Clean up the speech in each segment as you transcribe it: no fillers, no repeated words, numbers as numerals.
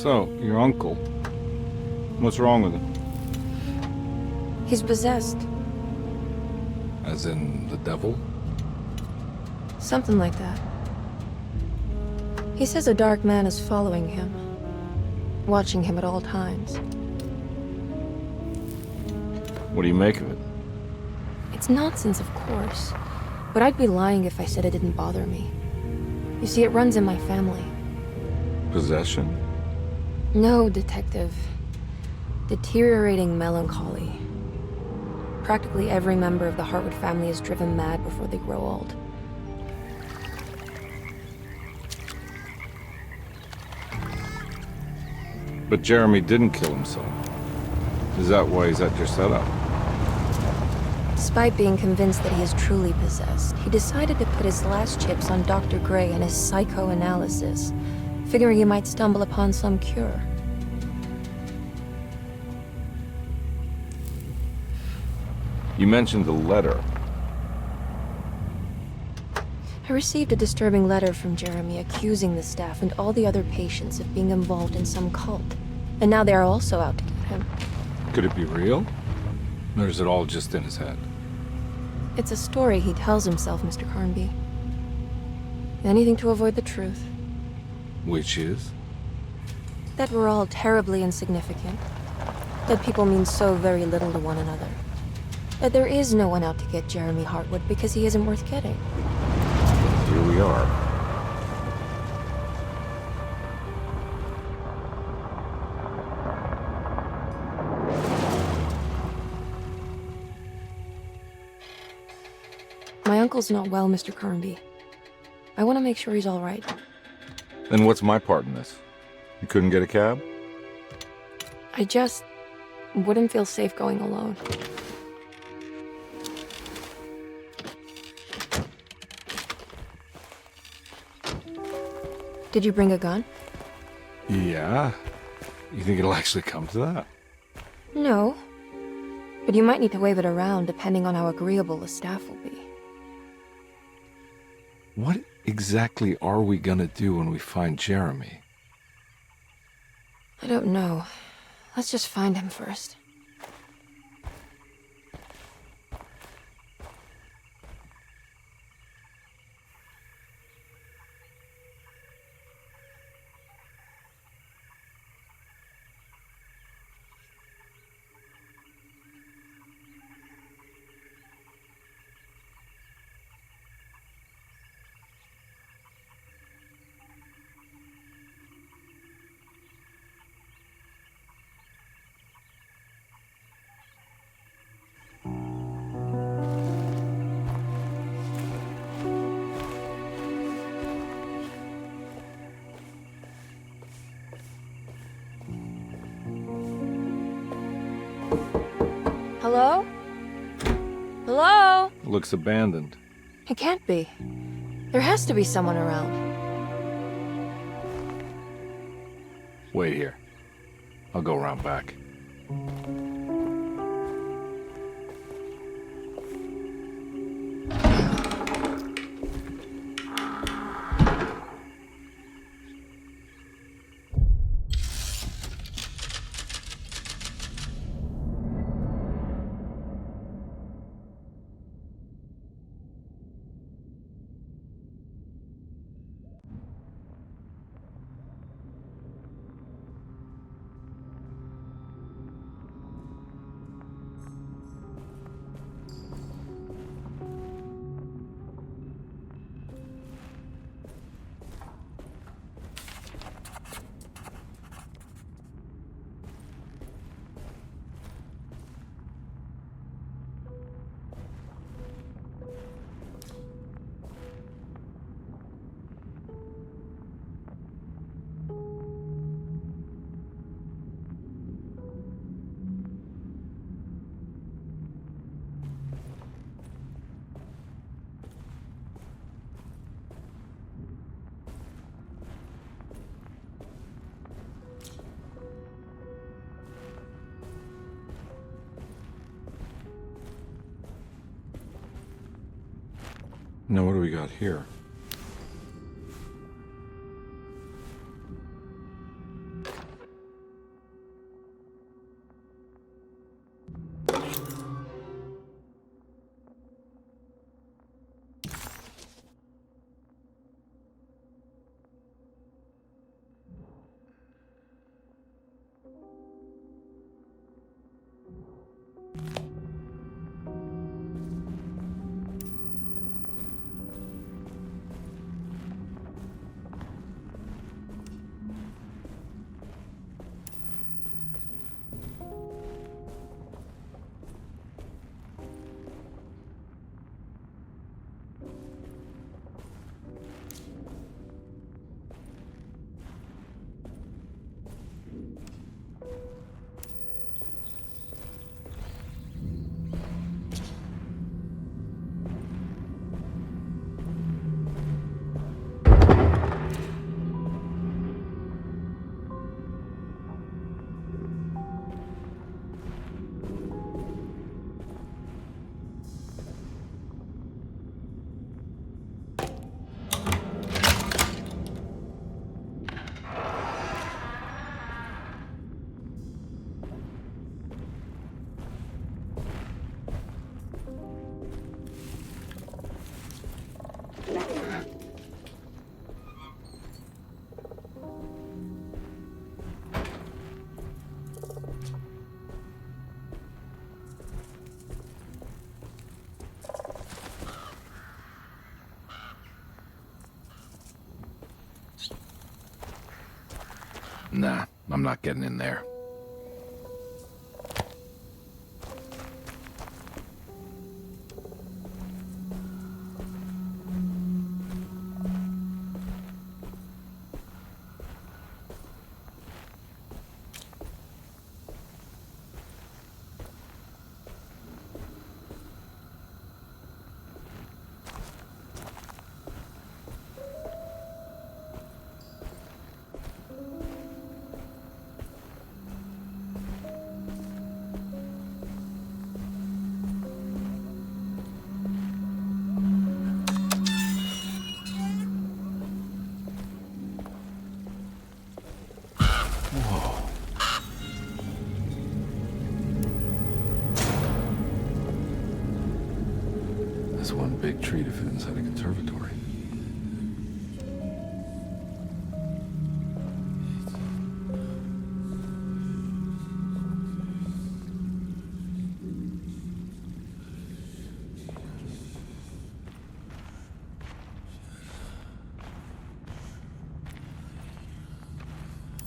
So, your uncle. What's wrong with him? He's possessed. As in the devil? Something like that. He says a dark man is following him, watching him at all times. What do you make of it? It's nonsense, of course, but I'd be lying if I said it didn't bother me. You see, it runs in my family. Possession? No, Detective. Deteriorating melancholy. Practically every member of the Hartwood family is driven mad before they grow old. But Jeremy didn't kill himself. Is that why he's at your setup? Despite being convinced that he is truly possessed, he decided to put his last chips on Dr. Gray and his psychoanalysis, figuring he might stumble upon some cure. You mentioned the letter. I received a disturbing letter from Jeremy accusing the staff and all the other patients of being involved in some cult. And now they are also out to get him. Could it be real? Or is it all just in his head? It's a story he tells himself, Mr. Carnby. Anything to avoid the truth. Which is? That we're all terribly insignificant. That people mean so very little to one another. That there is no one out to get Jeremy Hartwood because he isn't worth getting. Here we are. My uncle's not well, Mr. Carnby. I want to make sure he's all right. Then what's my part in this? You couldn't get a cab? I just wouldn't feel safe going alone. Did you bring a gun? Yeah. You think it'll actually come to that? No. But you might need to wave it around depending on how agreeable the staff will be. What exactly are we gonna do when we find Jeremy? I don't know. Let's just find him first. Hello? Hello? Looks abandoned. It can't be. There has to be someone around. Wait here. I'll go around back. Now what do we got here? Nah, I'm not getting in there. That's one big tree to fit inside a conservatory.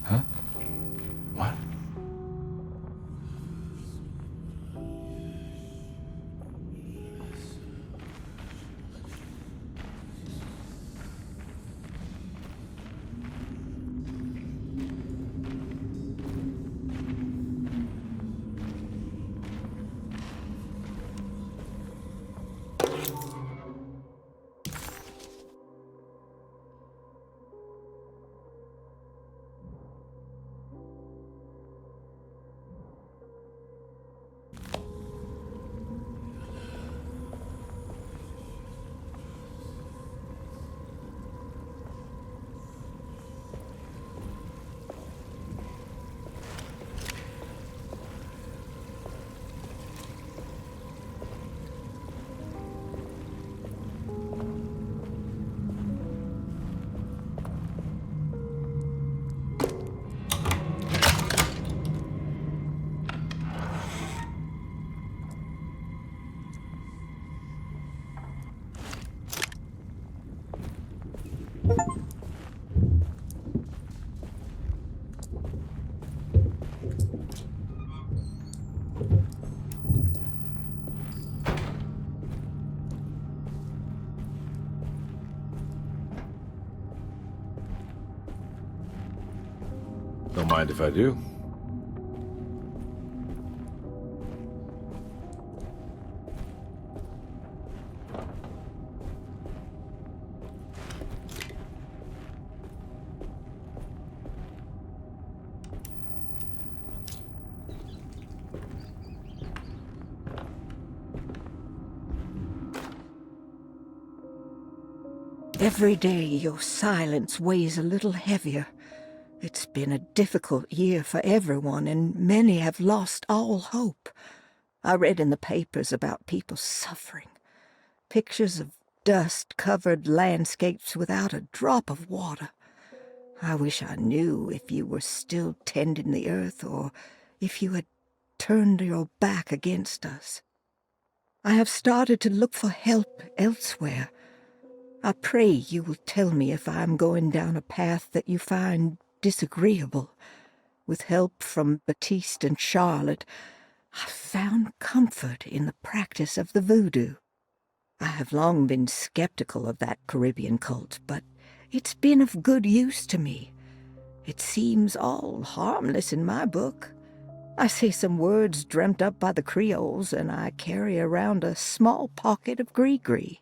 Huh? What? Don't mind if I do. Every day your silence weighs a little heavier. It's been a difficult year for everyone, and many have lost all hope. I read in the papers about people suffering. Pictures of dust-covered landscapes without a drop of water. I wish I knew if you were still tending the earth, or if you had turned your back against us. I have started to look for help elsewhere. I pray you will tell me if I am going down a path that you find disagreeable. With help from Baptiste and Charlotte, I found comfort in the practice of the voodoo. I have long been skeptical of that Caribbean cult, but it's been of good use to me. It seems all harmless in my book. I say some words dreamt up by the Creoles, and I carry around a small pocket of gree-gree.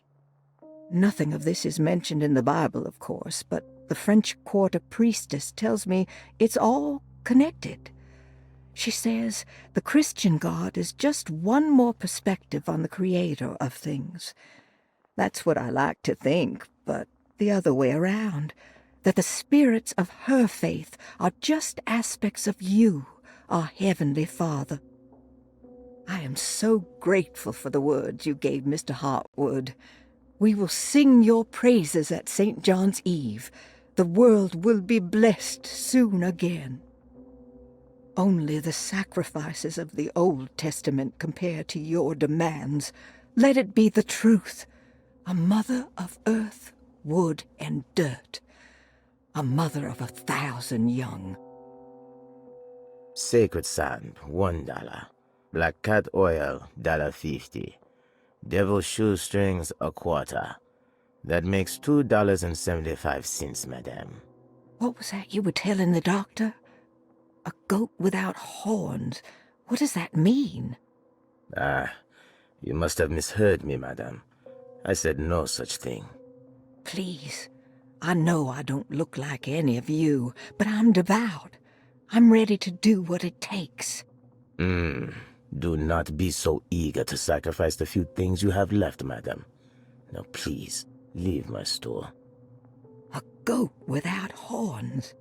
Nothing of this is mentioned in the Bible, of course, but the French Quarter priestess tells me it's all connected. She says the Christian God is just one more perspective on the creator of things. That's what I like to think, but the other way around, that the spirits of her faith are just aspects of you, our Heavenly Father. I am so grateful for the words you gave Mr. Hartwood. We will sing your praises at St. John's Eve. The world will be blessed soon again. Only the sacrifices of the Old Testament compare to your demands. Let it be the truth. A mother of earth, wood, and dirt. A mother of 1,000 young. Sacred sand, $1. Black cat oil, $1.50. Devil shoestrings, a quarter. That makes $2.75, madame. What was that you were telling the doctor? A goat without horns. What does that mean? Ah, you must have misheard me, madame. I said no such thing. Please, I know I don't look like any of you, but I'm devout. I'm ready to do what it takes. Do not be so eager to sacrifice the few things you have left, madam. Now please, leave my store. A goat without horns.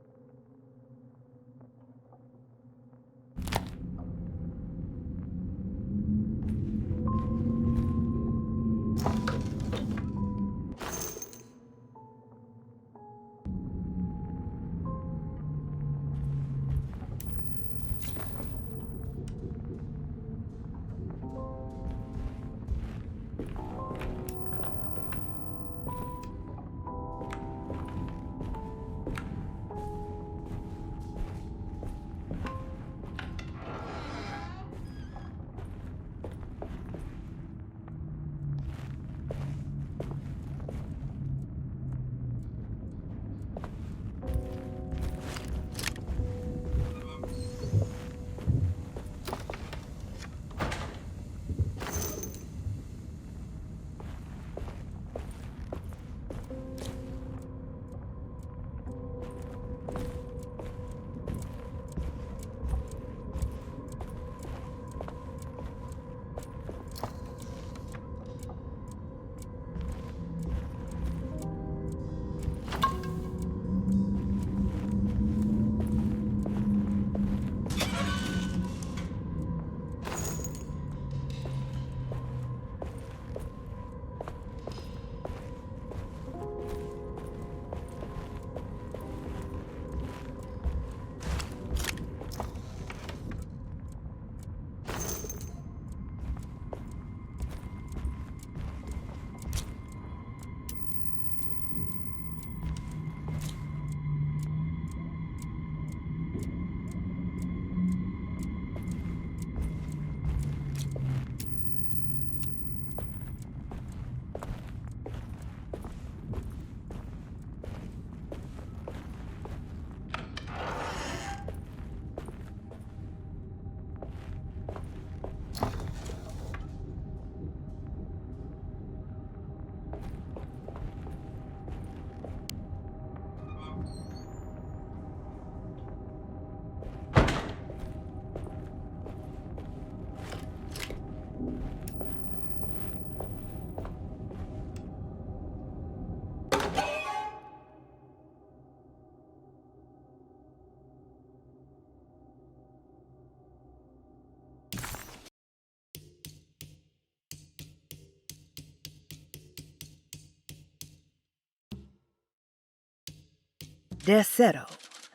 Desetto,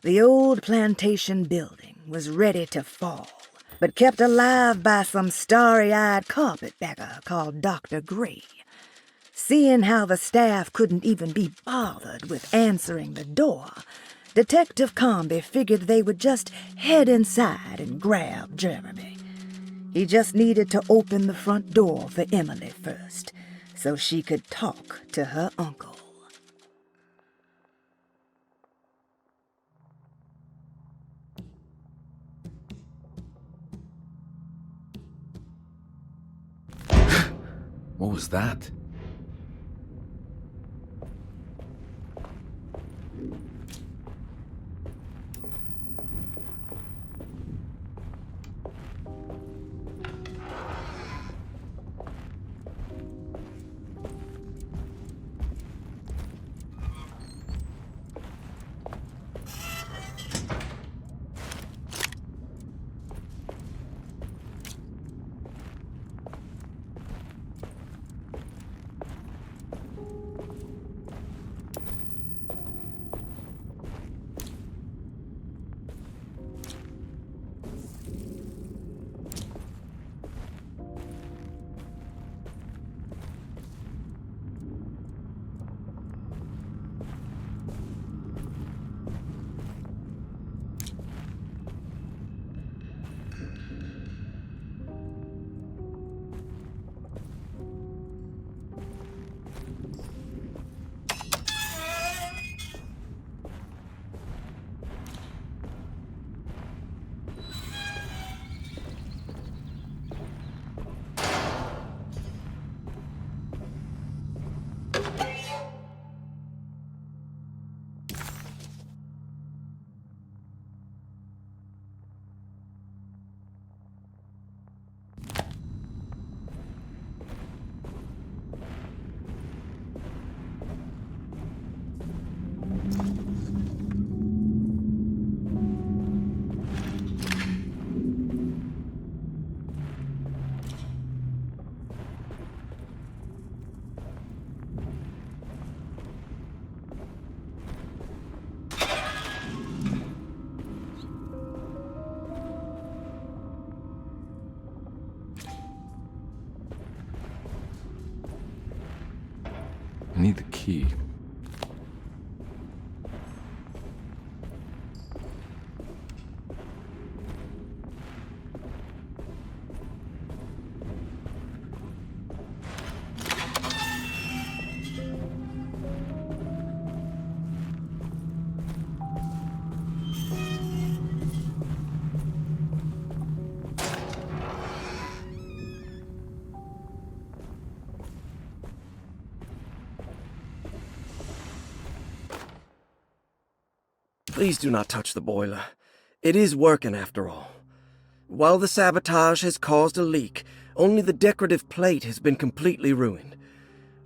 the old plantation building, was ready to fall, but kept alive by some starry-eyed carpetbagger called Dr. Gray. Seeing how the staff couldn't even be bothered with answering the door, Detective Carnby figured they would just head inside and grab Jeremy. He just needed to open the front door for Emily first, so she could talk to her uncle. What was that? need the key. Please do not touch the boiler. It is working after all. While the sabotage has caused a leak, only the decorative plate has been completely ruined.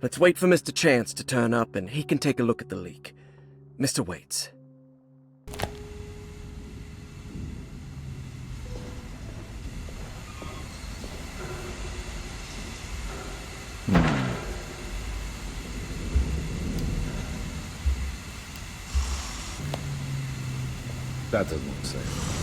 Let's wait for Mr. Chance to turn up and he can take a look at the leak. Mr. Waits. That doesn't look safe.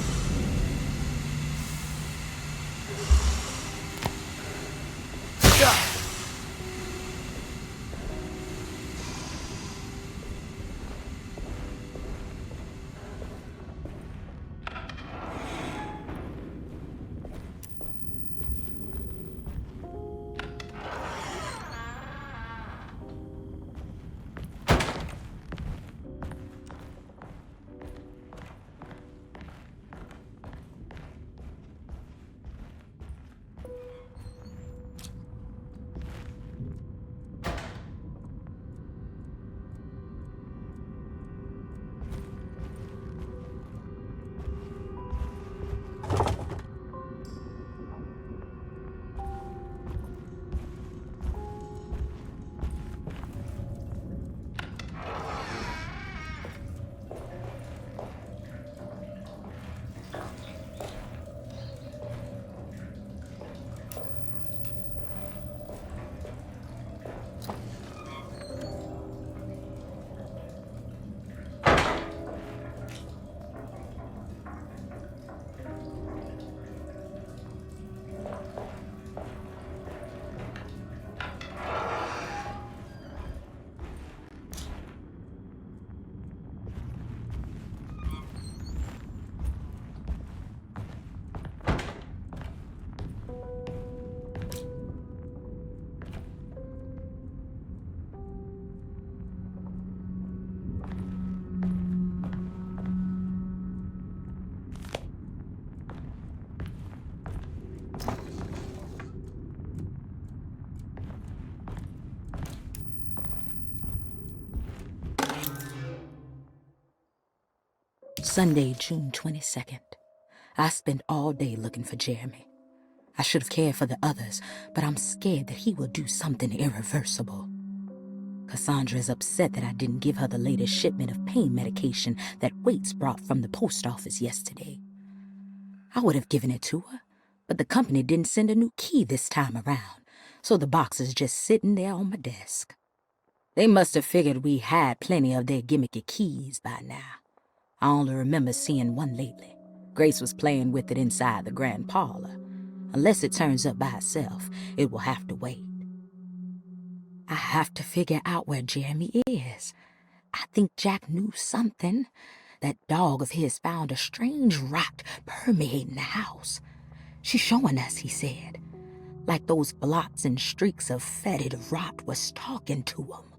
Sunday, June 22nd. I spent all day looking for Jeremy. I should have cared for the others, but I'm scared that he will do something irreversible. Cassandra is upset that I didn't give her the latest shipment of pain medication that Waits brought from the post office yesterday. I would have given it to her, but the company didn't send a new key this time around, so the box is just sitting there on my desk. They must have figured we had plenty of their gimmicky keys by now. I only remember seeing one lately. Grace was playing with it inside the grand parlor. Unless it turns up by itself, it will have to wait. I have to figure out where Jeremy is. I think Jack knew something. That dog of his found a strange rot permeating the house. She's showing us, he said. Like those blots and streaks of fetid rot was talking to him.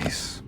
Nice.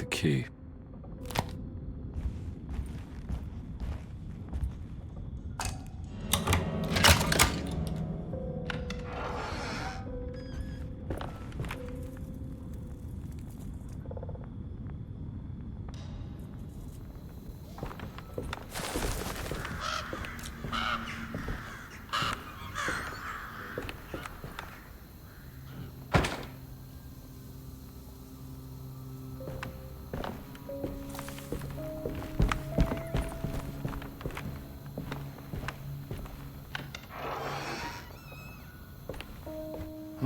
the key.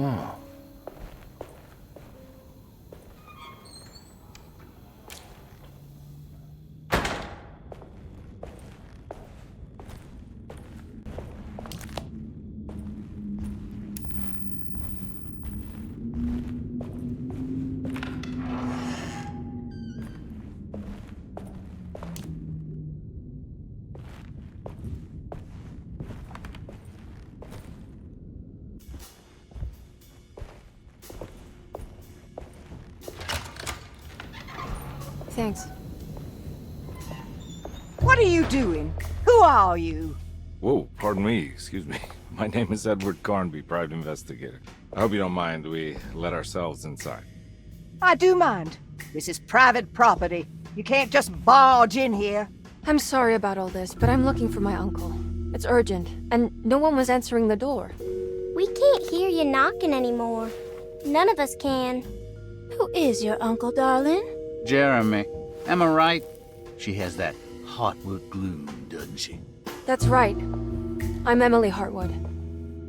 Oh. Thanks. What are you doing? Who are you? Whoa, pardon me, excuse me. My name is Edward Carnby, private investigator. I hope you don't mind we let ourselves inside. I do mind. This is private property. You can't just barge in here. I'm sorry about all this, but I'm looking for my uncle. It's urgent, and no one was answering the door. We can't hear you knocking anymore. None of us can. Who is your uncle, darling? Jeremy. Am I right? She has that Heartwood gloom, doesn't she? That's right. I'm Emily Hartwood.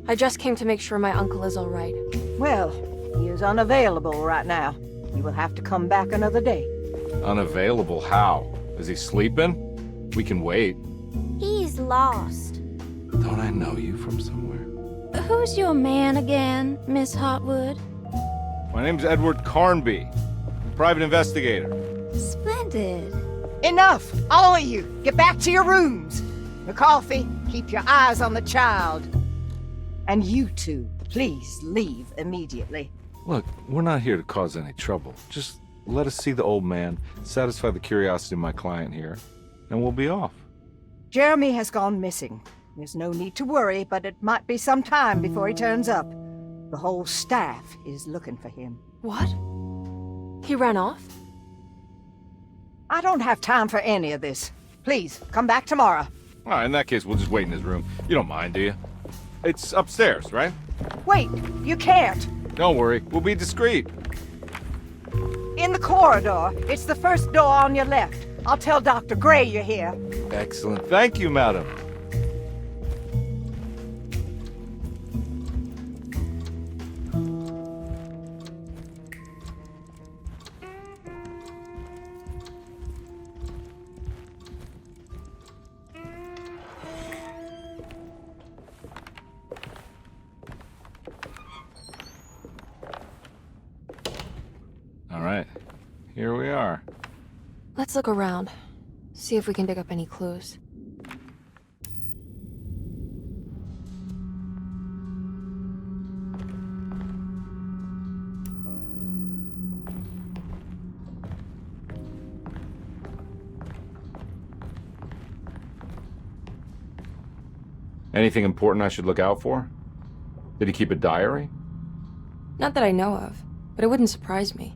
I just came to make sure my uncle is all right. Well, he is unavailable right now. You will have to come back another day. Unavailable how? Is he sleeping? We can wait. He's lost. Don't I know you from somewhere? Who's your man again, Miss Hartwood? My name's Edward Carnby, private investigator. Splendid. Enough! All of you! Get back to your rooms! McCarthy, keep your eyes on the child. And you two, please leave immediately. Look, we're not here to cause any trouble. Just let us see the old man, satisfy the curiosity of my client here, and we'll be off. Jeremy has gone missing. There's no need to worry, but it might be some time before he turns up. The whole staff is looking for him. What? He ran off? I don't have time for any of this. Please, come back tomorrow. All right, in that case, we'll just wait in his room. You don't mind, do you? It's upstairs, right? Wait, you can't. Don't worry, we'll be discreet. In the corridor. It's the first door on your left. I'll tell Dr. Gray you're here. Excellent. Thank you, madam. All right, here we are. Let's look around. See if we can dig up any clues. Anything important I should look out for? Did he keep a diary? Not that I know of, but it wouldn't surprise me.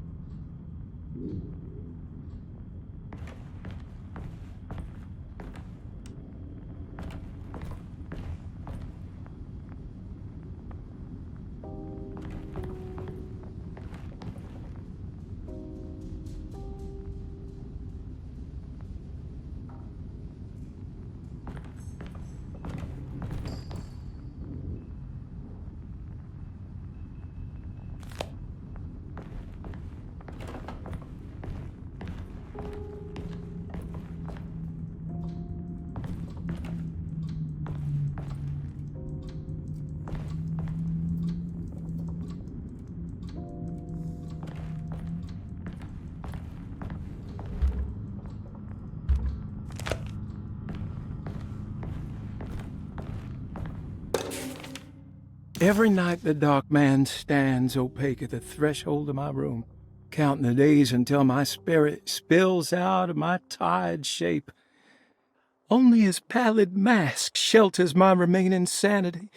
Every night the dark man stands opaque at the threshold of my room, counting the days until my spirit spills out of my tired shape. Only his pallid mask shelters my remaining sanity.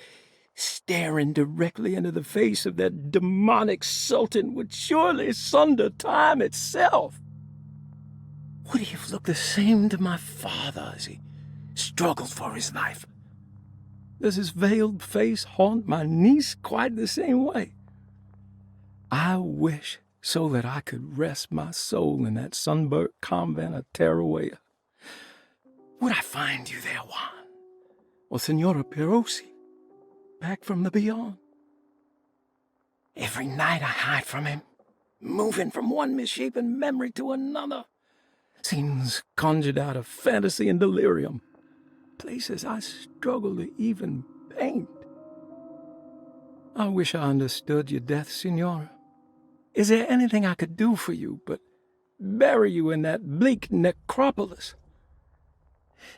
Staring directly into the face of that demonic sultan would surely sunder time itself. Would he have looked the same to my father as he struggled for his life? Does his veiled face haunt my niece quite the same way? I wish so that I could rest my soul in that sunburnt convent of Tarawea. Would I find you there, Juan? Or Senora Perosi, back from the beyond? Every night I hide from him, moving from one misshapen memory to another. Scenes conjured out of fantasy and delirium. Places I struggle to even paint. I wish I understood your death, Senora. Is there anything I could do for you but bury you in that bleak necropolis?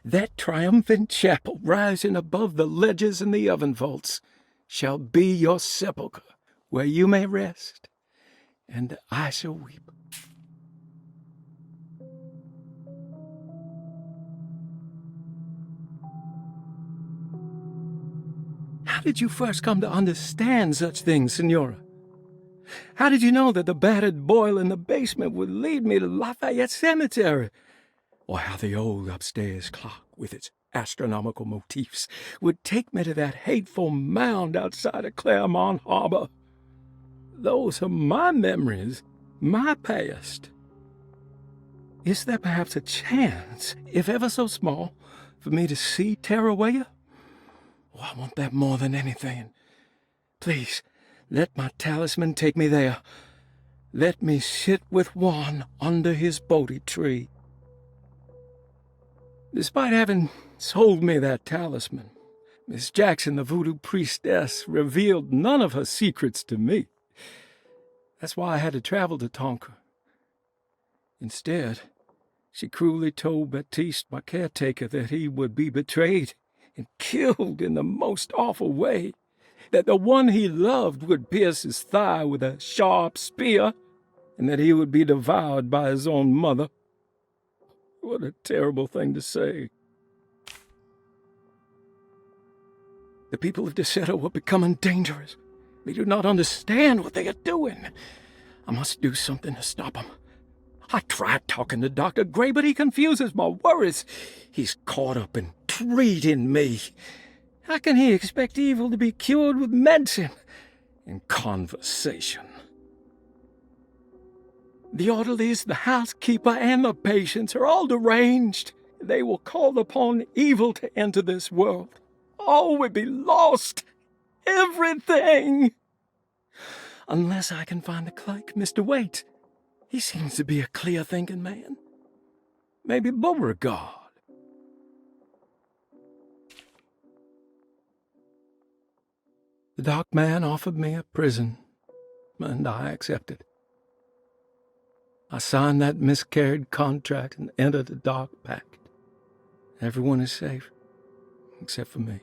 That triumphant chapel rising above the ledges and the oven vaults shall be your sepulchre, where you may rest, and I shall weep. How did you first come to understand such things, Senora? How did you know that the battered boil in the basement would lead me to Lafayette Cemetery? Or how the old upstairs clock, with its astronomical motifs, would take me to that hateful mound outside of Claremont Harbor? Those are my memories, my past. Is there perhaps a chance, if ever so small, for me to see Tarawea? Oh, I want that more than anything. Please, let my talisman take me there. Let me sit with Juan under his Bodhi tree. Despite having sold me that talisman, Miss Jackson, the voodoo priestess, revealed none of her secrets to me. That's why I had to travel to Tonka. Instead, she cruelly told Baptiste, my caretaker, that he would be betrayed and killed in the most awful way, that the one he loved would pierce his thigh with a sharp spear, and that he would be devoured by his own mother. What a terrible thing to say. The people of Deseto were becoming dangerous. They do not understand what they are doing. I must do something to stop them. I tried talking to Dr. Gray, but he confuses my worries. He's caught up in treating me. How can he expect evil to be cured with medicine and conversation? The orderlies, the housekeeper, and the patients are all deranged. They will call upon evil to enter this world. All will be lost. Everything. Unless I can find the clerk, Mr. Waite. He seems to be a clear-thinking man. Maybe Beauregard. The dark man offered me a prison, and I accepted. I signed that miscarried contract and entered the dark pact. Everyone is safe, except for me.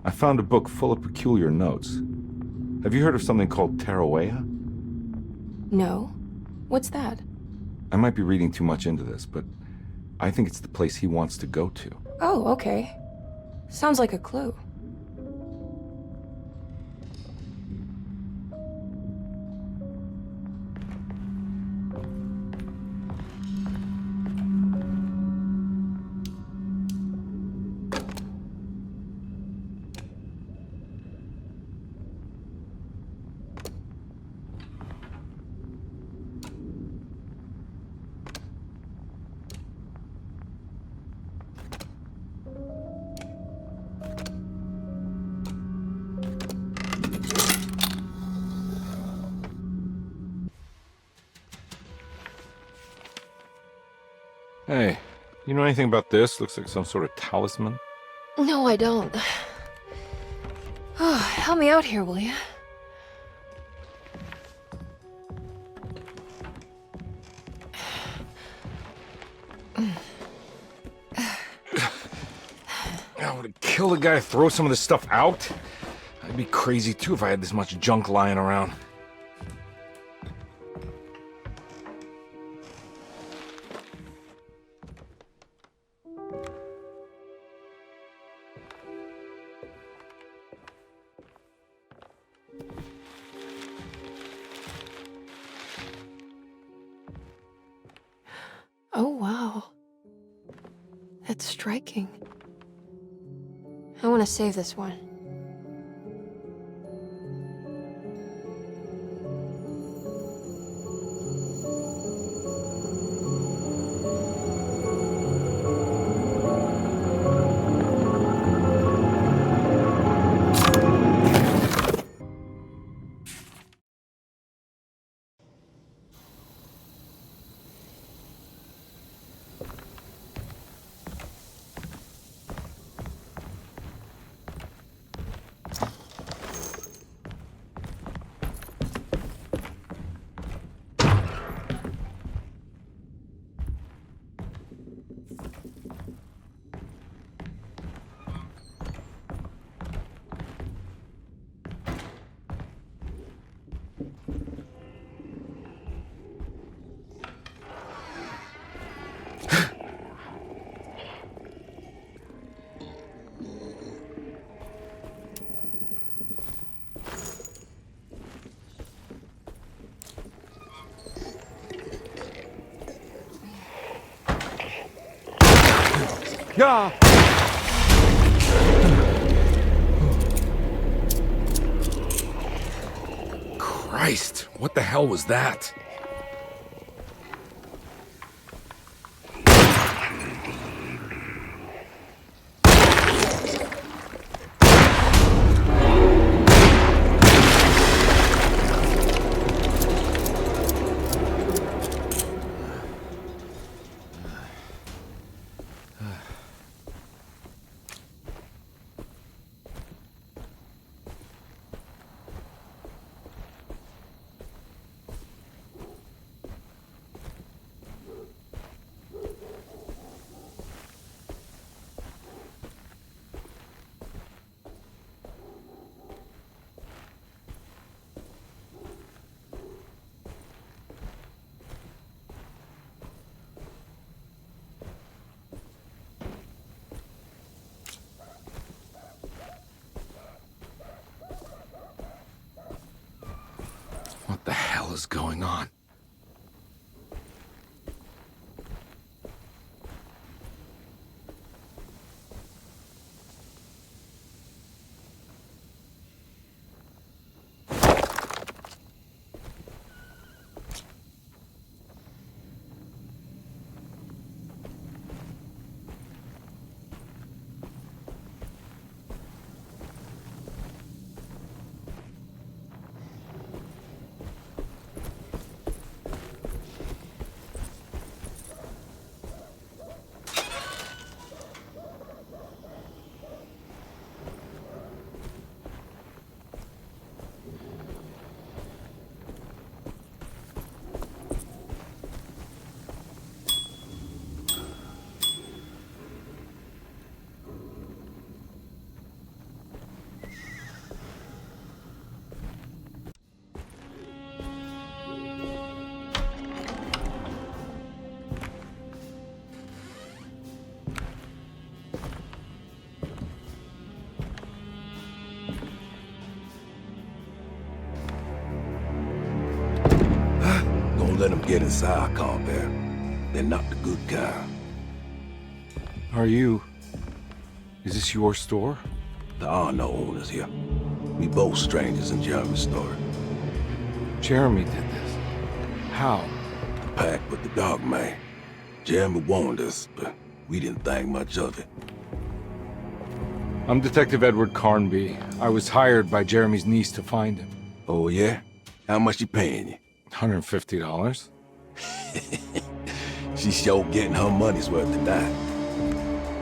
I found a book full of peculiar notes. Have you heard of something called Tarawea? No. What's that? I might be reading too much into this, but I think it's the place he wants to go to. Oh, okay. Sounds like a clue. Hey, you know anything about this? Looks like some sort of talisman. No, I don't. Oh, help me out here, will you? I would kill the guy to throw some of this stuff out. I'd be crazy too if I had this much junk lying around. Oh, wow. That's striking. I want to save this one. Yeah. Christ, what the hell was that? What the hell is going on? Let them get inside, Carnby. They're not the good kind. Are you... Is this your store? There are no owners here. We both strangers in Jeremy's story. Jeremy did this. How? The pact with the dog man. Jeremy warned us, but we didn't think much of it. I'm Detective Edward Carnby. I was hired by Jeremy's niece to find him. Oh, yeah? How much he paying you? $150. She's sure getting her money's worth tonight.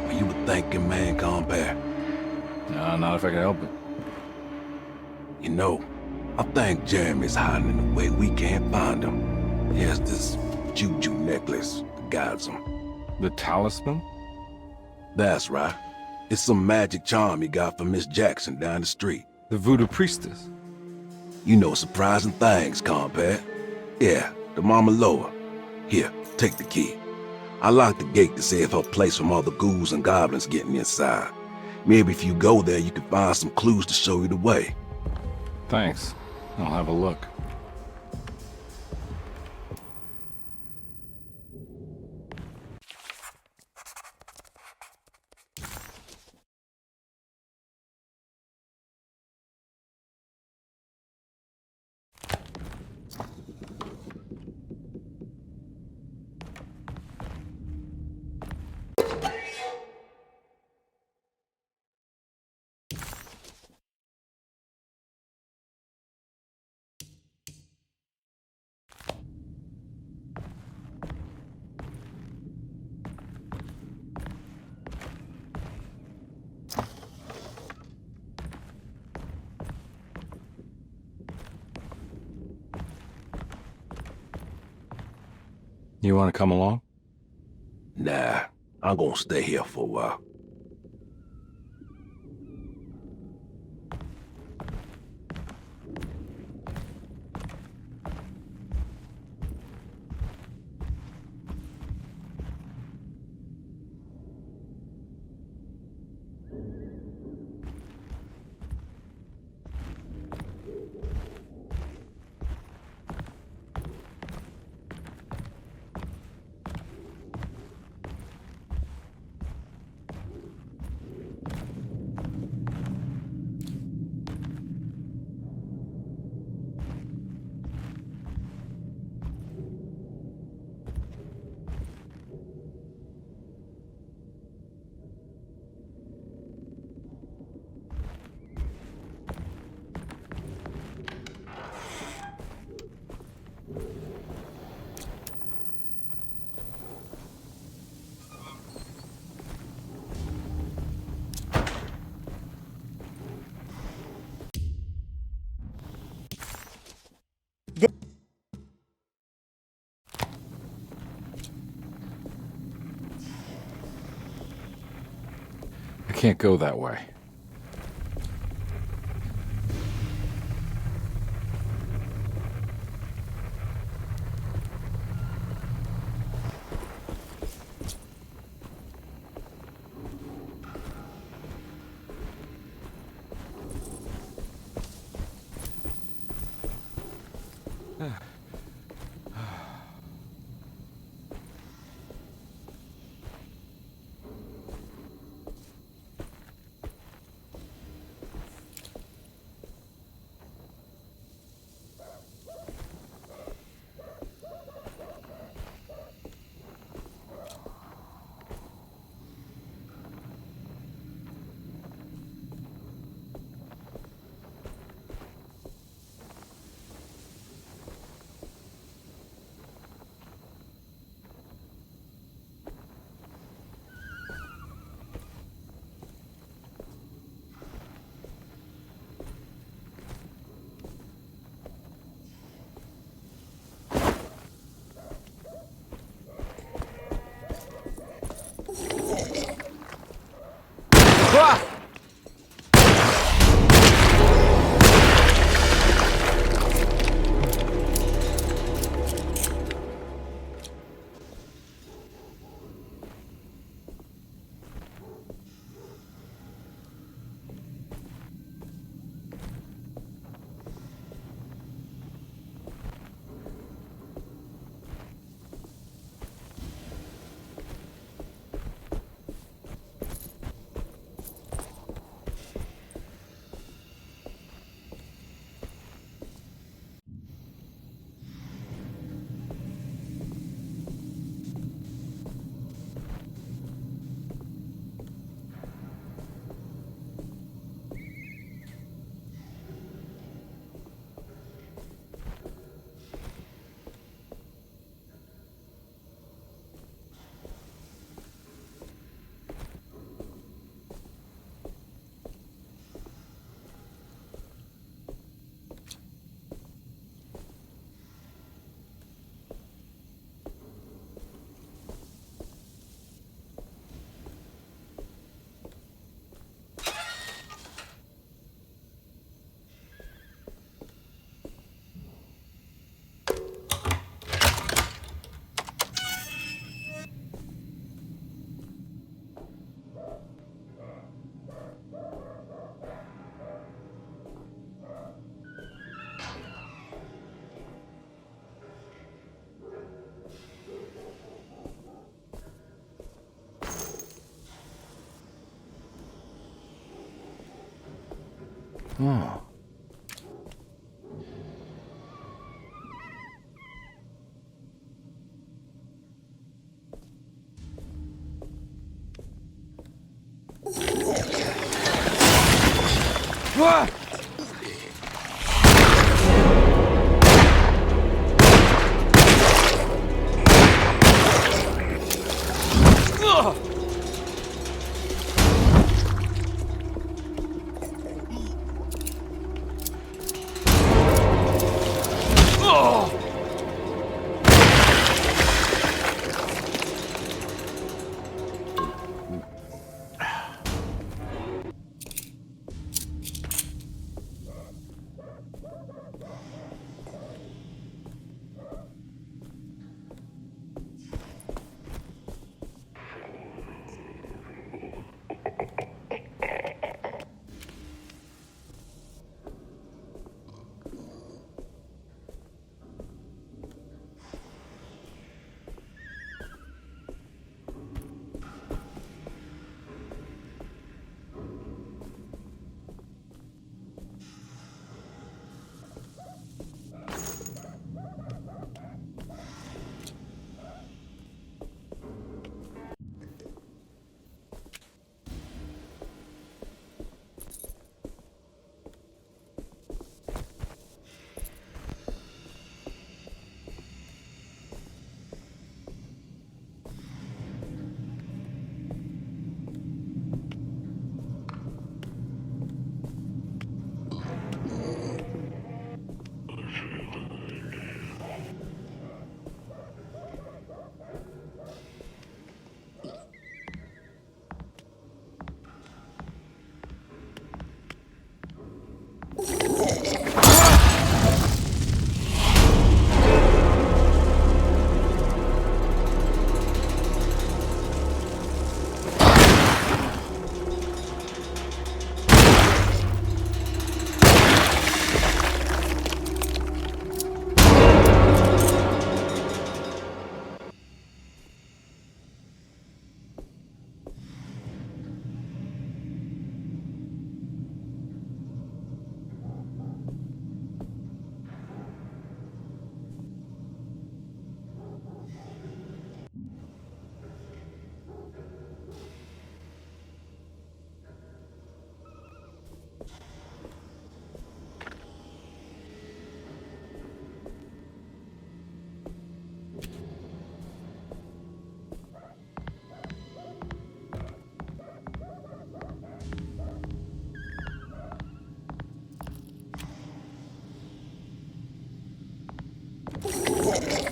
Are you a thinking man, compare? No, not if I can help it. You know, I think Jeremy's hiding in a way we can't find him. He has this juju necklace that guides him. The talisman? That's right. It's some magic charm he got from Miss Jackson down the street. The voodoo priestess? You know surprising things, compare. Yeah, the Mama Loa. Here, take the key. I locked the gate to save her place from all the ghouls and goblins getting inside. Maybe if you go there, you can find some clues to show you the way. Thanks. I'll have a look. You want to come along? Nah, I'm gonna stay here for a while. I can't go that way. Oh. Ah!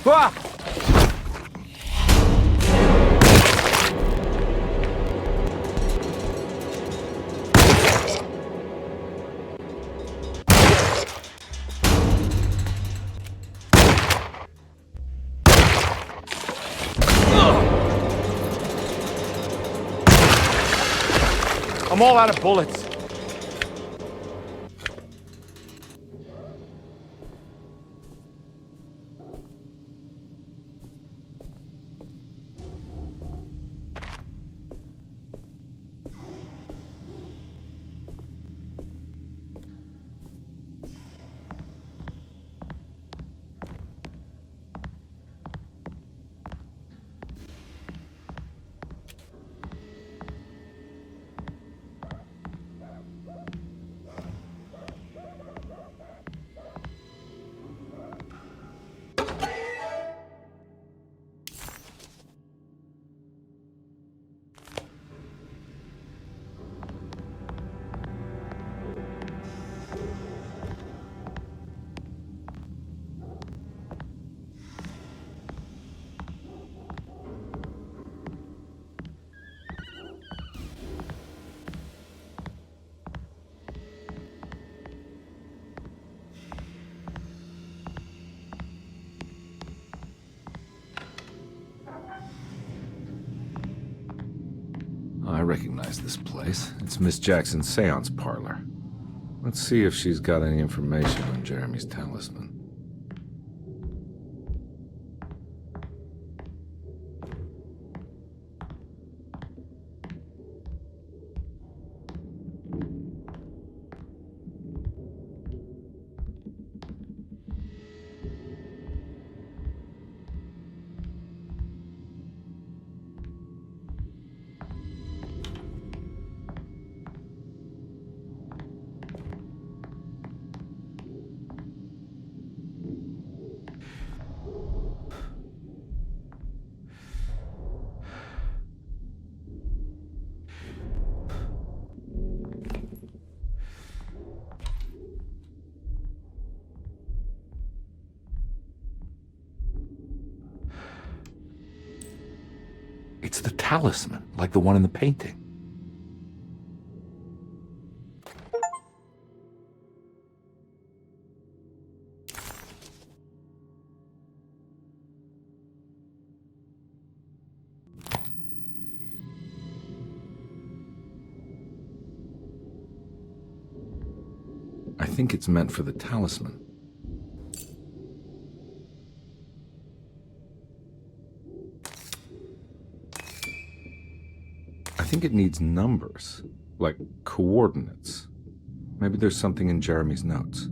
Ah! I'm all out of bullets. I recognize this place. It's Miss Jackson's seance parlor. Let's see if she's got any information on Jeremy's talisman. talisman, like the one in the painting. I think it's meant for the talisman. I think it needs numbers, like coordinates. Maybe there's something in Jeremy's notes.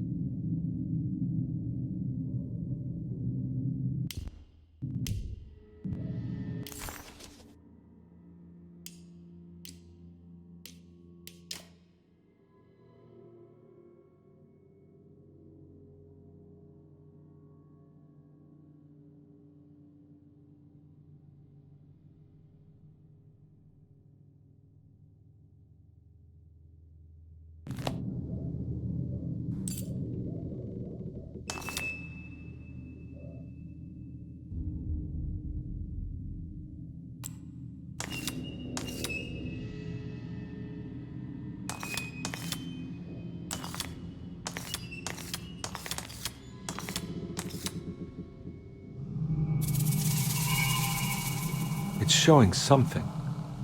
It's showing something.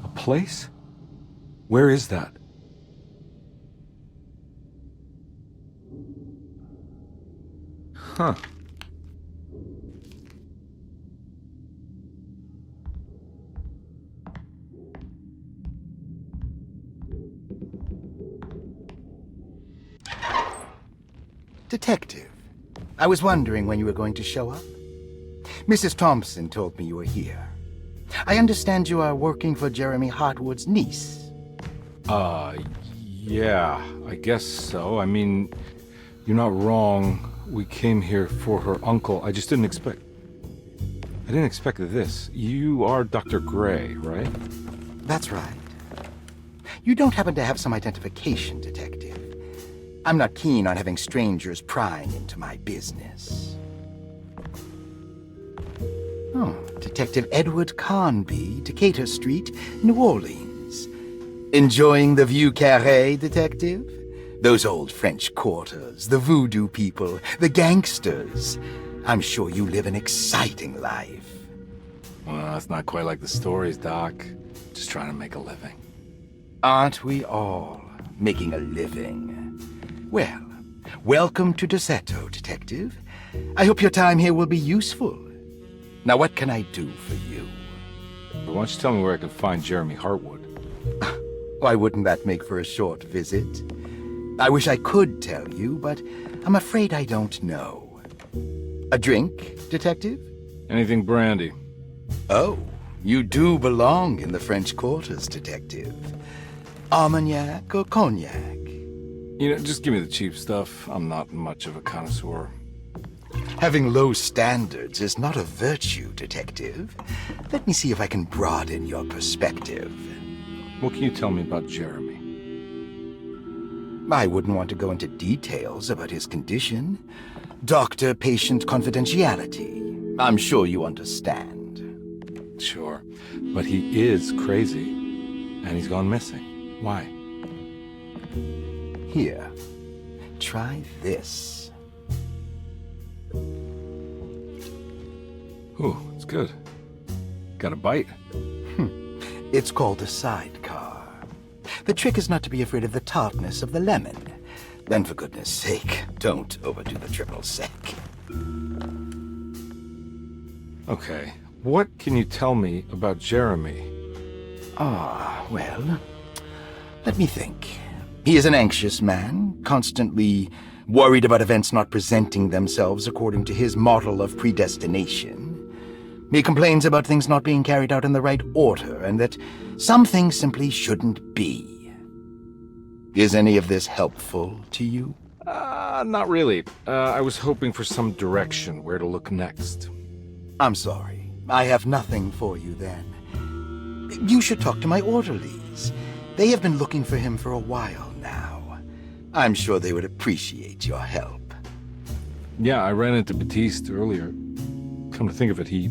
A place? Where is that? Huh. Detective, I was wondering when you were going to show up. Mrs. Thompson told me you were here. I understand you are working for Jeremy Hartwood's niece. Yeah, I guess so. I mean, you're not wrong. We came here for her uncle. I just didn't expect... I didn't expect this. You are Dr. Gray, right? That's right. You don't happen to have some identification, Detective. I'm not keen on having strangers prying into my business. Oh, Detective Edward Carnby, Decatur Street, New Orleans. Enjoying the Vieux Carré, Detective? Those old French quarters, the voodoo people, the gangsters. I'm sure you live an exciting life. Well, it's not quite like the stories, Doc. Just trying to make a living. Aren't we all making a living? Well, welcome to Deseto, Detective. I hope your time here will be useful. Now, what can I do for you? But why don't you tell me where I can find Jeremy Hartwood? Why wouldn't that make for a short visit? I wish I could tell you, but I'm afraid I don't know. A drink, Detective? Anything brandy. Oh, you do belong in the French quarters, Detective. Armagnac or cognac? You know, just give me the cheap stuff. I'm not much of a connoisseur. Having low standards is not a virtue, Detective. Let me see if I can broaden your perspective. What can you tell me about Jeremy? I wouldn't want to go into details about his condition. Doctor-patient confidentiality. I'm sure you understand. Sure, but he is crazy, and he's gone missing. Why? Here, try this. Ooh, it's good. Got a bite? It's called a sidecar. The trick is not to be afraid of the tartness of the lemon. Then, for goodness sake, don't overdo the triple sec. Okay, what can you tell me about Jeremy? Well, let me think. He is an anxious man, constantly worried about events not presenting themselves according to his model of predestination. He complains about things not being carried out in the right order, and that some things simply shouldn't be. Is any of this helpful to you? Not really. I was hoping for some direction where to look next. I'm sorry. I have nothing for you then. You should talk to my orderlies. They have been looking for him for a while now. I'm sure they would appreciate your help. Yeah, I ran into Batiste earlier. Come to think of it, he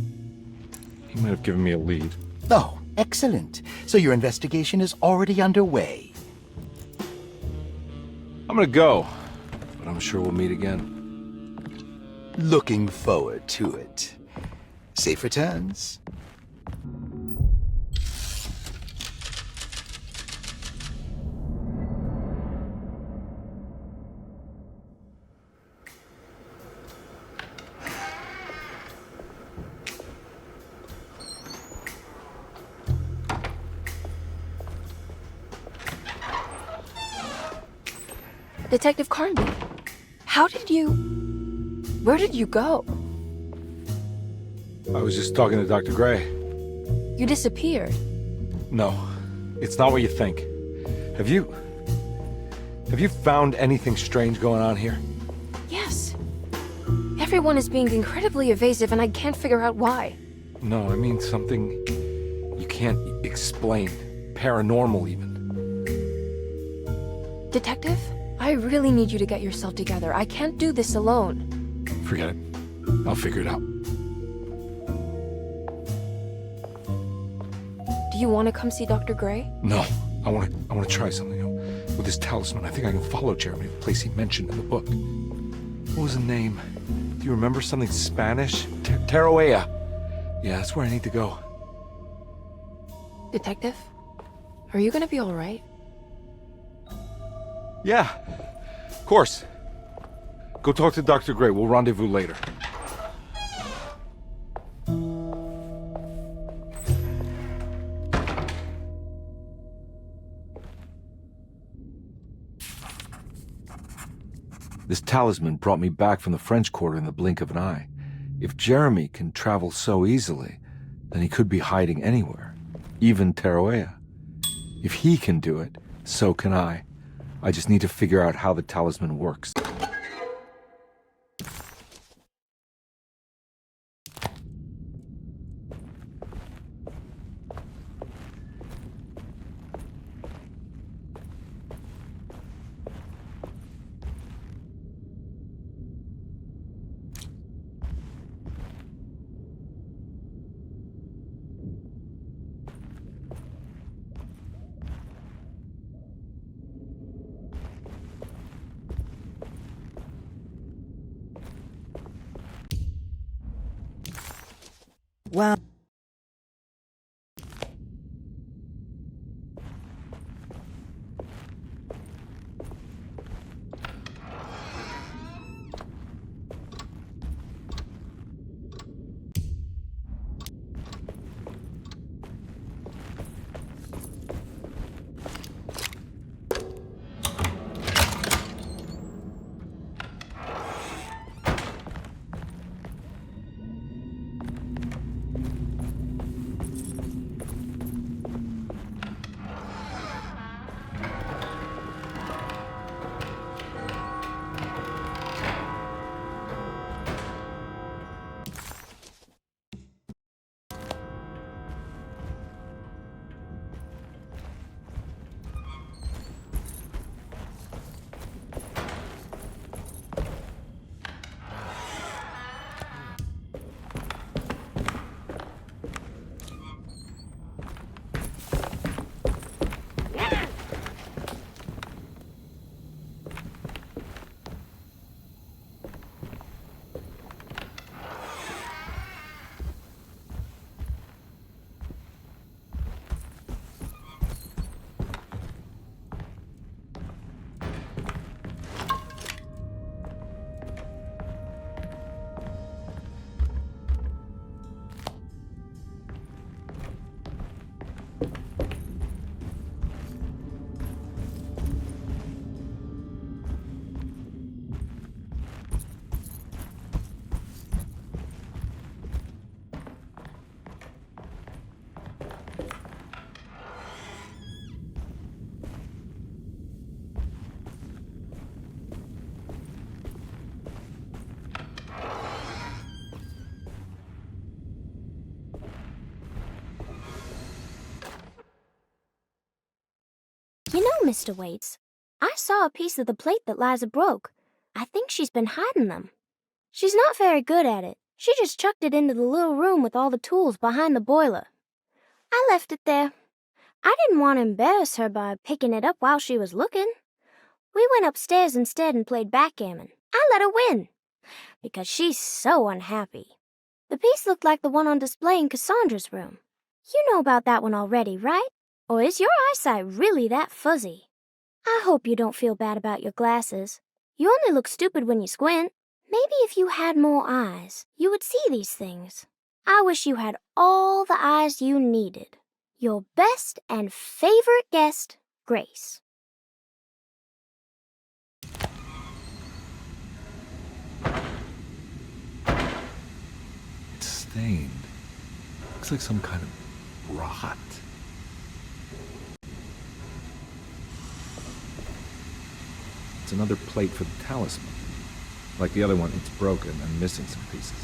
might have given me a lead. Oh, Excellent. So your investigation is already underway. I'm gonna go, but I'm sure we'll meet again. Looking forward to it. Safe returns. Detective Carnby, where did you go? I was just talking to Dr. Gray. You disappeared. No, it's not what you think. Have you found anything strange going on here? Yes. Everyone is being incredibly evasive and I can't figure out why. No, I mean something you can't explain. Paranormal, even. Detective, I really need you to get yourself together. I can't do this alone. Forget it. I'll figure it out. Do you want to come see Dr. Gray? No, I want to try something. With this talisman, I think I can follow Jeremy to the place he mentioned in the book. What was the name? Do you remember something Spanish? Tarawea. Yeah, that's where I need to go. Detective, are you gonna be all right? Yeah, of course. Go talk to Dr. Gray. We'll rendezvous later. This talisman brought me back from the French Quarter in the blink of an eye. If Jeremy can travel so easily, then he could be hiding anywhere, even Tarawea. If he can do it, so can I. I just need to figure out how the talisman works. Wow. You know, Mr. Waits, I saw a piece of the plate that Liza broke. I think she's been hiding them. She's not very good at it. She just chucked it into the little room with all the tools behind the boiler. I left it there. I didn't want to embarrass her by picking it up while she was looking. We went upstairs instead and played backgammon. I let her win, because she's so unhappy. The piece looked like the one on display in Cassandra's room. You know about that one already, right? Or is your eyesight really that fuzzy? I hope you don't feel bad about your glasses. You only look stupid when you squint. Maybe if you had more eyes, you would see these things. I wish you had all the eyes you needed. Your best and favorite guest, Grace. It's stained. Looks like some kind of rot. It's another plate for the talisman. Like the other one, it's broken and missing some pieces.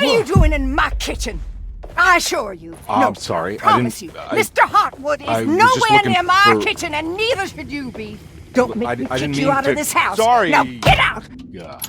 What are you doing in my kitchen? I assure you. I'm sorry. Promise you. Mr. Hartwood is nowhere near my kitchen, and neither should you be. Don't make me kick you out of this house. Sorry. Now get out! Yeah.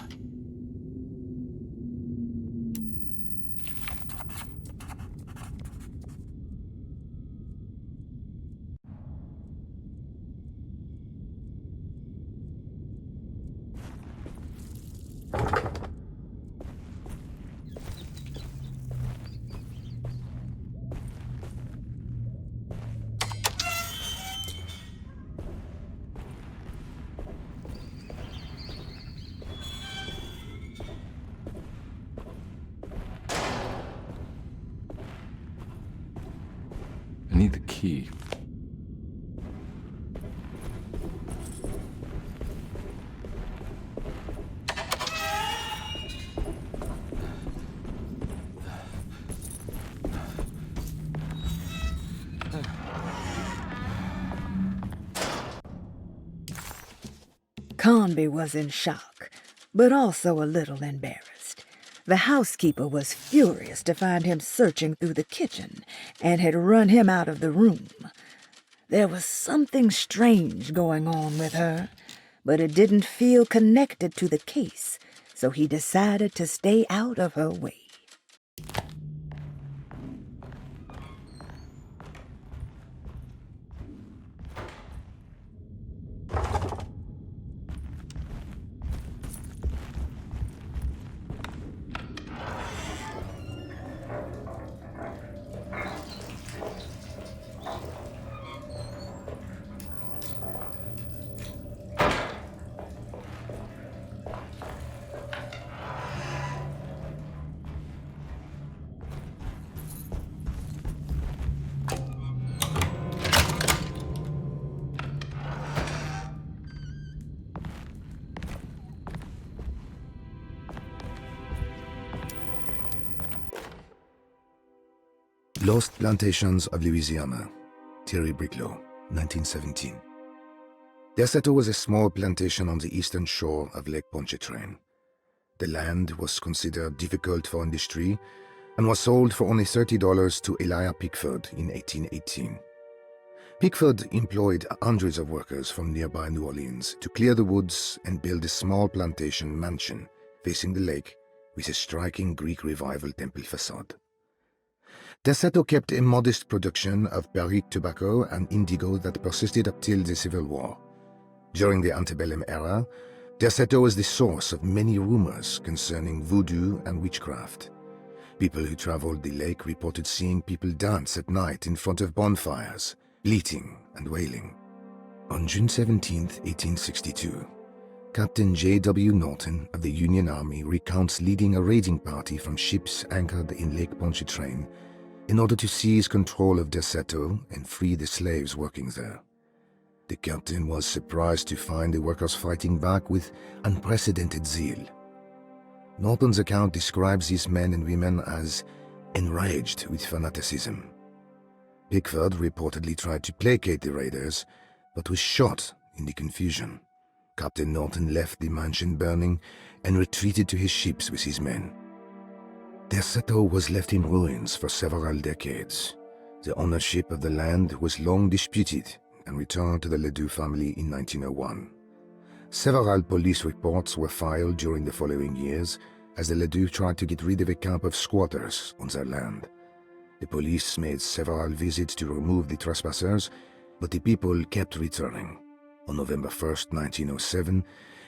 I need the key. Carnby was in shock, but also a little embarrassed. The housekeeper was furious to find him searching through the kitchen and had run him out of the room. There was something strange going on with her, but it didn't feel connected to the case, so he decided to stay out of her way. Lost Plantations of Louisiana, Thierry Bricklow, 1917. Desato was a small plantation on the eastern shore of Lake Pontchartrain. The land was considered difficult for industry and was sold for only $30 to Elijah Pickford in 1818. Pickford employed hundreds of workers from nearby New Orleans to clear the woods and build a small plantation mansion facing the lake with a striking Greek Revival temple facade. Derceto kept a modest production of barrique tobacco and indigo that persisted up till the Civil War. During the antebellum era, Derceto was the source of many rumors concerning voodoo and witchcraft. People who traveled the lake reported seeing people dance at night in front of bonfires, bleating and wailing. On June 17, 1862, Captain J.W. Norton of the Union Army recounts leading a raiding party from ships anchored in Lake Pontchartrain in order to seize control of Derceto and free the slaves working there. The captain was surprised to find the workers fighting back with unprecedented zeal. Norton's account describes these men and women as enraged with fanaticism. Pickford reportedly tried to placate the raiders, but was shot in the confusion. Captain Norton left the mansion burning and retreated to his ships with his men. Derceto was left in ruins for several decades. The ownership of the land was long disputed and returned to the Ledoux family in 1901. Several police reports were filed during the following years as the Ledoux tried to get rid of a camp of squatters on their land. The police made several visits to remove the trespassers, but the people kept returning. On November 1, 1907,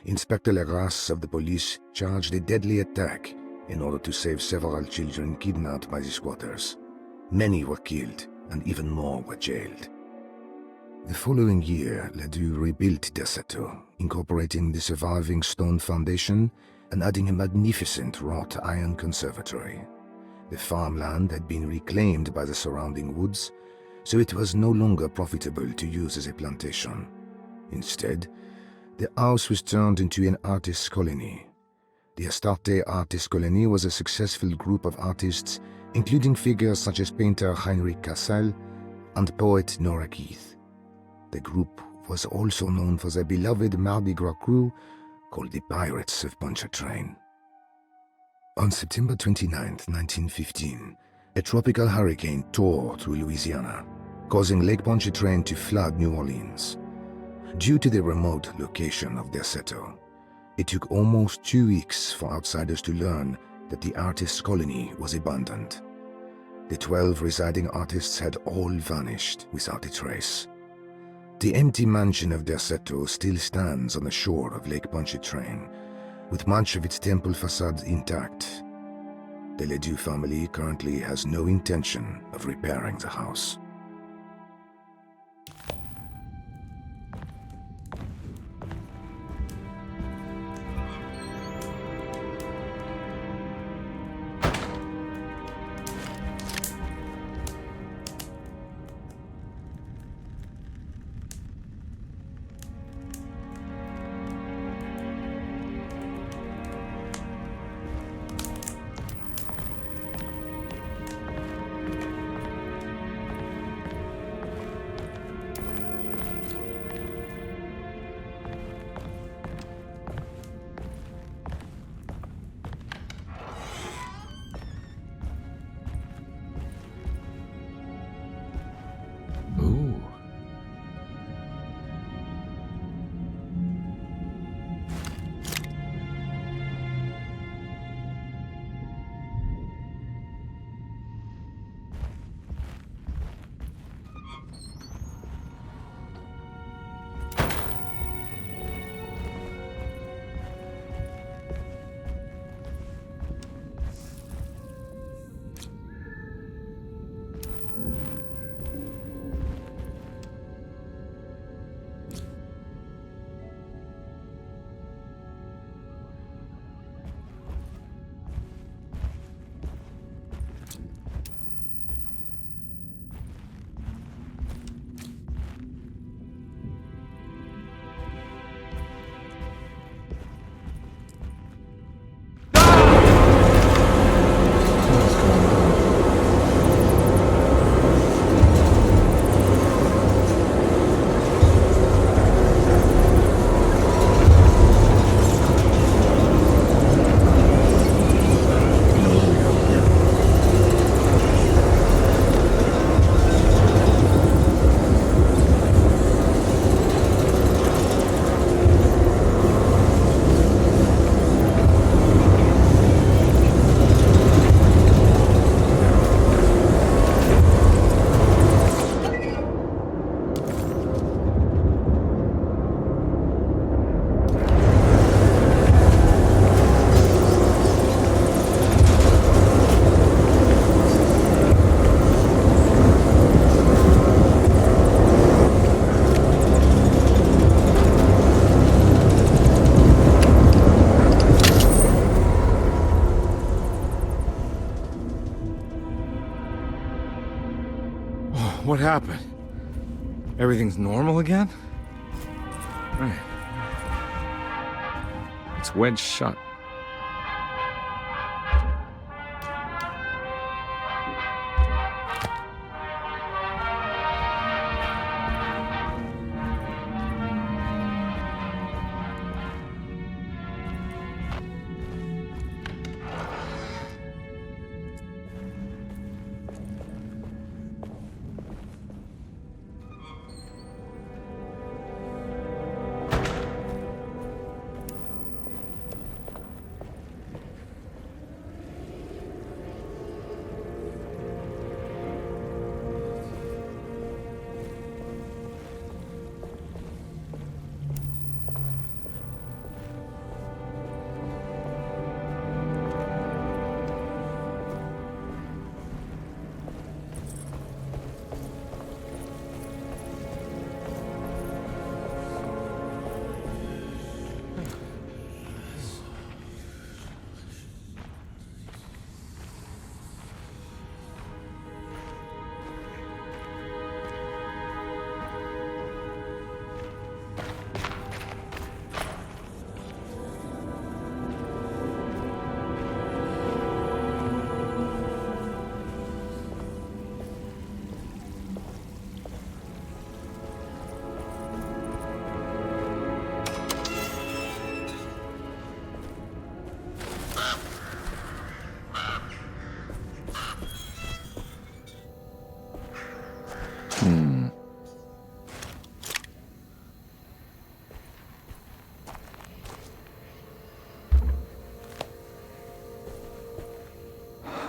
Inspector Legras of the police charged a deadly attack in order to save several children kidnapped by the squatters. Many were killed, and even more were jailed. The following year, Ledoux rebuilt Derceto, incorporating the surviving stone foundation and adding a magnificent wrought iron conservatory. The farmland had been reclaimed by the surrounding woods, so it was no longer profitable to use as a plantation. Instead, the house was turned into an artist's colony. The Astarte Artist Colony was a successful group of artists, including figures such as painter Heinrich Cassel and poet Nora Keith. The group was also known for their beloved Mardi Gras crew called the Pirates of Pontchartrain. On September 29, 1915, a tropical hurricane tore through Louisiana, causing Lake Pontchartrain to flood New Orleans. Due to the remote location of Derceto, it took almost 2 weeks for outsiders to learn that the artist's colony was abandoned. The 12 residing artists had all vanished without a trace. The empty mansion of Derceto still stands on the shore of Lake Pontchartrain, with much of its temple facade intact. The Ledoux family currently has no intention of repairing the house. What happened? Everything's normal again? Right. It's wedged shut.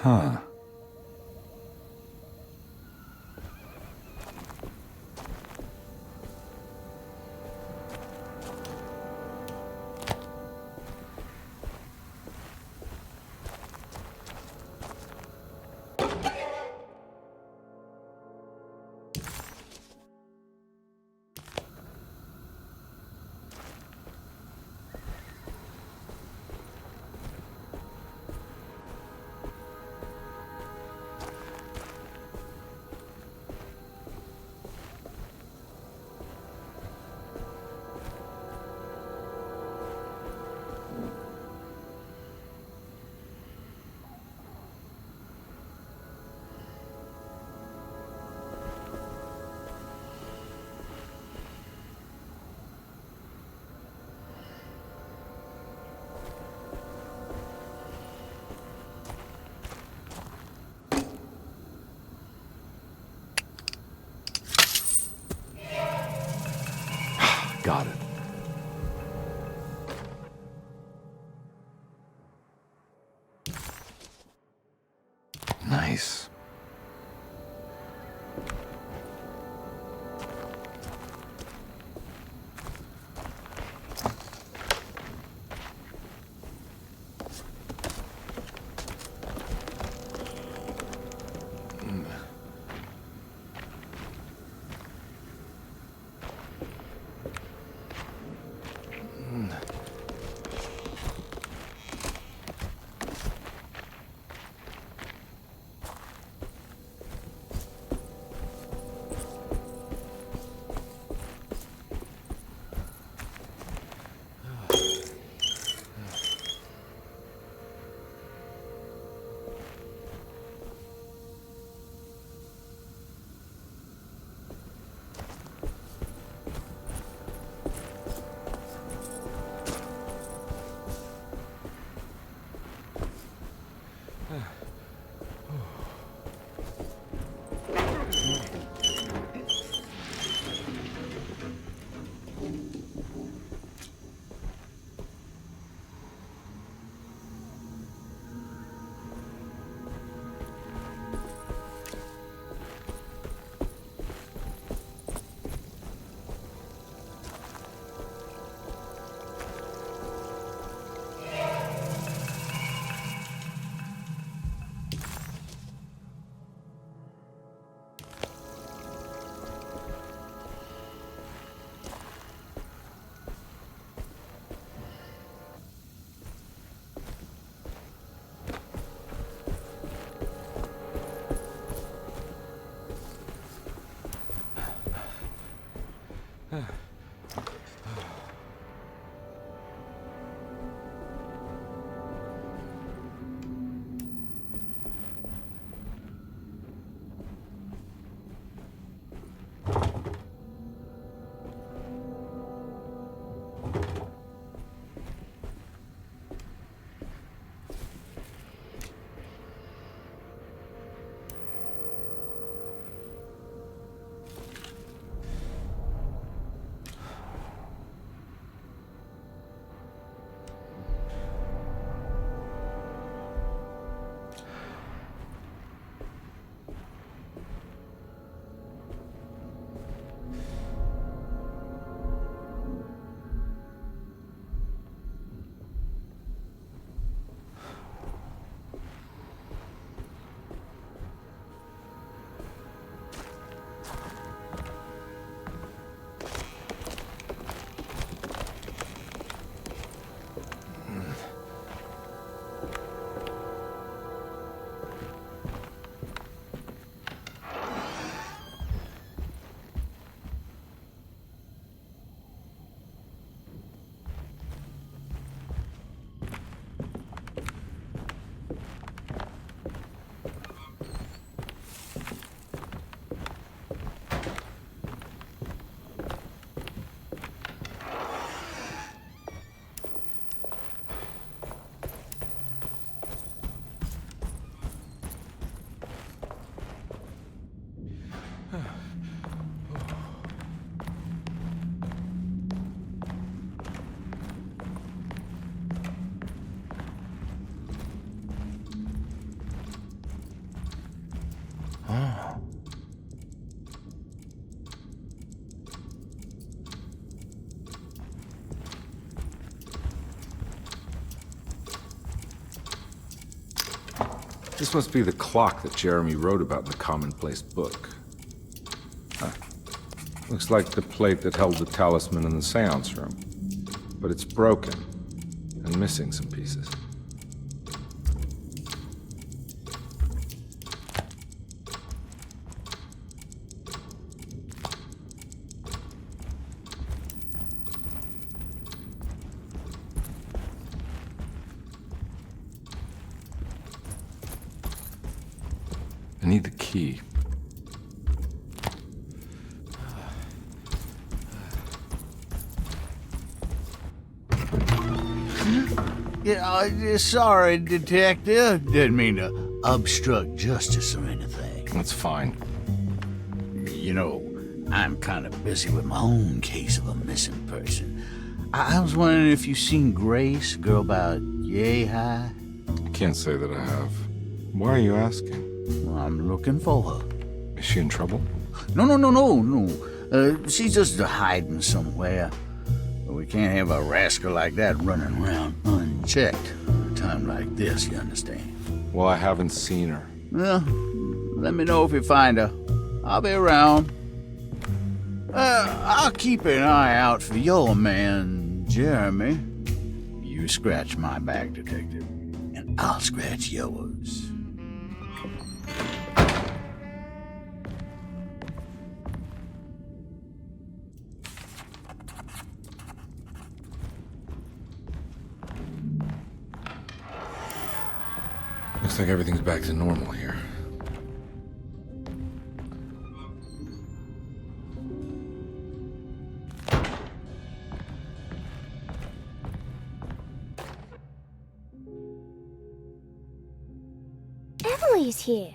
Huh. Got it. Nice. This must be the clock that Jeremy wrote about in the commonplace book. Huh. Looks like the plate that held the talisman in the seance room. But it's broken and missing some pieces. I need the key. Yeah, sorry, Detective. Didn't mean to obstruct justice or anything. That's fine. You know, I'm kind of busy with my own case of a missing person. I was wondering if you've seen Grace, girl about yay high? I can't say that I have. Why are you asking? Well, I'm looking for her. Is she in trouble? No. She's just hiding somewhere. We can't have a rascal like that running around unchecked at a time like this, you understand? Well, I haven't seen her. Well, let me know if you find her. I'll be around. I'll keep an eye out for your man, Jeremy. You scratch my back, Detective, and I'll scratch yours. Looks like everything's back to normal here. Emily's here.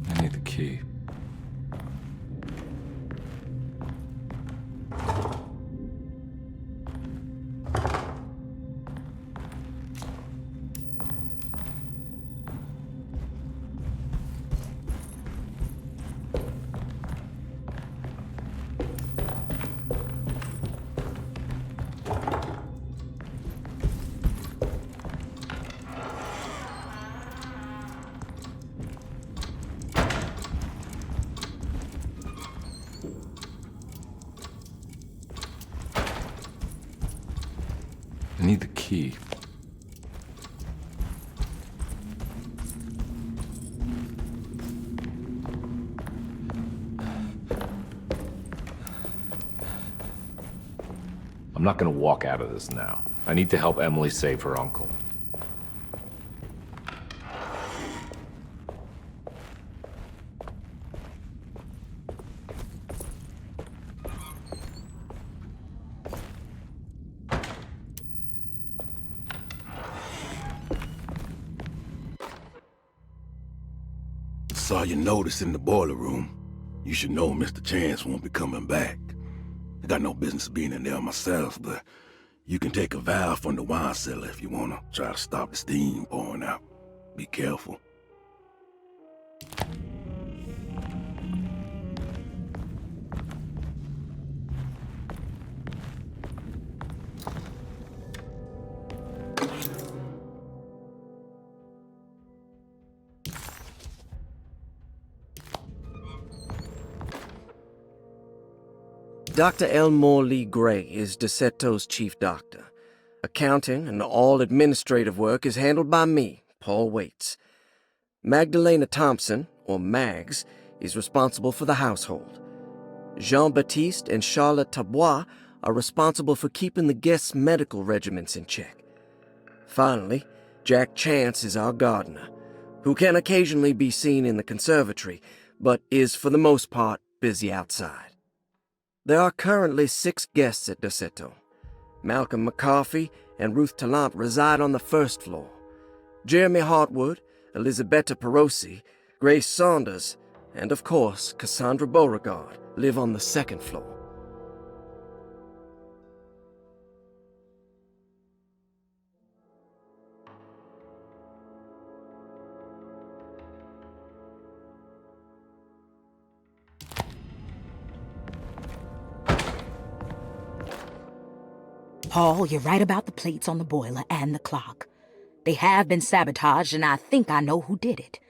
I need the key. I need the key. I'm not gonna walk out of this now. I need to help Emily save her uncle. saw your notice in the boiler room. You should know Mr. Chance won't be coming back. I got no business being in there myself, but you can take a valve from the wine cellar if you want to try to stop the steam pouring out. Be careful. Dr. Elmore Lee Gray is DeSeto's chief doctor. Accounting and all administrative work is handled by me, Paul Waits. Magdalena Thompson, or Mags, is responsible for the household. Jean-Baptiste and Charlotte Tabois are responsible for keeping the guests' medical regimens in check. Finally, Jack Chance is our gardener, who can occasionally be seen in the conservatory, but is for the most part busy outside. There are currently 6 guests at DeSeto. Malcolm McCarthy and Ruth Tallant reside on the first floor. Jeremy Hartwood, Elisabetta Perosi, Grace Saunders, and of course Cassandra Beauregard live on the second floor. Paul, you're right about the plates on the boiler and the clock. They have been sabotaged, and I think I know who did it.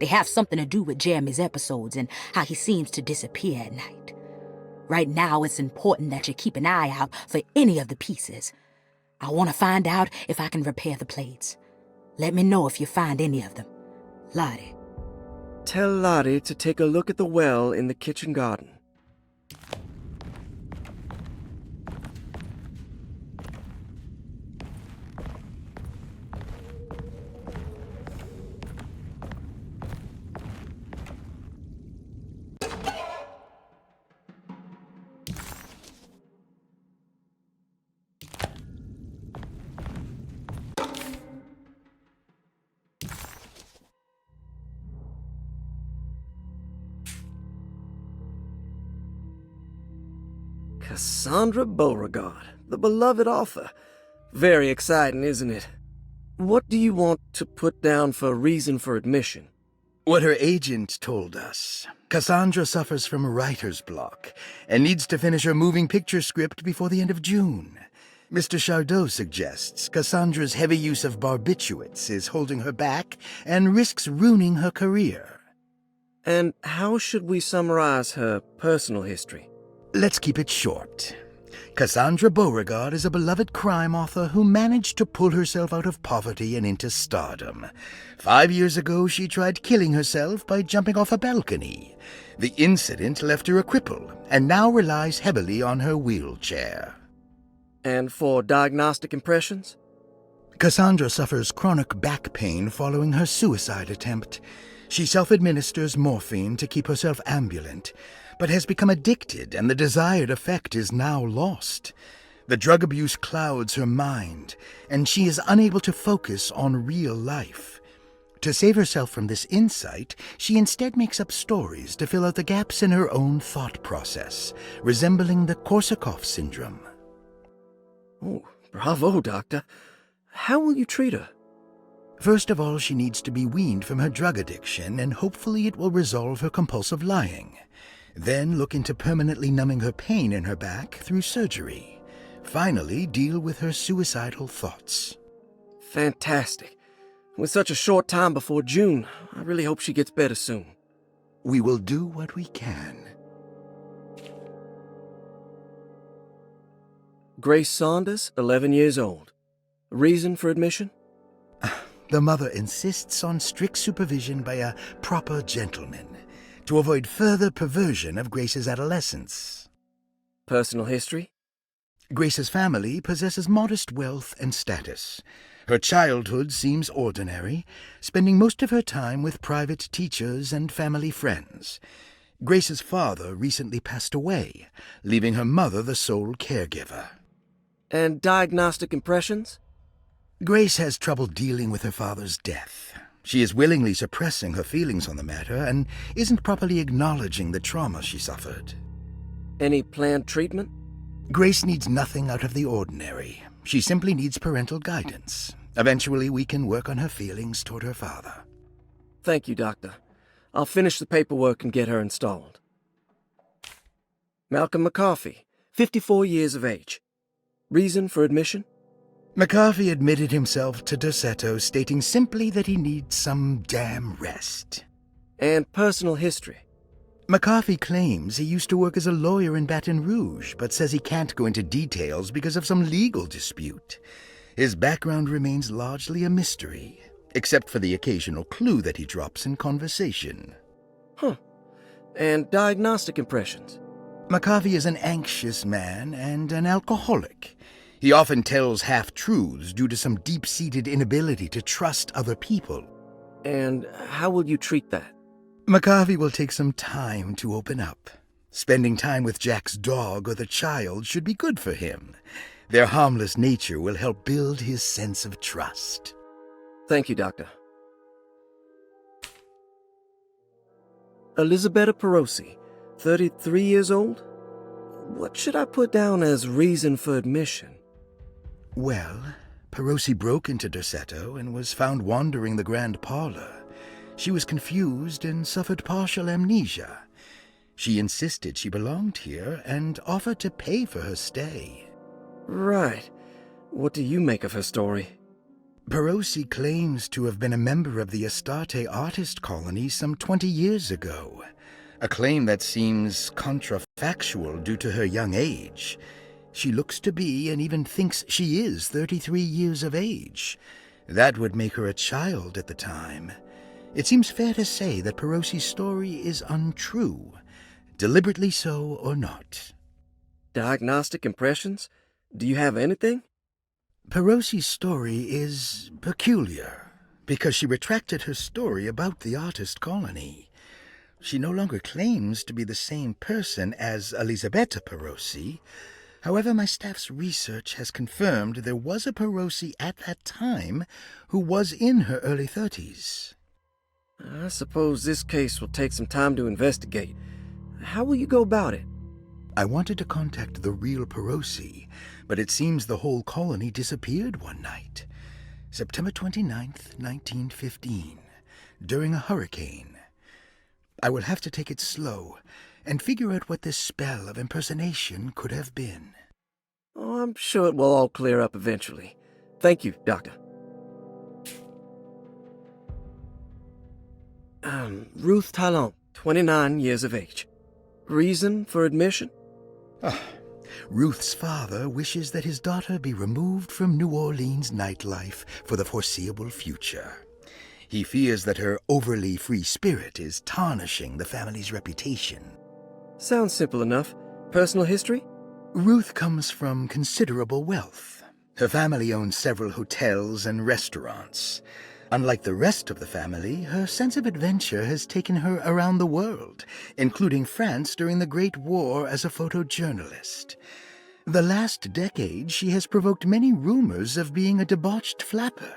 They have something to do with Jeremy's episodes and how he seems to disappear at night. Right now, it's important that you keep an eye out for any of the pieces. I want to find out if I can repair the plates. Let me know if you find any of them. Lottie. Tell Lottie to take a look at the well in the kitchen garden. Cassandra Beauregard, the beloved author. Very exciting, isn't it? What do you want to put down for reason for admission? What her agent told us. Cassandra suffers from writer's block and needs to finish her moving picture script before the end of June. Mr. Chardot suggests Cassandra's heavy use of barbiturates is holding her back and risks ruining her career. And how should we summarize her personal history? Let's keep it short. Cassandra Beauregard is a beloved crime author who managed to pull herself out of poverty and into stardom. 5 years ago, she tried killing herself by jumping off a balcony. The incident left her a cripple, and now relies heavily on her wheelchair. And for diagnostic impressions? Cassandra suffers chronic back pain following her suicide attempt. She self-administers morphine to keep herself ambulant, but has become addicted, and the desired effect is now lost. The drug abuse clouds her mind, and she is unable to focus on real life. To save herself from this insight, she instead makes up stories to fill out the gaps in her own thought process, resembling the Korsakoff syndrome. Oh, bravo, Doctor. How will you treat her? First of all, she needs to be weaned from her drug addiction, and hopefully it will resolve her compulsive lying. Then look into permanently numbing her pain in her back through surgery. Finally, deal with her suicidal thoughts. Fantastic. With such a short time before June, I really hope she gets better soon. We will do what we can. Grace Saunders, 11 years old. Reason for admission? The mother insists on strict supervision by a proper gentleman to avoid further perversion of Grace's adolescence. Personal history? Grace's family possesses modest wealth and status. Her childhood seems ordinary, spending most of her time with private teachers and family friends. Grace's father recently passed away, leaving her mother the sole caregiver. And diagnostic impressions? Grace has trouble dealing with her father's death. She is willingly suppressing her feelings on the matter and isn't properly acknowledging the trauma she suffered. Any planned treatment? Grace needs nothing out of the ordinary. She simply needs parental guidance. Eventually, we can work on her feelings toward her father. Thank you, Doctor. I'll finish the paperwork and get her installed. Malcolm McCarthy, 54 years of age. Reason for admission? McCarthy admitted himself to Dorsetto, stating simply that he needs some damn rest. And personal history? McCarthy claims he used to work as a lawyer in Baton Rouge, but says he can't go into details because of some legal dispute. His background remains largely a mystery, except for the occasional clue that he drops in conversation. Huh. And diagnostic impressions? McCarthy is an anxious man and an alcoholic. He often tells half-truths due to some deep-seated inability to trust other people. And how will you treat that? McCarthy will take some time to open up. Spending time with Jack's dog or the child should be good for him. Their harmless nature will help build his sense of trust. Thank you, Doctor. Elisabetta Perosi, 33 years old? What should I put down as reason for admission? Well, Perosi broke into Dorsetto and was found wandering the grand parlor. She was confused and suffered partial amnesia. She insisted she belonged here and offered to pay for her stay. Right. What do you make of her story? Perosi claims to have been a member of the Astarte artist colony some 20 years ago. A claim that seems contrafactual due to her young age. She looks to be and even thinks she is 33 years of age. That would make her a child at the time. It seems fair to say that Perosi's story is untrue, deliberately so or not. Diagnostic impressions? Do you have anything? Perosi's story is peculiar, because she retracted her story about the artist colony. She no longer claims to be the same person as Elisabetta Perosi. However, my staff's research has confirmed there was a Perosi at that time who was in her early 30s. I suppose this case will take some time to investigate. How will you go about it? I wanted to contact the real Perosi, but it seems the whole colony disappeared one night. September 29th, 1915, during a hurricane. I will have to take it slow and figure out what this spell of impersonation could have been. Oh, I'm sure it will all clear up eventually. Thank you, Doctor. Ruth Talon, 29 years of age. Reason for admission? Ruth's father wishes that his daughter be removed from New Orleans nightlife for the foreseeable future. He fears that her overly free spirit is tarnishing the family's reputation. Sounds simple enough. Personal history? Ruth comes from considerable wealth. Her family owns several hotels and restaurants. Unlike the rest of the family, her sense of adventure has taken her around the world, including France during the Great War as a photojournalist. The last decade, she has provoked many rumors of being a debauched flapper,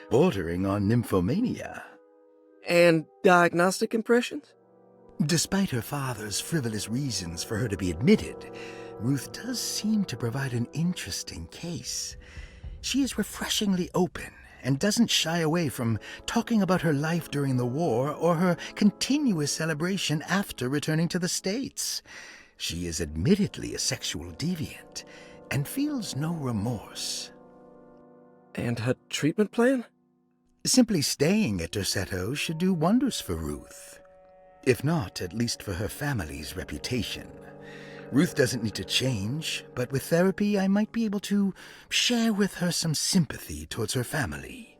bordering on nymphomania. And diagnostic impressions? Despite her father's frivolous reasons for her to be admitted, Ruth does seem to provide an interesting case. She is refreshingly open and doesn't shy away from talking about her life during the war or her continuous celebration after returning to the States. She is admittedly a sexual deviant and feels no remorse. And her treatment plan? Simply staying at Dorsetto should do wonders for Ruth. If not, at least for her family's reputation. Ruth doesn't need to change, but with therapy I might be able to share with her some sympathy towards her family.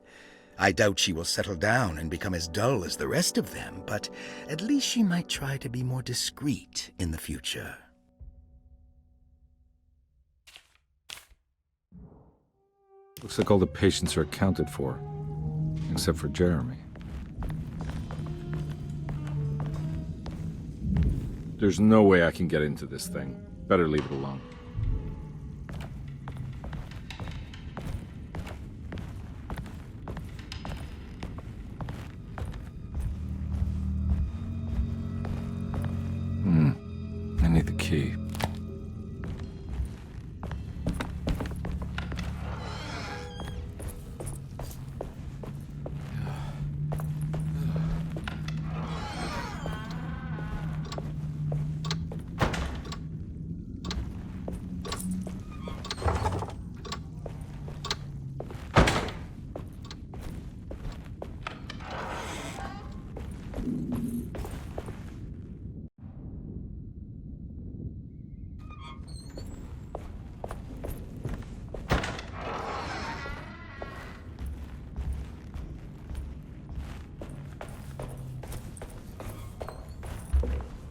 I doubt she will settle down and become as dull as the rest of them, but at least she might try to be more discreet in the future. Looks like all the patients are accounted for, except for Jeremy. There's no way I can get into this thing. Better leave it alone. key.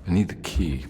I need the key.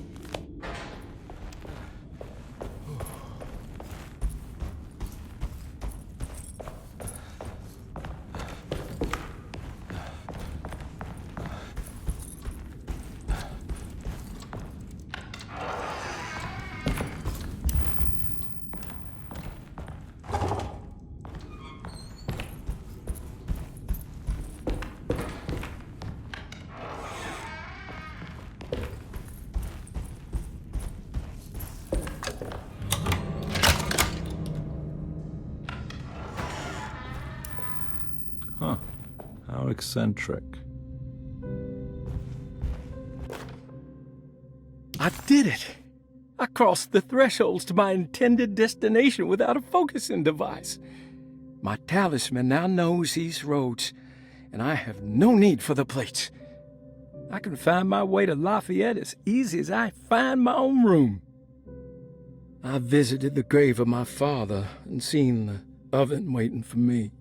Huh. How eccentric. I did it! I crossed the thresholds to my intended destination without a focusing device. My talisman now knows these roads, and I have no need for the plates. I can find my way to Lafayette as easy as I find my own room. I visited the grave of my father and seen the oven waiting for me.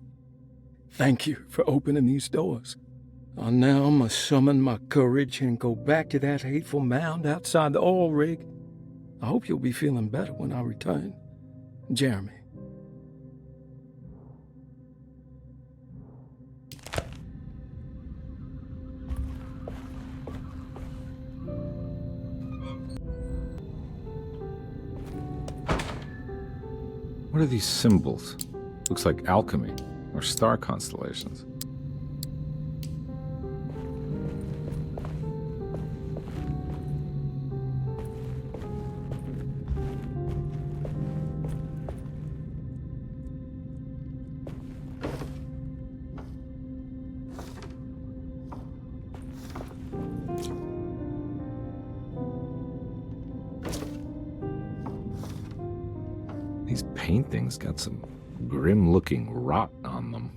Thank you for opening these doors. I now must summon my courage and go back to that hateful mound outside the oil rig. I hope you'll be feeling better when I return. Jeremy. What are these symbols? Looks like alchemy or star constellations. These paintings got some grim-looking rot on them.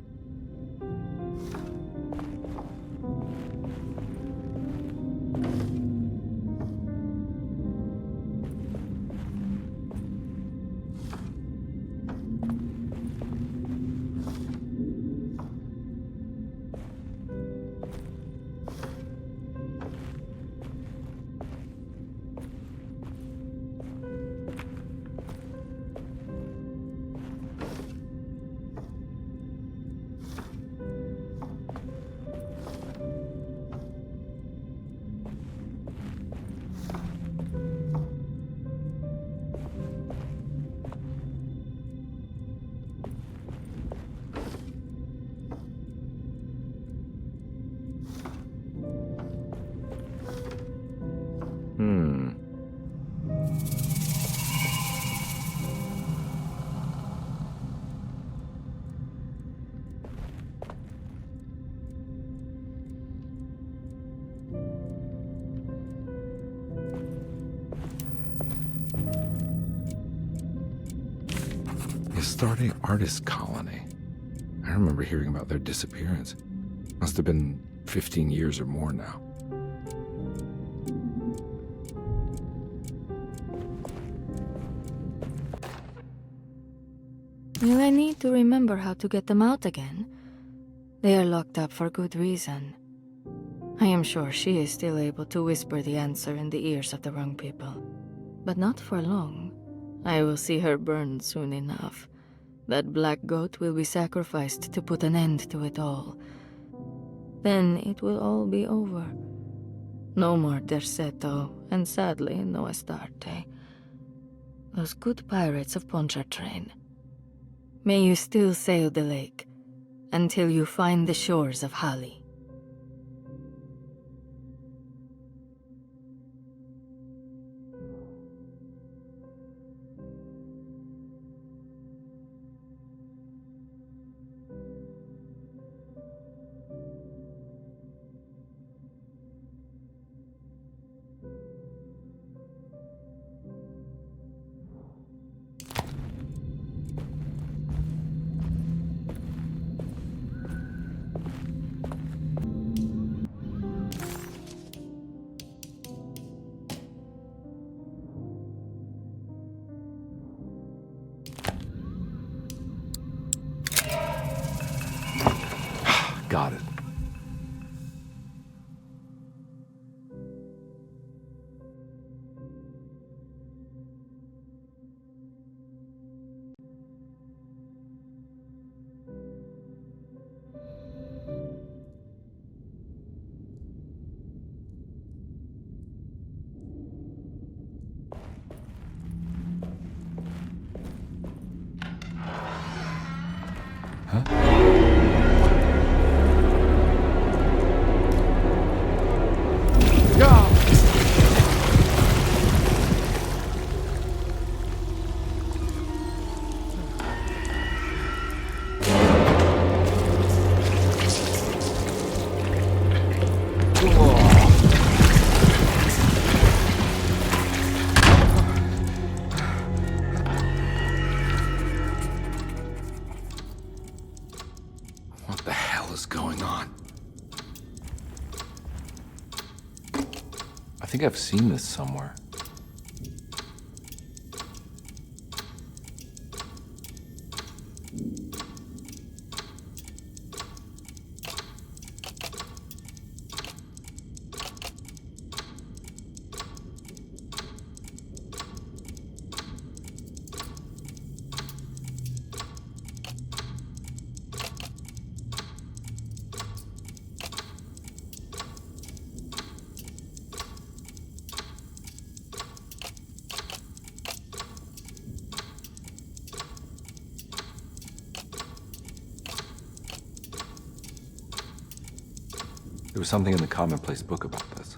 Astarte Artist Colony. I remember hearing about their disappearance. Must have been 15 years or more now. Will I need to remember how to get them out again? They are locked up for good reason. I am sure she is still able to whisper the answer in the ears of the wrong people. But not for long. I will see her burned soon enough. That black goat will be sacrificed to put an end to it all. Then it will all be over. No more Derceto, and sadly, no Astarte. Those good pirates of Pontchartrain. May you still sail the lake, until you find the shores of Hali. Got it. What the hell is going on? I think I've seen this somewhere. There was something in the commonplace book about this.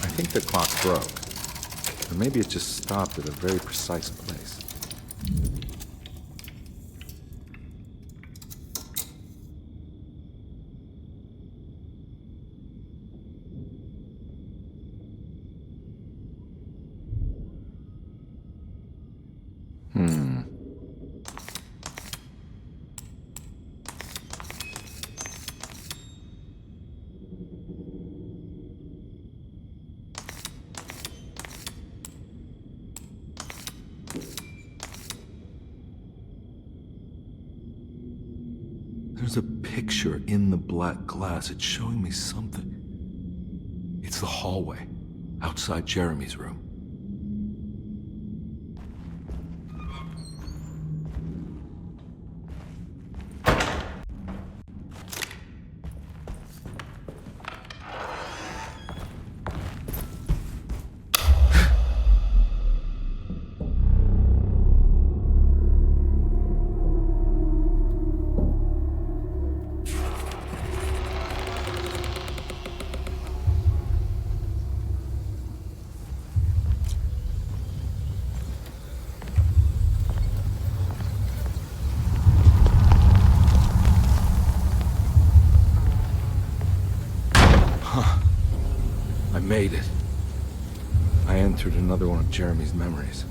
I think the clock broke. Or maybe it just stopped at a very precise place. There's a picture in the black glass. It's showing me something. It's the hallway outside Jeremy's room. Made it. I entered another one of Jeremy's memories.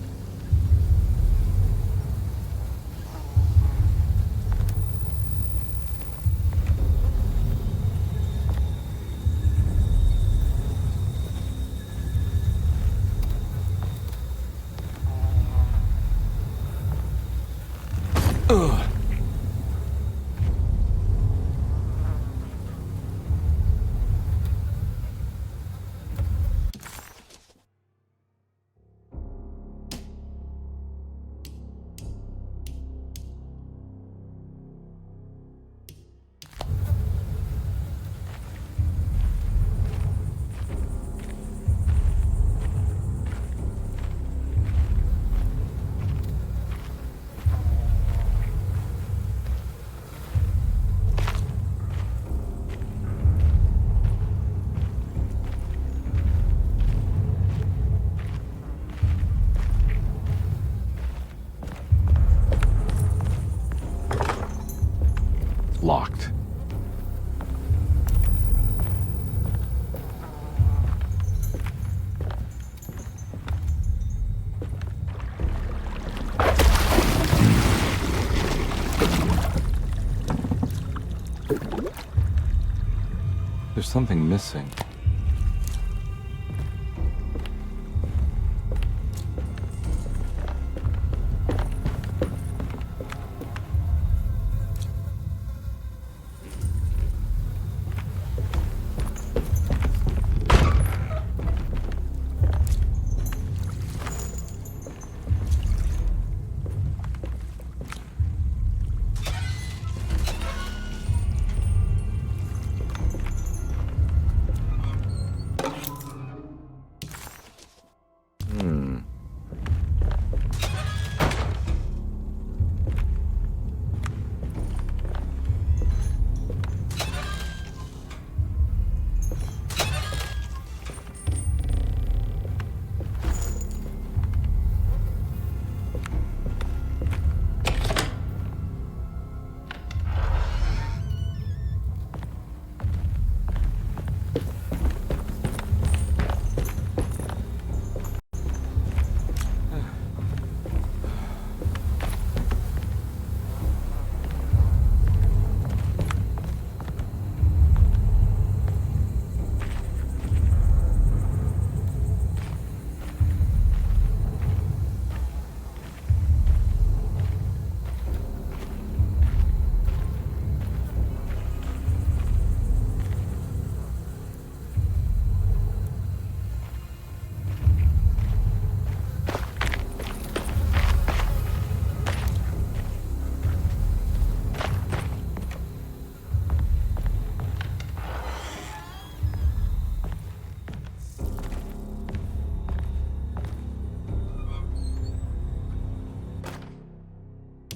something missing.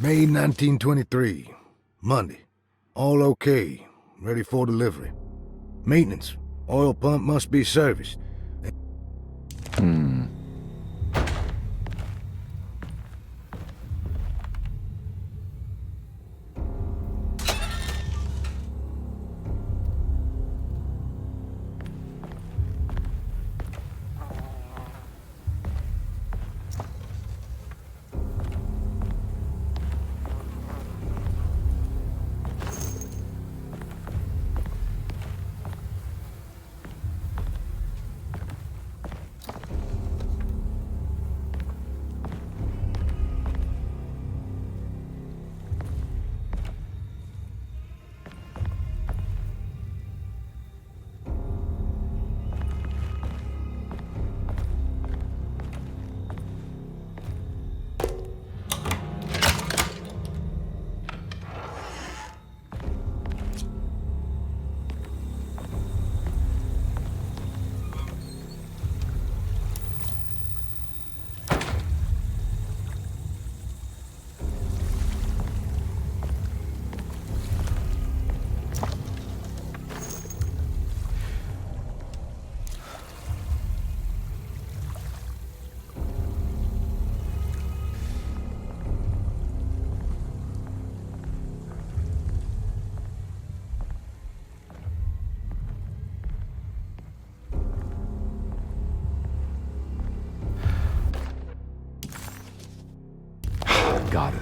May 1923. Monday. All okay. Ready for delivery. Maintenance. Oil pump must be serviced. Got it.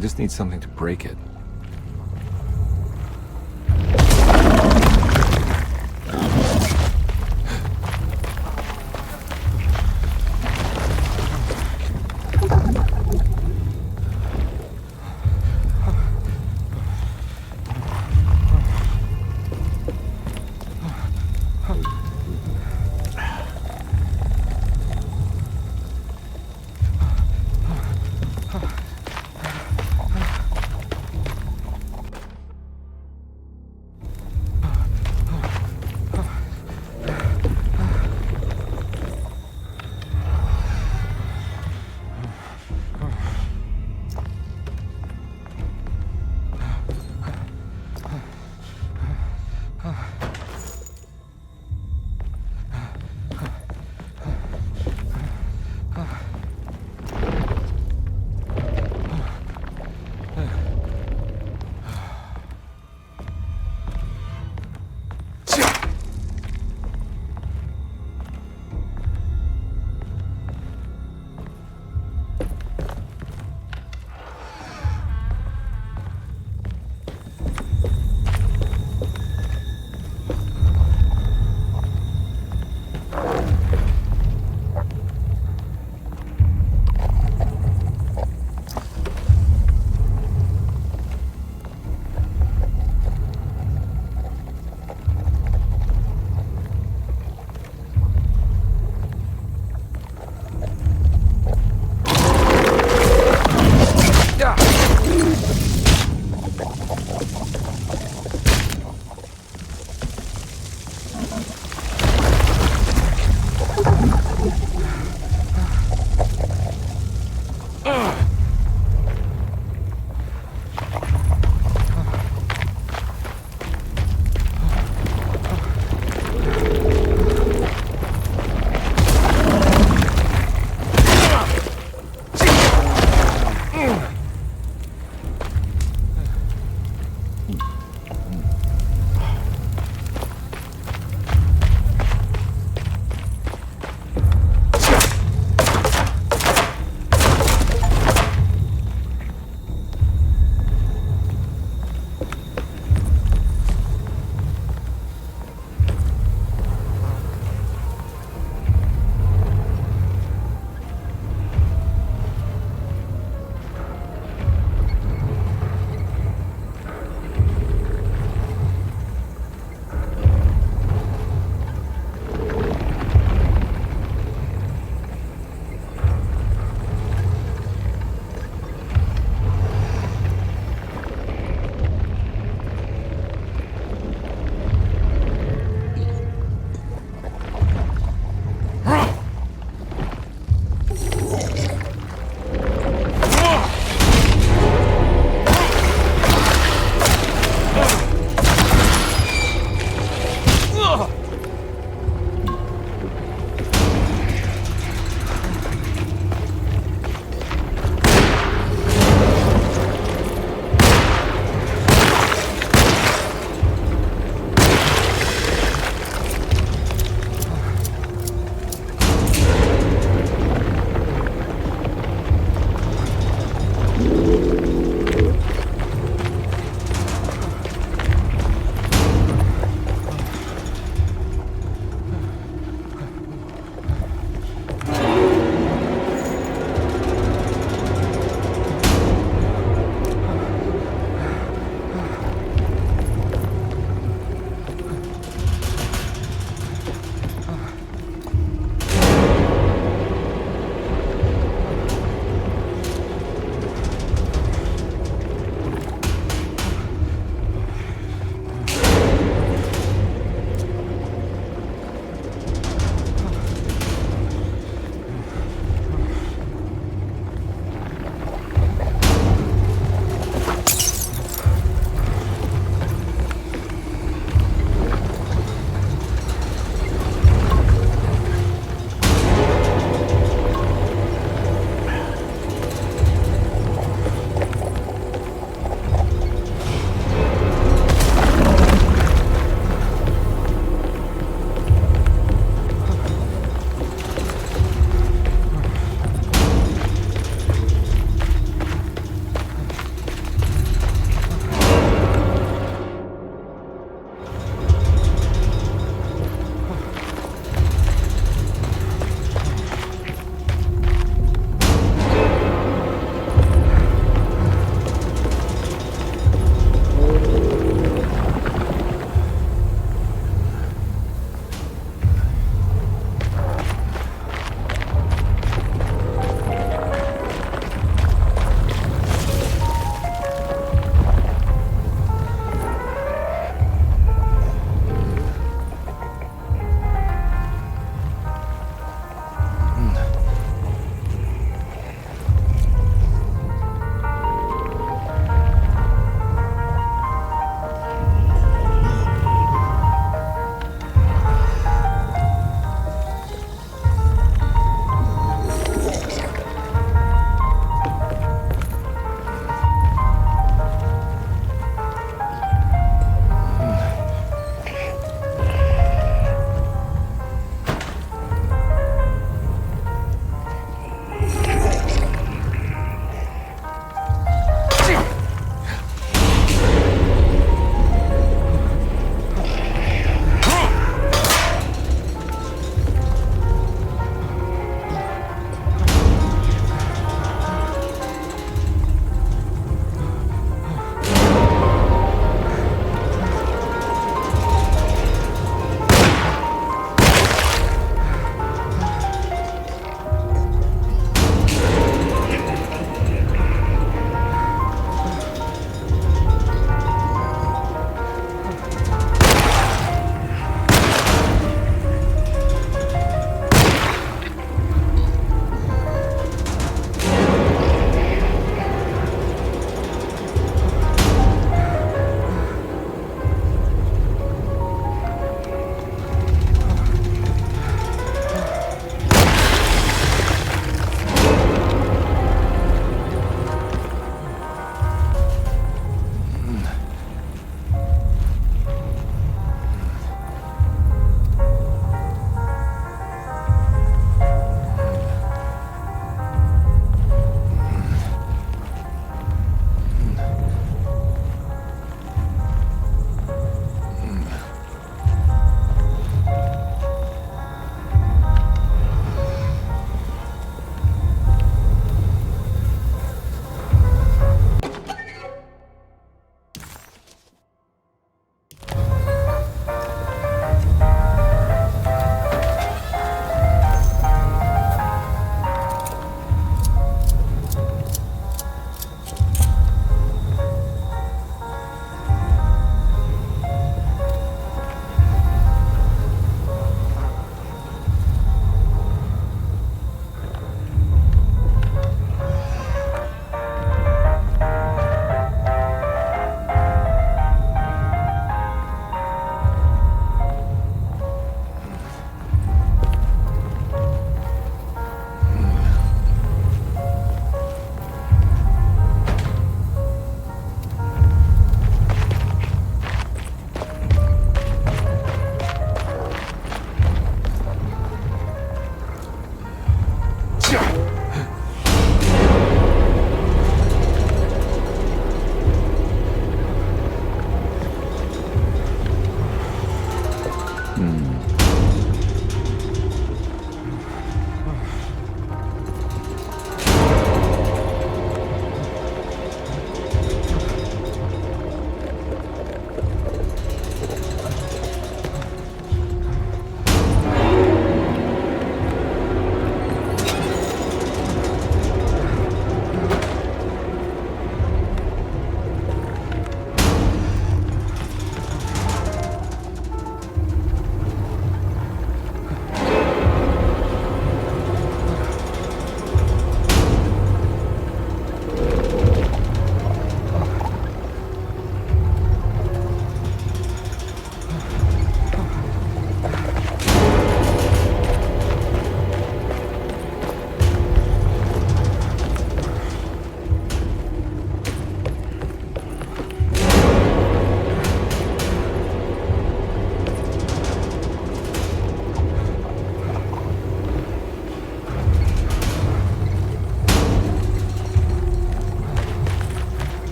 I just need something to break it.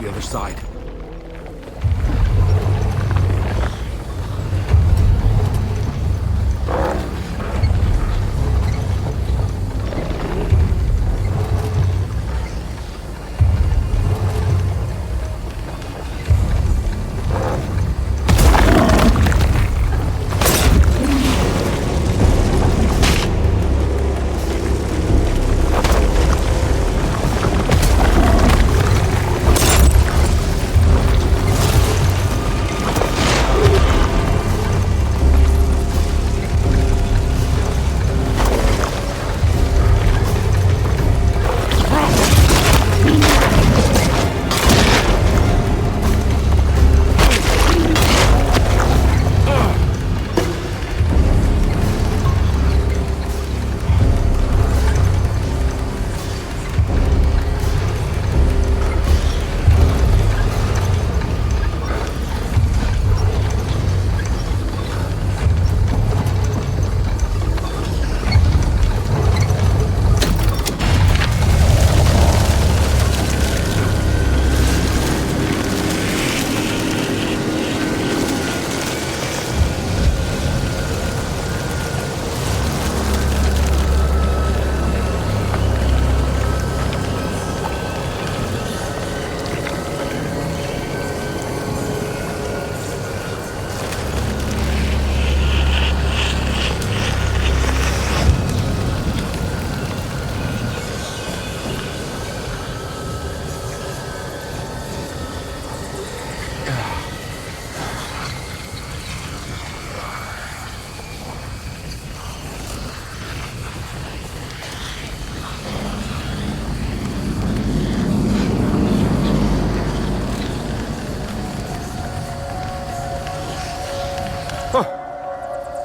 the other side.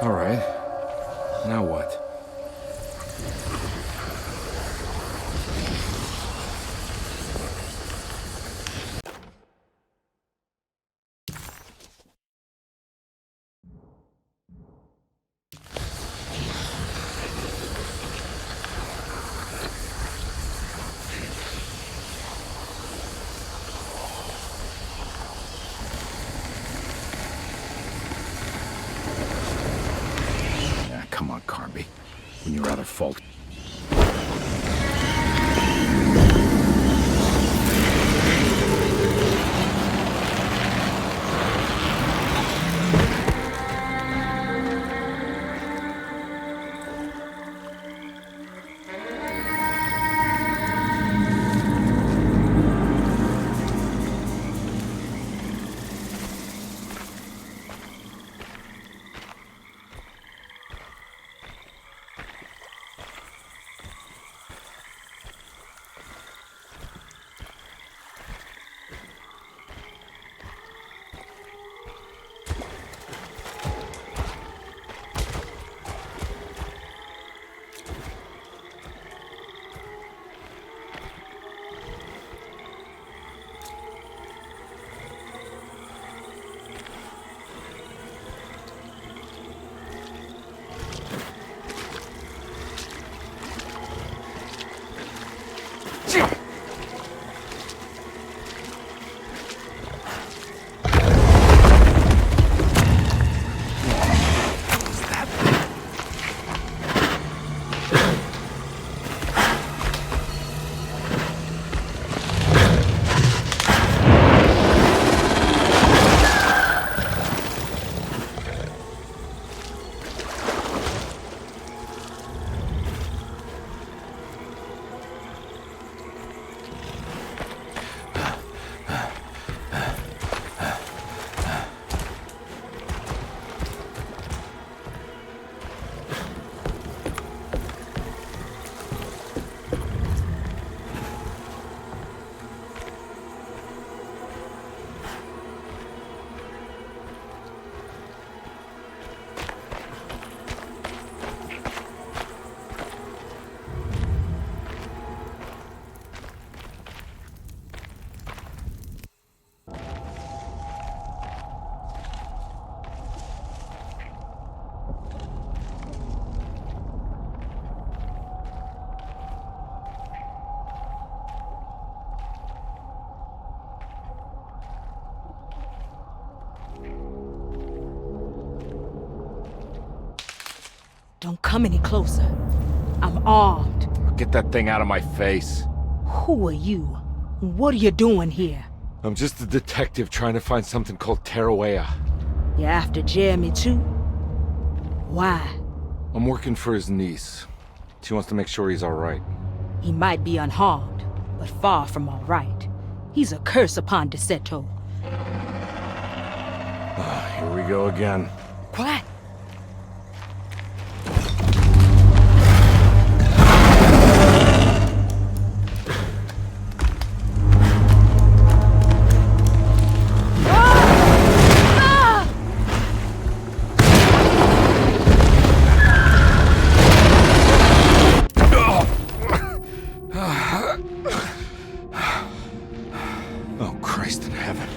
All right. Now what? Come on, Carnby. When you're out of fault. Don't come any closer. I'm armed. Get that thing out of my face. Who are you? What are you doing here? I'm just a detective trying to find something called Terawea. You're after Jeremy too? Why? I'm working for his niece. She wants to make sure he's alright. He might be unharmed, but far from alright. He's a curse upon Deseto. Here we go again. Quiet! Oh, Christ in heaven.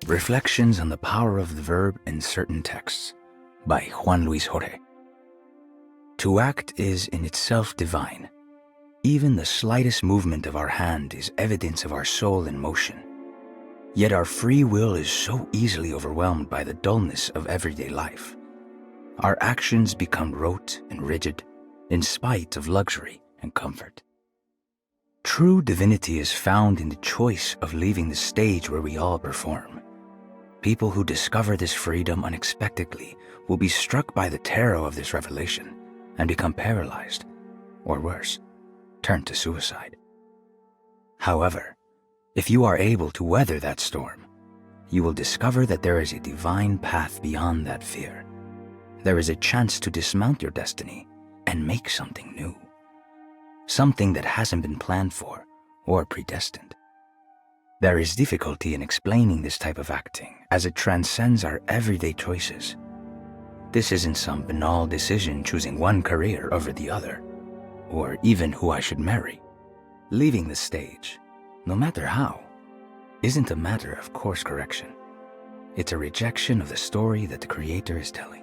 Reflections on the Power of the Verb in Certain Texts by Juan Luis Jorge. To act is in itself divine. Even the slightest movement of our hand is evidence of our soul in motion. Yet our free will is so easily overwhelmed by the dullness of everyday life. Our actions become rote and rigid, in spite of luxury and comfort. True divinity is found in the choice of leaving the stage where we all perform. People who discover this freedom unexpectedly will be struck by the terror of this revelation and become paralyzed, or worse, turn to suicide. However, if you are able to weather that storm, you will discover that there is a divine path beyond that fear. There is a chance to dismount your destiny and make something new. Something that hasn't been planned for or predestined. There is difficulty in explaining this type of acting as it transcends our everyday choices. This isn't some banal decision choosing one career over the other, or even who I should marry. Leaving the stage, no matter how, isn't a matter of course correction. It's a rejection of the story that the Creator is telling.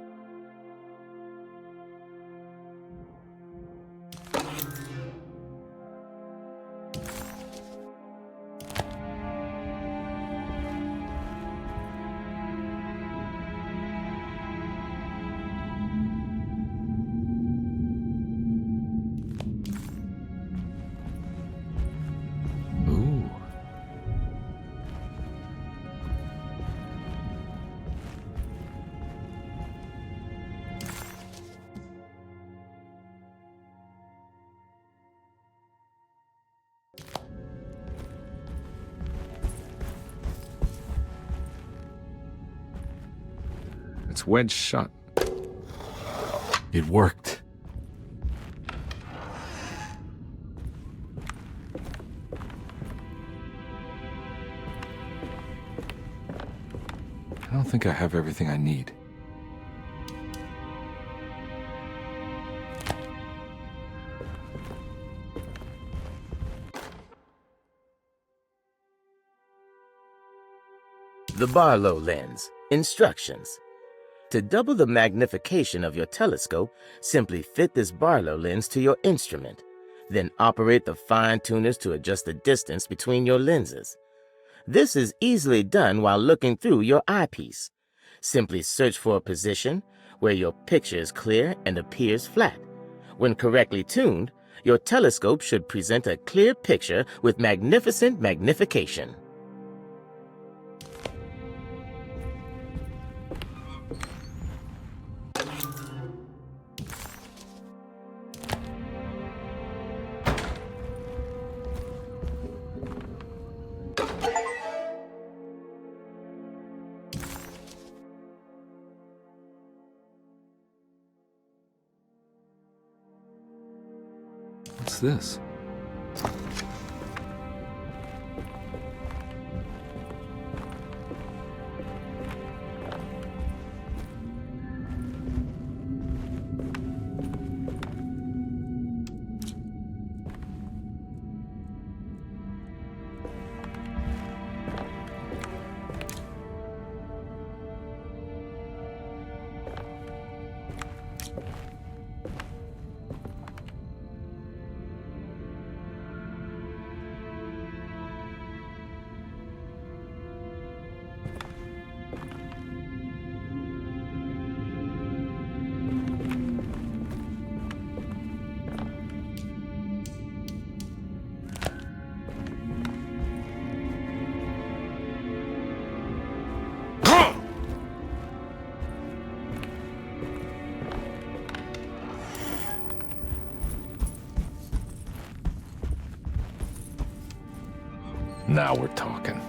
It's wedged shut. It worked. I don't think I have everything I need. The Barlow lens. Instructions. To double the magnification of your telescope, simply fit this Barlow lens to your instrument. Then operate the fine tuners to adjust the distance between your lenses. This is easily done while looking through your eyepiece. Simply search for a position where your picture is clear and appears flat. When correctly tuned, your telescope should present a clear picture with magnificent magnification. What's this? Now we're talking.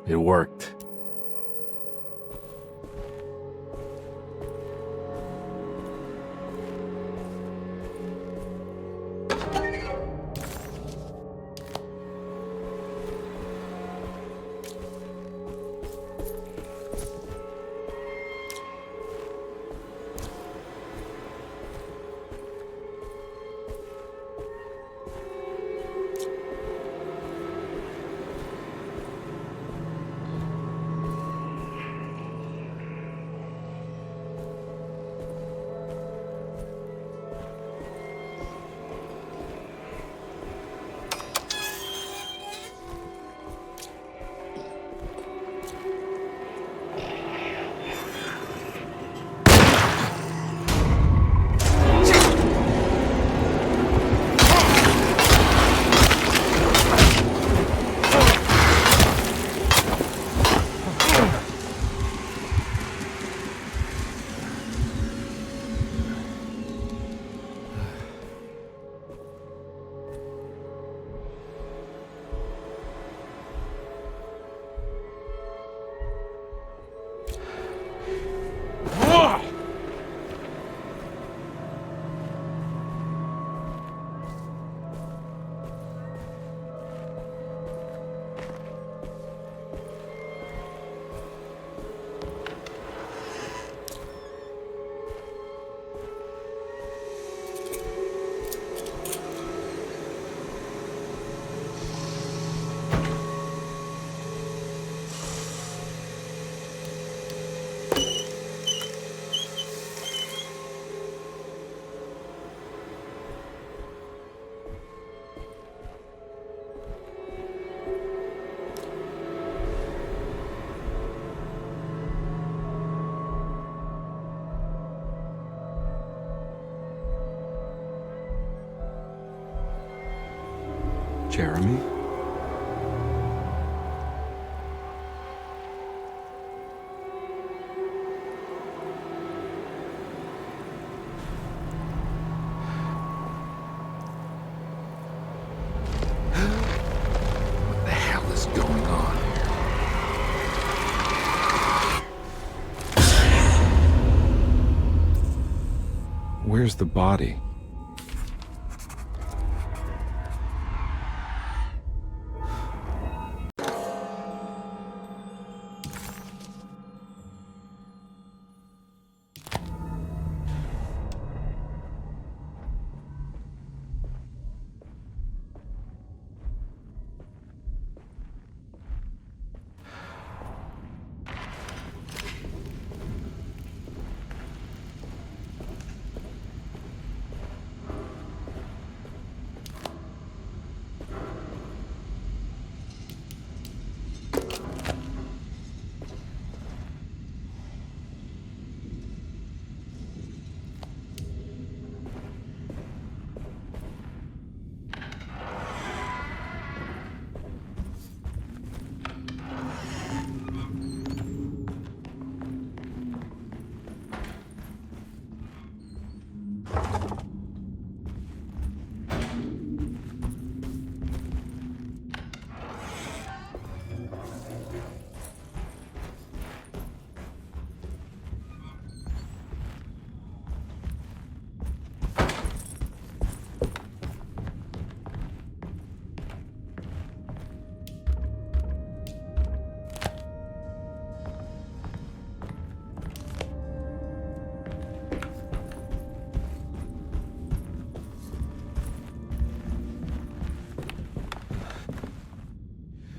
It worked. Jeremy? What the hell is going on? Where's the body?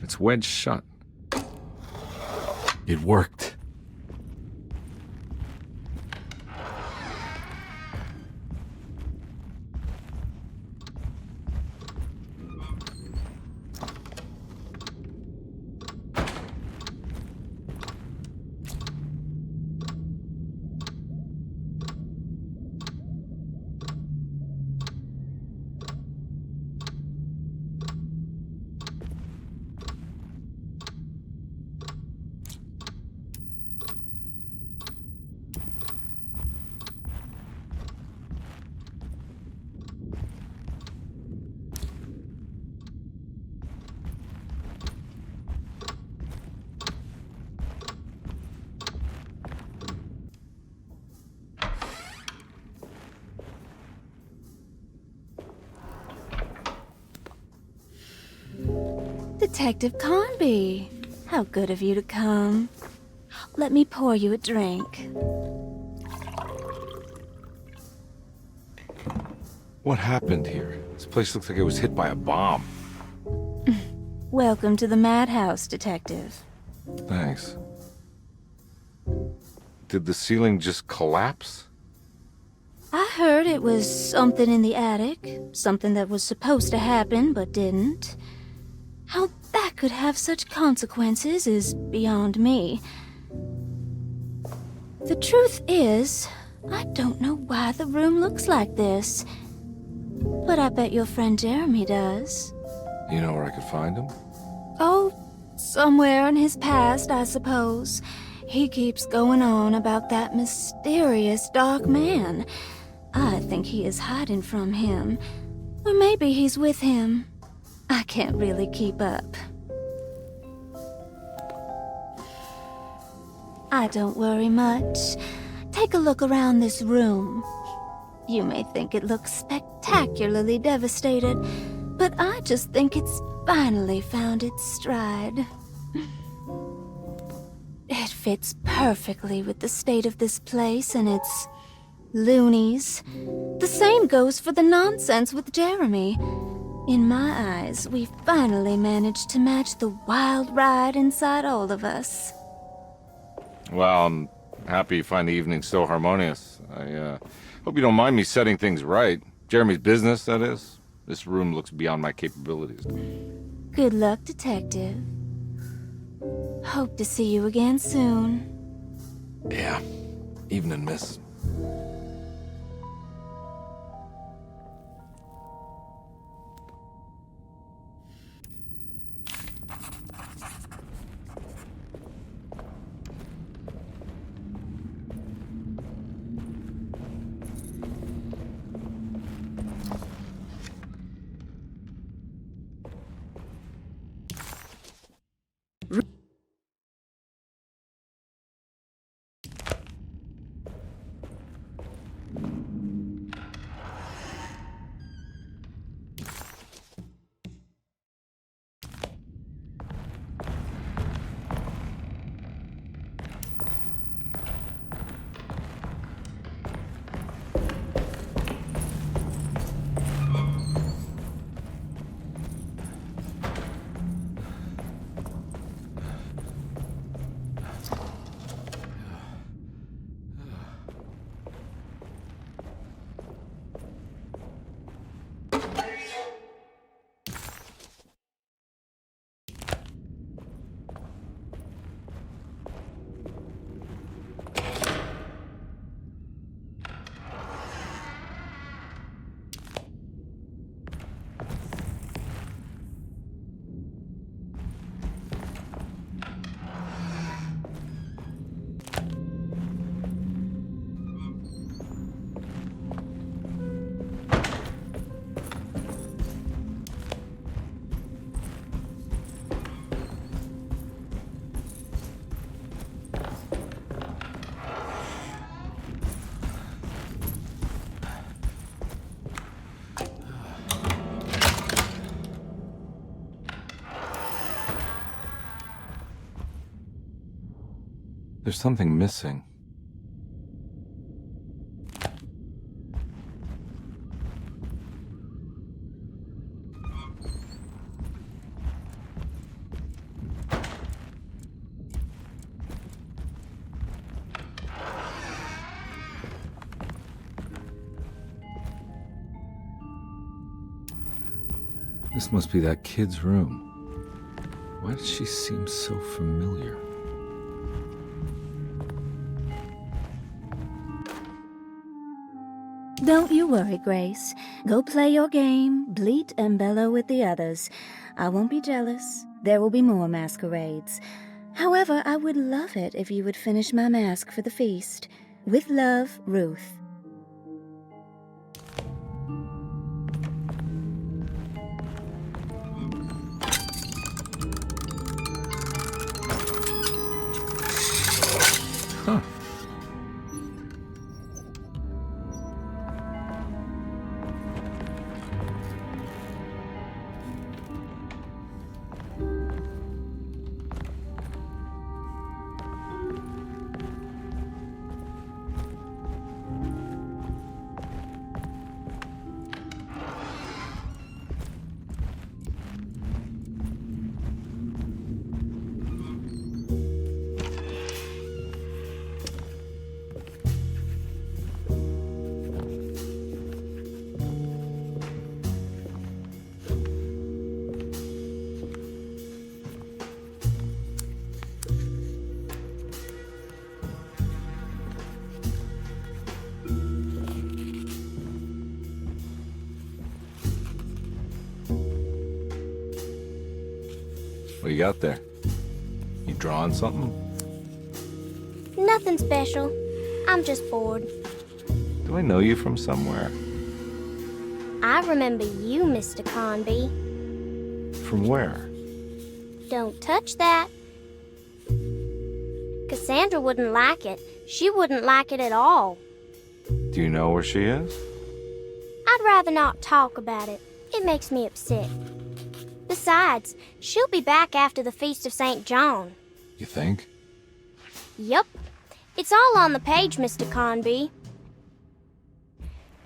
It's wedged shut. It worked. Detective Carnby, how good of you to come. Let me pour you a drink. What happened here? This place looks like it was hit by a bomb. Welcome to the madhouse, Detective. Thanks. Did the ceiling just collapse? I heard it was something in the attic, something that was supposed to happen but didn't. How that could have such consequences is beyond me. The truth is, I don't know why the room looks like this. But I bet your friend Jeremy does. You know where I could find him? Oh, somewhere in his past, I suppose. He keeps going on about that mysterious dark man. I think he is hiding from him. Or maybe he's with him. I can't really keep up. I don't worry much. Take a look around this room. You may think it looks spectacularly devastated, but I just think it's finally found its stride. It fits perfectly with the state of this place and its loonies. The same goes for the nonsense with Jeremy. In my eyes, we finally managed to match the wild ride inside all of us. Well, I'm happy you find the evening so harmonious. I hope you don't mind me setting things right. Jeremy's business, that is. This room looks beyond my capabilities. Good luck, Detective. Hope to see you again soon. Yeah. Evening, miss. There's something missing. This must be that kid's room. Why does she seem so familiar? Don't you worry, Grace. Go play your game, bleat and bellow with the others. I won't be jealous. There will be more masquerades. However, I would love it if you would finish my mask for the feast. With love, Ruth. Huh. What you got there? You drawing something? Nothing special. I'm just bored. Do I know you from somewhere? I remember you, Mr. Carnby. From where? Don't touch that. Cassandra wouldn't like it. She wouldn't like it at all. Do you know where she is? I'd rather not talk about it. It makes me upset. Besides, she'll be back after the Feast of St. John. You think? Yup. It's all on the page, Mr. Carnby.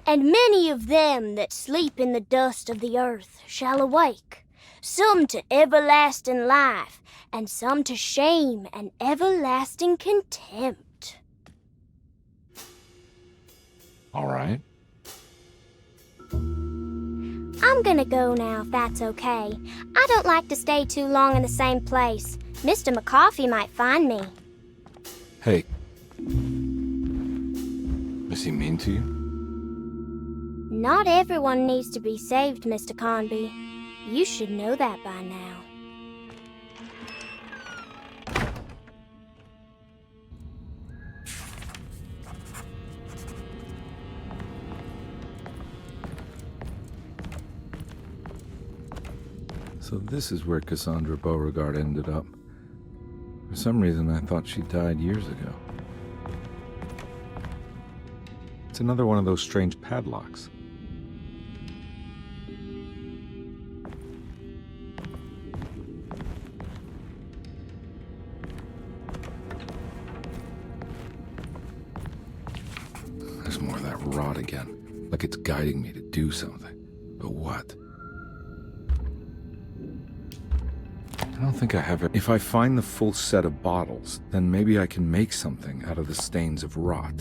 And many of them that sleep in the dust of the earth shall awake, some to everlasting life, and some to shame and everlasting contempt. All right. I'm gonna go now, if that's okay. I don't like to stay too long in the same place. Mr. McCoffey might find me. Hey. Is he mean to you? Not everyone needs to be saved, Mr. Carnby. You should know that by now. So this is where Cassandra Beauregard ended up. For some reason, I thought she died years ago. It's another one of those strange padlocks. There's more of that rot again, like it's guiding me to do something. But what? I don't think I have it. If I find the full set of bottles, then maybe I can make something out of the stains of rot.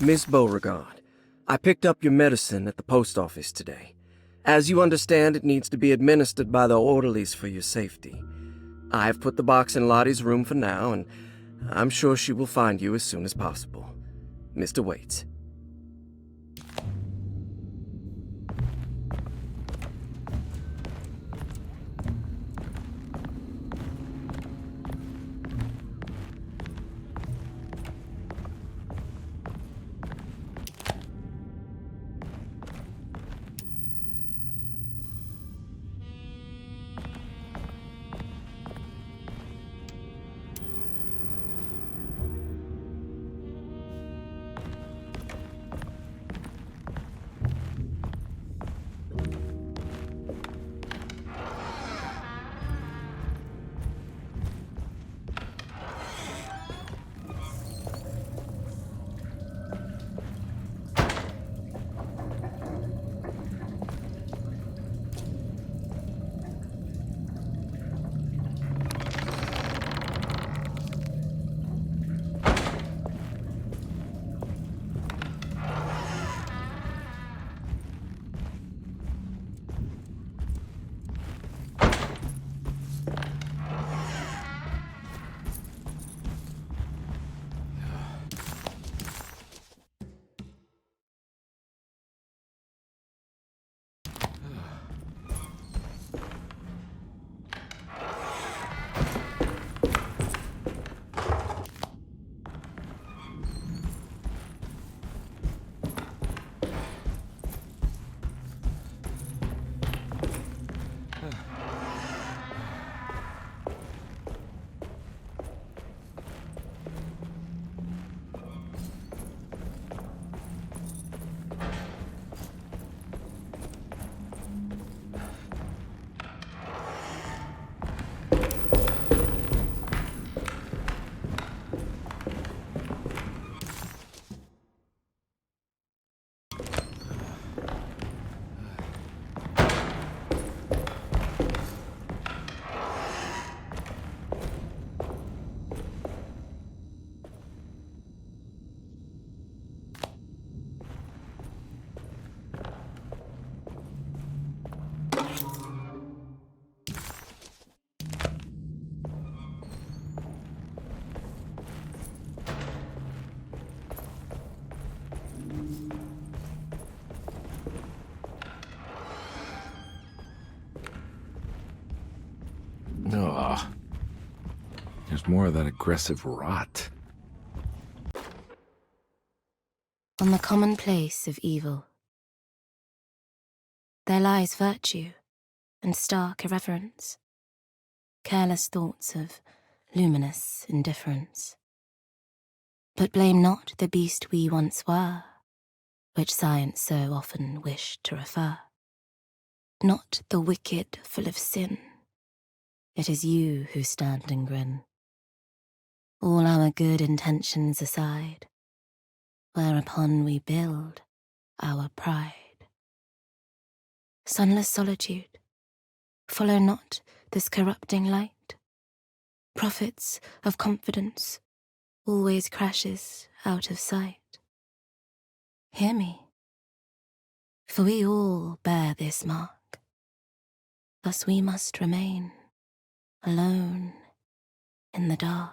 Miss Beauregard, I picked up your medicine at the post office today. As you understand, it needs to be administered by the orderlies for your safety. I've put the box in Lottie's room for now, and I'm sure she will find you as soon as possible. Mr. Waits. Ugh. There's more of that aggressive rot. On the commonplace of evil, there lies virtue and stark irreverence, careless thoughts of luminous indifference. But blame not the beast we once were, which science so often wished to refer. Not the wicked full of sin, it is you who stand and grin. All our good intentions aside, whereupon we build our pride. Sunless solitude, follow not this corrupting light. Prophets of confidence always crashes out of sight. Hear me, for we all bear this mark. Thus we must remain alone in the dark.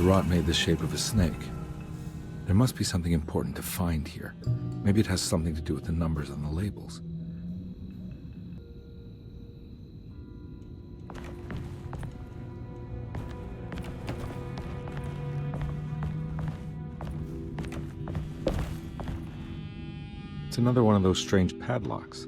The rot made the shape of a snake. There must be something important to find here. Maybe it has something to do with the numbers on the labels. It's another one of those strange padlocks.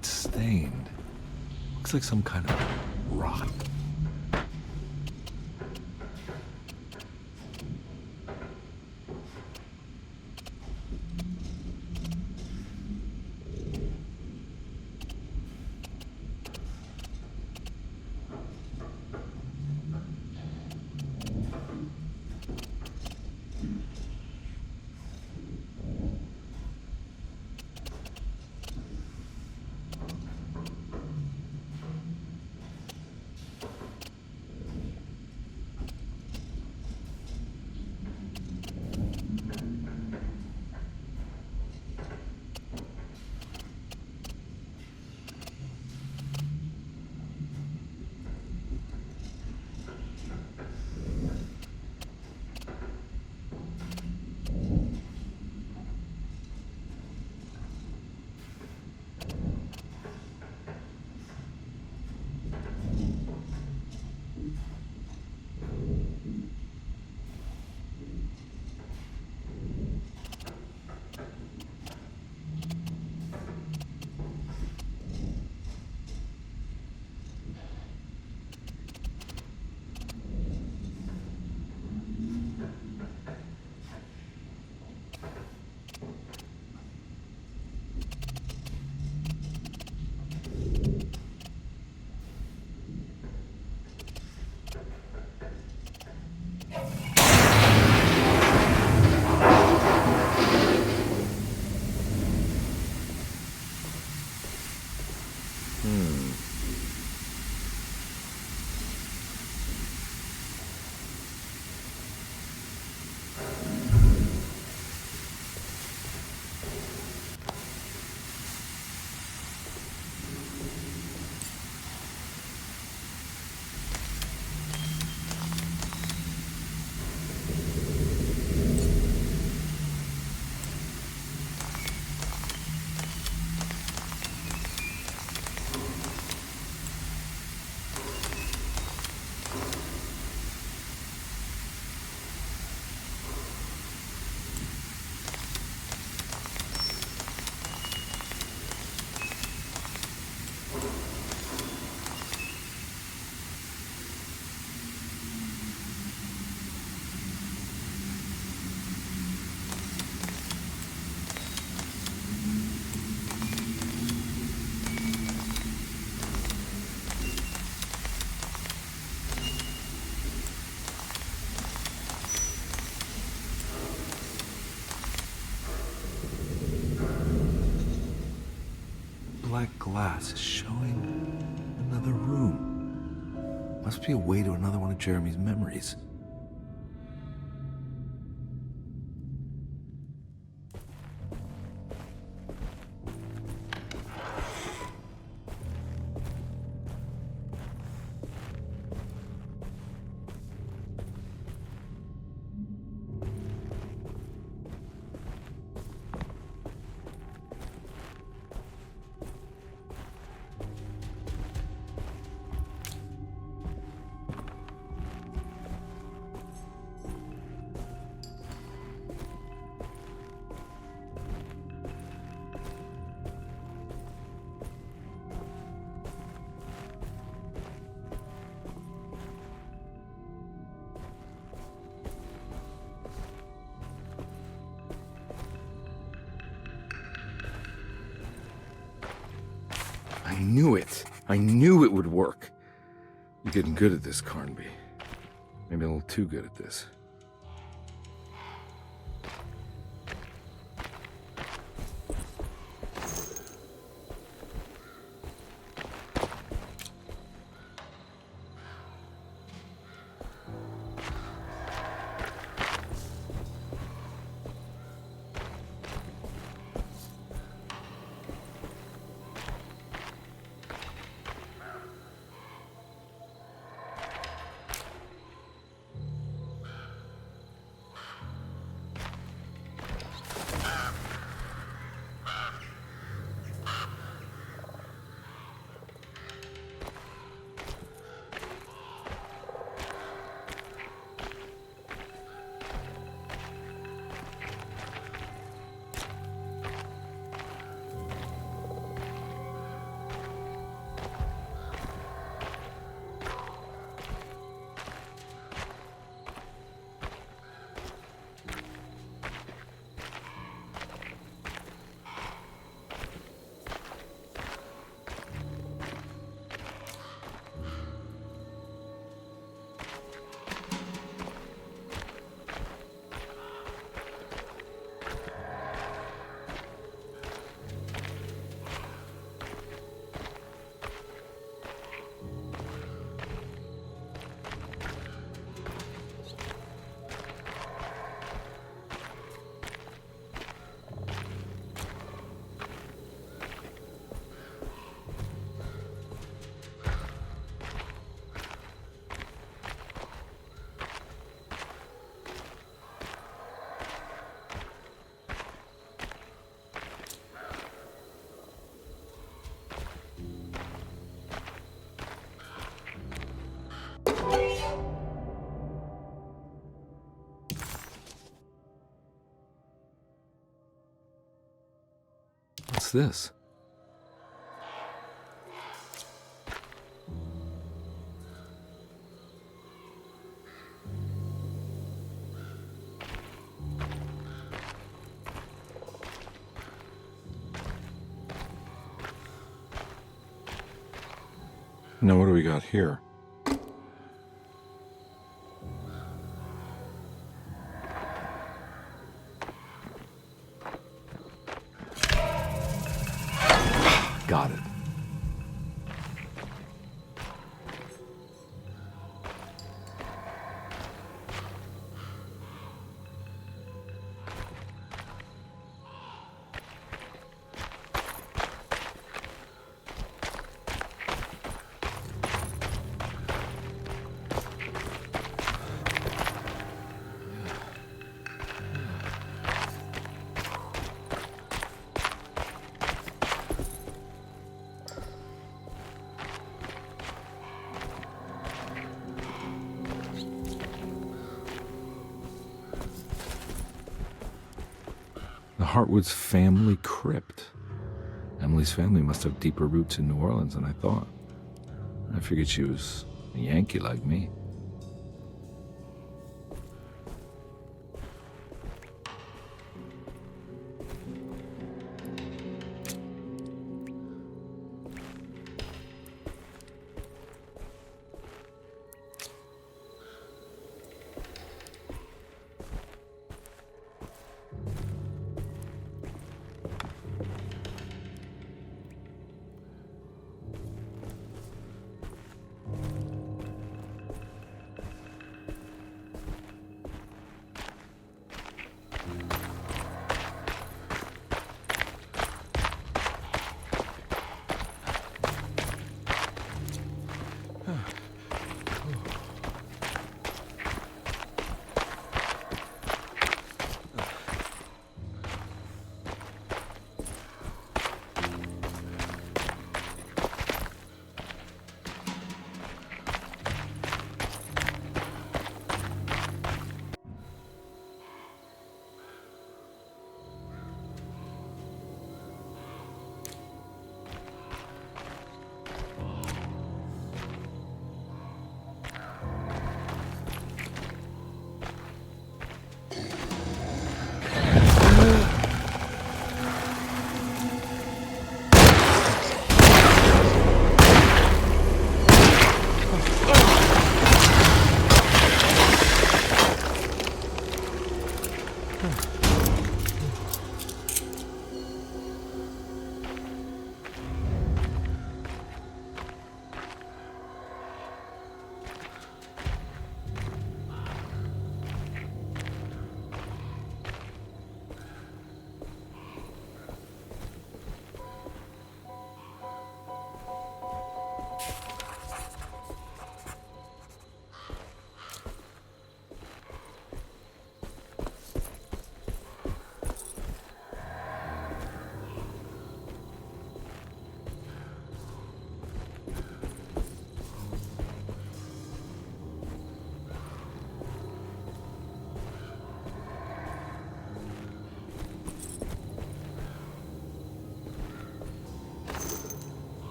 Stained. Looks like some kind of rot. black glass is showing another room. Must be a way to another one of Jeremy's memories. I knew it. I knew it would work. You're getting good at this, Carnby. Maybe a little too good at this. What's this? Now what do we got here? Got it. Hartwood's family crypt. Emily's family must have deeper roots in New Orleans than I thought. I figured she was a Yankee like me.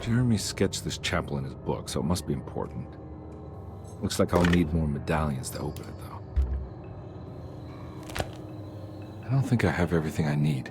Jeremy sketched this chapel in his book, so it must be important. Looks like I'll need more medallions to open it, though. I don't think I have everything I need.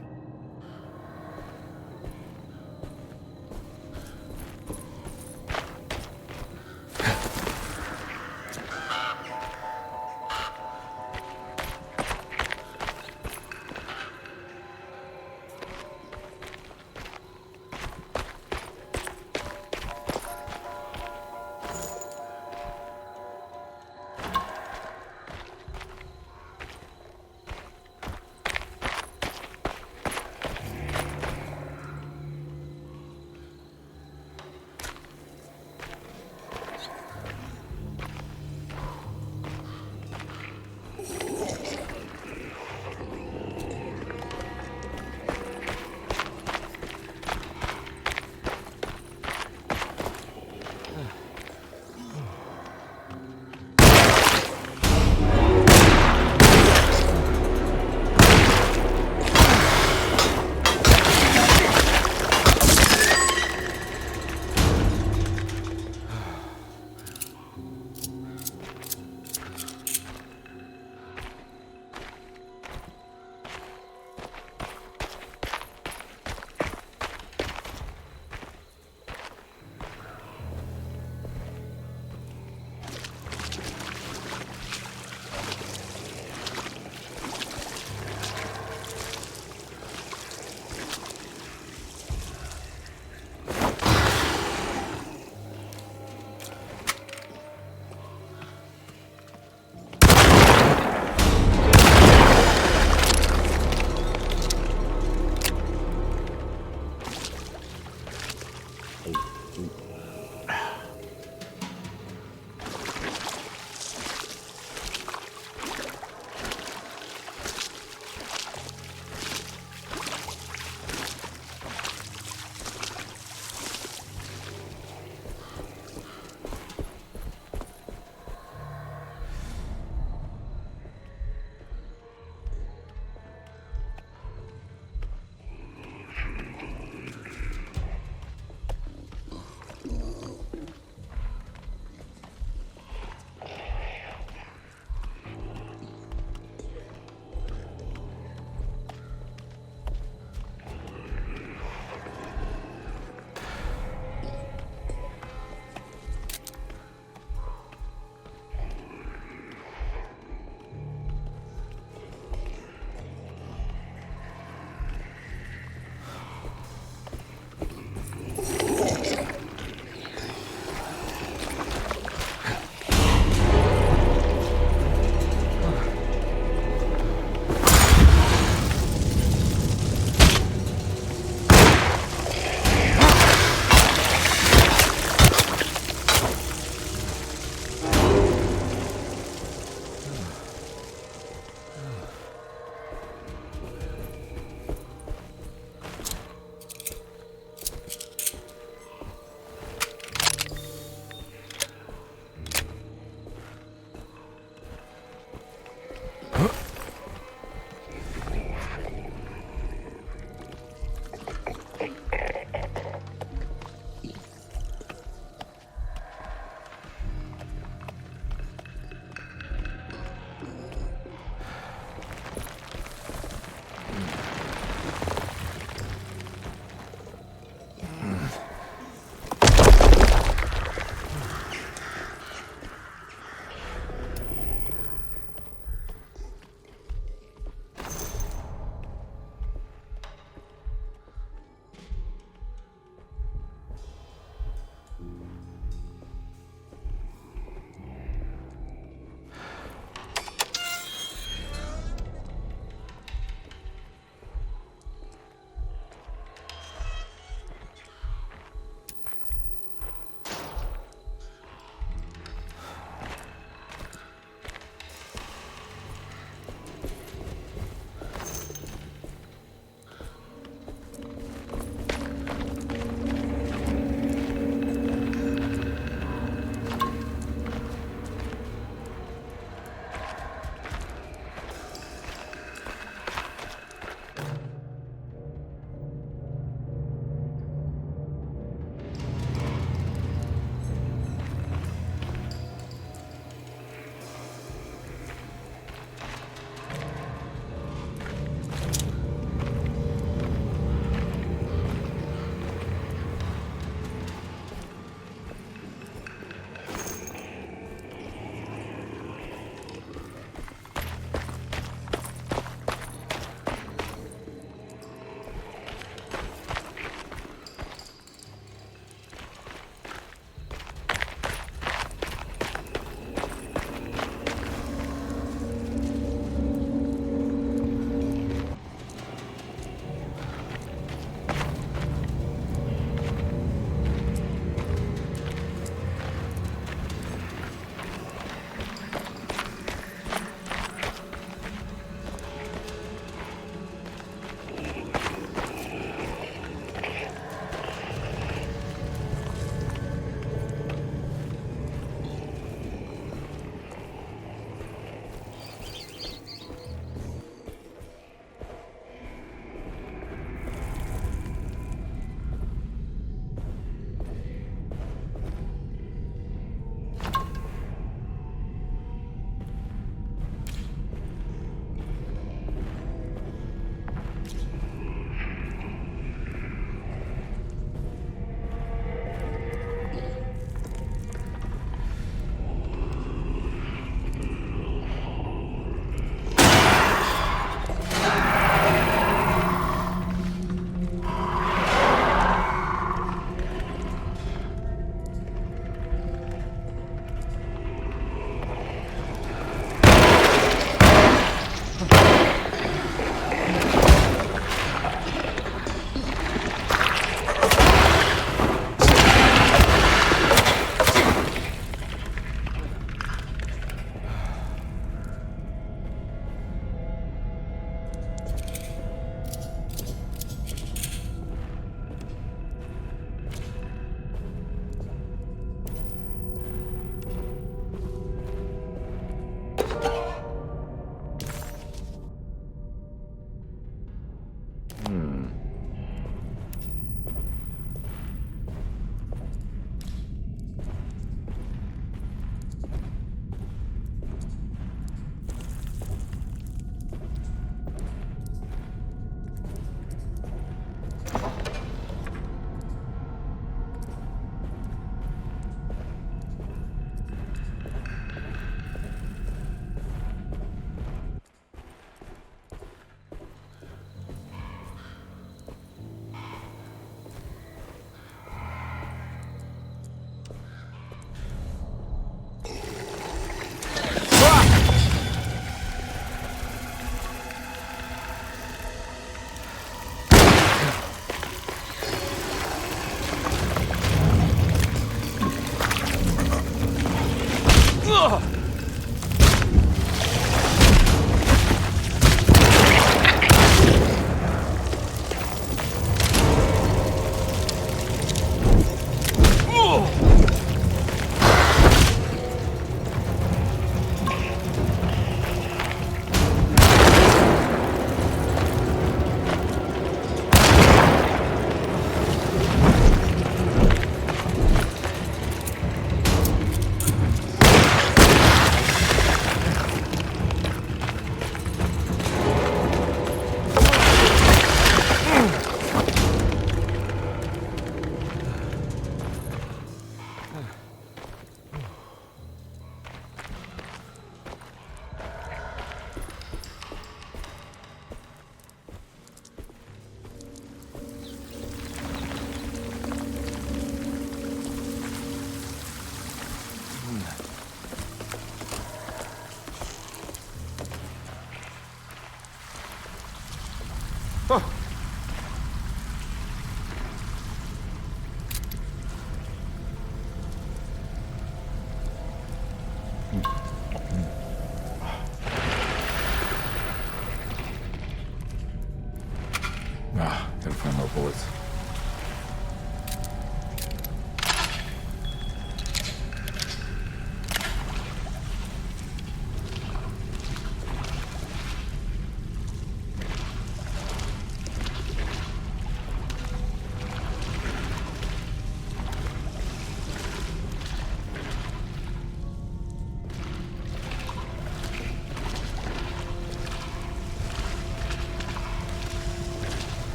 Gotta find more bullets.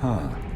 Huh.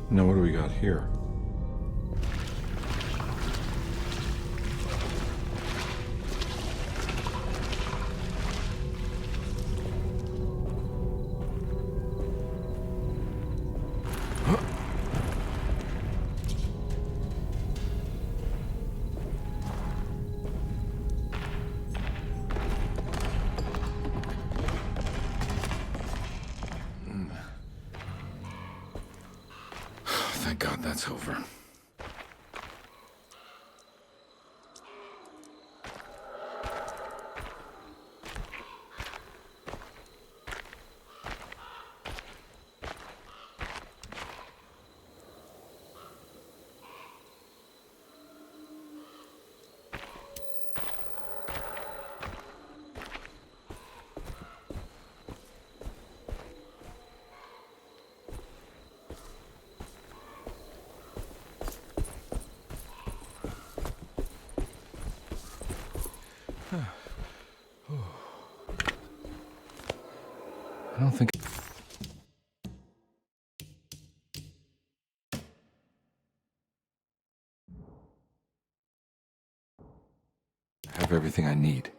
Now what do we got here? thank God that's over. I don't think... I have everything I need.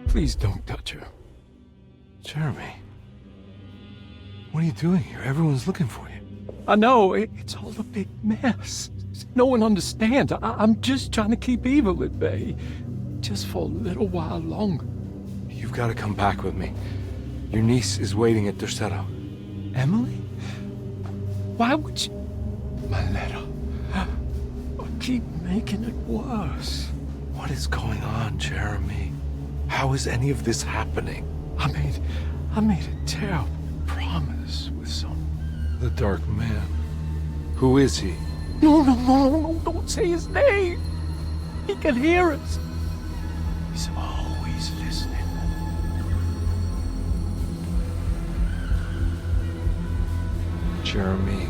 Please don't touch her. Jeremy. What are you doing here? Everyone's looking for you. I know, it's all a big mess. No one understands. I'm just trying to keep evil at bay. Just for a little while longer. You've got to come back with me. Your niece is waiting at Tercero. Emily? Why would you... My letter. I keep making it worse. What is going on, Jeremy? How is any of this happening? I made a terrible promise with someone. The Dark Man. Who is he? No, don't say his name. He can hear us. He's always listening. Jeremy,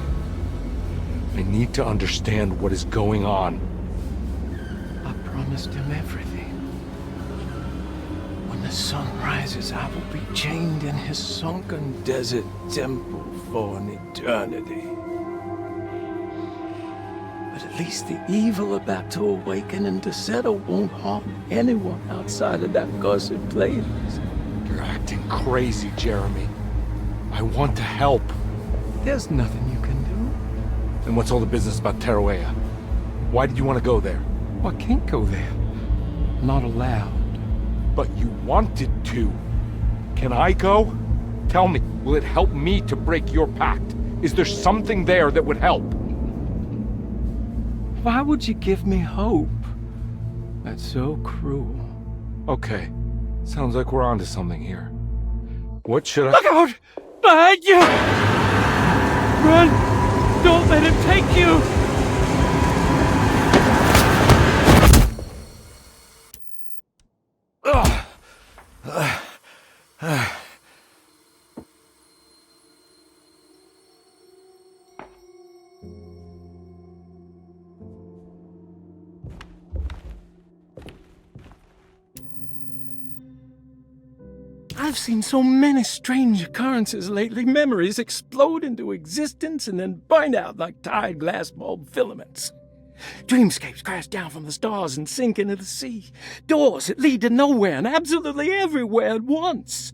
I need to understand what is going on. I promised him everything. When the sun rises, I will be chained in his sunken desert temple for an eternity. But at least the evil about to awaken in Tercero won't harm anyone outside of that cursed place. You're acting crazy, Jeremy. I want to help. There's nothing you can do. Then what's all the business about Teruea? Why did you want to go there? Well, I can't go there. I'm not allowed. But you wanted to. Can I go? Tell me, will it help me to break your pact? Is there something there that would help? Why would you give me hope? That's so cruel. Okay, sounds like we're onto something here. What should I— Look out! Behind you! Run! Don't let him take you! I've seen so many strange occurrences lately. Memories explode into existence and then burn out like tired glass bulb filaments. Dreamscapes crash down from the stars and sink into the sea. Doors that lead to nowhere and absolutely everywhere at once.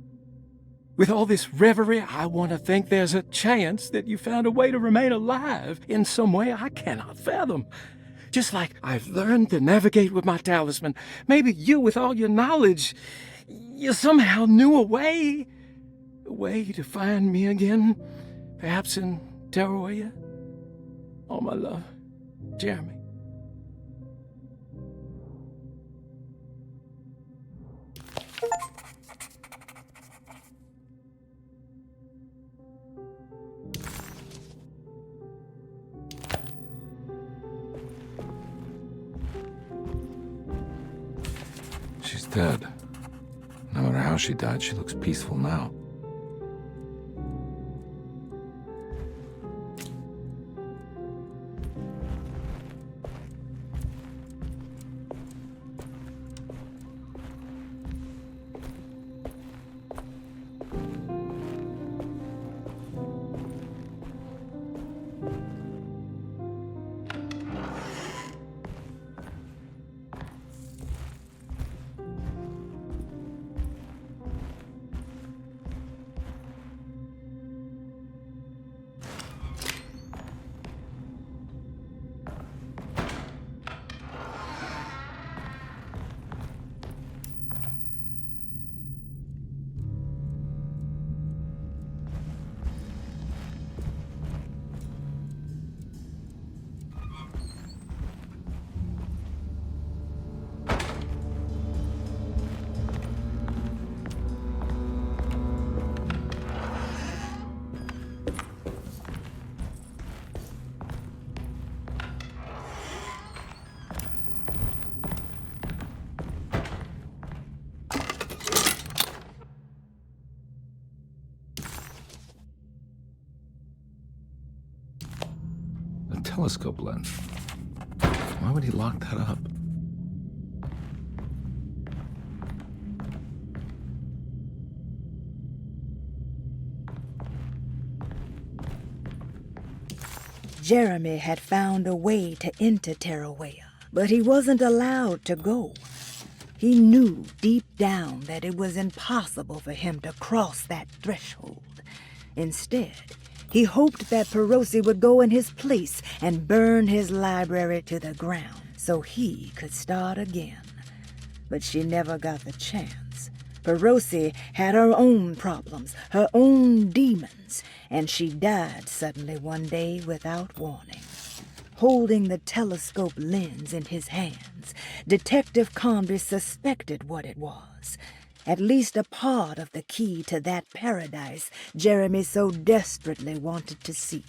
With all this reverie, I want to think there's a chance that you found a way to remain alive in some way I cannot fathom. Just like I've learned to navigate with my talisman. Maybe you, with all your knowledge, you somehow knew a way to find me again. Perhaps in Teruea. All my love, Jeremy. She's dead. No matter how she died, she looks peaceful now. telescope lens. Why would he lock that up? Jeremy had found a way to enter Terrawea, but he wasn't allowed to go. He knew deep down that it was impossible for him to cross that threshold. Instead, he hoped that Perosi would go in his place and burn his library to the ground so he could start again. But she never got the chance. Perosi had her own problems, her own demons, and she died suddenly one day without warning. Holding the telescope lens in his hands, Detective Carnby suspected what it was. At least a part of the key to that paradise Jeremy so desperately wanted to see.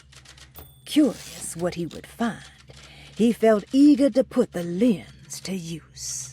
Curious what he would find, he felt eager to put the lens to use.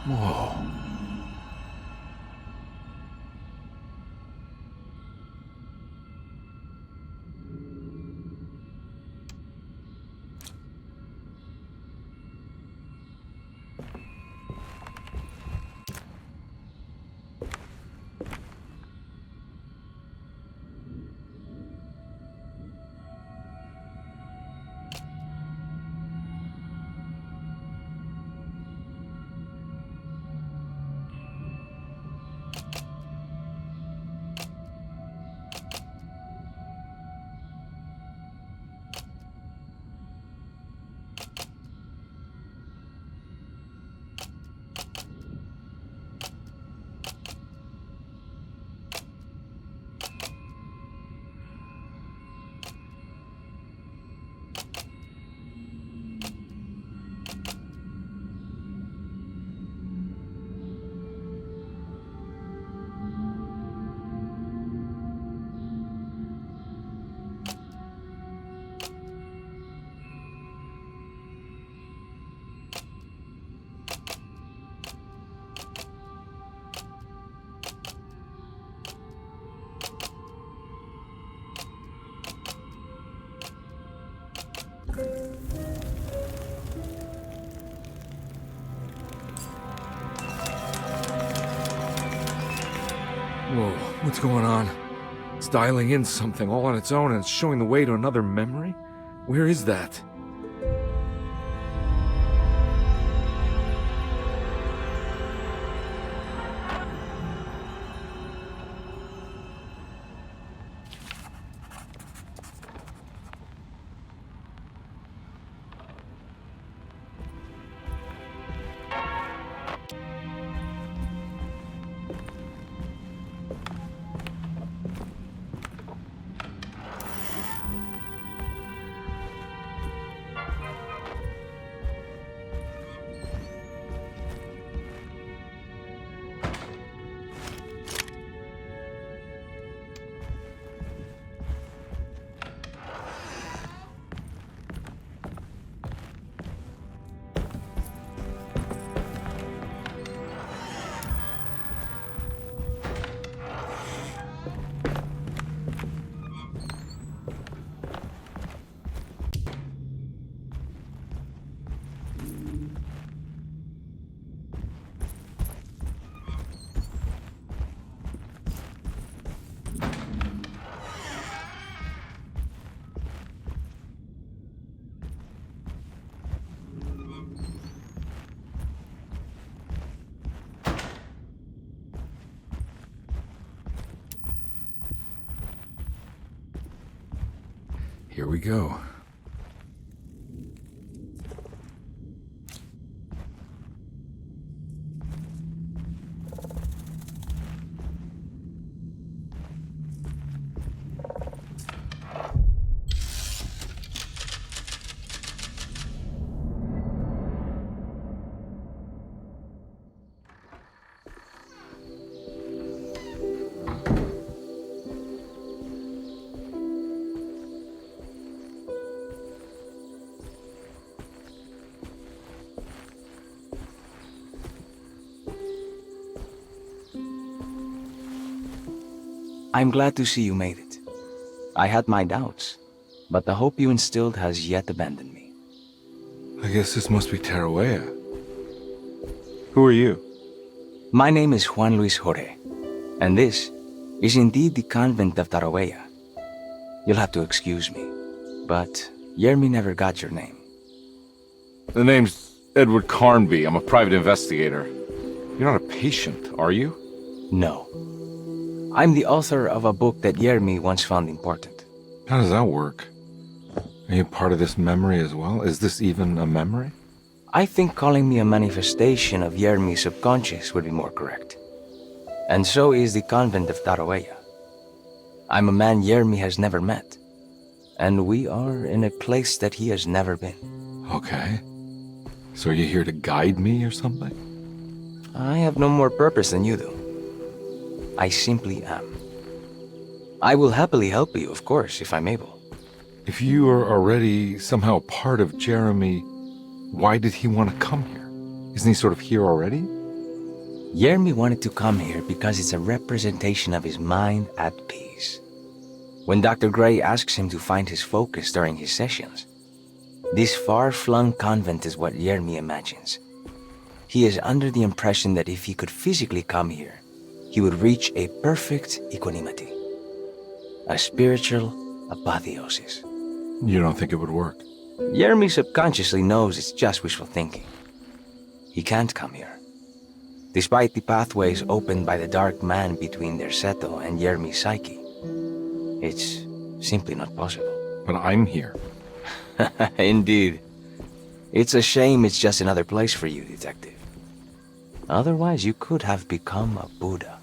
Whoa. What's going on? It's dialing in something all on its own and it's showing the way to another memory? Where is that? Here we go. I'm glad to see you made it. I had my doubts, but the hope you instilled has yet abandoned me. I guess this must be Tarawea. Who are you? My name is Juan Luis Jorge, and this is indeed the convent of Tarawea. You'll have to excuse me, but Yermi never got your name. The name's Edward Carnby. I'm a private investigator. You're not a patient, are you? No. I'm the author of a book that Yermi once found important. How does that work? Are you part of this memory as well? Is this even a memory? I think calling me a manifestation of Yermi's subconscious would be more correct. And so is the convent of Tarawea. I'm a man Yermi has never met, and we are in a place that he has never been. Okay. So are you here to guide me or something? I have no more purpose than you do. I simply am. I will happily help you, of course, if I'm able. If you are already somehow part of Jeremy, why did he want to come here? Isn't he sort of here already? Yermi wanted to come here because it's a representation of his mind at peace. When Dr. Gray asks him to find his focus during his sessions, this far-flung convent is what Yermi imagines. He is under the impression that if he could physically come here, he would reach a perfect equanimity, a spiritual apotheosis. You don't think it would work? Yermi subconsciously knows it's just wishful thinking. He can't come here. Despite the pathways opened by the dark man between their Seto and Yermi's psyche, it's simply not possible. But I'm here. Indeed. It's a shame it's just another place for you, Detective. Otherwise, you could have become a Buddha.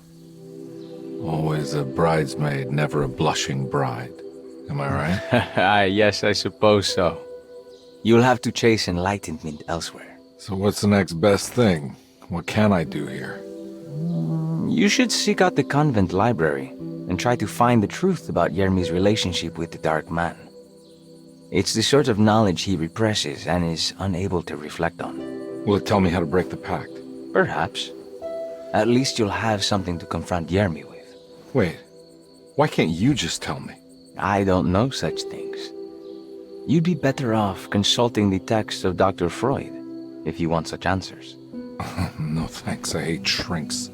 Always a bridesmaid, never a blushing bride. Am I right? Yes, I suppose so. You'll have to chase enlightenment elsewhere. So what's the next best thing? What can I do here? You should seek out the convent library and try to find the truth about Yermi's relationship with the Dark Man. It's the sort of knowledge he represses and is unable to reflect on. Will it tell me how to break the pact? Perhaps. At least you'll have something to confront Yermi with. Wait, why can't you just tell me? I don't know such things. You'd be better off consulting the texts of Dr. Freud if you want such answers. No thanks, I hate shrinks.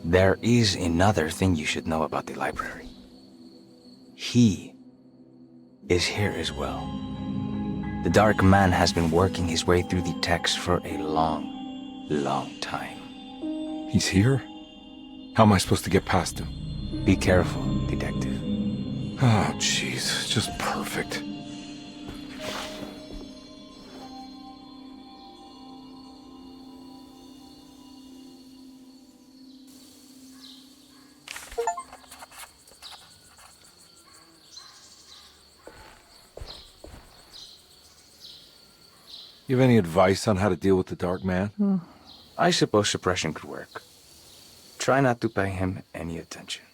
There is another thing you should know about the library. He is here as well. The Dark Man has been working his way through the text for a long time. He's here? How am I supposed to get past him? Be careful, Detective. Oh, jeez. Just perfect. You have any advice on how to deal with the Dark Man? I suppose suppression could work. Try not to pay him any attention.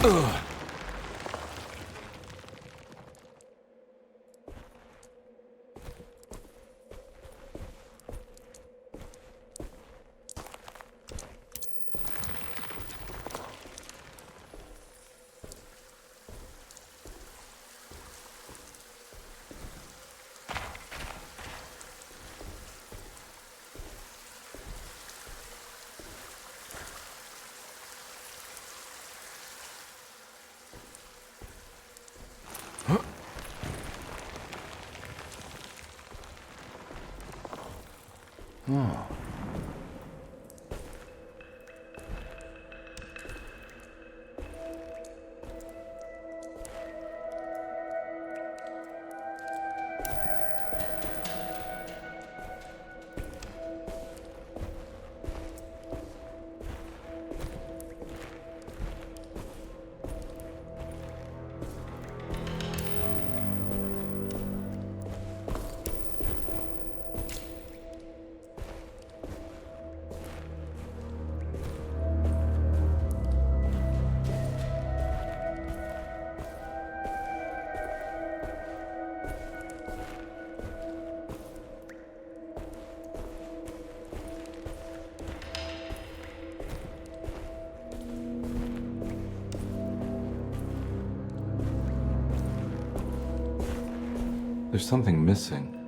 Ugh. Oh. There's something missing.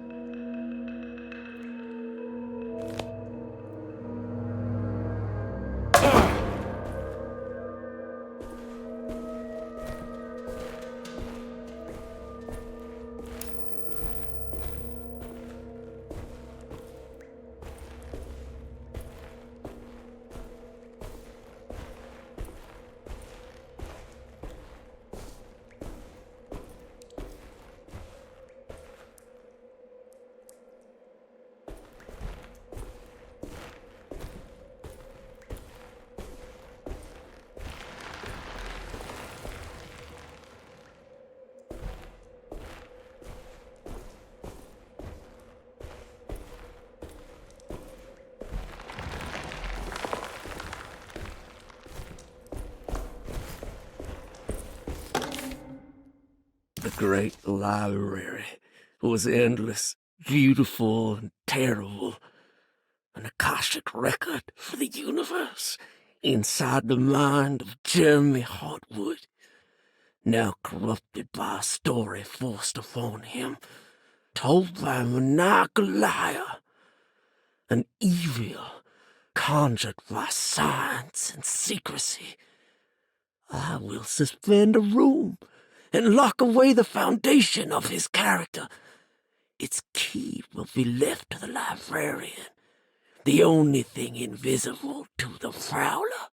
The great library was endless, beautiful, and terrible. An Akashic record for the universe inside the mind of Jeremy Hartwood, now corrupted by a story forced upon him, told by a maniacal liar, an evil conjured by science and secrecy. I will suspend a room and lock away the foundation of his character. Its key will be left to the librarian, the only thing invisible to the Prowler.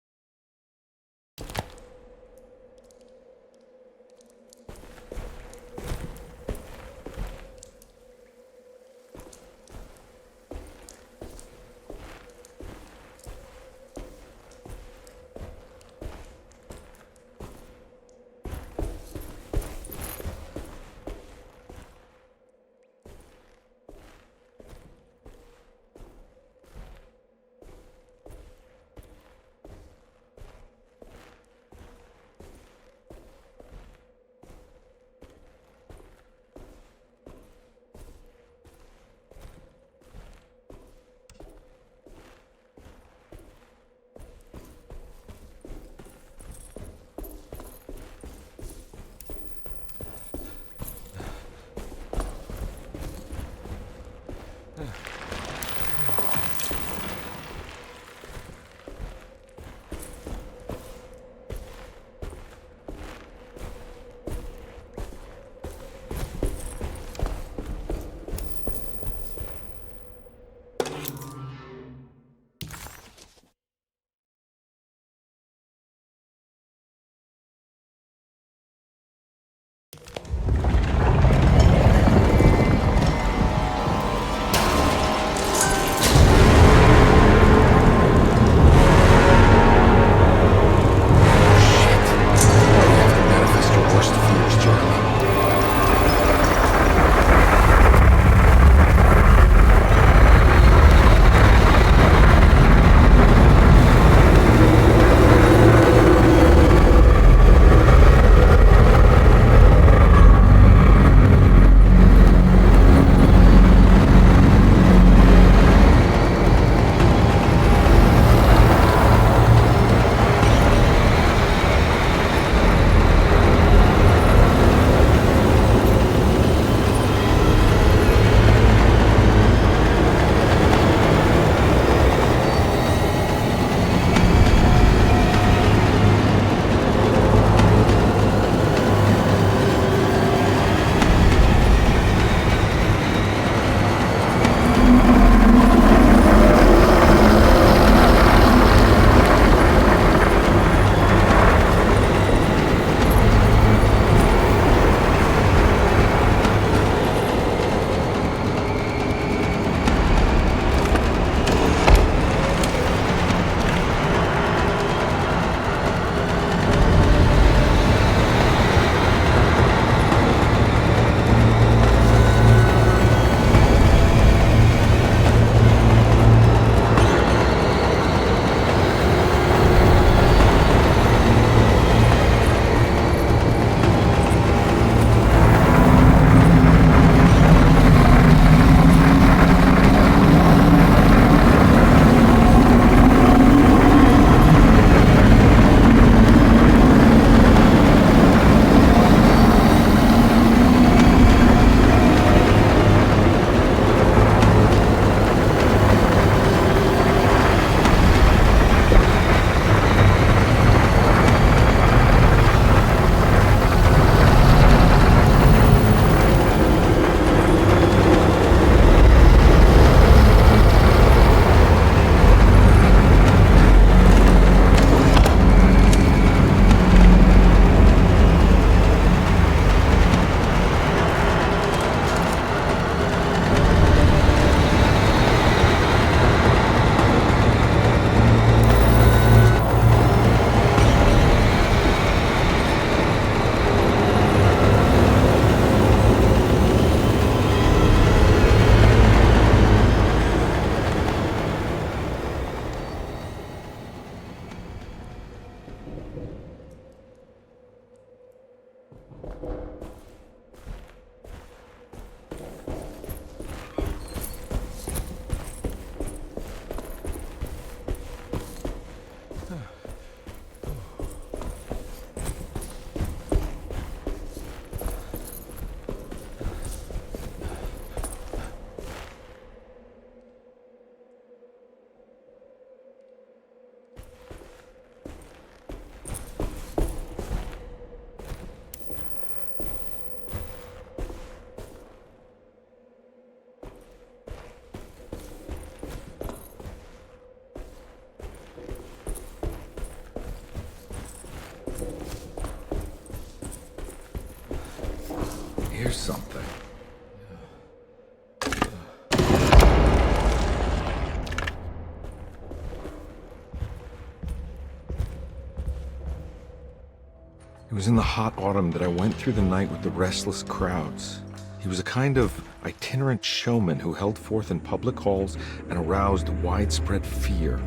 was in the hot autumn that I went through the night with the restless crowds. He was a kind of itinerant showman who held forth in public halls and aroused widespread fear.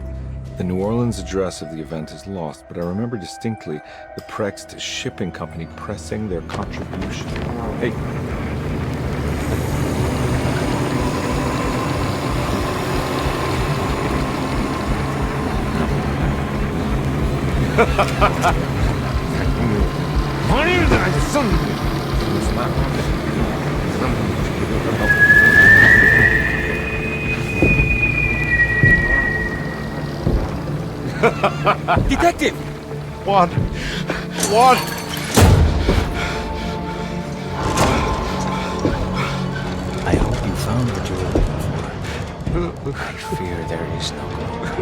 The New Orleans address of the event is lost, but I remember distinctly the Prext Shipping Company pressing their contribution. Hey. Detective! Juan! I hope you found what you were looking for. I fear there is no going back.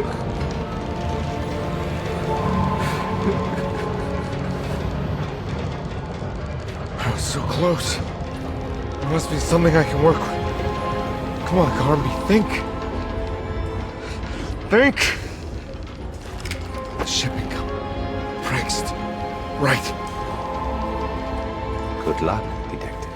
I was so close. There must be something I can work with. Come on, Carnby, think. Think! The shipping company. Prext. Right. Good luck, detective.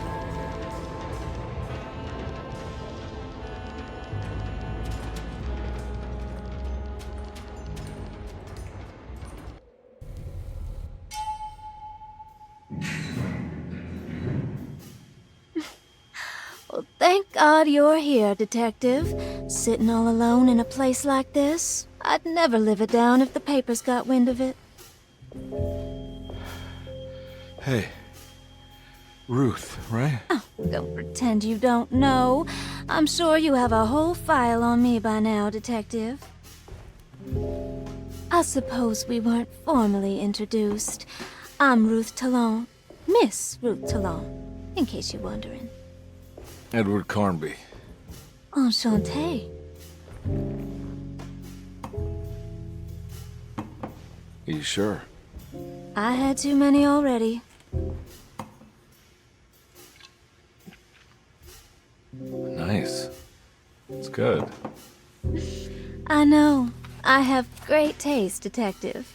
Well, thank God you're here, Detective. Sitting all alone in a place like this. I'd never live it down if the papers got wind of it. Hey. Ruth, right? Oh, don't pretend you don't know. I'm sure you have a whole file on me by now, Detective. I suppose we weren't formally introduced. I'm Ruth Talon. Miss Ruth Talon, in case you're wondering. Edward Carnby. Enchanté. Are you sure? I had too many already. Nice. It's good. I know. I have great taste, Detective.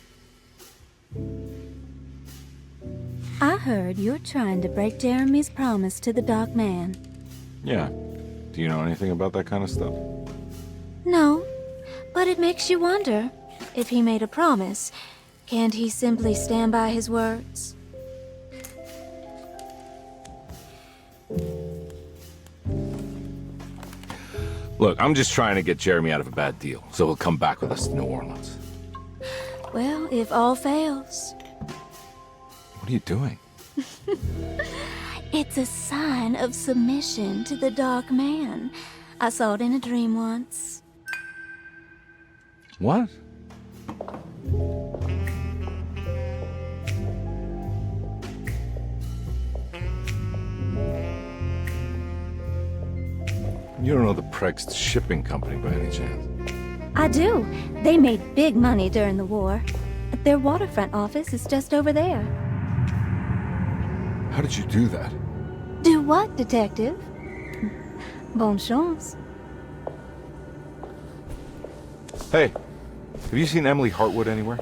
I heard you're trying to break Jeremy's promise to the Dark Man. Yeah. Do you know anything about that kind of stuff? No, but it makes you wonder. If he made a promise, can't he simply stand by his words? Look, I'm just trying to get Jeremy out of a bad deal, so he'll come back with us to New Orleans. Well, if all fails. What are you doing? It's a sign of submission to the Dark Man. I saw it in a dream once. What? You don't know the Prext Shipping Company by any chance? I do. They made big money during the war. Their waterfront office is just over there. How did you do that? Do what, Detective? Bonne chance. Hey, have you seen Emily Hartwood anywhere?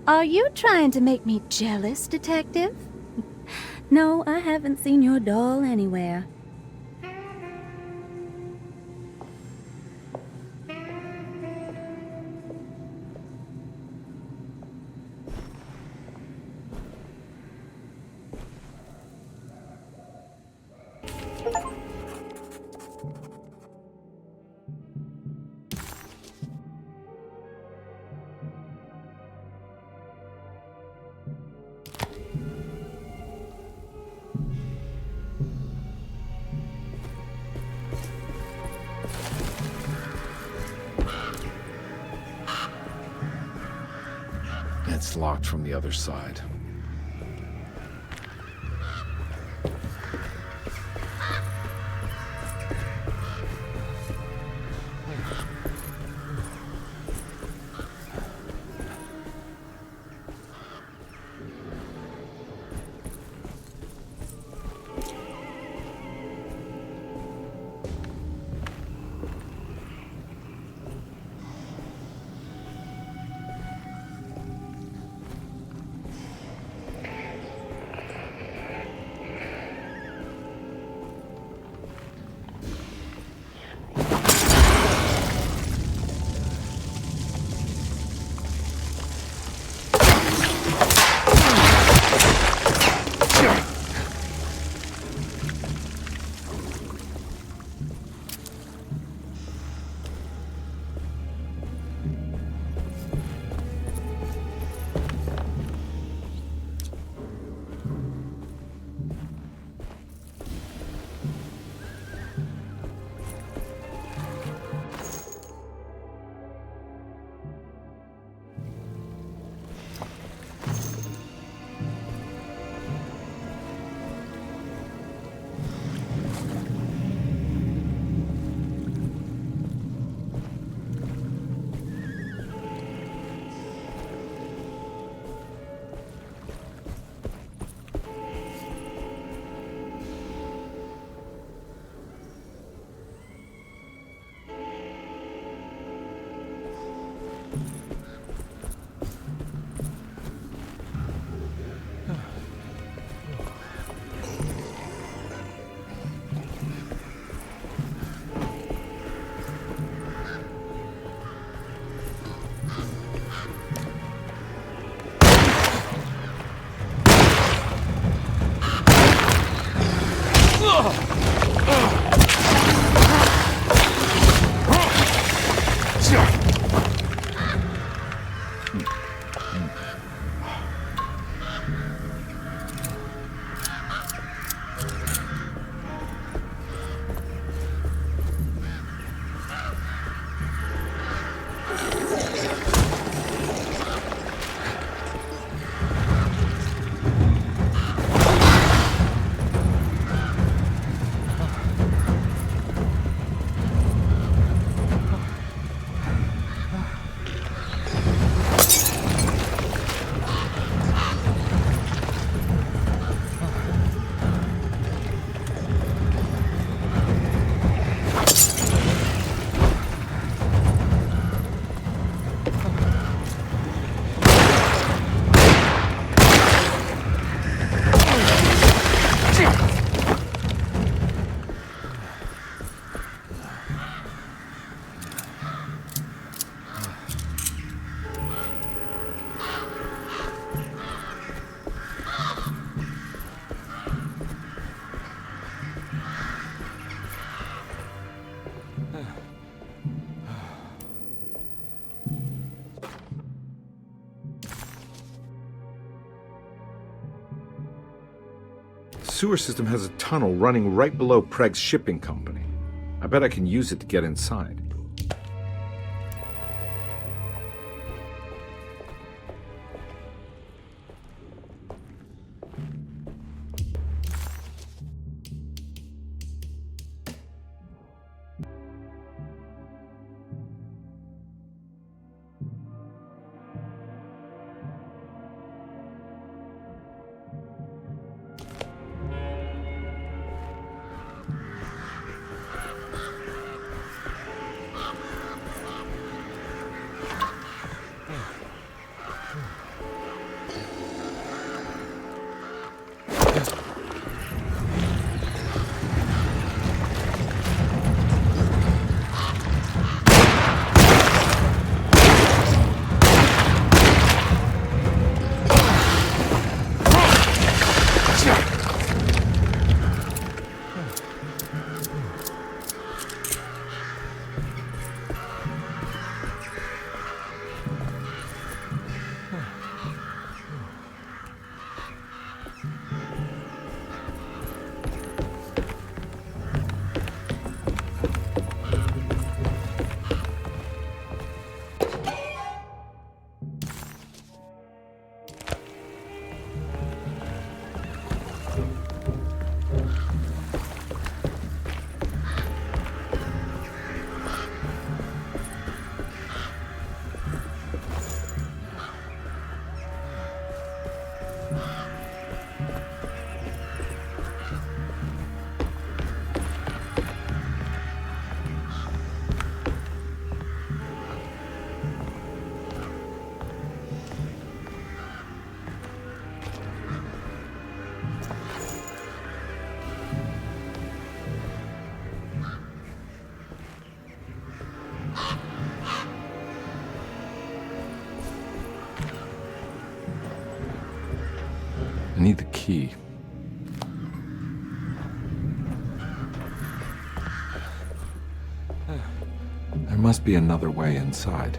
Are you trying to make me jealous, Detective? No, I haven't seen your doll anywhere. It's locked from the other side. Sewer system has a tunnel running right below Preg's shipping company. I bet I can use it to get inside. I need the key. There must be another way inside.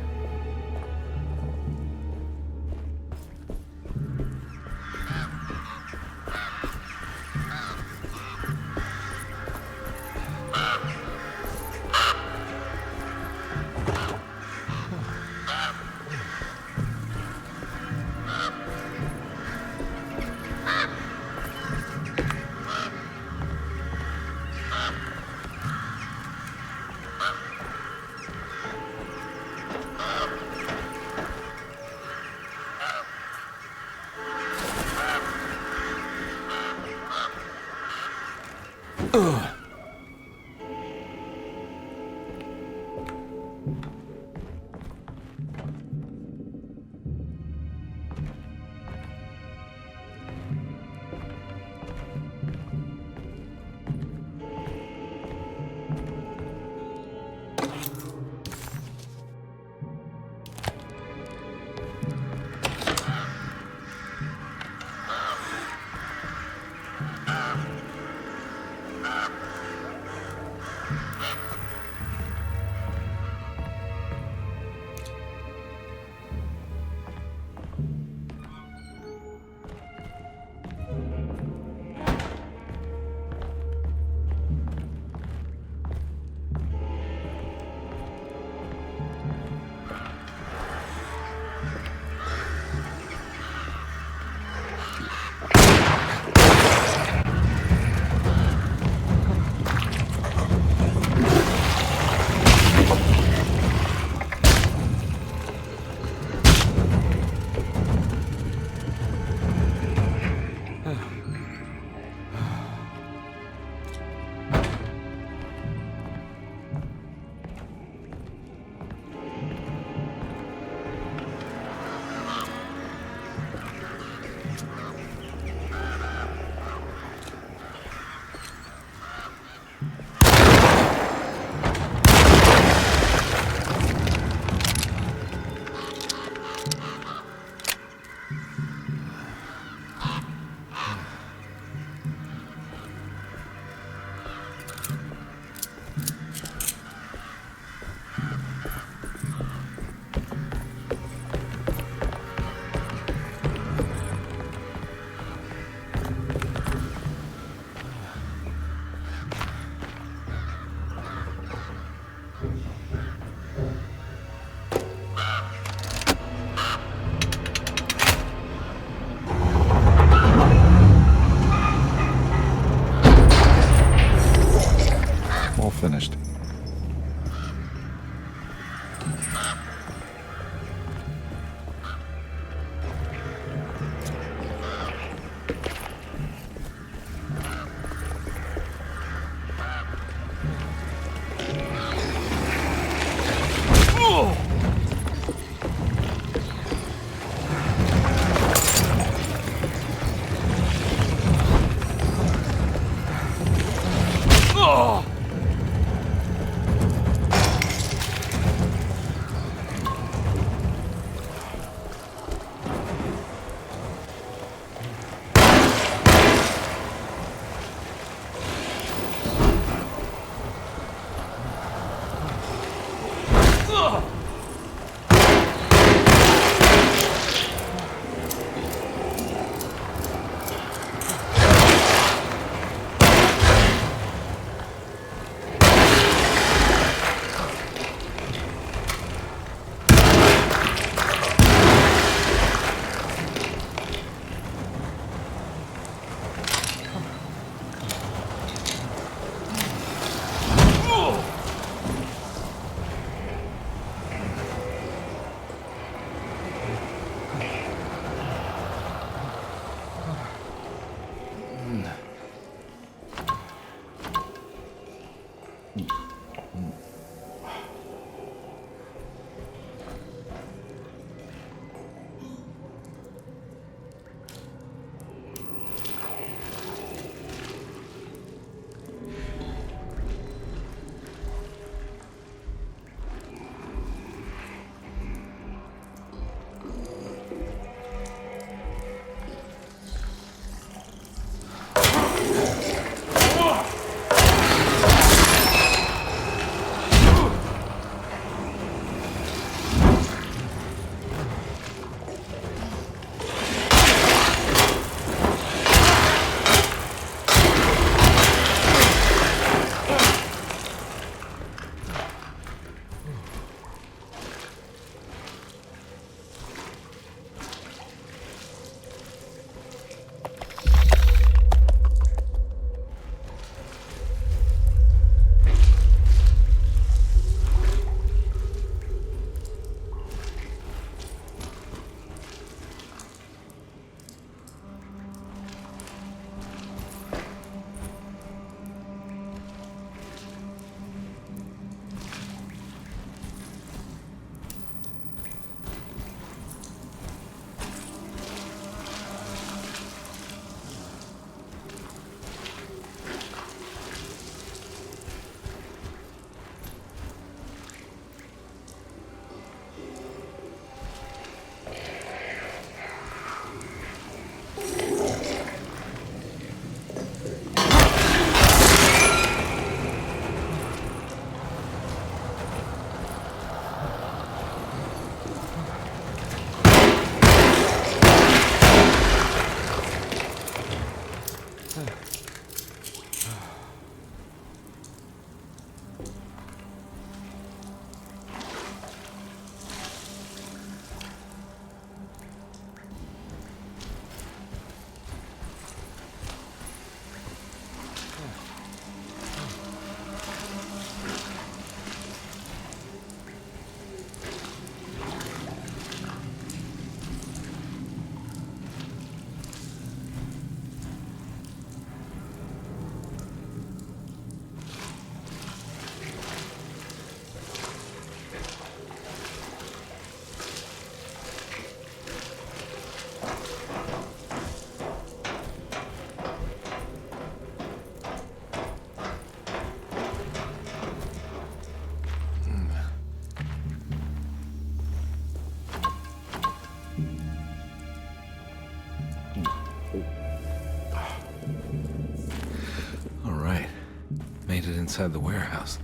Inside the warehouse.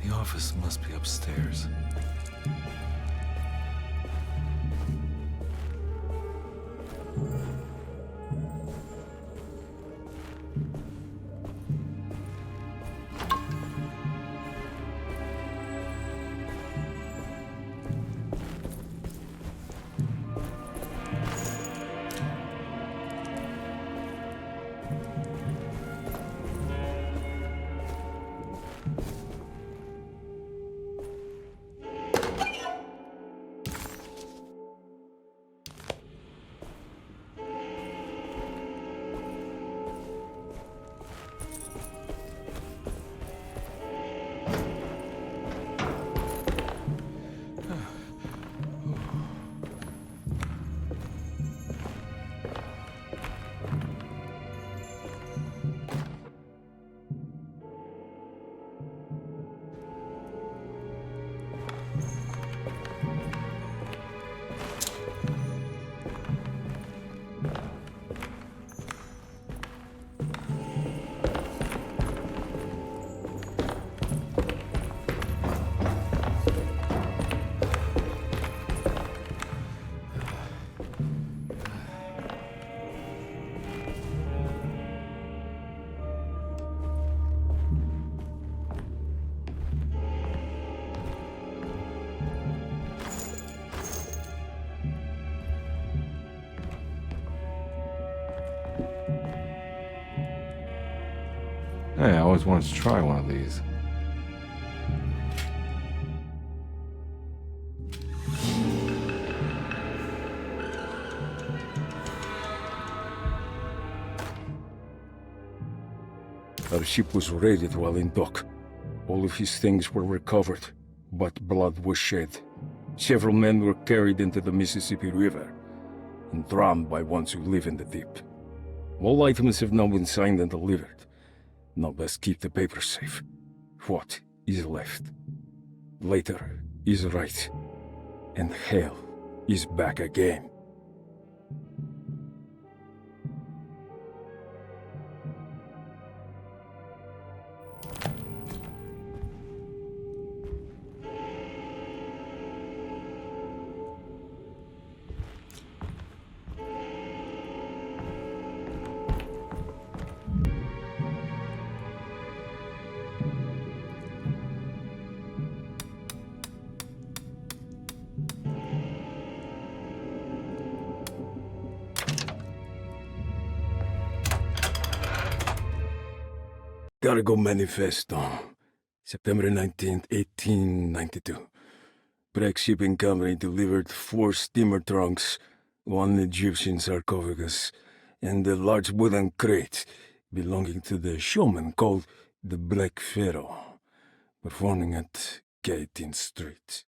The office must be upstairs. Hey, I always wanted to try one of these. Our ship was raided while in dock. All of his things were recovered, but blood was shed. Several men were carried into the Mississippi River and drowned by ones who live in the deep. All items have now been signed and delivered. Now best keep the papers safe. What is left? Later is right, and hell is back again. Cargo Manifesto, September 19th, 1892. Breck Shipping Company delivered 4 steamer trunks, 1 Egyptian sarcophagus, and a large wooden crate belonging to the showman called the Black Pharaoh, performing at 18th Street.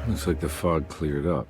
Looks like the fog cleared up.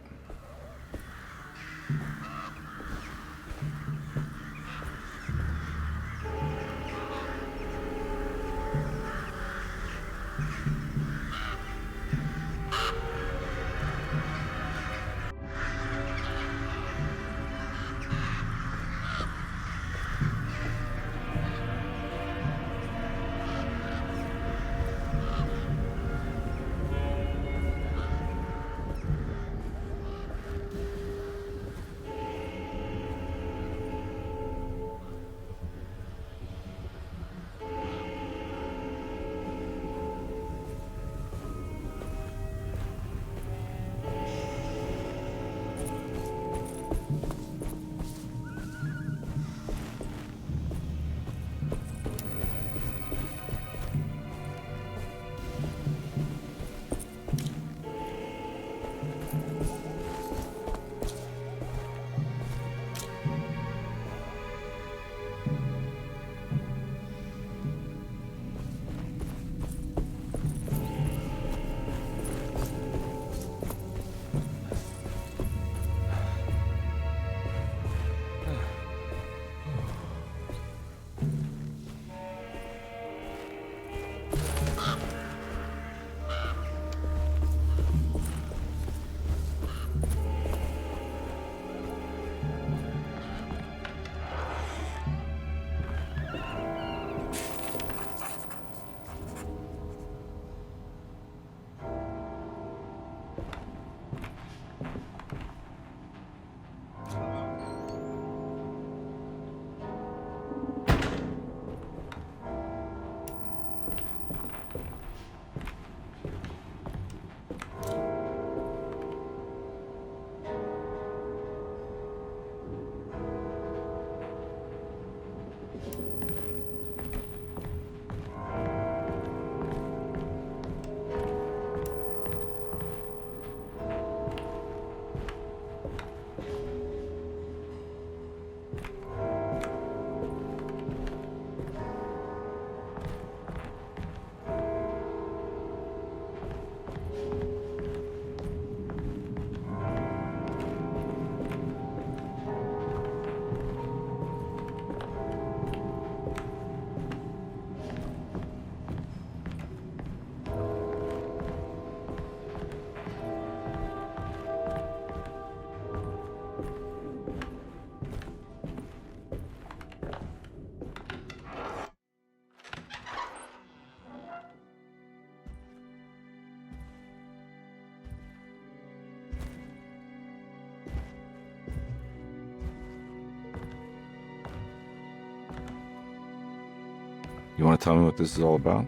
You want to tell me what this is all about?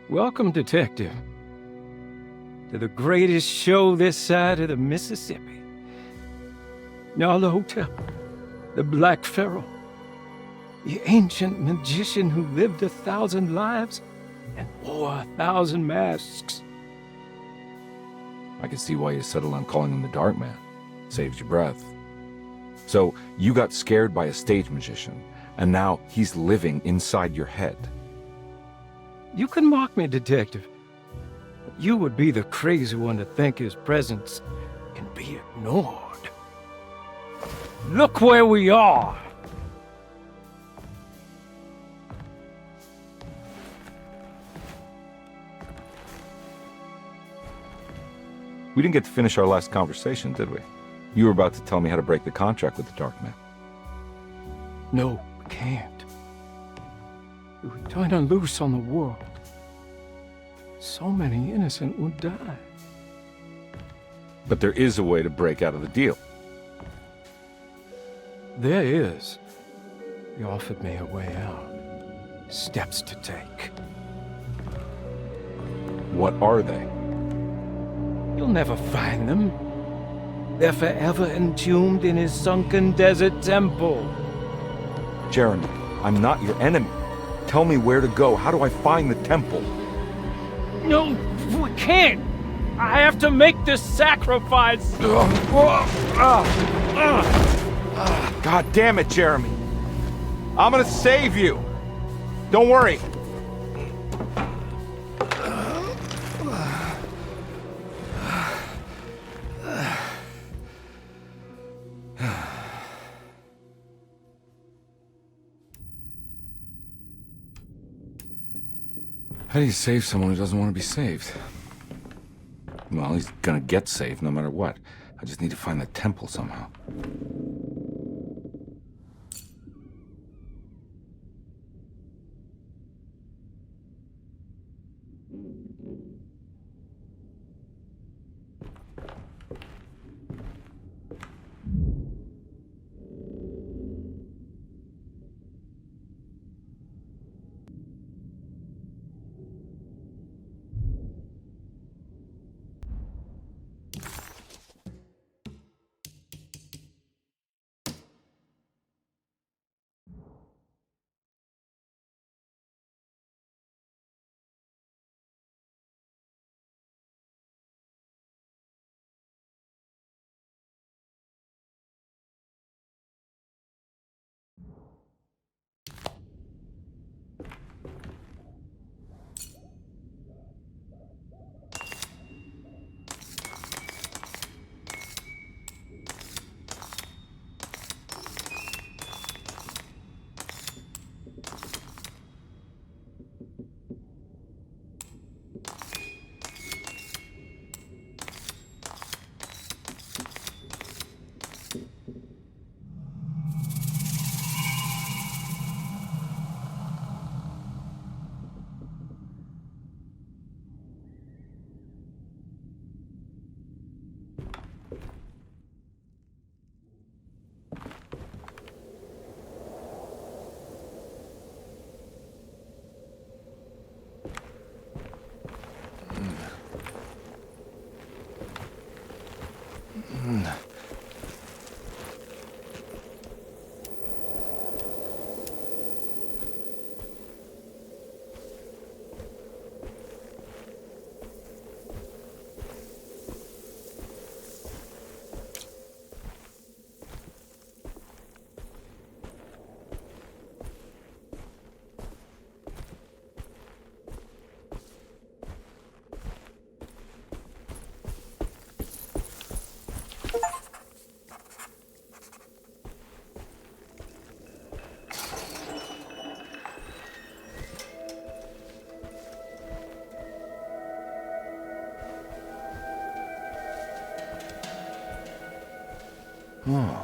Welcome, Detective, to the greatest show this side of the Mississippi. Nyarla Hotel, the Black Pharaoh, the ancient magician who lived 1,000 lives and wore 1,000 masks. I can see why you settled on calling him the Dark Man. Saves your breath. So, you got scared by a stage magician, and now he's living inside your head. You can mock me, Detective, but you would be the crazy one to think his presence can be ignored. Look where we are! We didn't get to finish our last conversation, did we? You were about to tell me how to break the contract with the Dark Man. No, we can't. If we turn her loose on the world, so many innocent would die. But there is a way to break out of the deal. There is. He offered me a way out. Steps to take. What are they? You'll never find them. They're forever entombed in his sunken desert temple. Jeremy, I'm not your enemy. Tell me where to go. How do I find the temple? No, we can't. I have to make this sacrifice. God damn it, Jeremy. I'm gonna save you. Don't worry. How do you save someone who doesn't want to be saved? Well, he's gonna get saved no matter what. I just need to find the temple somehow. Oh.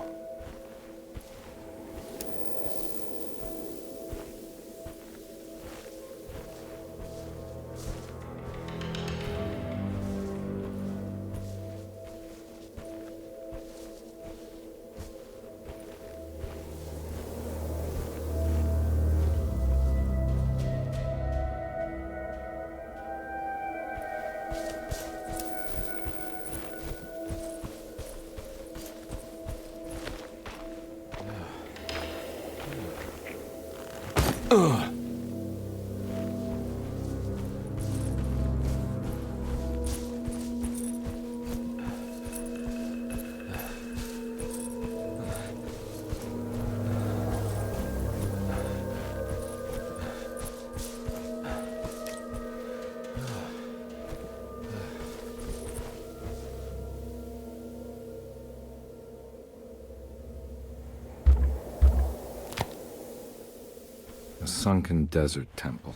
A sunken desert temple.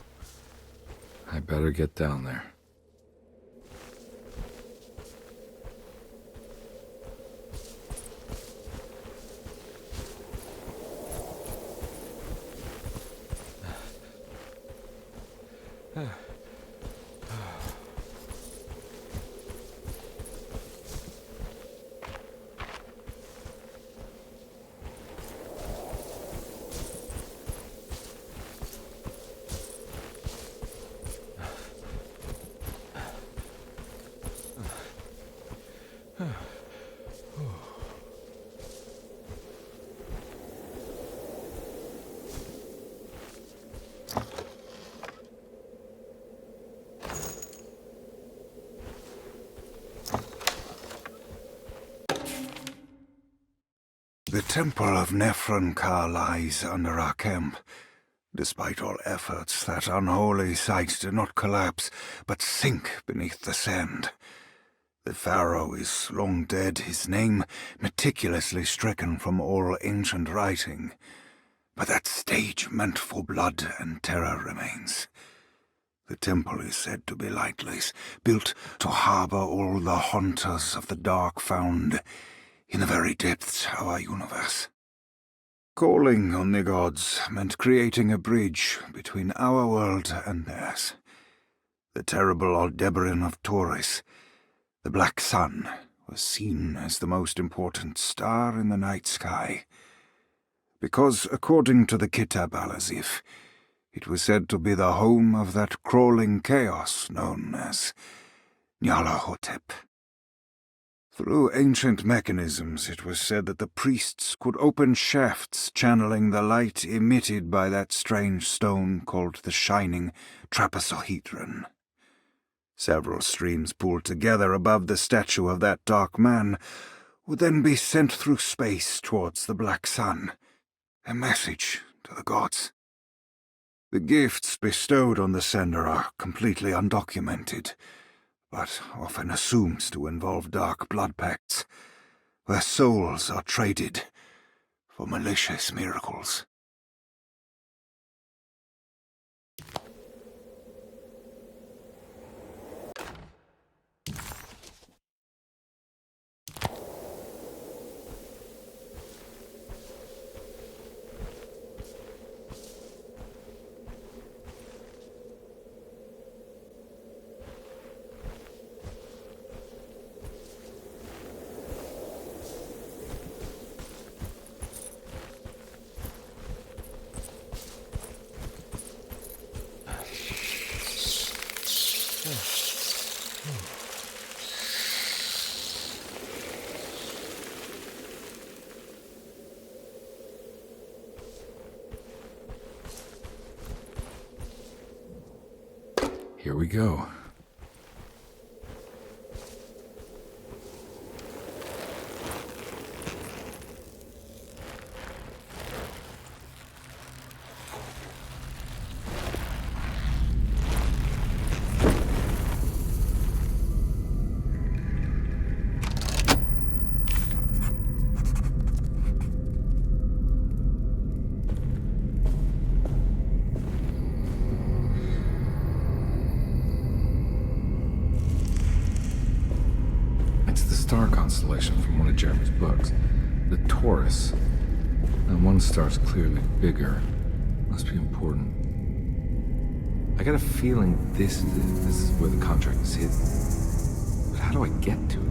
I better get down there. The Temple of Nephron-Ka lies under our camp. Despite all efforts, that unholy site did not collapse, but sink beneath the sand. The pharaoh is long dead, his name meticulously stricken from all ancient writing. But that stage meant for blood and terror remains. The temple is said to be lightless, built to harbor all the haunters of the dark found in the very depths of our universe. Calling on the gods meant creating a bridge between our world and theirs. The terrible Aldebaran of Taurus, the Black Sun, was seen as the most important star in the night sky, because, according to the Kitab al-Azif, it was said to be the home of that crawling chaos known as Nyarlathotep. Through ancient mechanisms, it was said that the priests could open shafts channeling the light emitted by that strange stone called the Shining Trapezohedron. Several streams pooled together above the statue of that dark man would then be sent through space towards the Black Sun, a message to the gods. The gifts bestowed on the sender are completely undocumented, but often assumed to involve dark blood pacts, where souls are traded for malicious miracles. Here we go. Star constellation from one of Jeremy's books. The Taurus. And one star's clearly bigger. Must be important. I got a feeling this is where the contract is hidden. But how do I get to it?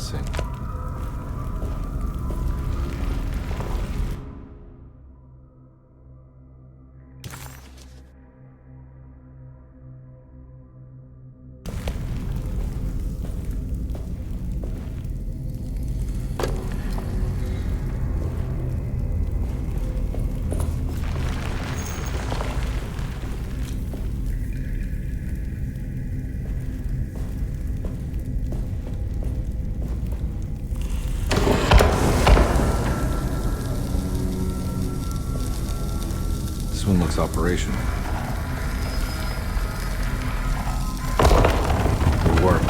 missing. This one looks operational. Good work.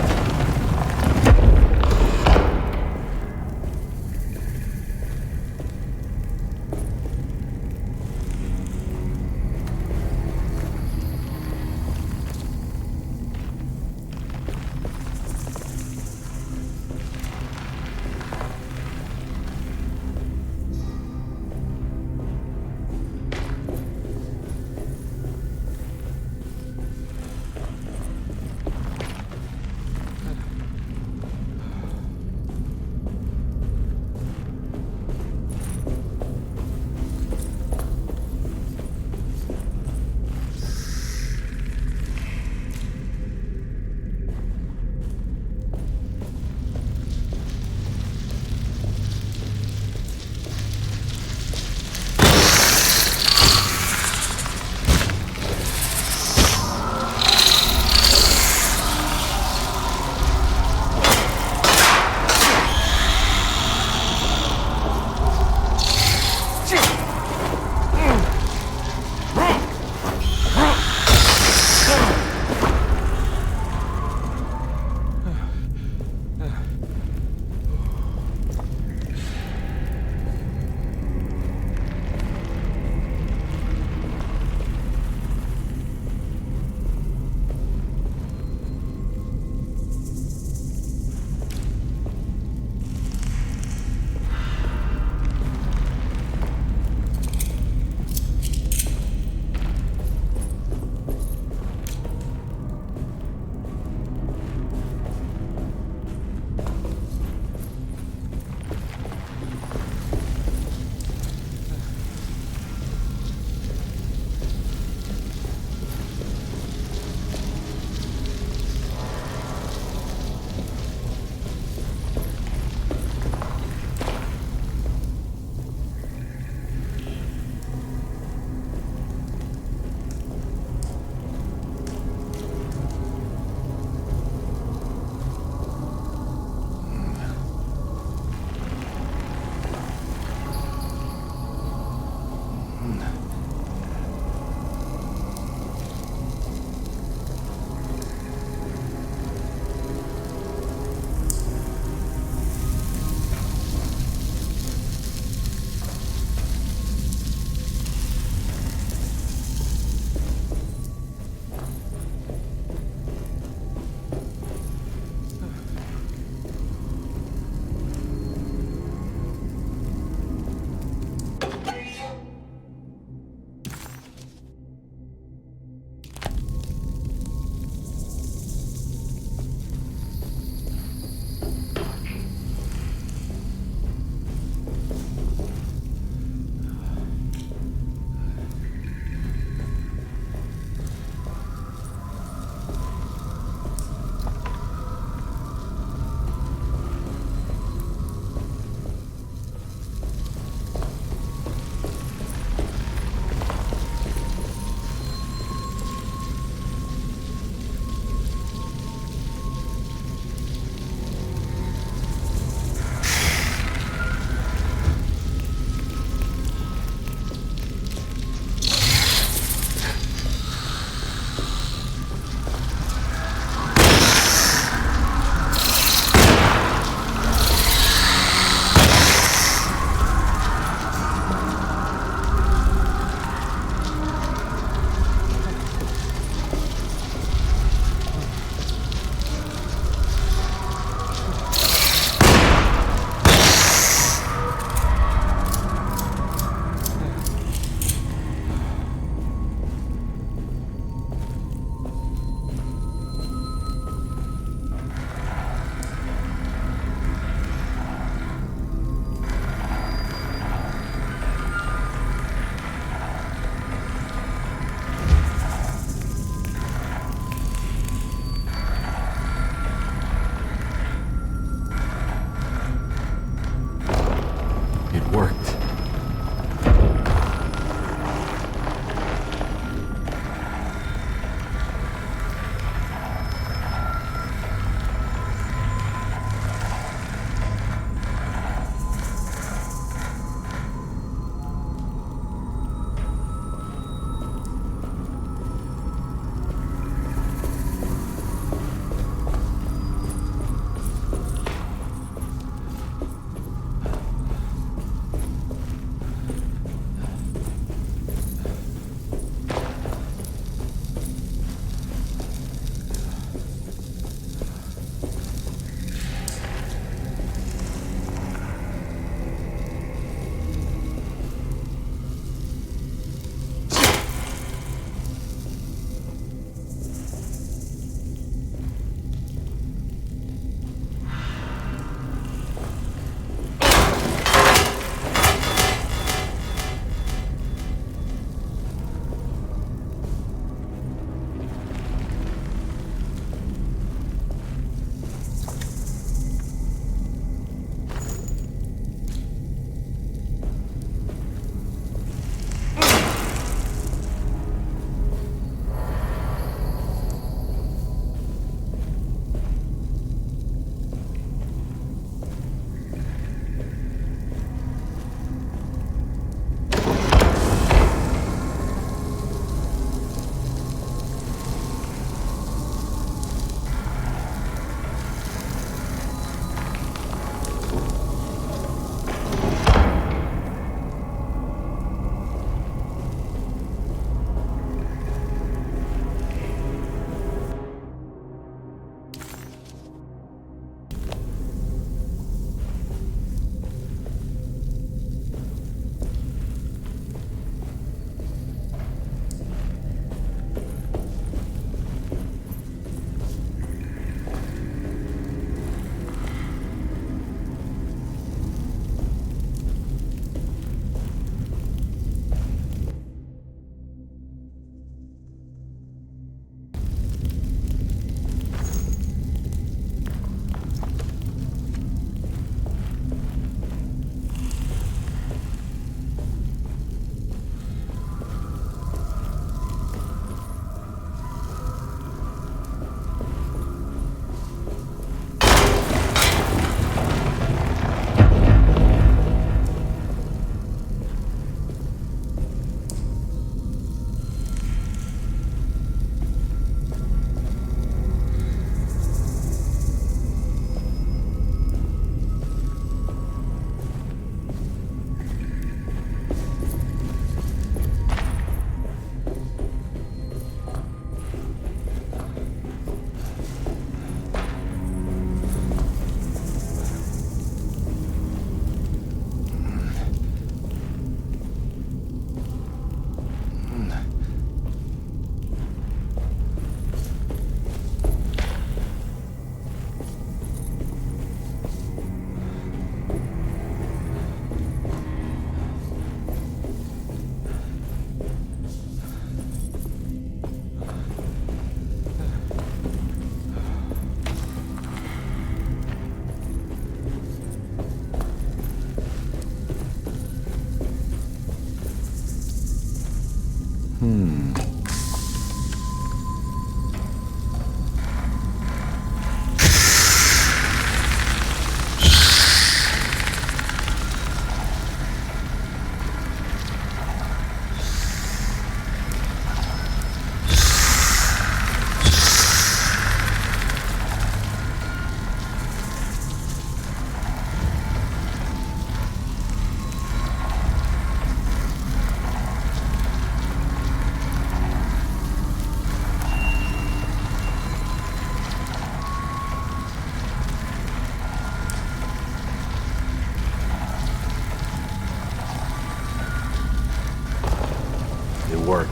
It worked.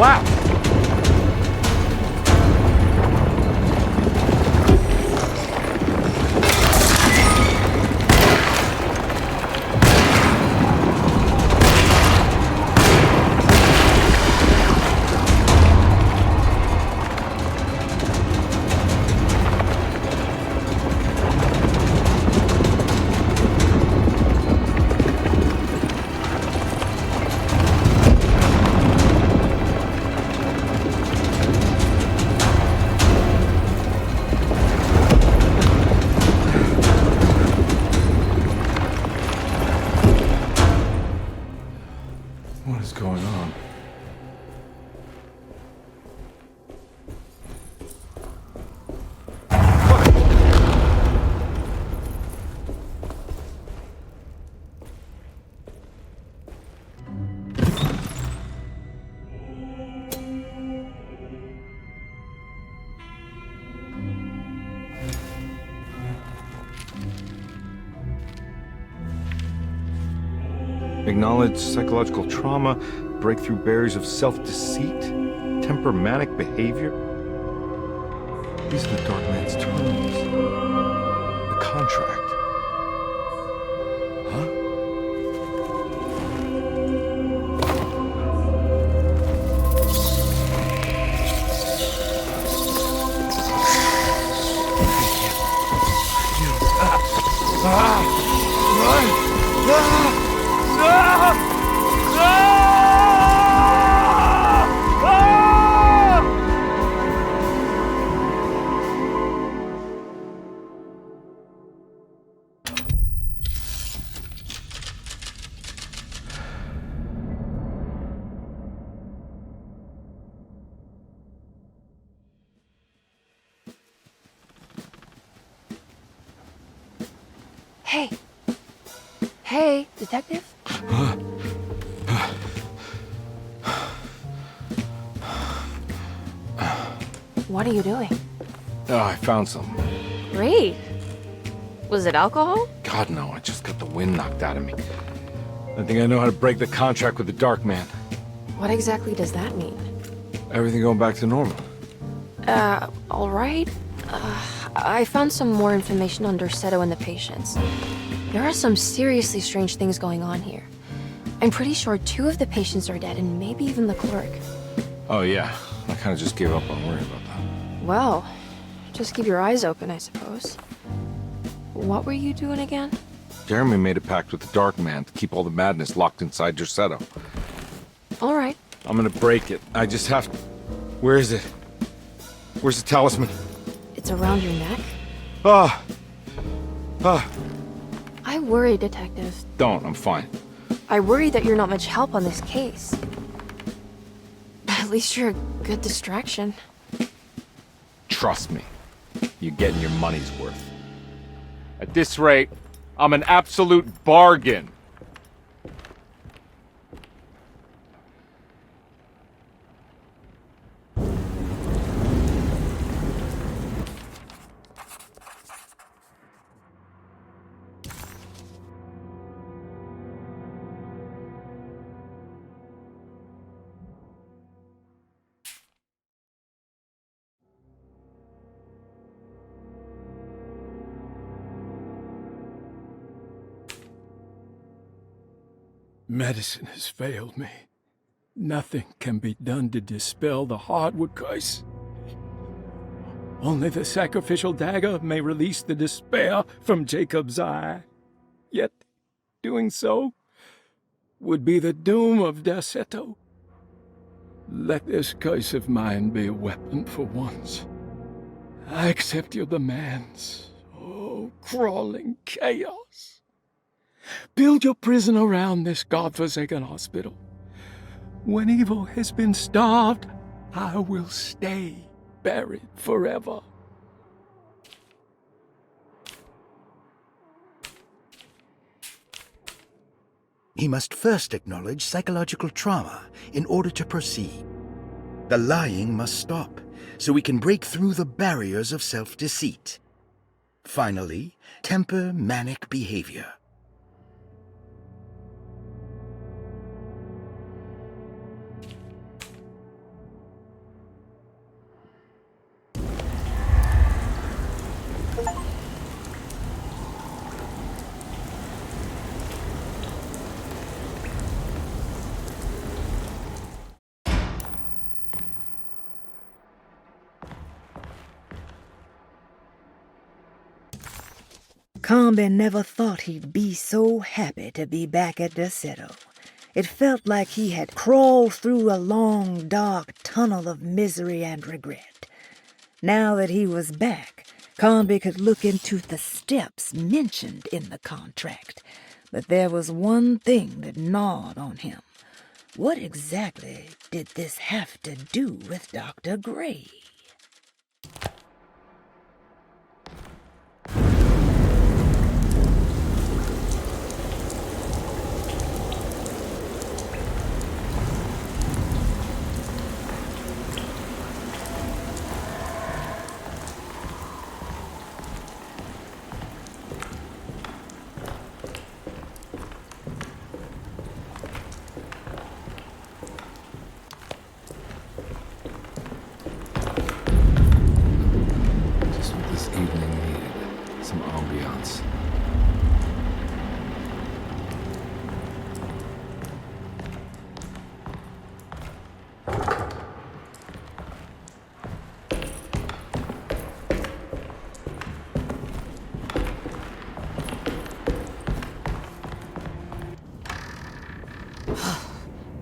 collapse. What is going on? Acknowledge psychological trauma, break through barriers of self-deceit, temper manic behavior. These are the Dark Man's terms. The contract. Huh? Hey. Hey, detective? What are you doing? Oh, I found some. Great. Was it alcohol? God, no, I just got the wind knocked out of me. I think I know how to break the contract with the Dark Man. What exactly does that mean? Everything going back to normal. All right. I found some more information on Dorsetto and the patients. There are some seriously strange things going on here. I'm pretty sure 2 of the patients are dead, and maybe even the clerk. Oh, yeah. I kind of just gave up on worrying about that. Well, just keep your eyes open, I suppose. What were you doing again? Jeremy made a pact with the Dark Man to keep all the madness locked inside Dorsetto. All right. I'm gonna break it. I just have to... Where is it? Where's the talisman? It's around your neck? I worry, Detective. Don't, I'm fine. I worry that you're not much help on this case. At least you're a good distraction. Trust me. You're getting your money's worth. At this rate, I'm an absolute bargain. Medicine has failed me. Nothing can be done to dispel the hardwood curse. Only the sacrificial dagger may release the despair from Jacob's eye. Yet, doing so would be the doom of Dorsetto. Let this curse of mine be a weapon for once. I accept your demands. Oh, crawling chaos. Build your prison around this godforsaken hospital. When evil has been starved, I will stay buried forever. He must first acknowledge psychological trauma in order to proceed. The lying must stop, so we can break through the barriers of self-deceit. Finally, temper manic behavior. Carnby never thought he'd be so happy to be back at Derceto. It felt like he had crawled through a long, dark tunnel of misery and regret. Now that he was back, Carnby could look into the steps mentioned in the contract. But there was one thing that gnawed on him. What exactly did this have to do with Dr. Gray?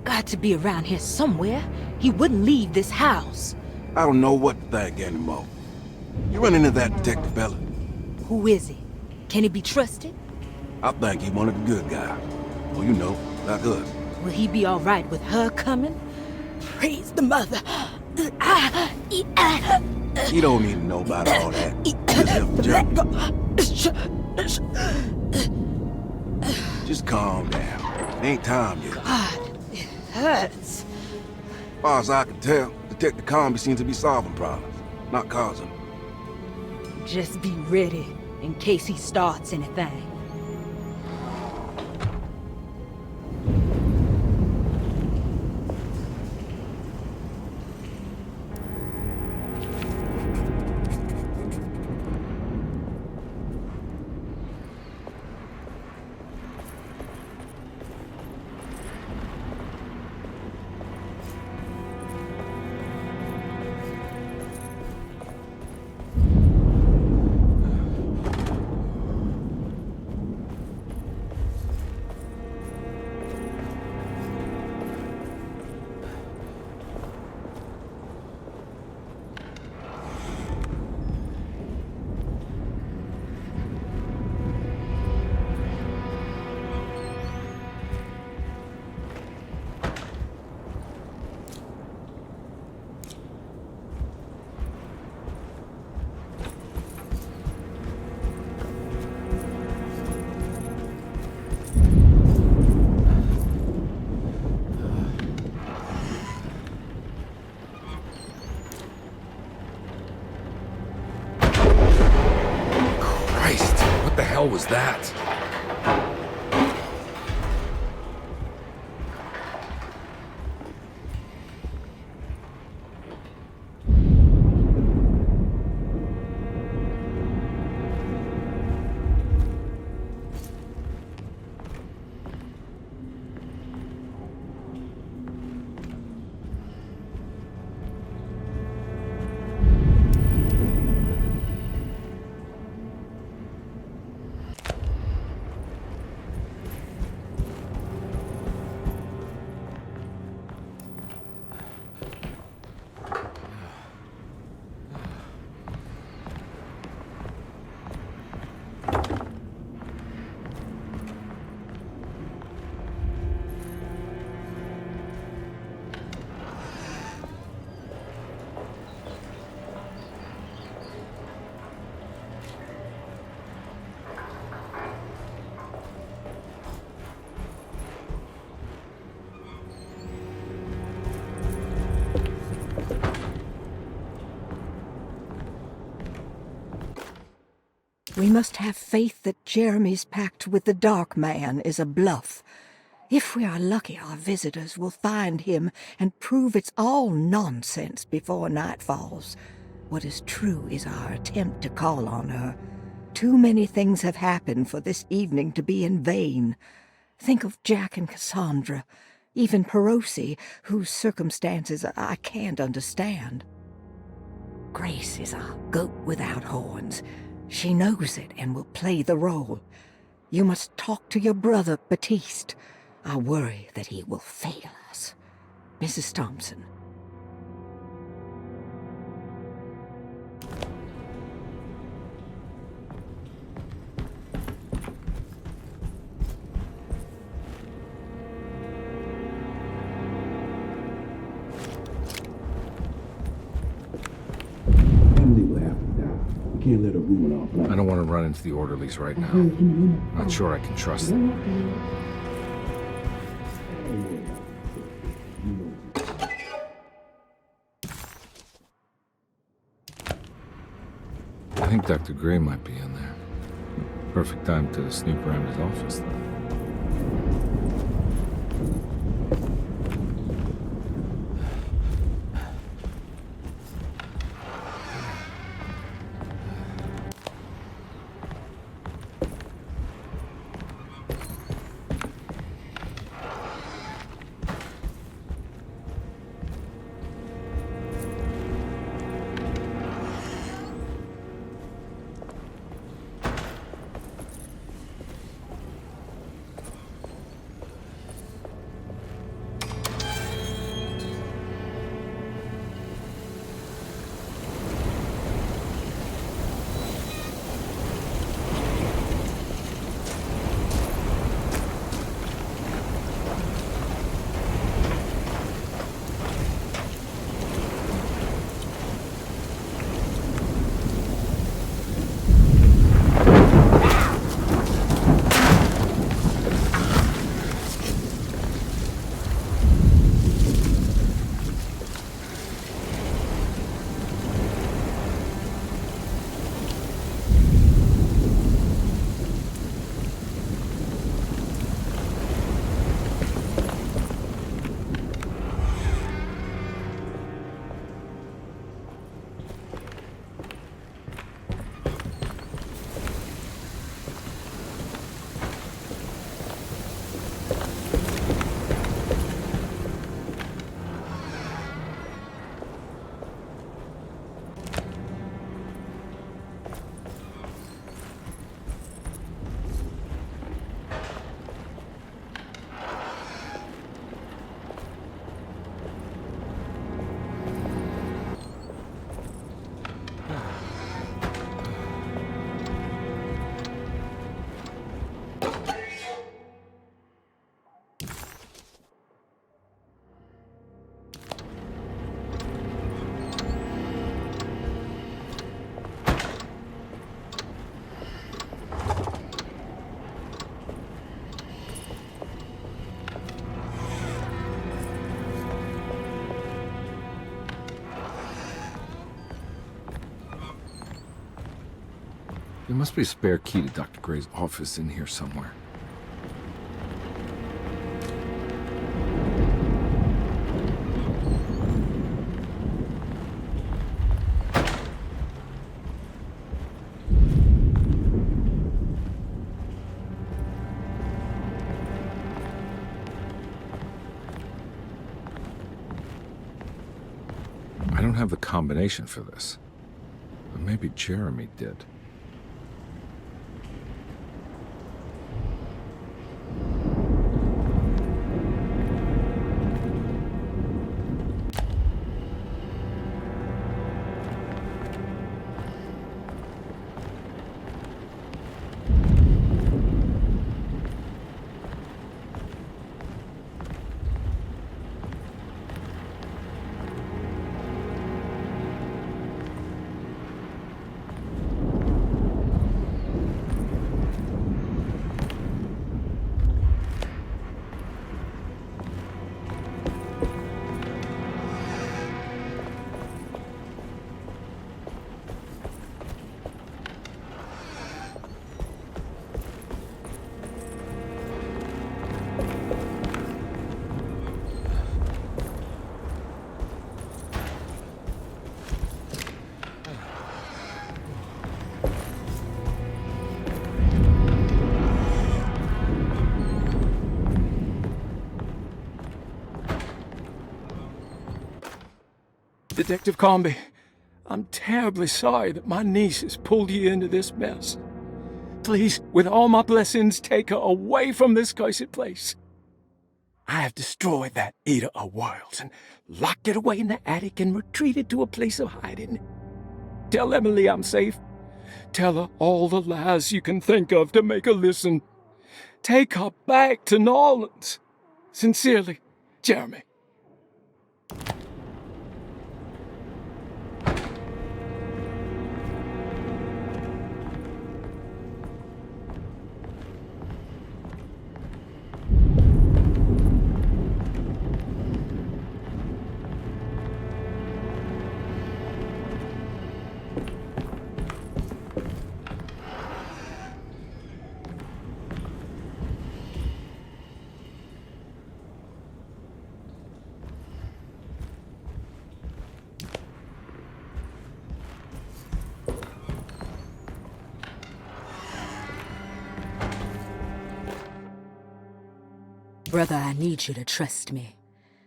Got to be around here somewhere. He wouldn't leave this house. I don't know what to think anymore. You run into that detective fella? Who is he? Can he be trusted? I think he's one of the good guys. Well, you know, like us. Will he be all right with her coming? Praise the mother. You don't need to know about all that. Just calm down. It ain't time yet. God, it hurts. As far as I can tell, Detective Carnby seems to be solving problems, not causing them. Just be ready in case he starts anything. What the hell was that? We must have faith that Jeremy's pact with the Dark Man is a bluff. If we are lucky, our visitors will find him and prove it's all nonsense before night falls. What is true is our attempt to call on her. Too many things have happened for this evening to be in vain. Think of Jack and Cassandra, even Perosi, whose circumstances I can't understand. Grace is a goat without horns. She knows it and will play the role. You must talk to your brother, Baptiste. I worry that he will fail us. Mrs. Thompson. Can't let her ruin our plan. I don't want to run into the orderlies right now. Not sure I can trust them. I think Dr. Gray might be in there. Perfect time to snoop around his office, though. There must be a spare key to Dr. Gray's office in here somewhere. I don't have the combination for this, but maybe Jeremy did. Detective Carnby, I'm terribly sorry that my niece has pulled you into this mess. Please, with all my blessings, take her away from this cursed place. I have destroyed that eater of worlds and locked it away in the attic and retreated to a place of hiding. Tell Emily I'm safe. Tell her all the lies you can think of to make her listen. Take her back to New Orleans. Sincerely, Jeremy. Brother, I need you to trust me.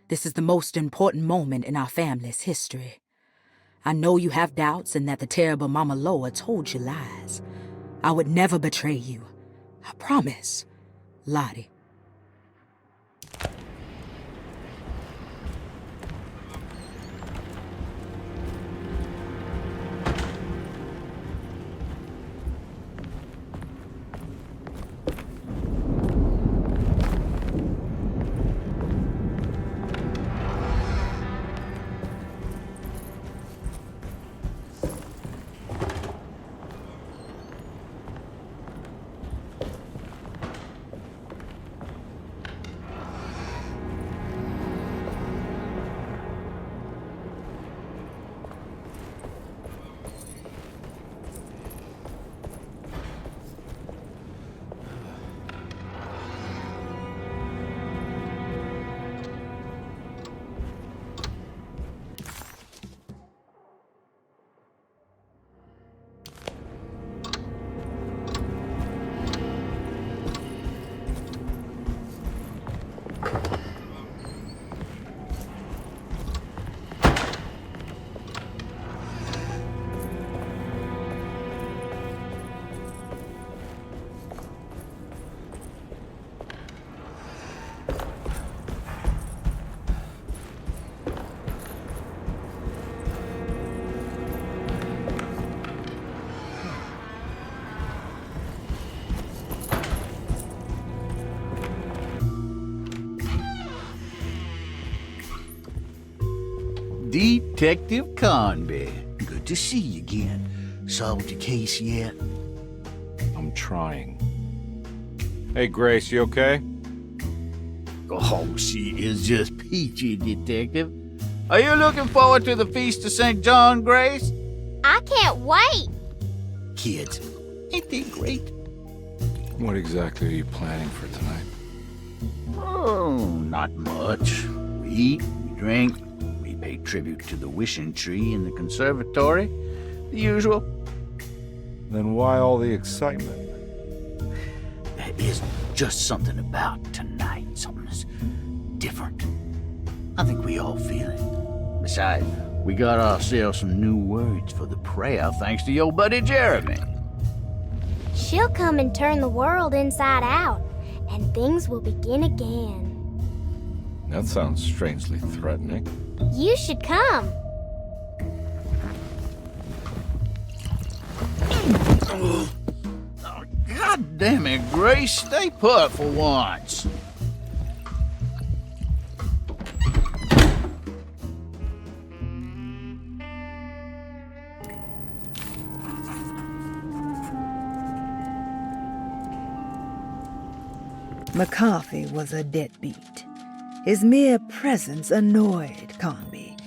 This is the most important moment in our family's history. I know you have doubts and that the terrible Mama Loa told you lies. I would never betray you. I promise. Lottie. Detective Carnby. Good to see you again. Solved your case yet? I'm trying. Hey, Grace, you okay? Oh, she is just peachy, Detective. Are you looking forward to the Feast of St. John, Grace? I can't wait. Kids, ain't they great? What exactly are you planning for tonight? Oh, not much. We eat, we drink, we pay tribute to the wishing tree in the conservatory. The usual. Then why all the excitement? There is just something about tonight. Something's different. I think we all feel it. Besides, we got ourselves some new words for the prayer thanks to your buddy Jeremy. She'll come and turn the world inside out, and things will begin again. That sounds strangely threatening. You should come. God damn it, Grace. Stay put for once. McCarthy was a deadbeat. His mere presence annoyed Carnby.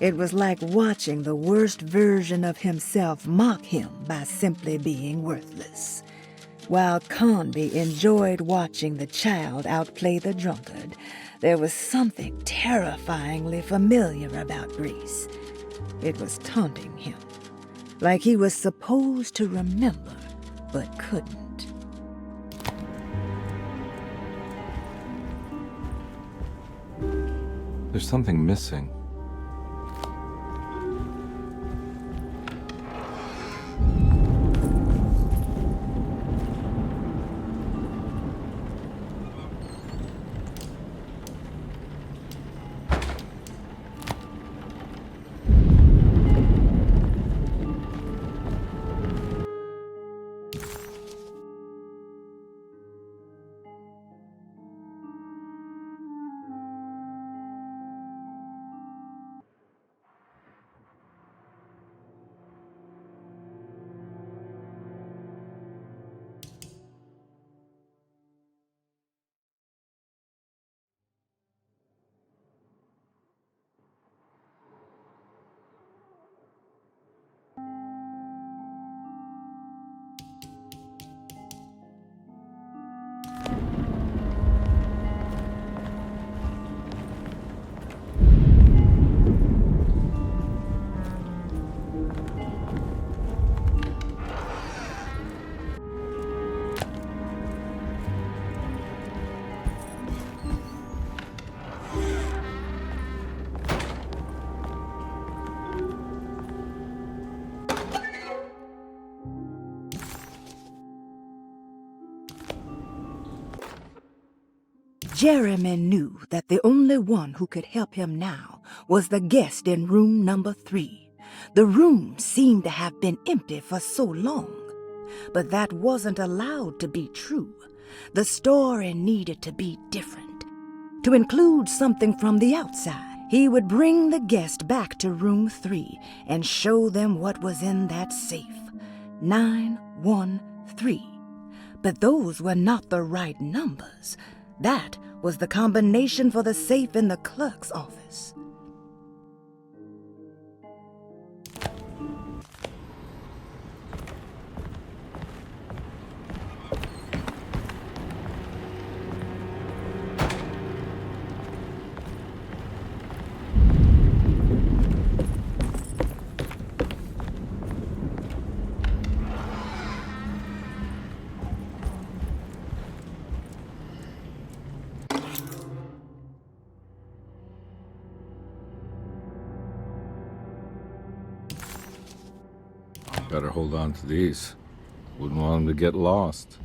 It was like watching the worst version of himself mock him by simply being worthless. While Carnby enjoyed watching the child outplay the drunkard, there was something terrifyingly familiar about Grace. It was taunting him, like he was supposed to remember, but couldn't. There's something missing. Jeremy knew that the only one who could help him now was the guest in room number 3. The room seemed to have been empty for so long. But that wasn't allowed to be true. The story needed to be different. To include something from the outside, he would bring the guest back to room 3 and show them what was in that safe. 913. But those were not the right numbers. That was the combination for the safe in the clerk's office. Better hold on to these. Wouldn't want them to get lost.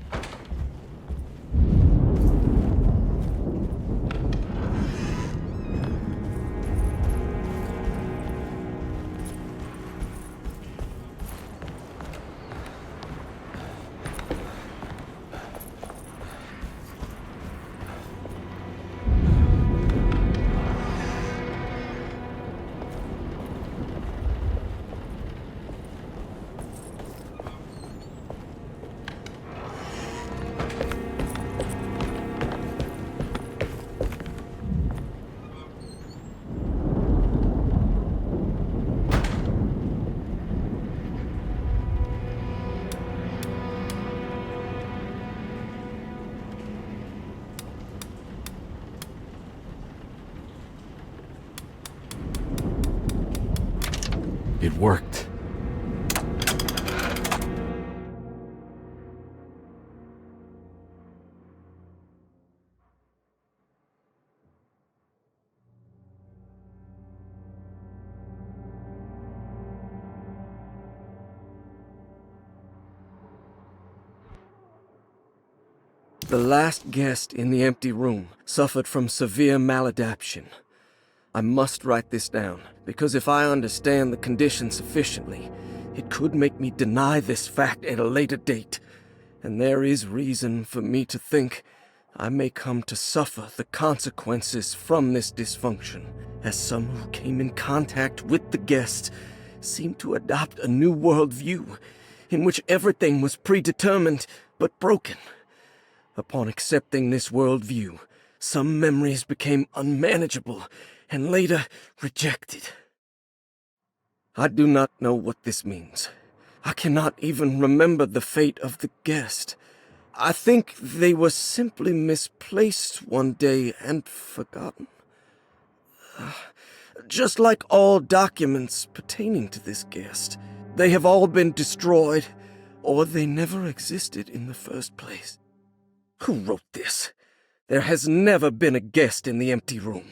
It worked. The last guest in the empty room suffered from severe maladaptation. I must write this down, because if I understand the condition sufficiently, it could make me deny this fact at a later date, and there is reason for me to think I may come to suffer the consequences from this dysfunction, as some who came in contact with the guest seemed to adopt a new worldview in which everything was predetermined but broken. Upon accepting this worldview, some memories became unmanageable and later rejected. I do not know what this means. I cannot even remember the fate of the guest. I think they were simply misplaced one day and forgotten. Just like all documents pertaining to this guest, they have all been destroyed, or they never existed in the first place. Who wrote this? There has never been a guest in the empty room.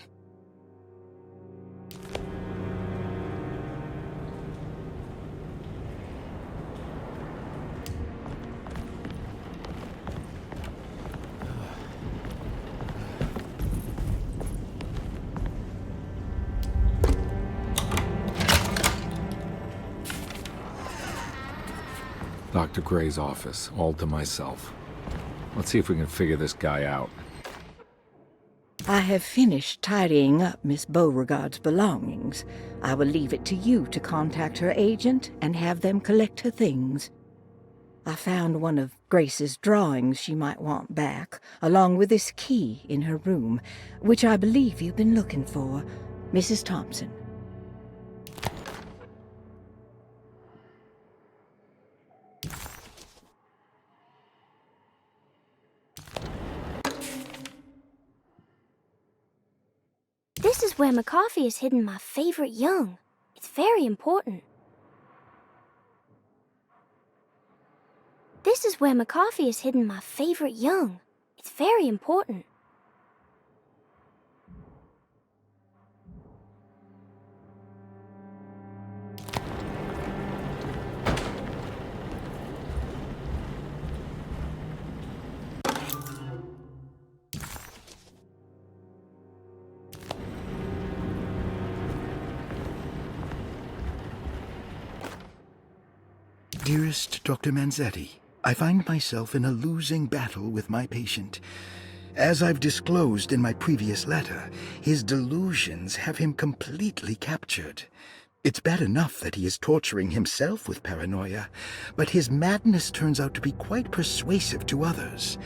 Dr. Gray's office, all to myself. Let's see if we can figure this guy out. I have finished tidying up Miss Beauregard's belongings. I will leave it to you to contact her agent and have them collect her things. I found one of Grace's drawings she might want back, along with this key in her room, which I believe you've been looking for, Mrs. Thompson. This is where McCoffey has hidden my favorite young. It's very important. This is where McCoffey has hidden my favorite young. It's very important. Dearest Dr. Manzetti, I find myself in a losing battle with my patient. As I've disclosed in my previous letter, his delusions have him completely captured. It's bad enough that he is torturing himself with paranoia, but his madness turns out to be quite persuasive to others,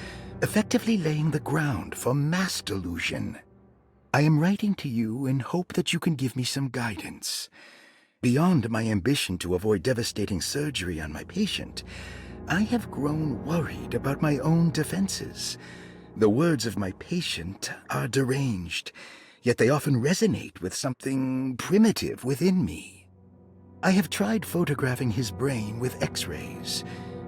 effectively laying the ground for mass delusion. I am writing to you in hope that you can give me some guidance. Beyond my ambition to avoid devastating surgery on my patient, I have grown worried about my own defenses. The words of my patient are deranged, yet they often resonate with something primitive within me. I have tried photographing his brain with X-rays.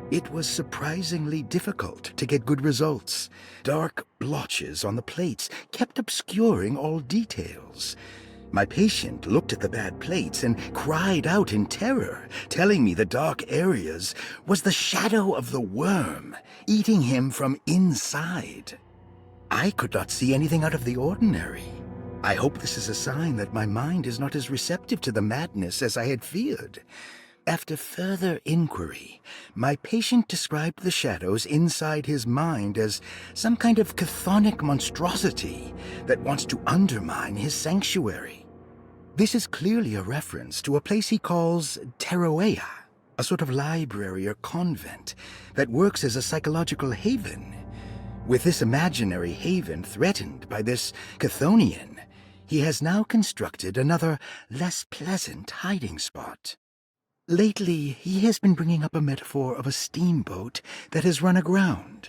It was surprisingly difficult to get good results. Dark blotches on the plates kept obscuring all details. My patient looked at the bad plates and cried out in terror, telling me the dark areas was the shadow of the worm, eating him from inside. I could not see anything out of the ordinary. I hope this is a sign that my mind is not as receptive to the madness as I had feared. After further inquiry, my patient described the shadows inside his mind as some kind of chthonic monstrosity that wants to undermine his sanctuary. This is clearly a reference to a place he calls Teroea, a sort of library or convent that works as a psychological haven. With this imaginary haven threatened by this Chthonian, he has now constructed another, less pleasant hiding spot. Lately, he has been bringing up a metaphor of a steamboat that has run aground,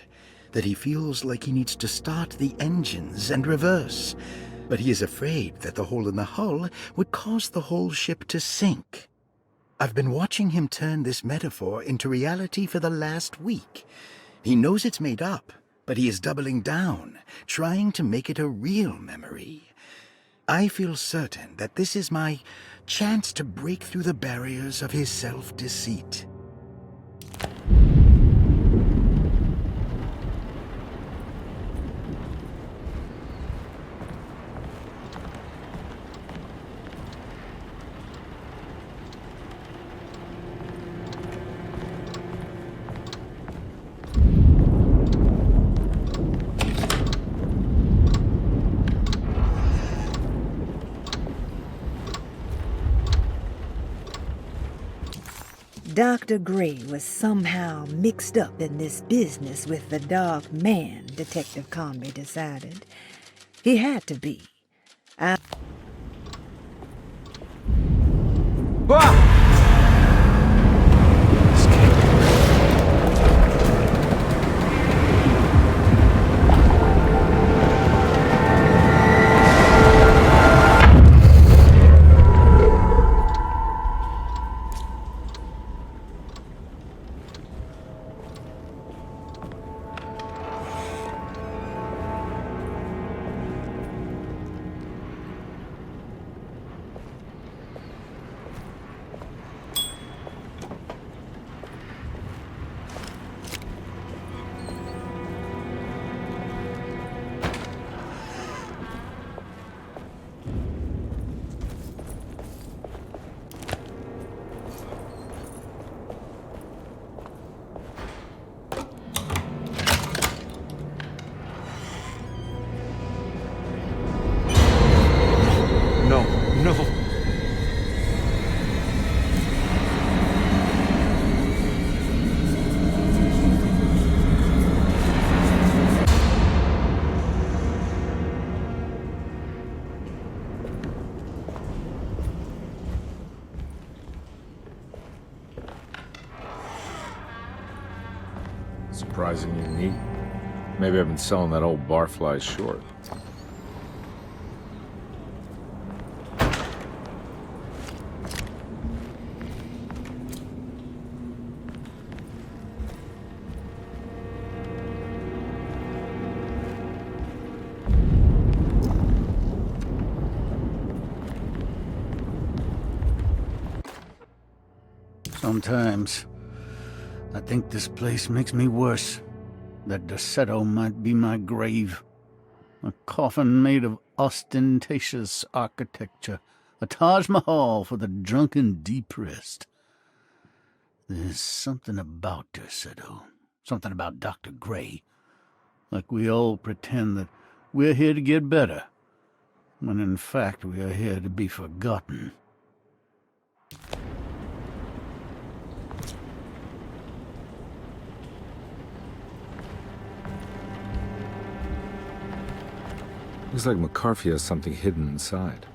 that he feels like he needs to start the engines and reverse, but he is afraid that the hole in the hull would cause the whole ship to sink. I've been watching him turn this metaphor into reality for the last week. He knows it's made up, but he is doubling down, trying to make it a real memory. I feel certain that this is my chance to break through the barriers of his self-deceit. Dr. Gray was somehow mixed up in this business with the Dark Man, Detective Carnby decided. He had to be. Surprisingly neat. Maybe I've been selling that old barfly short. Sometimes I think this place makes me worse. That Dorsetto might be my grave. A coffin made of ostentatious architecture. A Taj Mahal for the drunken depressed. There's something about Derceto, something about Dr. Gray. Like we all pretend that we're here to get better, when in fact we are here to be forgotten. Looks like McCarthy has something hidden inside.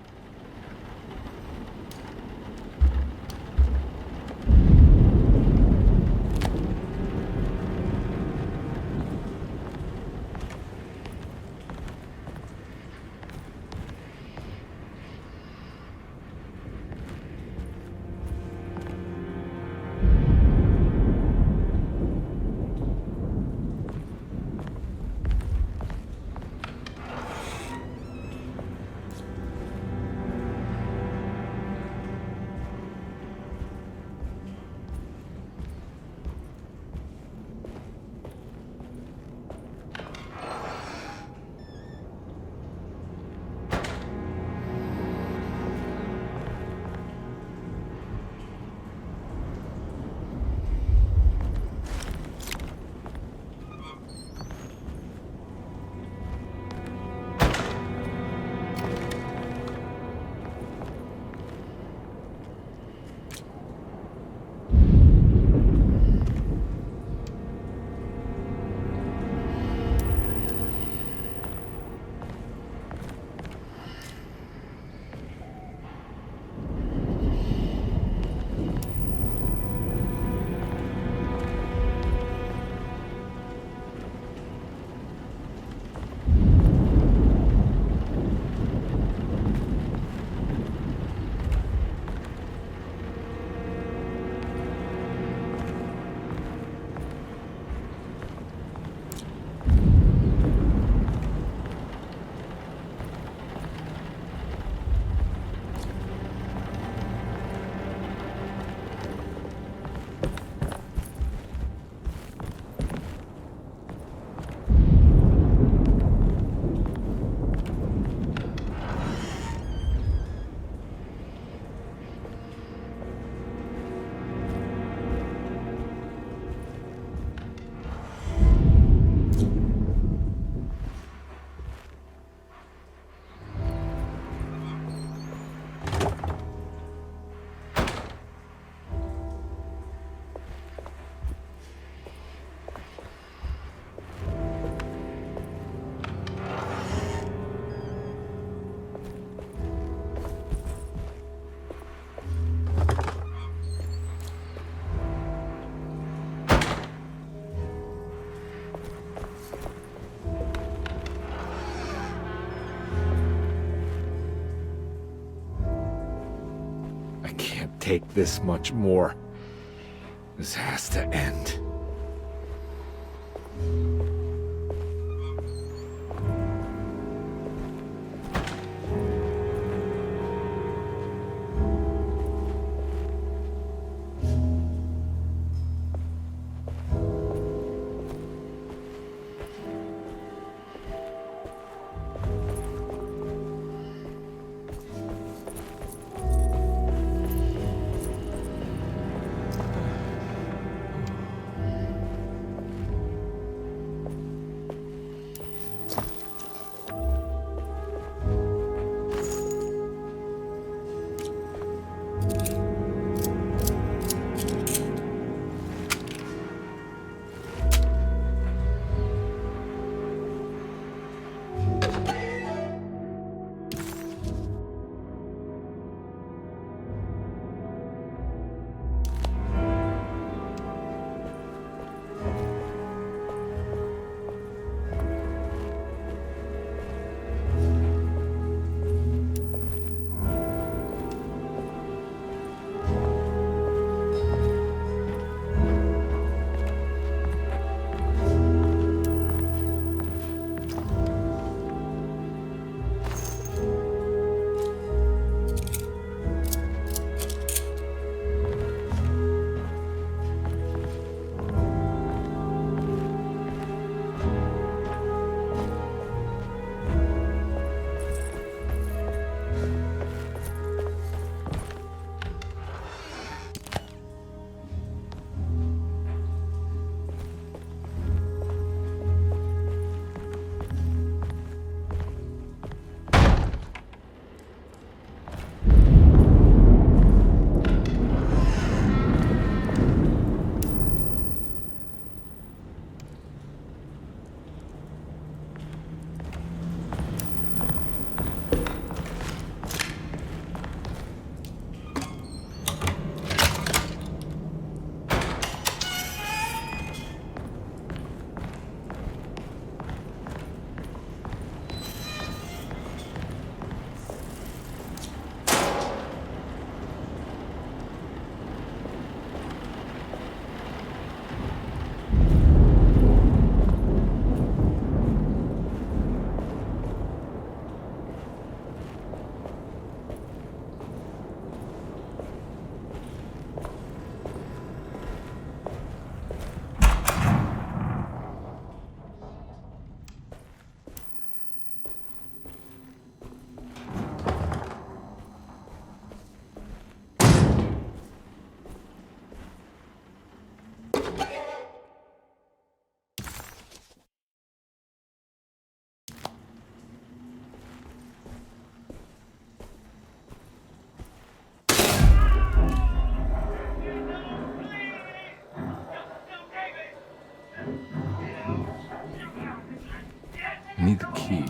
Take this much more. This has to end. I need the key.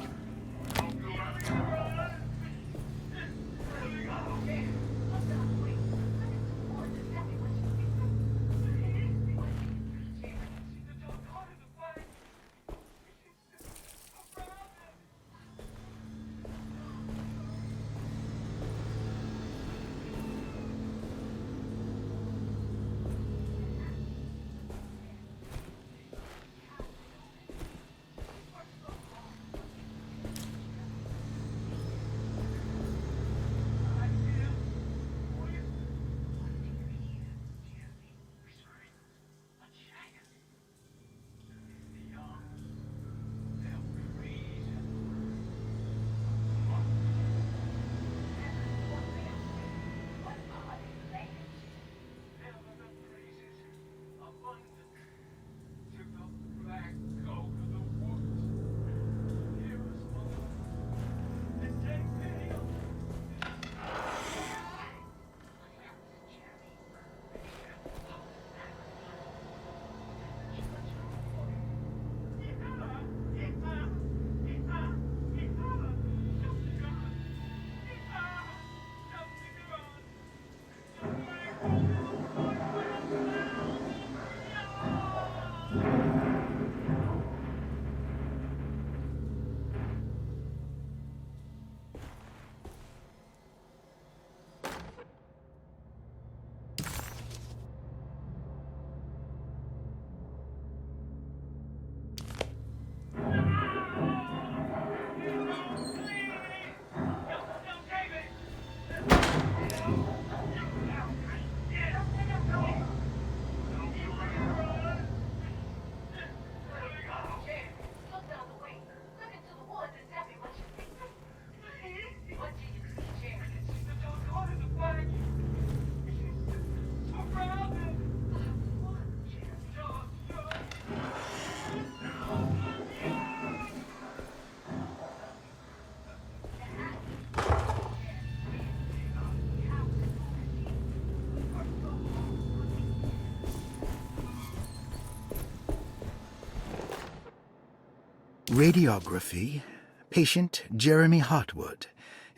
Radiography. Patient Jeremy Hartwood.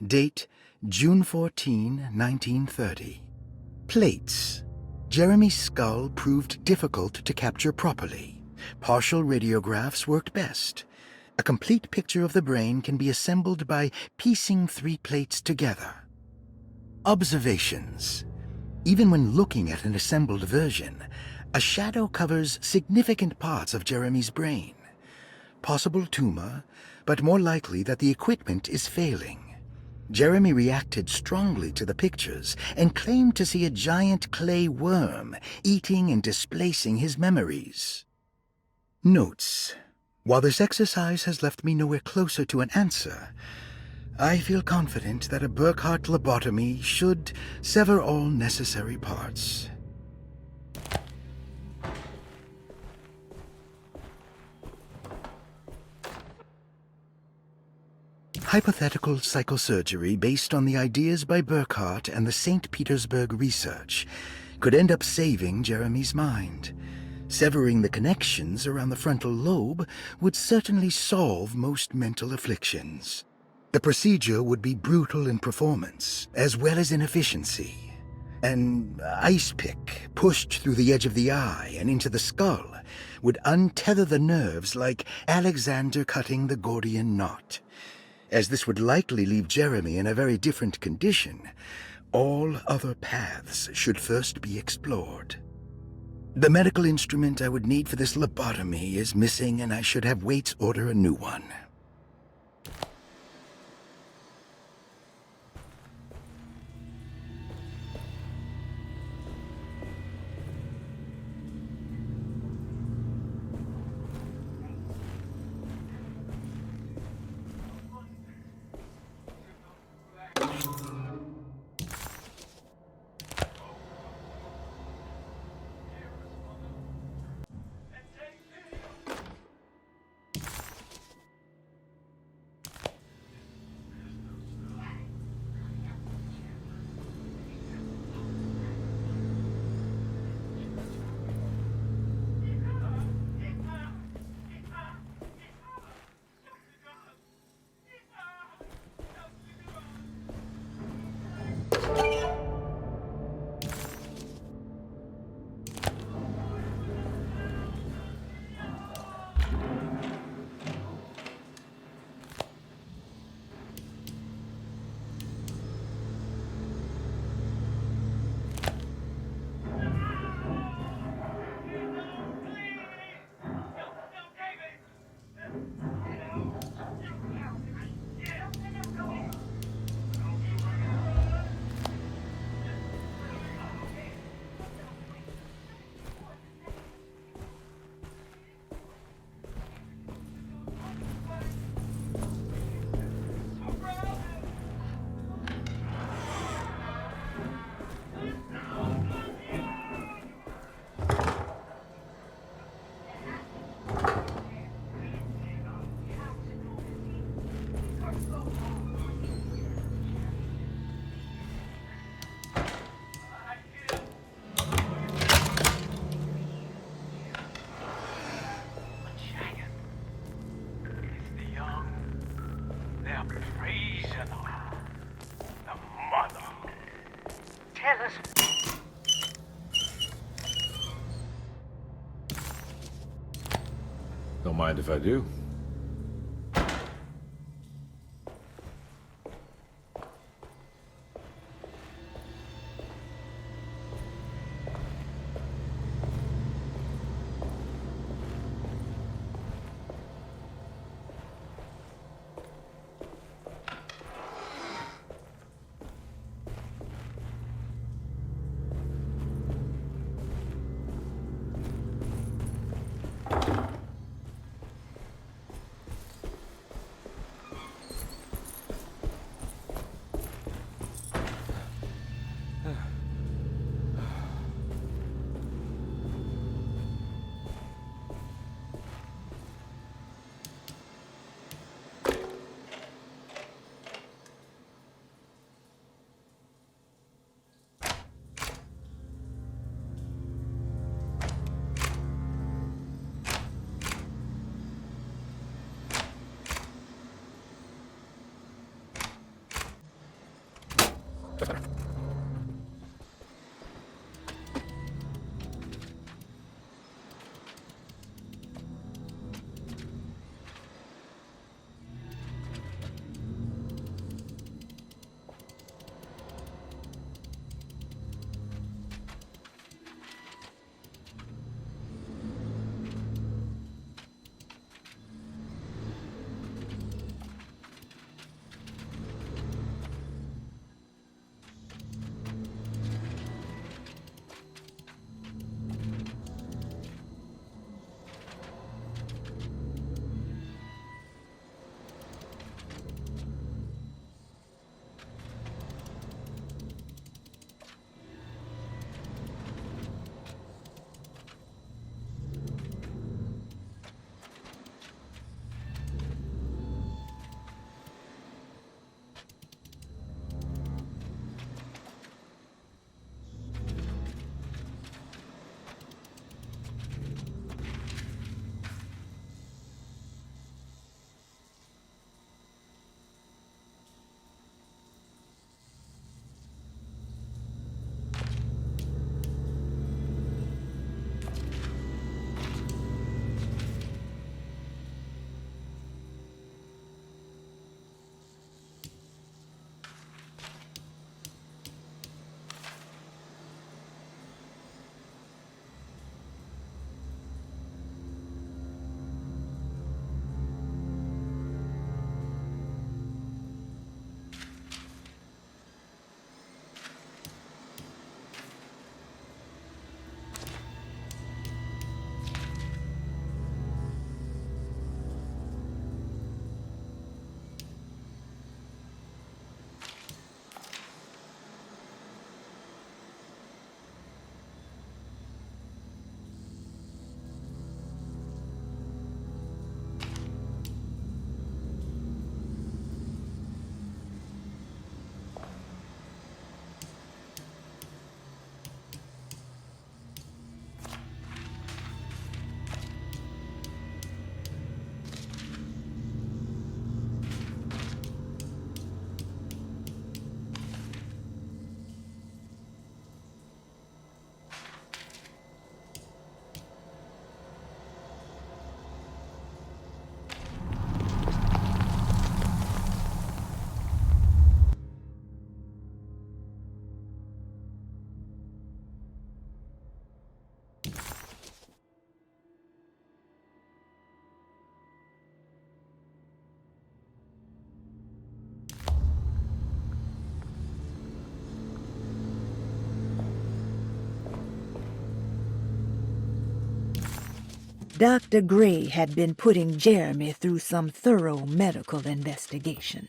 Date June 14, 1930. Plates. Jeremy's skull proved difficult to capture properly. Partial radiographs worked best. A complete picture of the brain can be assembled by piecing 3 plates together. Observations. Even when looking at an assembled version, a shadow covers significant parts of Jeremy's brain. Possible tumor, but more likely that the equipment is failing. Jeremy reacted strongly to the pictures and claimed to see a giant clay worm eating and displacing his memories. Notes. While this exercise has left me nowhere closer to an answer, I feel confident that a Burkhardt lobotomy should sever all necessary parts. Hypothetical psychosurgery based on the ideas by Burkhardt and the St. Petersburg research could end up saving Jeremy's mind. Severing the connections around the frontal lobe would certainly solve most mental afflictions. The procedure would be brutal in performance, as well as in efficiency. An ice pick pushed through the edge of the eye and into the skull would untether the nerves like Alexander cutting the Gordian knot. As this would likely leave Jeremy in a very different condition, all other paths should first be explored. The medical instrument I would need for this lobotomy is missing, and I should have Waits order a new one. Don't mind if I do. Dr. Gray had been putting Jeremy through some thorough medical investigation.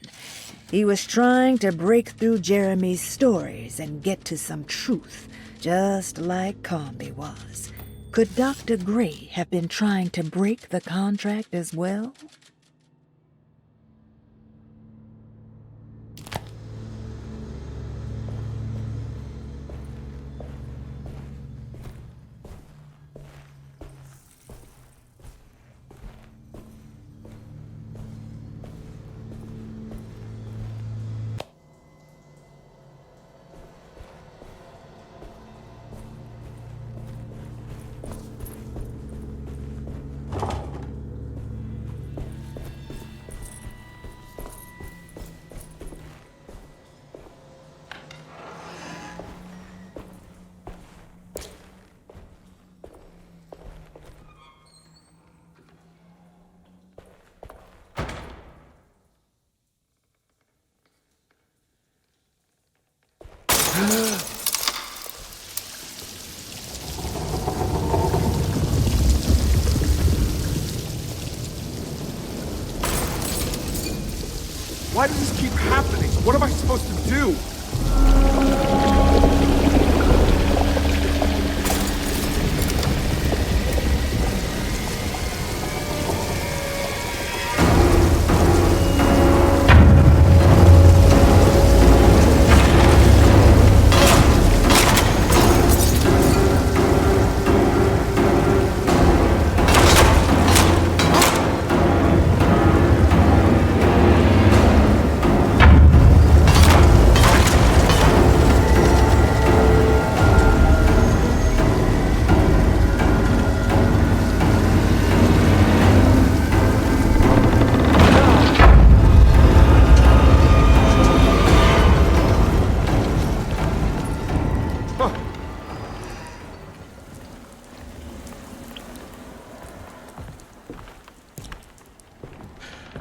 He was trying to break through Jeremy's stories and get to some truth, just like Carnby was. Could Dr. Gray have been trying to break the contract as well? Why does this keep happening? What am I supposed to do?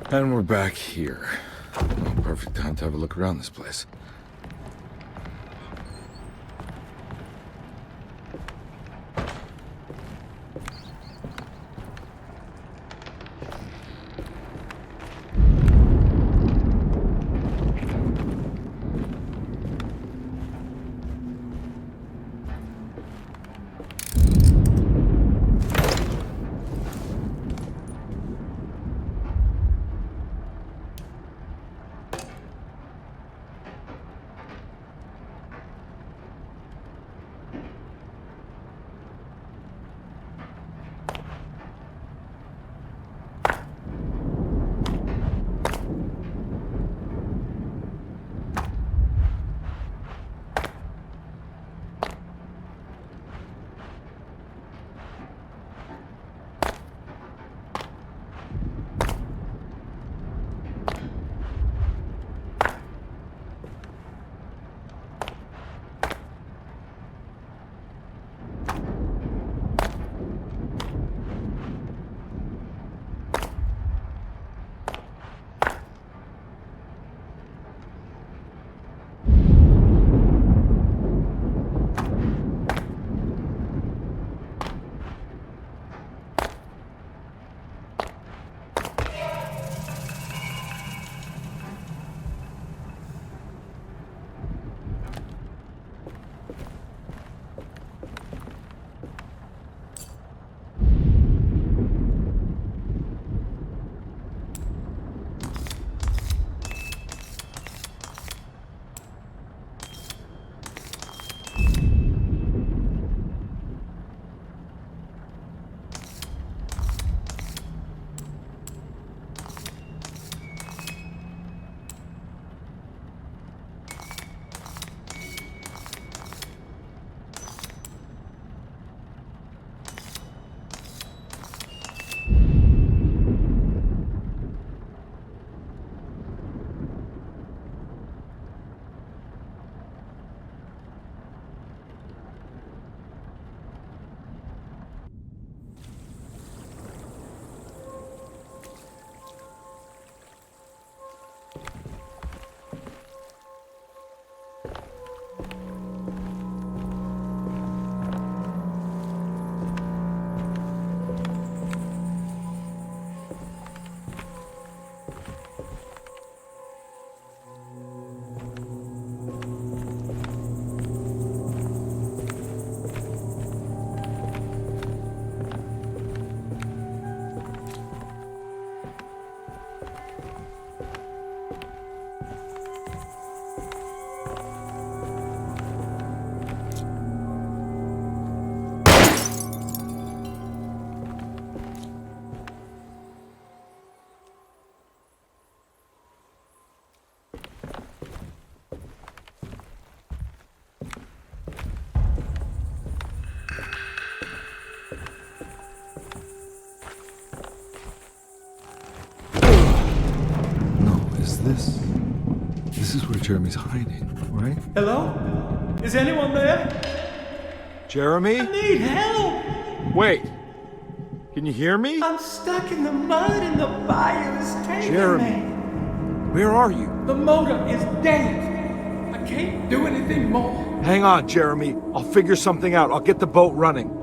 And we're back here. Well, perfect time to have a look around this place. This is where Jeremy's hiding, right? Hello? Is anyone there? Jeremy? I need help! Wait! Can you hear me? I'm stuck in the mud and the fire is taking Jeremy! me. Where are you? The motor is dead. I can't do anything more. Hang on, Jeremy. I'll figure something out. I'll get the boat running.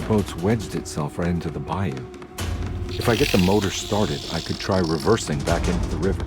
The boat's wedged itself right into the bayou. If I get the motor started, I could try reversing back into the river.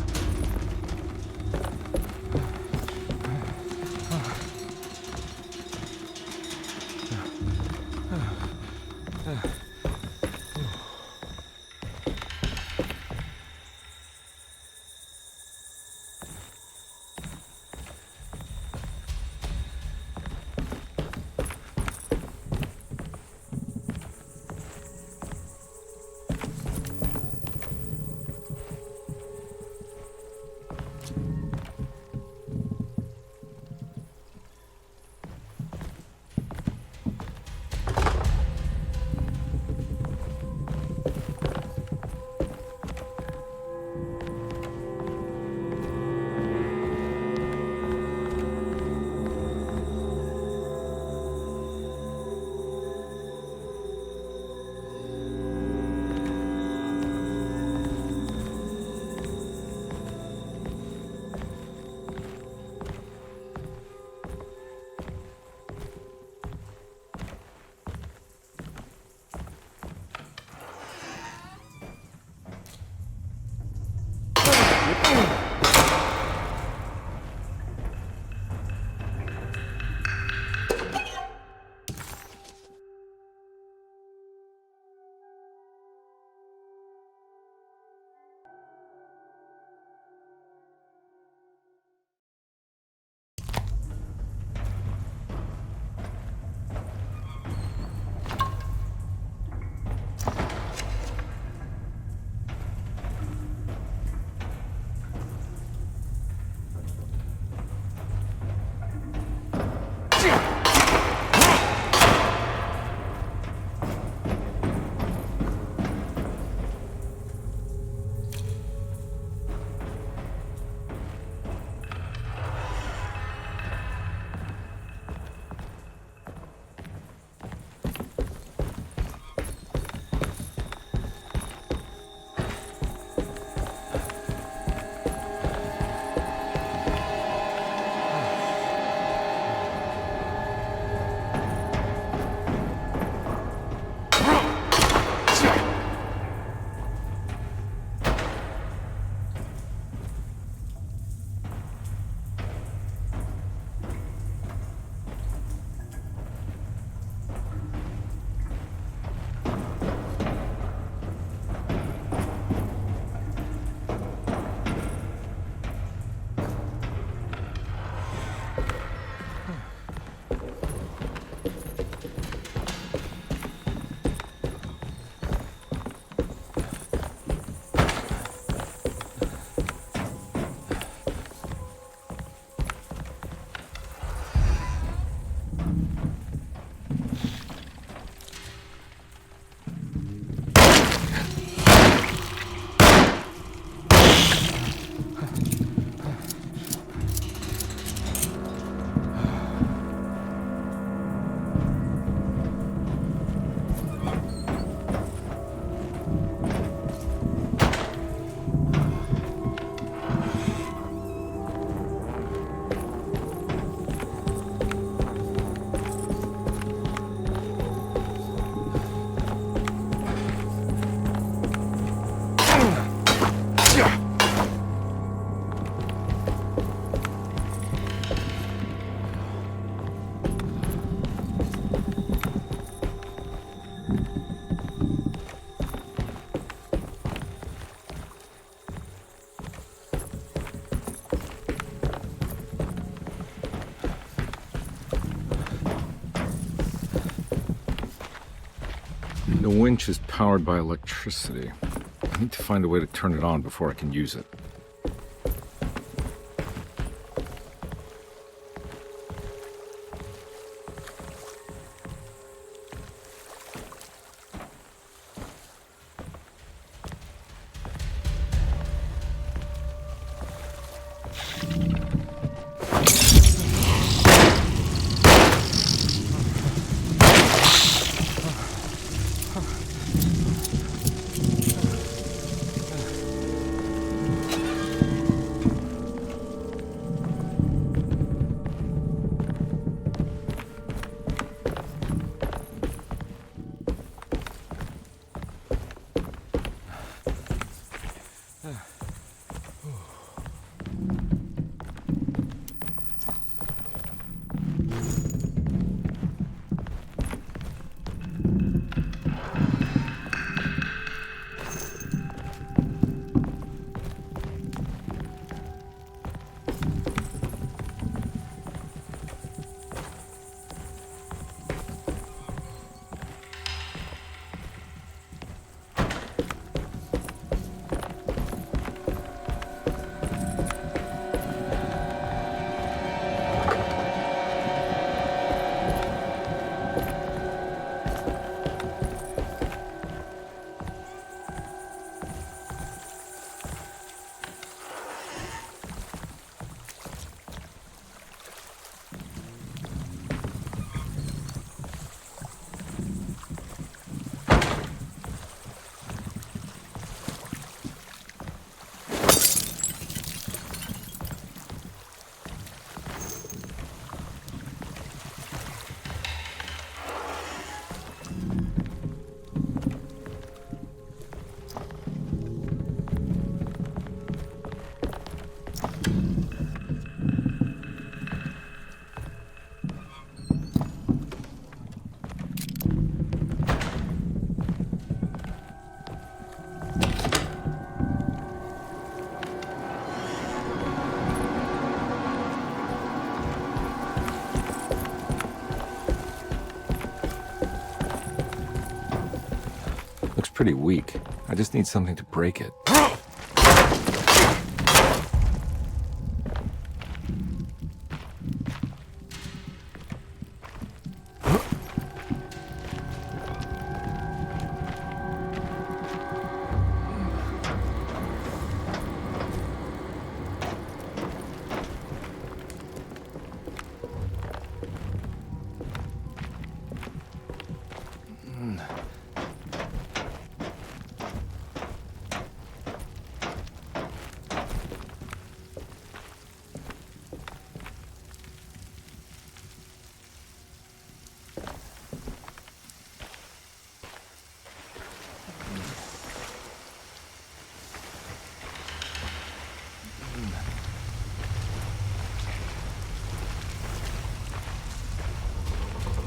The winch is powered by electricity. I need to find a way to turn it on before I can use it. Pretty weak. I just need something to break it.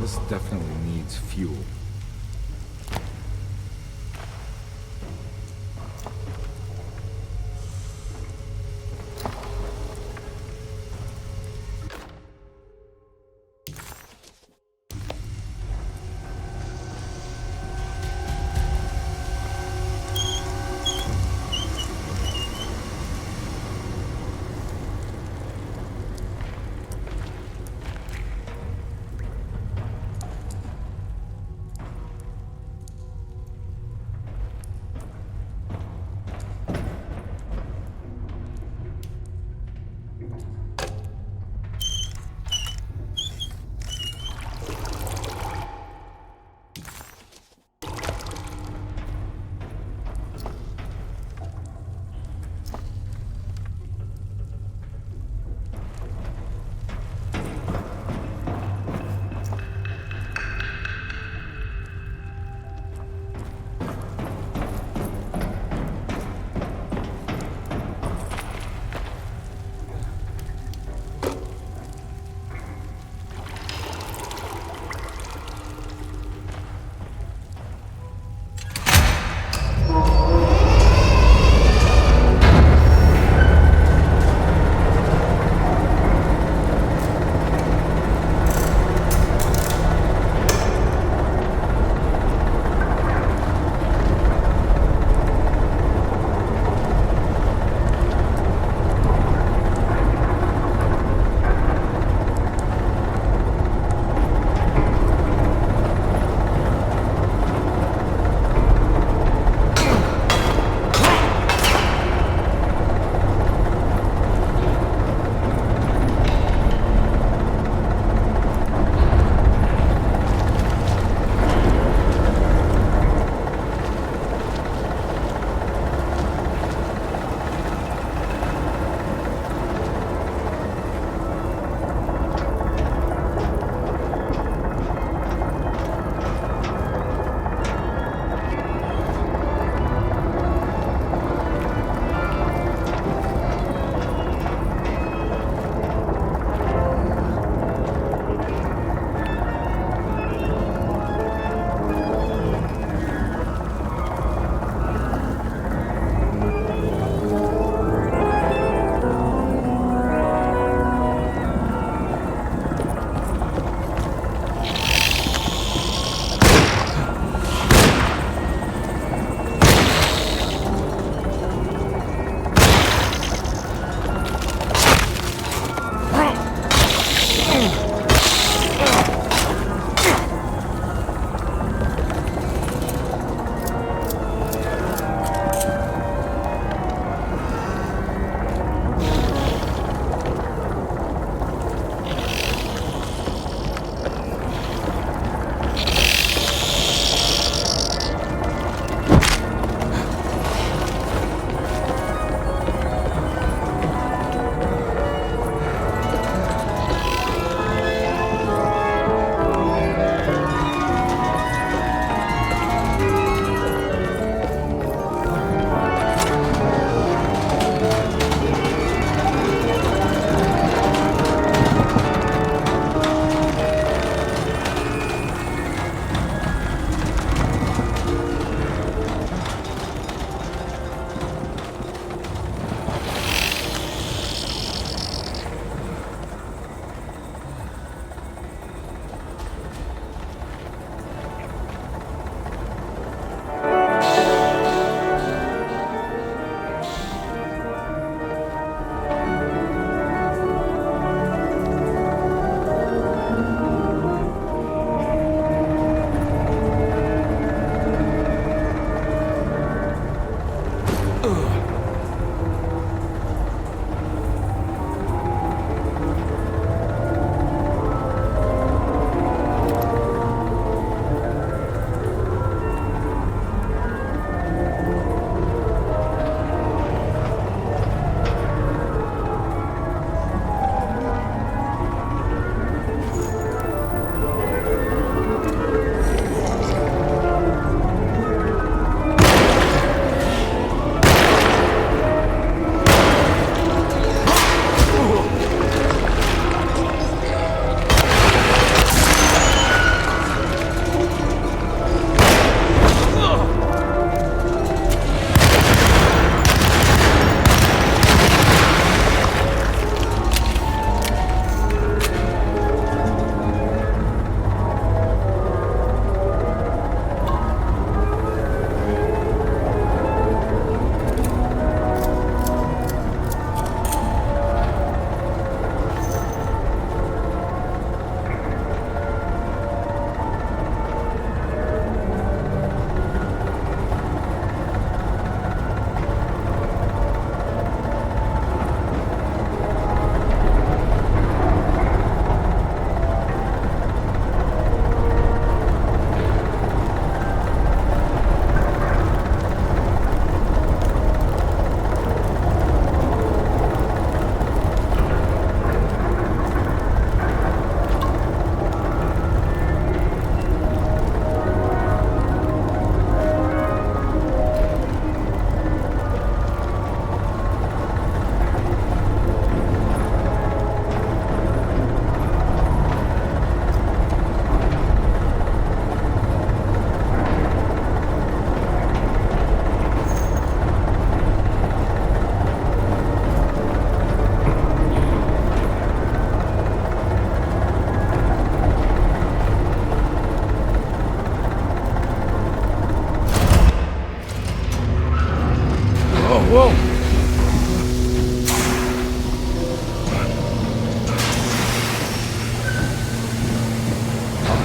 This definitely needs fuel.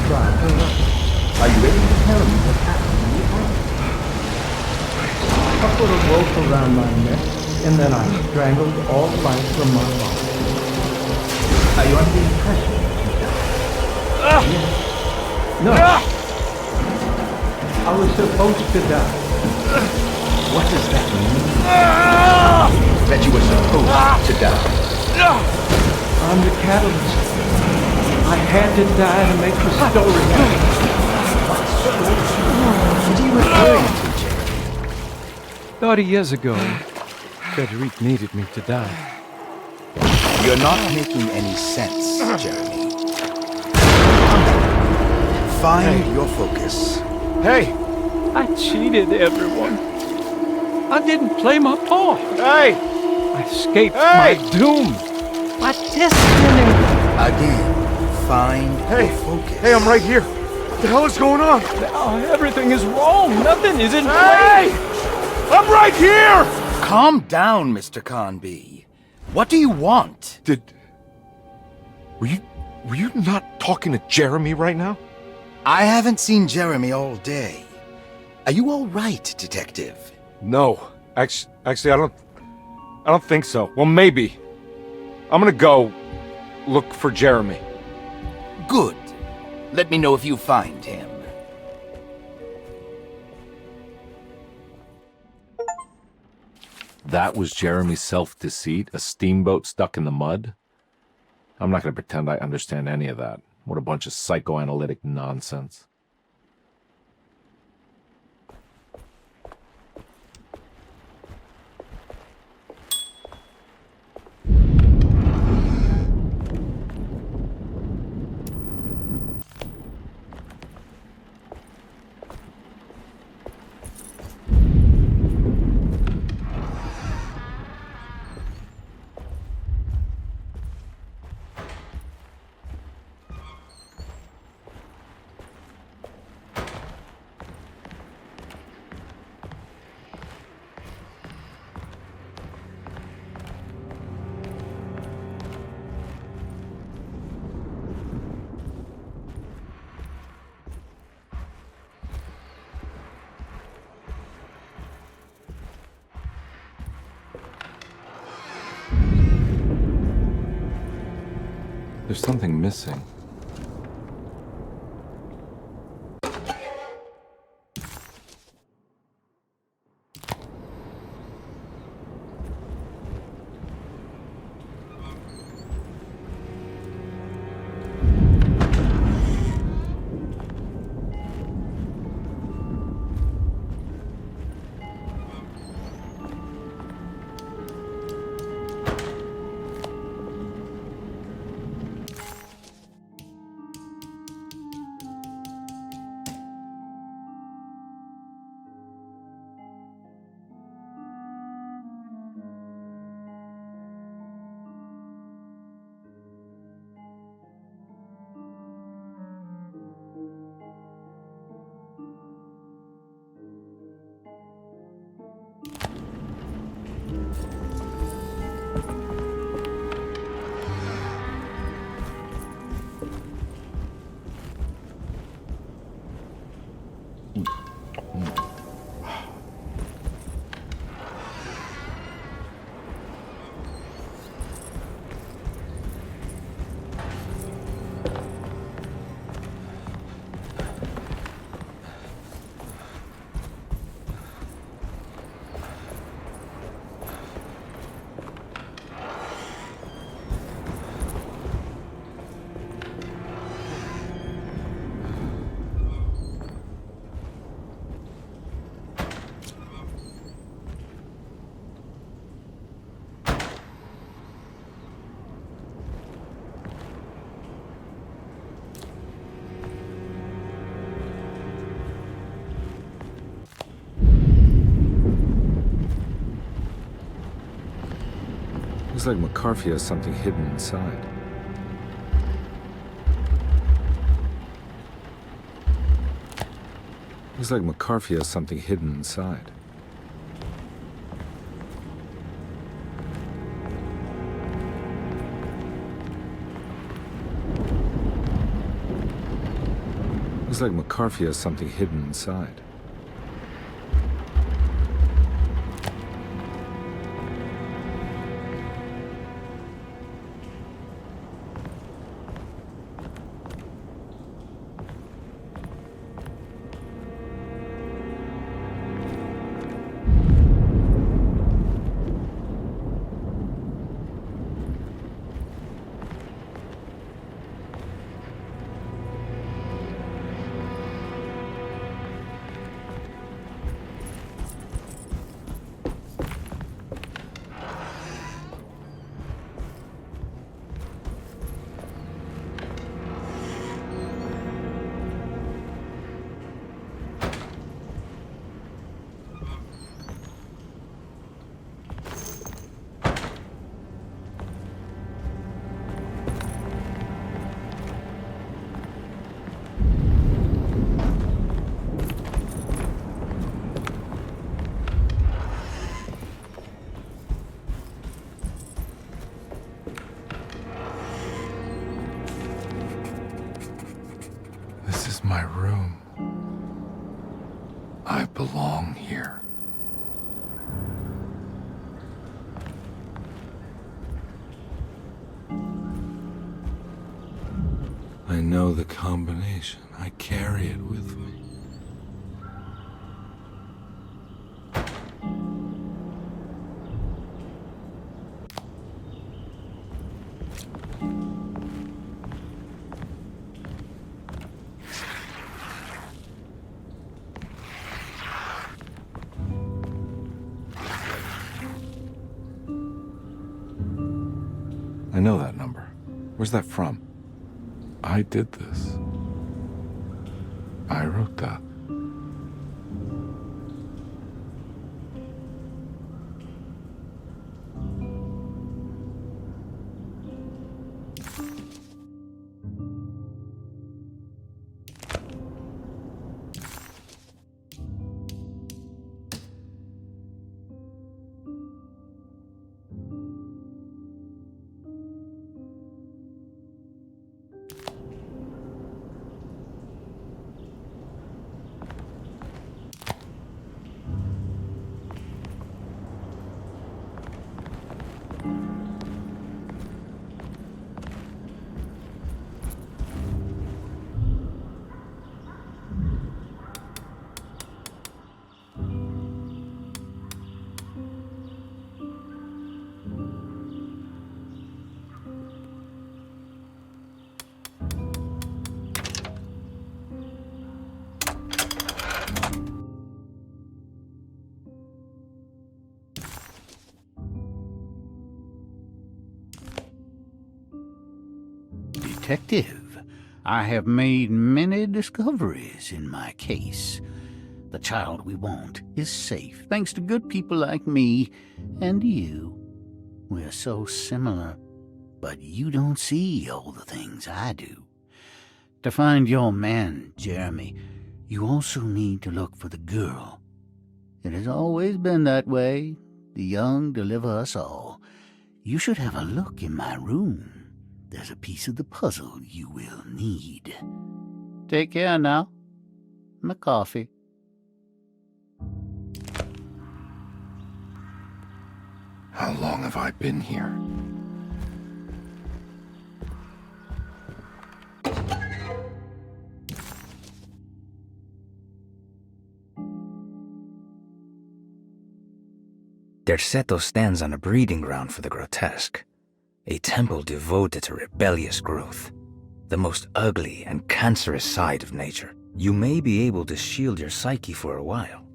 trial. Are you ready to tell me what happened in the house? I put a rope around my neck, and then I strangled all life from my body. Are you under the impression that you died? Yes. No. I was supposed to die. What does that mean? That you were supposed to die. I'm the catalyst. I had to die to make the story happen. What are you referring to, Jeremy? 30 years ago, Frederic needed me to die. You're not making any sense, Jeremy. Find your focus. Hey! I cheated everyone. I didn't play my part. Hey! I escaped my doom. My destiny. Again, find your focus. Hey, I'm right here. What the hell is going on? Now everything is wrong. Nothing is in place. Hey! I'm right here! Calm down, Mr. Carnby. What do you want? Were you not talking to Jeremy right now? I haven't seen Jeremy all day. Are you all right, Detective? No. Actually, I don't think so. Well, maybe. I'm gonna go look for Jeremy. Good. Let me know if you find him. That was Jeremy's self-deceit? A steamboat stuck in the mud? I'm not gonna pretend I understand any of that. What a bunch of psychoanalytic nonsense. There's something missing. Looks like McCarthy has something hidden inside. Looks like McCarthy has something hidden inside. Looks like McCarthy has something hidden inside. This is my room. I belong here. I know the combination. I carry it with me. I know that number. Where's that from? I did this. I wrote that. Detective, I have made many discoveries in my case. The child we want is safe, thanks to good people like me and you. We're so similar, but you don't see all the things I do. To find your man, Jeremy, you also need to look for the girl. It has always been that way. The young deliver us all. You should have a look in my room. There's a piece of the puzzle you will need. Take care now. My coffee. How long have I been here? Derceto stands on a breeding ground for the grotesque, a temple devoted to rebellious growth, the most ugly and cancerous side of nature. You may be able to shield your psyche for a while,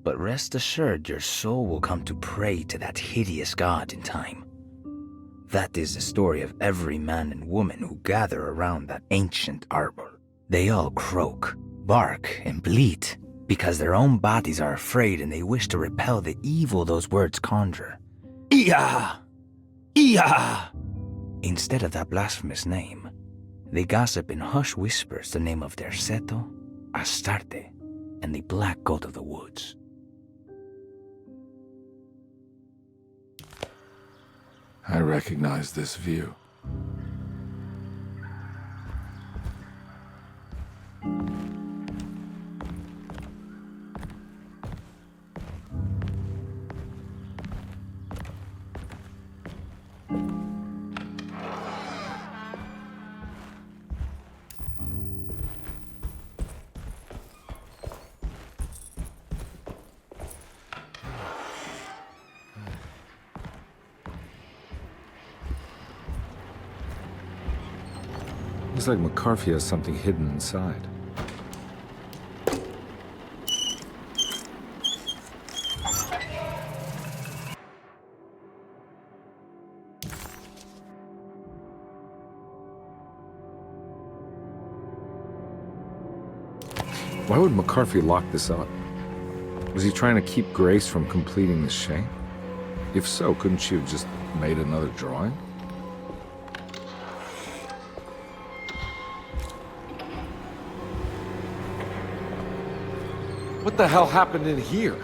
but rest assured your soul will come to pray to that hideous god in time. That is the story of every man and woman who gather around that ancient arbor. They all croak, bark, and bleat, because their own bodies are afraid and they wish to repel the evil those words conjure. Iya! Iya! Instead of that blasphemous name, they gossip in hushed whispers the name of Derceto, Astarte, and the black goat of the woods. I recognize this view. Looks like McCarthy has something hidden inside. Why would McCarthy lock this up? Was he trying to keep Grace from completing the shape? If so, couldn't she have just made another drawing? What the hell happened in here?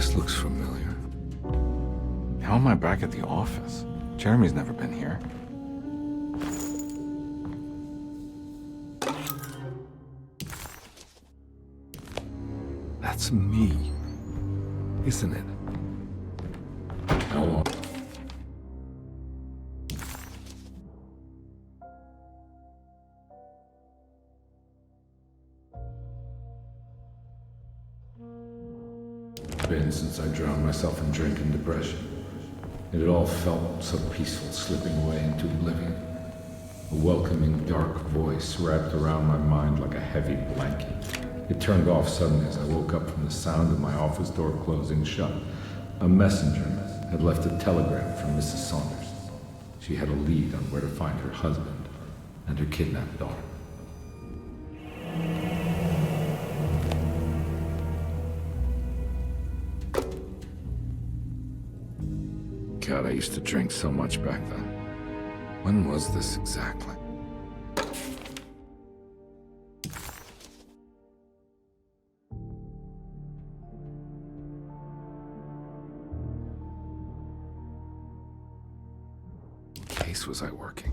This looks familiar. How am I back at the office? Jeremy's never been here. That's me, isn't it? How long? Been since I drowned myself in drink and depression. It had all felt so peaceful, slipping away into oblivion. A welcoming, dark voice wrapped around my mind like a heavy blanket. It turned off suddenly as I woke up from the sound of my office door closing shut. A messenger had left a telegram from Mrs. Saunders. She had a lead on where to find her husband and her kidnapped daughter. God, I used to drink so much back then. When was this exactly? What case was I working?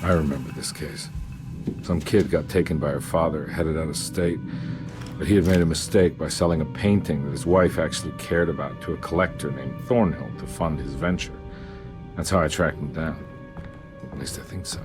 I remember this case. Some kid got taken by her father, headed out of state, but he had made a mistake by selling a painting that his wife actually cared about to a collector named Thornhill to fund his venture. That's how I tracked him down. At least I think so.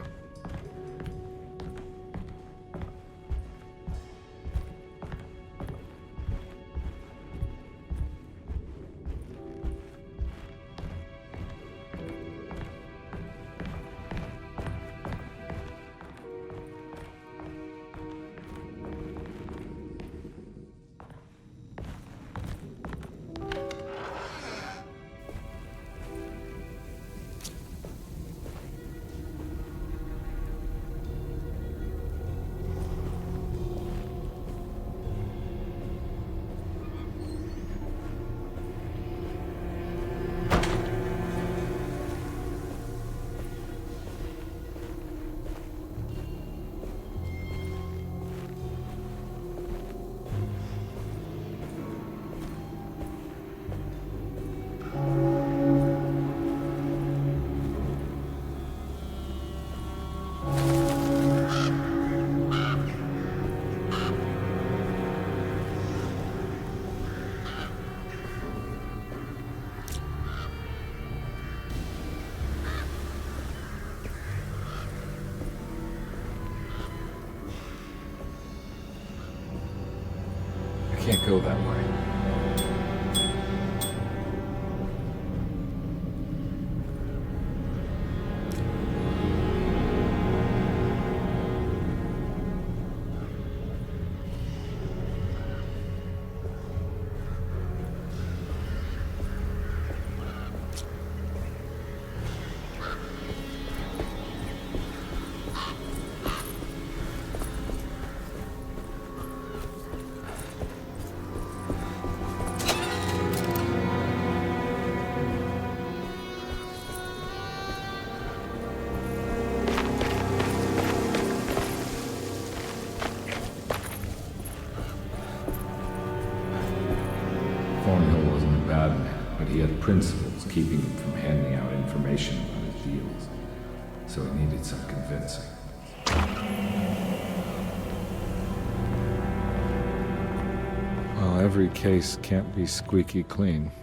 Can't go that way. He had principles keeping him from handing out information about his deals, so he needed some convincing. Well, every case can't be squeaky clean.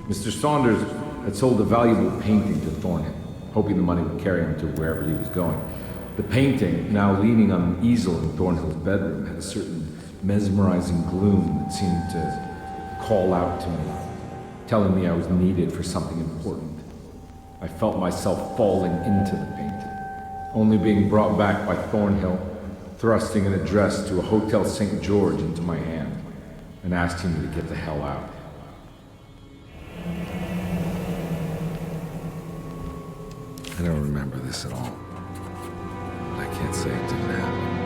Mr. Saunders had sold a valuable painting to Thornhill, hoping the money would carry him to wherever he was going. The painting, now leaning on an easel in Thornhill's bedroom, had a certain mesmerizing gloom that seemed to call out to me, telling me I was needed for something important. I felt myself falling into the painting, only being brought back by Thornhill, thrusting an address to a Hotel St. George into my hand and asking me to get the hell out. I don't remember this at all. I can't say it didn't happen.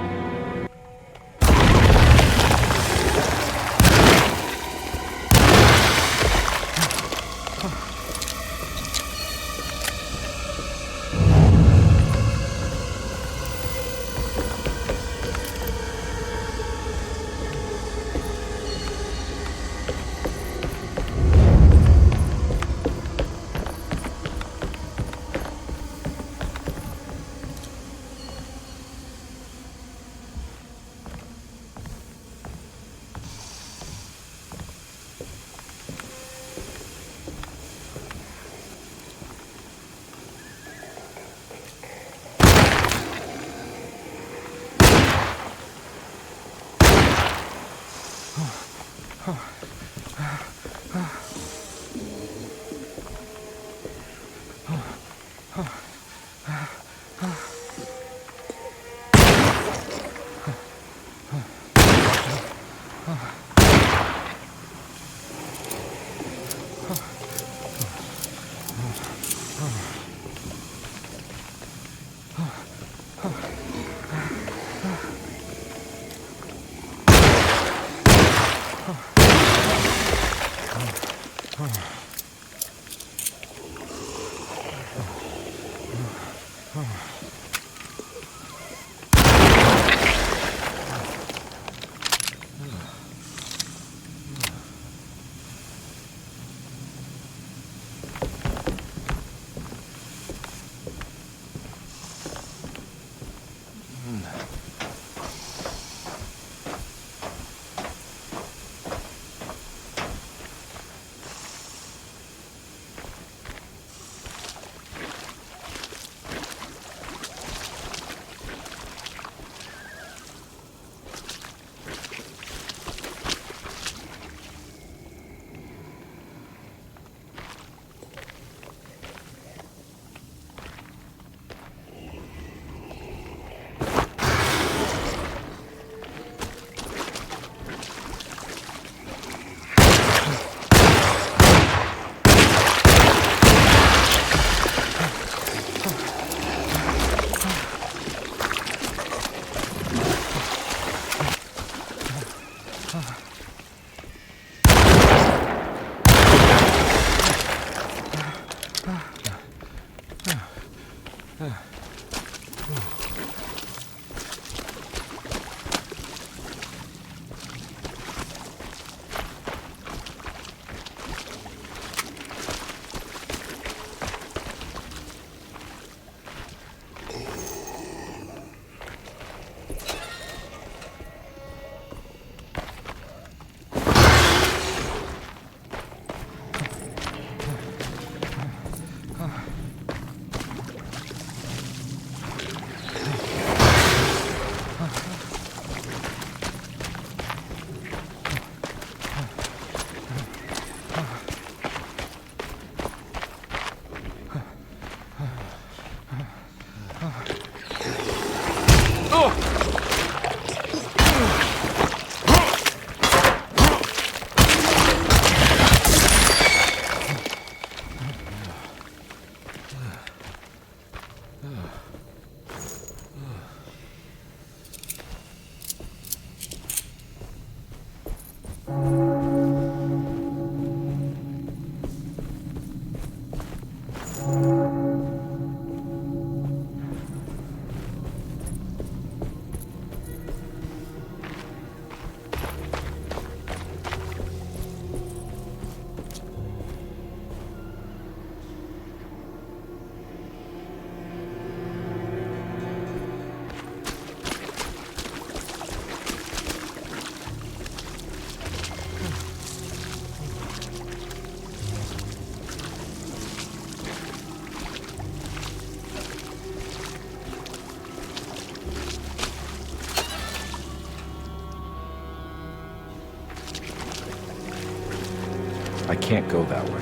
I can't go that way.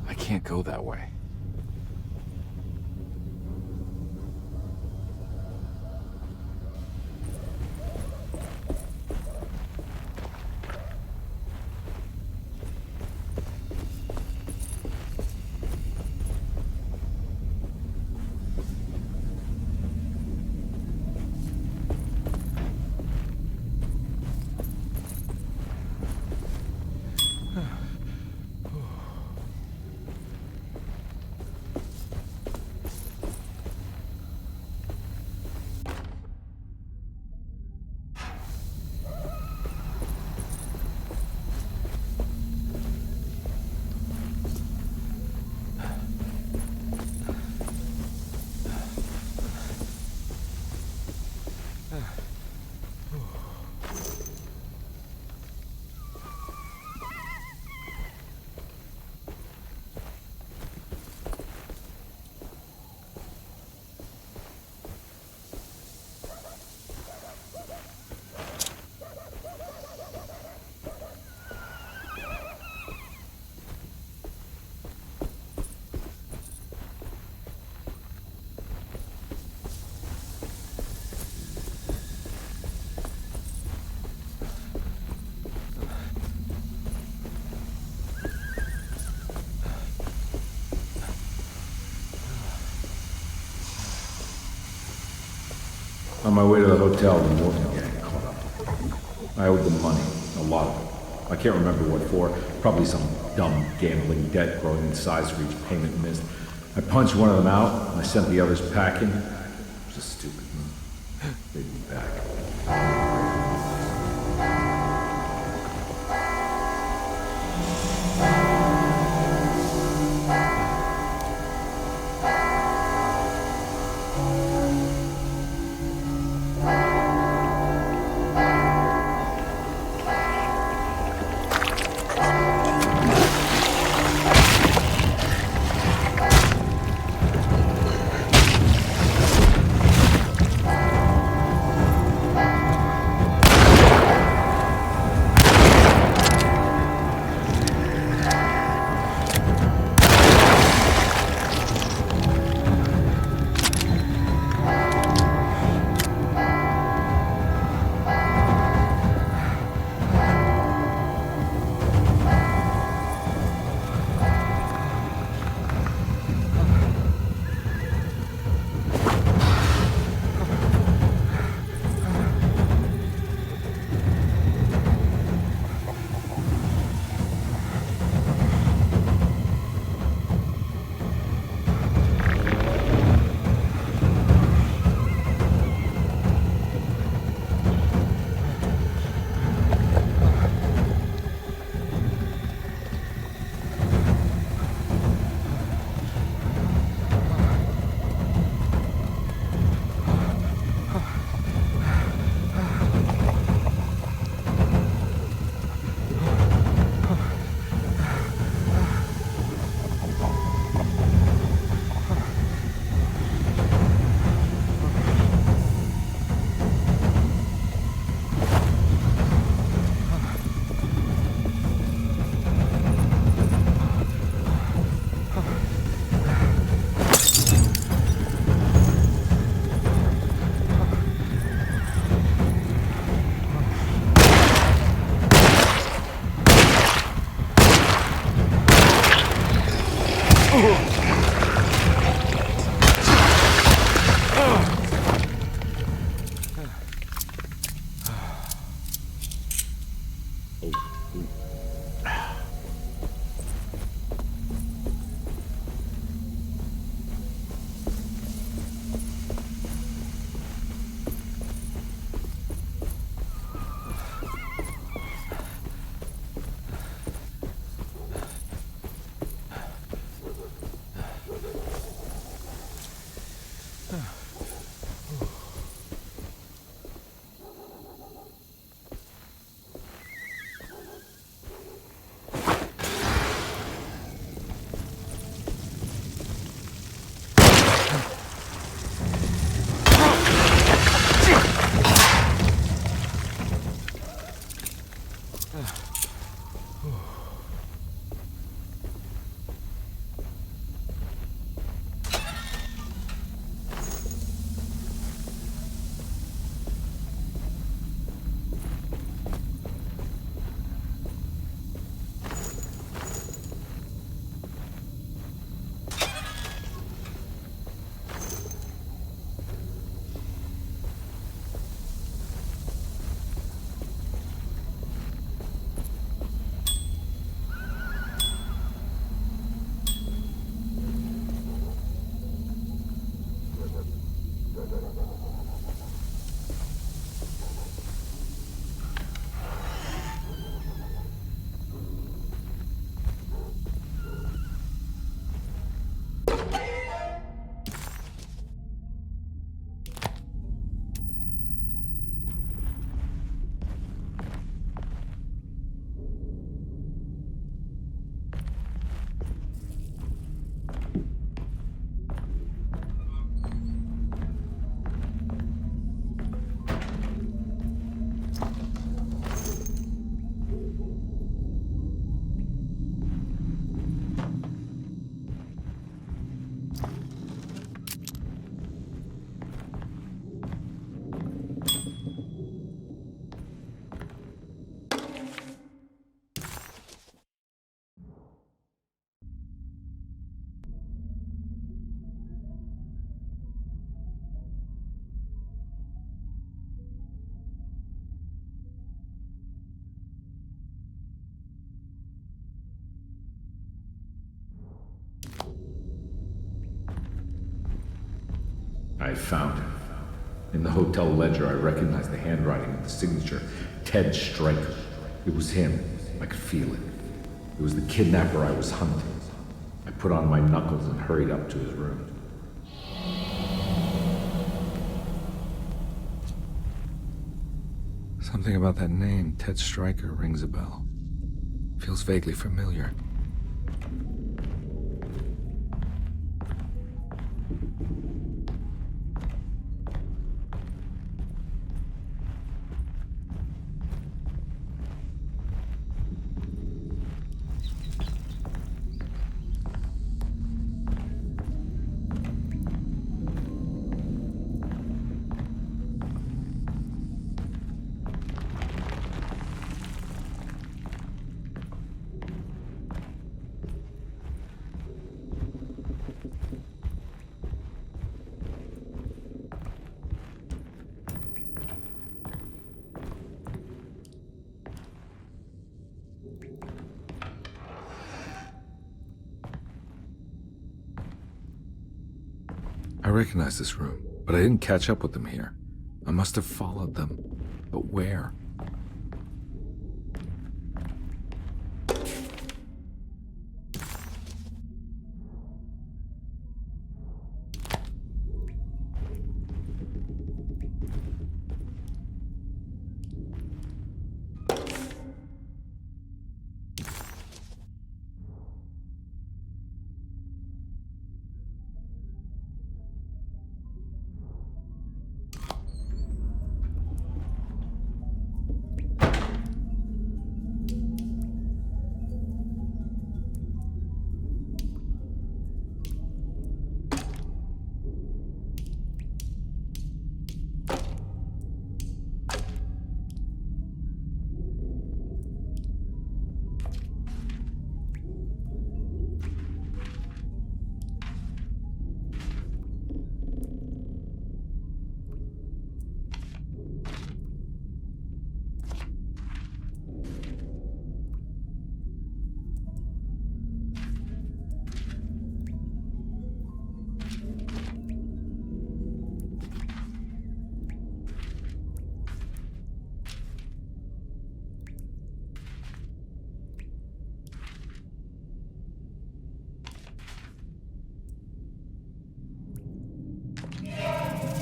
I can't go that way. On my way to the hotel, the Morgan gang caught up. I owed them money, a lot of it. I can't remember what for. Probably some dumb gambling debt growing in size for each payment missed. I punched one of them out, and I sent the others packing. It was a stupid move. They'd be back. I found him. In the hotel ledger, I recognized the handwriting of the signature, Ted Stryker. It was him. I could feel it. It was the kidnapper I was hunting. I put on my knuckles and hurried up to his room. Something about that name, Ted Stryker, rings a bell. Feels vaguely familiar. I recognize this room, but I didn't catch up with them here. I must have followed them. But where?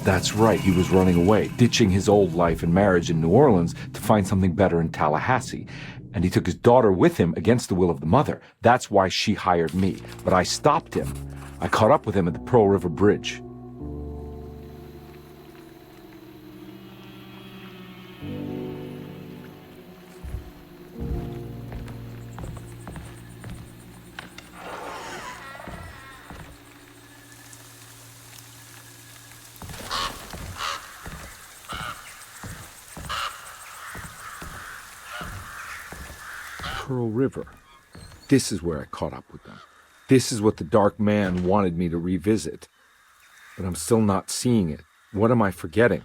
That's right, he was running away, ditching his old life and marriage in New Orleans to find something better in Tallahassee. And he took his daughter with him against the will of the mother. That's why she hired me. But I stopped him. I caught up with him at the Pearl River Bridge. Pearl River. This is where I caught up with them. This is what the Dark Man wanted me to revisit. But I'm still not seeing it. What am I forgetting?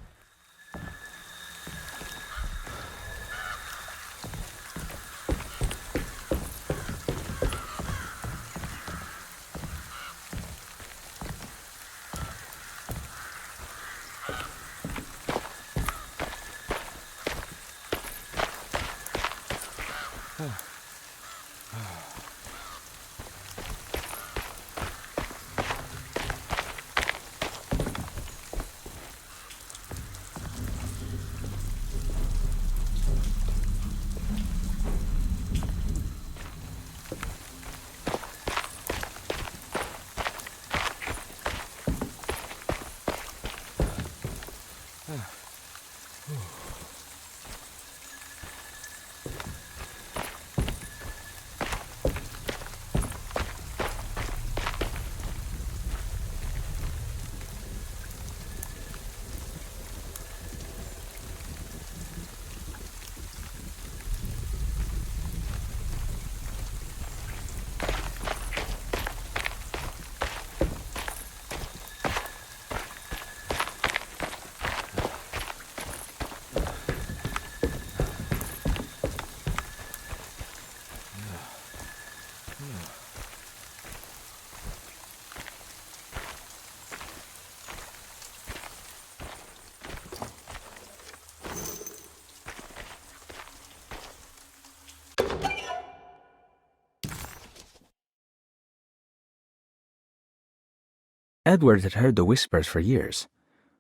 Edward had heard the whispers for years.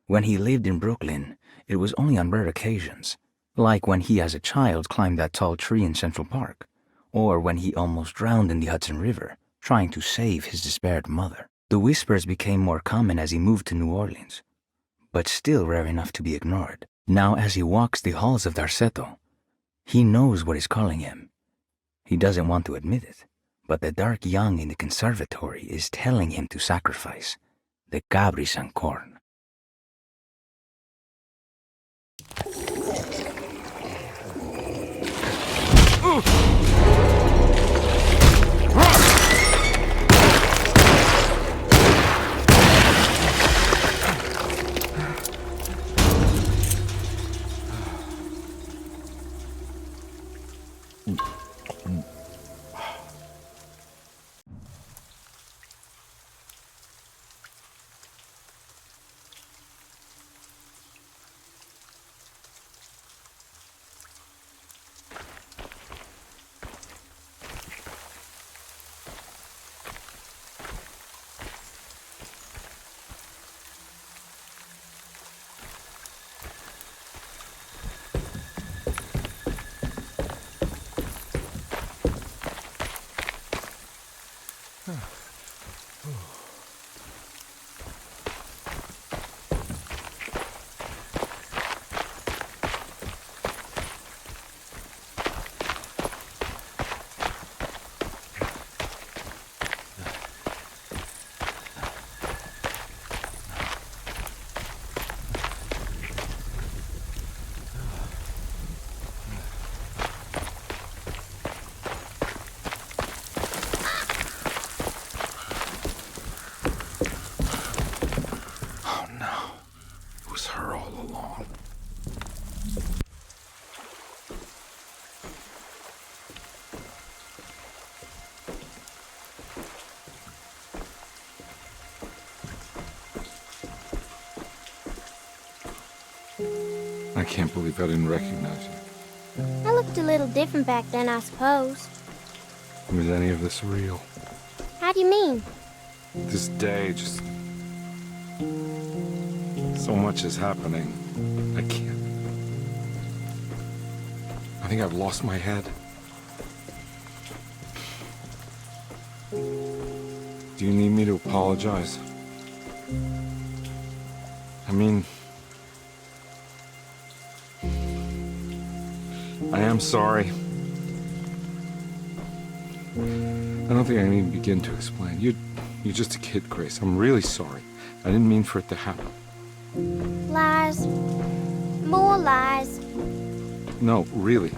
When he lived in Brooklyn, it was only on rare occasions, like when he as a child climbed that tall tree in Central Park, or when he almost drowned in the Hudson River, trying to save his despaired mother. The whispers became more common as he moved to New Orleans, but still rare enough to be ignored. Now as he walks the halls of Darceto, he knows what is calling him. He doesn't want to admit it, but the dark young in the conservatory is telling him to sacrifice the Cabris and corn. I can't believe I didn't recognize you. I looked a little different back then, I suppose. Was any of this real? How do you mean? This day, just... so much is happening. I can't... I think I've lost my head. Do you need me to apologize? I mean... I am sorry. I don't think I need to begin to explain. You're just a kid, Grace. I'm really sorry. I didn't mean for it to happen. Lies. More lies. No, really.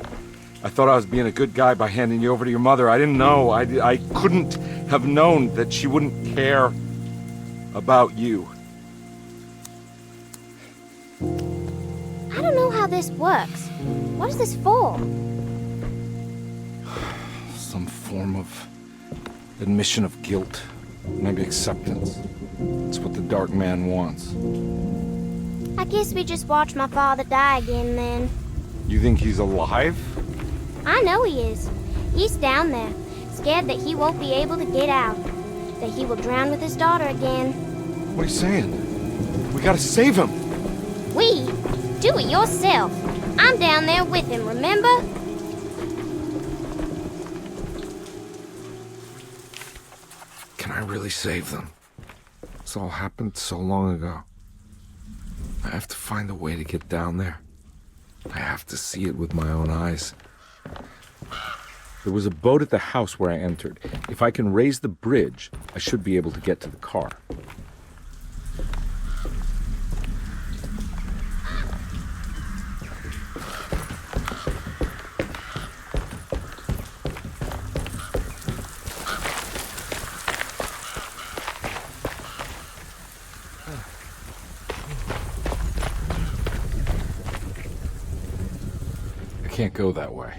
I thought I was being a good guy by handing you over to your mother. I didn't know. I couldn't have known that she wouldn't care about you. I don't know how this works. What is this for? Some form of admission of guilt. Maybe acceptance. It's what the Dark Man wants. I guess we just watched my father die again then. You think he's alive? I know he is. He's down there, scared that he won't be able to get out. That he will drown with his daughter again. What are you saying? We gotta save him! We? Do it yourself. I'm down there with him, remember? Can I really save them? This all happened so long ago. I have to find a way to get down there. I have to see it with my own eyes. There was a boat at the house where I entered. If I can raise the bridge, I should be able to get to the car. I can't go that way.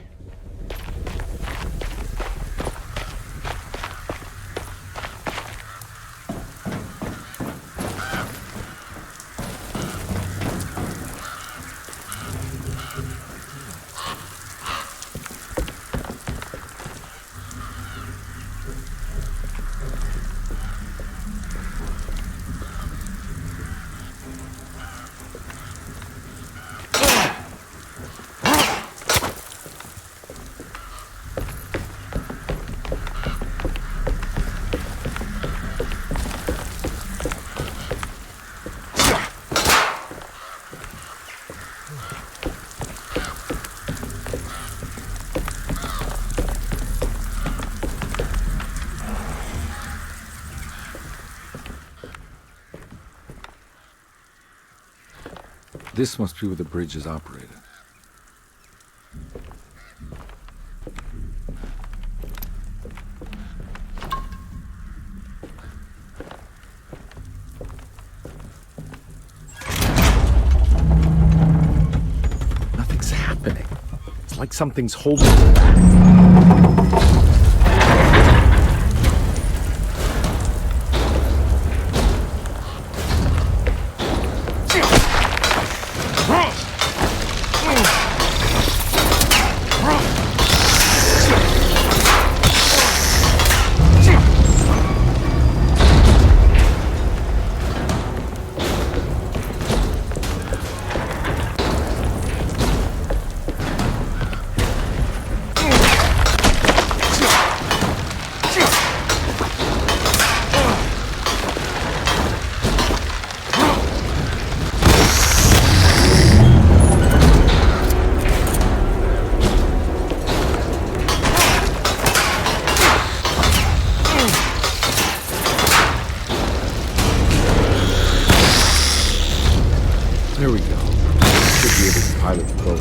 This must be where the bridge is operated. Nothing's happening. It's like something's holding me back. There we go. Should be able to pilot the boat.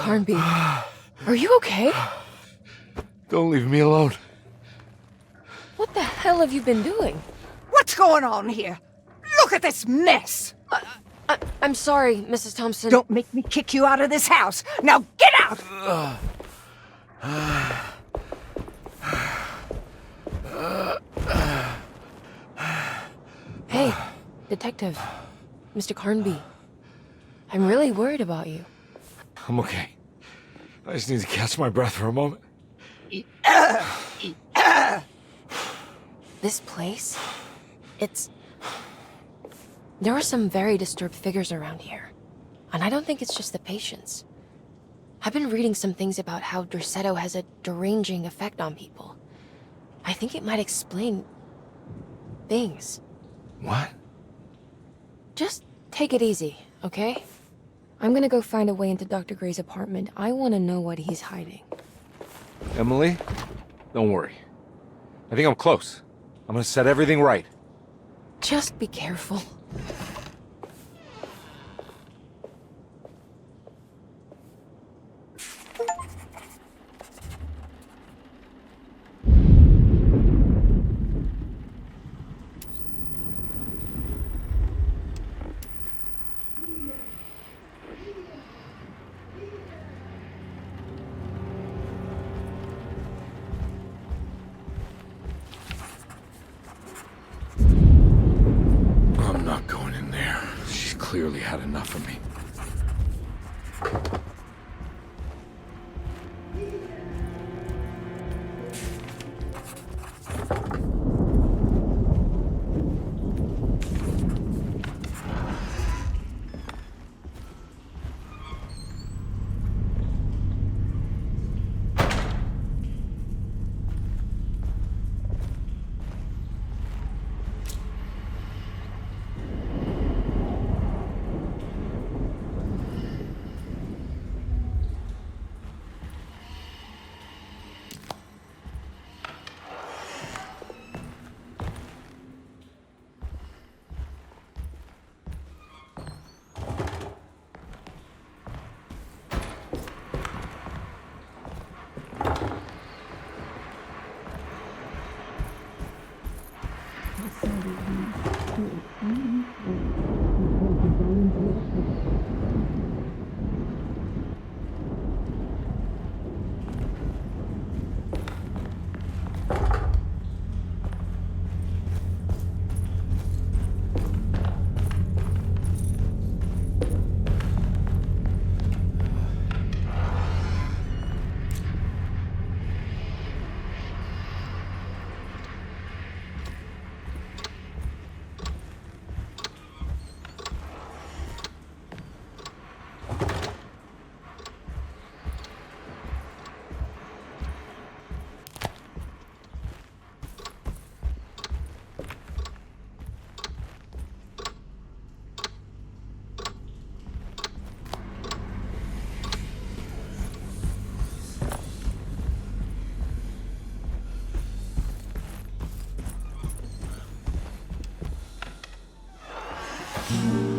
Carnby, are you okay? Don't leave me alone. What the hell have you been doing? What's going on here? Look at this mess! I'm sorry, Mrs. Thompson. Don't make me kick you out of this house. Now get out! Hey, Detective. Mr. Carnby. I'm really worried about you. I'm okay. I just need to catch my breath for a moment. This place? There are some very disturbed figures around here. And I don't think it's just the patients. I've been reading some things about how Derceto has a deranging effect on people. I think it might explain things. What? Just take it easy, okay? I'm gonna go find a way into Dr. Gray's apartment. I want to know what he's hiding. Emily, don't worry. I think I'm close. I'm gonna set everything right. Just be careful. I'm not going in there. She's clearly had enough of me.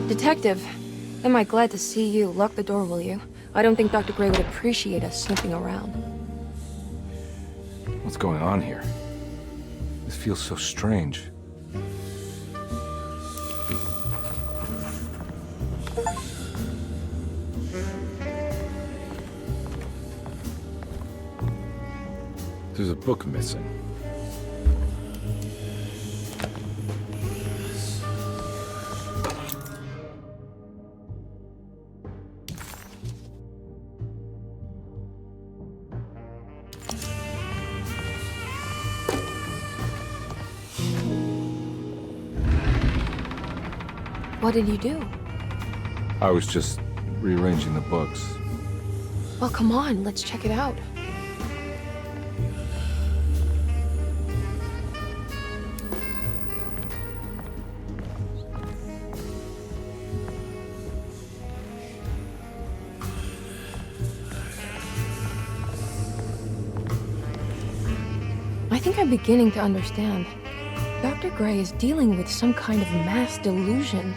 Detective, am I glad to see you. Lock the door, will you? I don't think Dr. Gray would appreciate us snooping around. What's going on here? This feels so strange. There's a book missing. What did you do? I was just rearranging the books. Well, come on, let's check it out. I think I'm beginning to understand. Dr. Gray is dealing with some kind of mass delusion.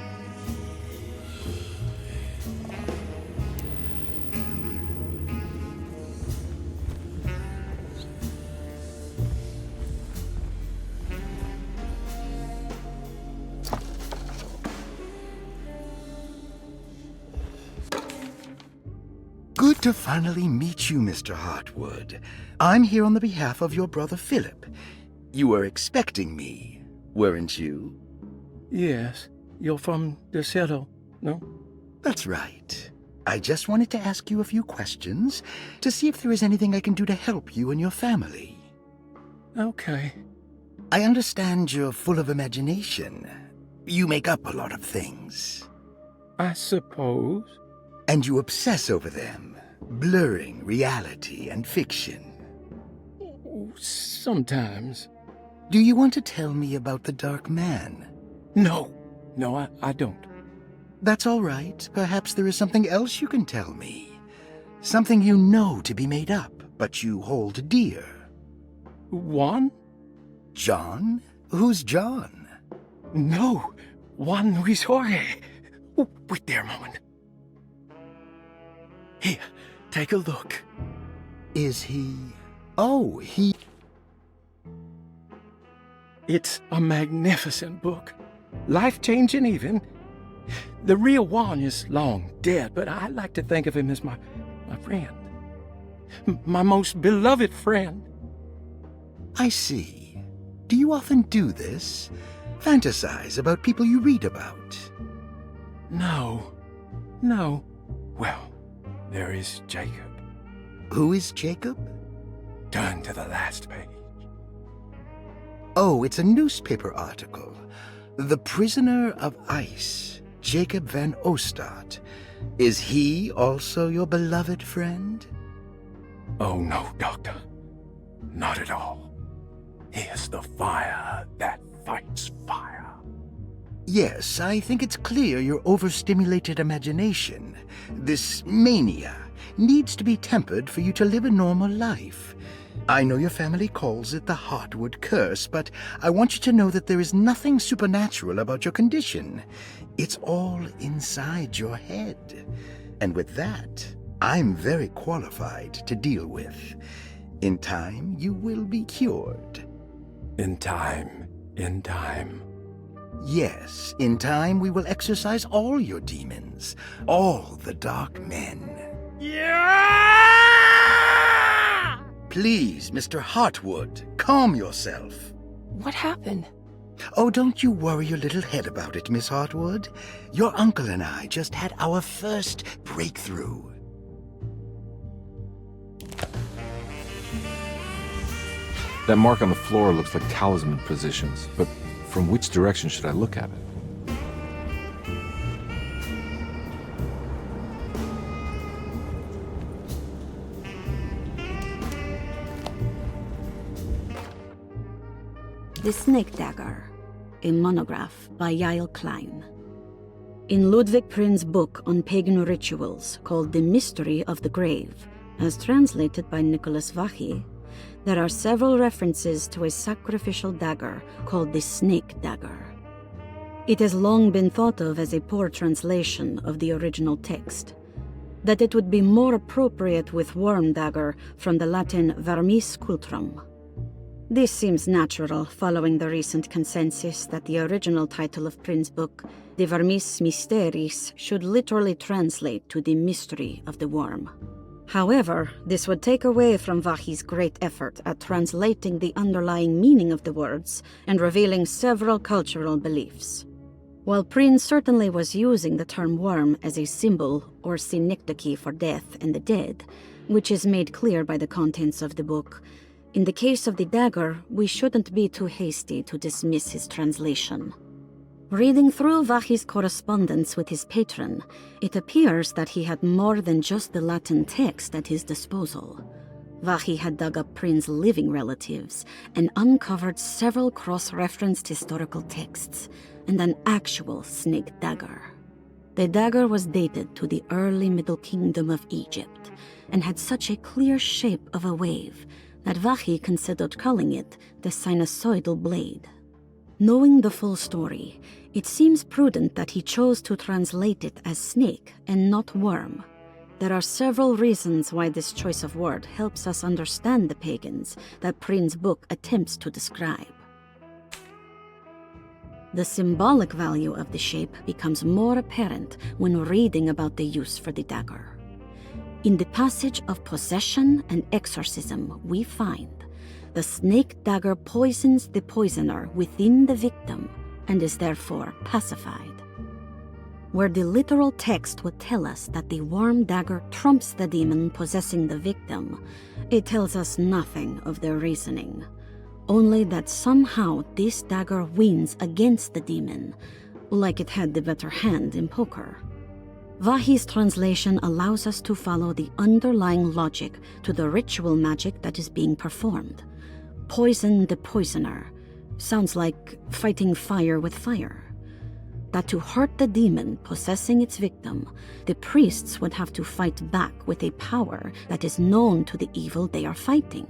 Good to finally meet you, Mr. Hartwood. I'm here on the behalf of your brother Philip. You were expecting me, weren't you? Yes, you're from the Cetto, no? That's right. I just wanted to ask you a few questions to see if there is anything I can do to help you and your family. Okay. I understand you're full of imagination. You make up a lot of things. I suppose. And you obsess over them, blurring reality and fiction. Sometimes. Do you want to tell me about the Dark Man? No, I don't. That's all right. Perhaps there is something else you can tell me. Something you know to be made up, but you hold dear. Juan? John? Who's John? No, Juan Luis Jorge. Wait there a moment. Here, take a look. Is he... Oh, he... It's a magnificent book. Life-changing even. The real Juan is long dead, but I like to think of him as my friend. My most beloved friend. I see. Do you often do this? Fantasize about people you read about? No. Well, there is Jacob. Who is Jacob? Turn to the last page. Oh, it's a newspaper article. The Prisoner of Ice, Jacob van Ostad. Is he also your beloved friend? Oh, no, Doctor. Not at all. He is the fire that fights fire. Yes, I think it's clear your overstimulated imagination, this mania, needs to be tempered for you to live a normal life. I know your family calls it the Hartwood curse, but I want you to know that there is nothing supernatural about your condition. It's all inside your head. And with that, I'm very qualified to deal with. In time, you will be cured. In time. Yes, in time we will exorcise all your demons, all the dark men. Yeah! Please, Mr. Hartwood, calm yourself. What happened? Oh, don't you worry your little head about it, Miss Hartwood. Your uncle and I just had our first breakthrough. That mark on the floor looks like talisman positions, but from which direction should I look at it? The Snake Dagger, a monograph by Yael Klein. In Ludwig Prin's book on pagan rituals called The Mystery of the Grave, as translated by Nicholas Vachy, there are several references to a sacrificial dagger called the Snake Dagger. It has long been thought of as a poor translation of the original text, that it would be more appropriate with worm dagger from the Latin vermis cultrum. This seems natural following the recent consensus that the original title of Prin's book, De Vermis Mysteris, should literally translate to the mystery of the worm. However, this would take away from Vachy's great effort at translating the underlying meaning of the words and revealing several cultural beliefs. While Prin certainly was using the term worm as a symbol or synecdoche for death and the dead, which is made clear by the contents of the book, in the case of the dagger, we shouldn't be too hasty to dismiss his translation. Reading through Vachy's correspondence with his patron, it appears that he had more than just the Latin text at his disposal. Vachy had dug up Prin's living relatives and uncovered several cross-referenced historical texts and an actual snake dagger. The dagger was dated to the early Middle Kingdom of Egypt and had such a clear shape of a wave that Vachy considered calling it the sinusoidal blade. Knowing the full story, it seems prudent that he chose to translate it as snake and not worm. There are several reasons why this choice of word helps us understand the pagans that Prin's book attempts to describe. The symbolic value of the shape becomes more apparent when reading about the use for the dagger. In the passage of possession and exorcism, we find the snake dagger poisons the poisoner within the victim and is therefore pacified. Where the literal text would tell us that the worm dagger trumps the demon possessing the victim, it tells us nothing of their reasoning, only that somehow this dagger wins against the demon, like it had the better hand in poker. Vahi's translation allows us to follow the underlying logic to the ritual magic that is being performed. Poison the poisoner sounds like fighting fire with fire. That to hurt the demon possessing its victim, the priests would have to fight back with a power that is known to the evil they are fighting.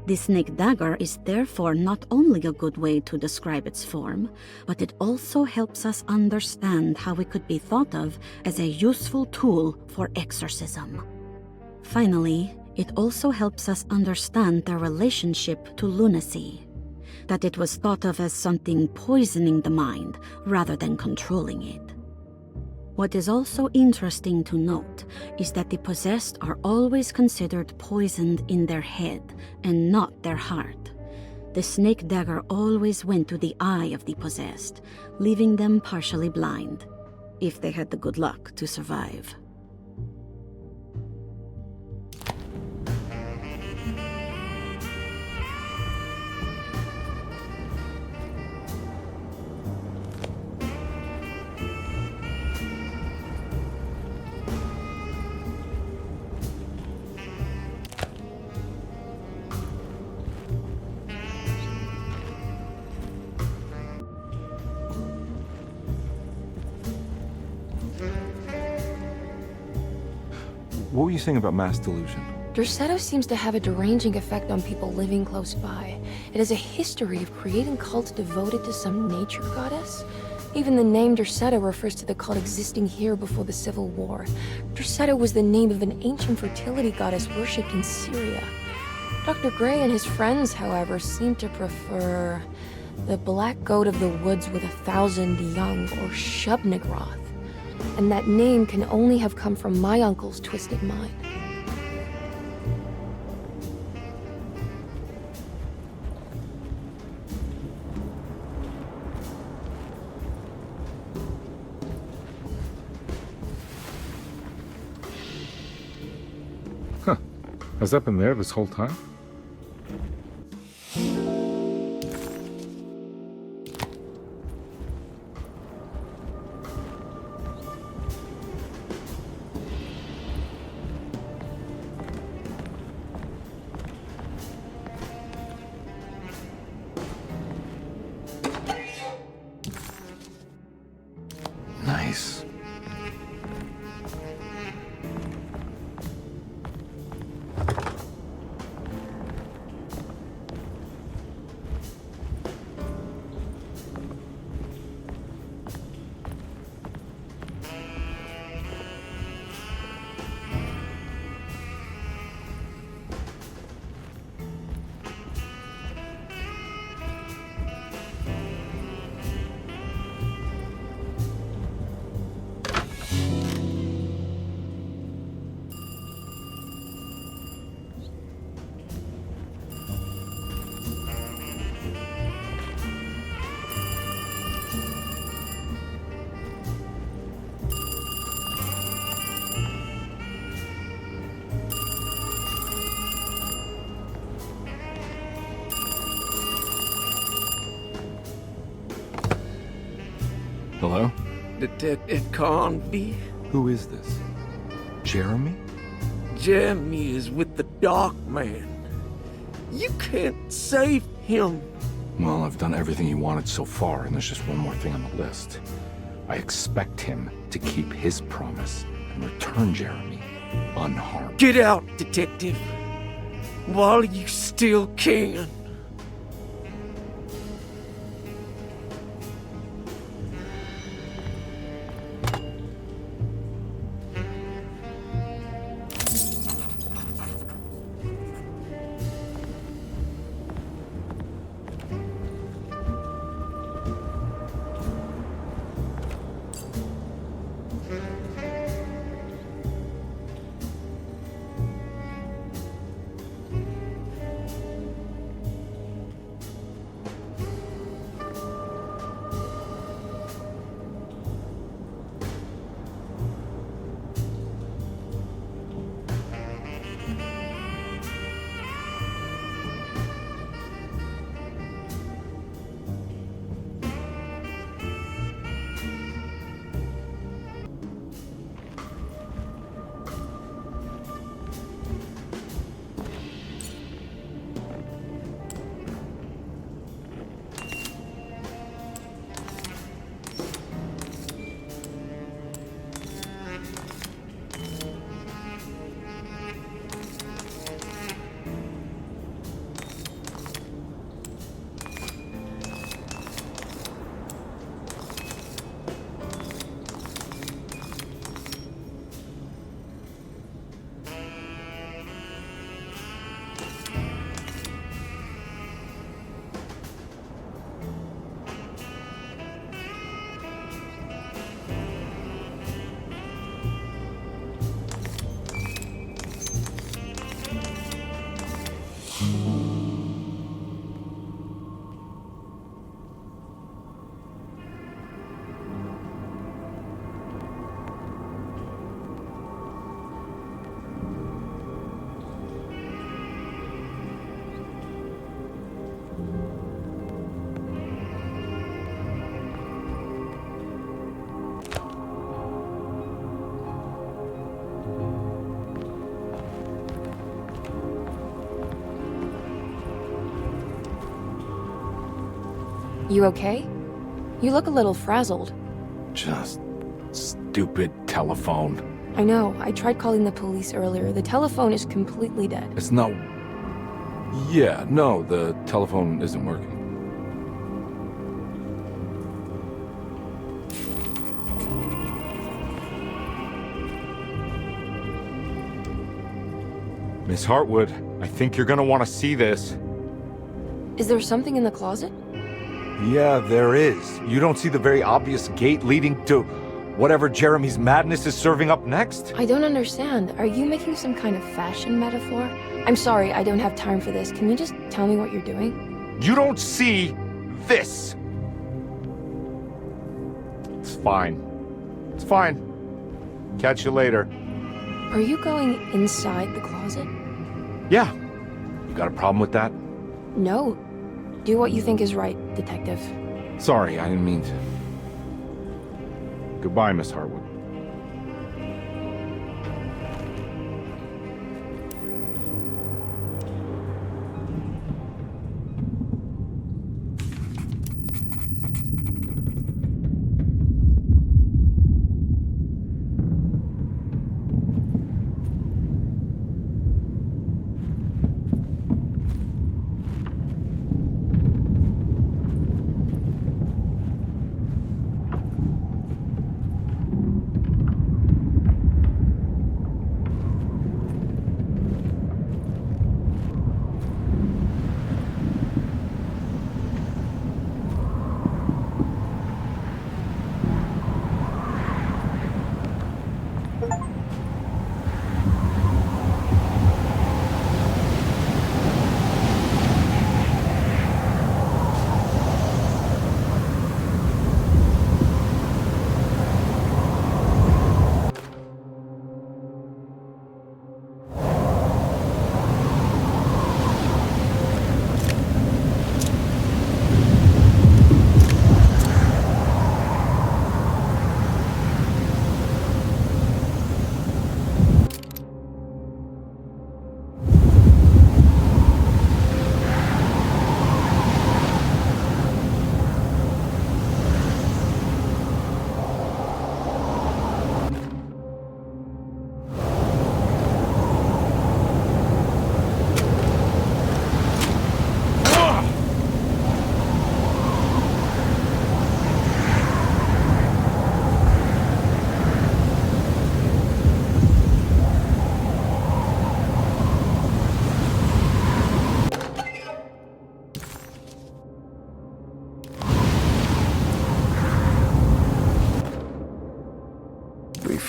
The snake dagger is therefore not only a good way to describe its form, but it also helps us understand how it could be thought of as a useful tool for exorcism. Finally, it also helps us understand their relationship to lunacy, that it was thought of as something poisoning the mind rather than controlling it. What is also interesting to note is that the possessed are always considered poisoned in their head and not their heart. The snake dagger always went to the eye of the possessed, leaving them partially blind, if they had the good luck to survive. What were you saying about mass delusion? Derceto seems to have a deranging effect on people living close by. It has a history of creating cults devoted to some nature goddess. Even the name Derceto refers to the cult existing here before the Civil War. Derceto was the name of an ancient fertility goddess worshipped in Syria. Dr. Gray and his friends, however, seem to prefer the black goat of the woods with 1,000 young, or Shub-Nigroth. And that name can only have come from my uncle's twisted mind. Huh. Has that been there this whole time? Nice. Hello? Detective Carnby? Who is this? Jeremy? Jeremy is with the Dark Man. You can't save him. Well, I've done everything he wanted so far, and there's just one more thing on the list. I expect him to keep his promise and return Jeremy unharmed. Get out, Detective, while you still can. You okay? You look a little frazzled. Just stupid telephone. I know. I tried calling the police earlier. The telephone is completely dead. It's not... Yeah, no, the telephone isn't working. Miss Hartwood, I think you're gonna want to see this. Is there something in the closet? Yeah, there is. You don't see the very obvious gate leading to whatever Jeremy's madness is serving up next? I don't understand. Are you making some kind of fashion metaphor? I'm sorry, I don't have time for this. Can you just tell me what you're doing? You don't see this! It's fine. It's fine. Catch you later. Are you going inside the closet? Yeah. You got a problem with that? No. Do what you think is right, Detective. Sorry, I didn't mean to. Goodbye, Miss Hartwood.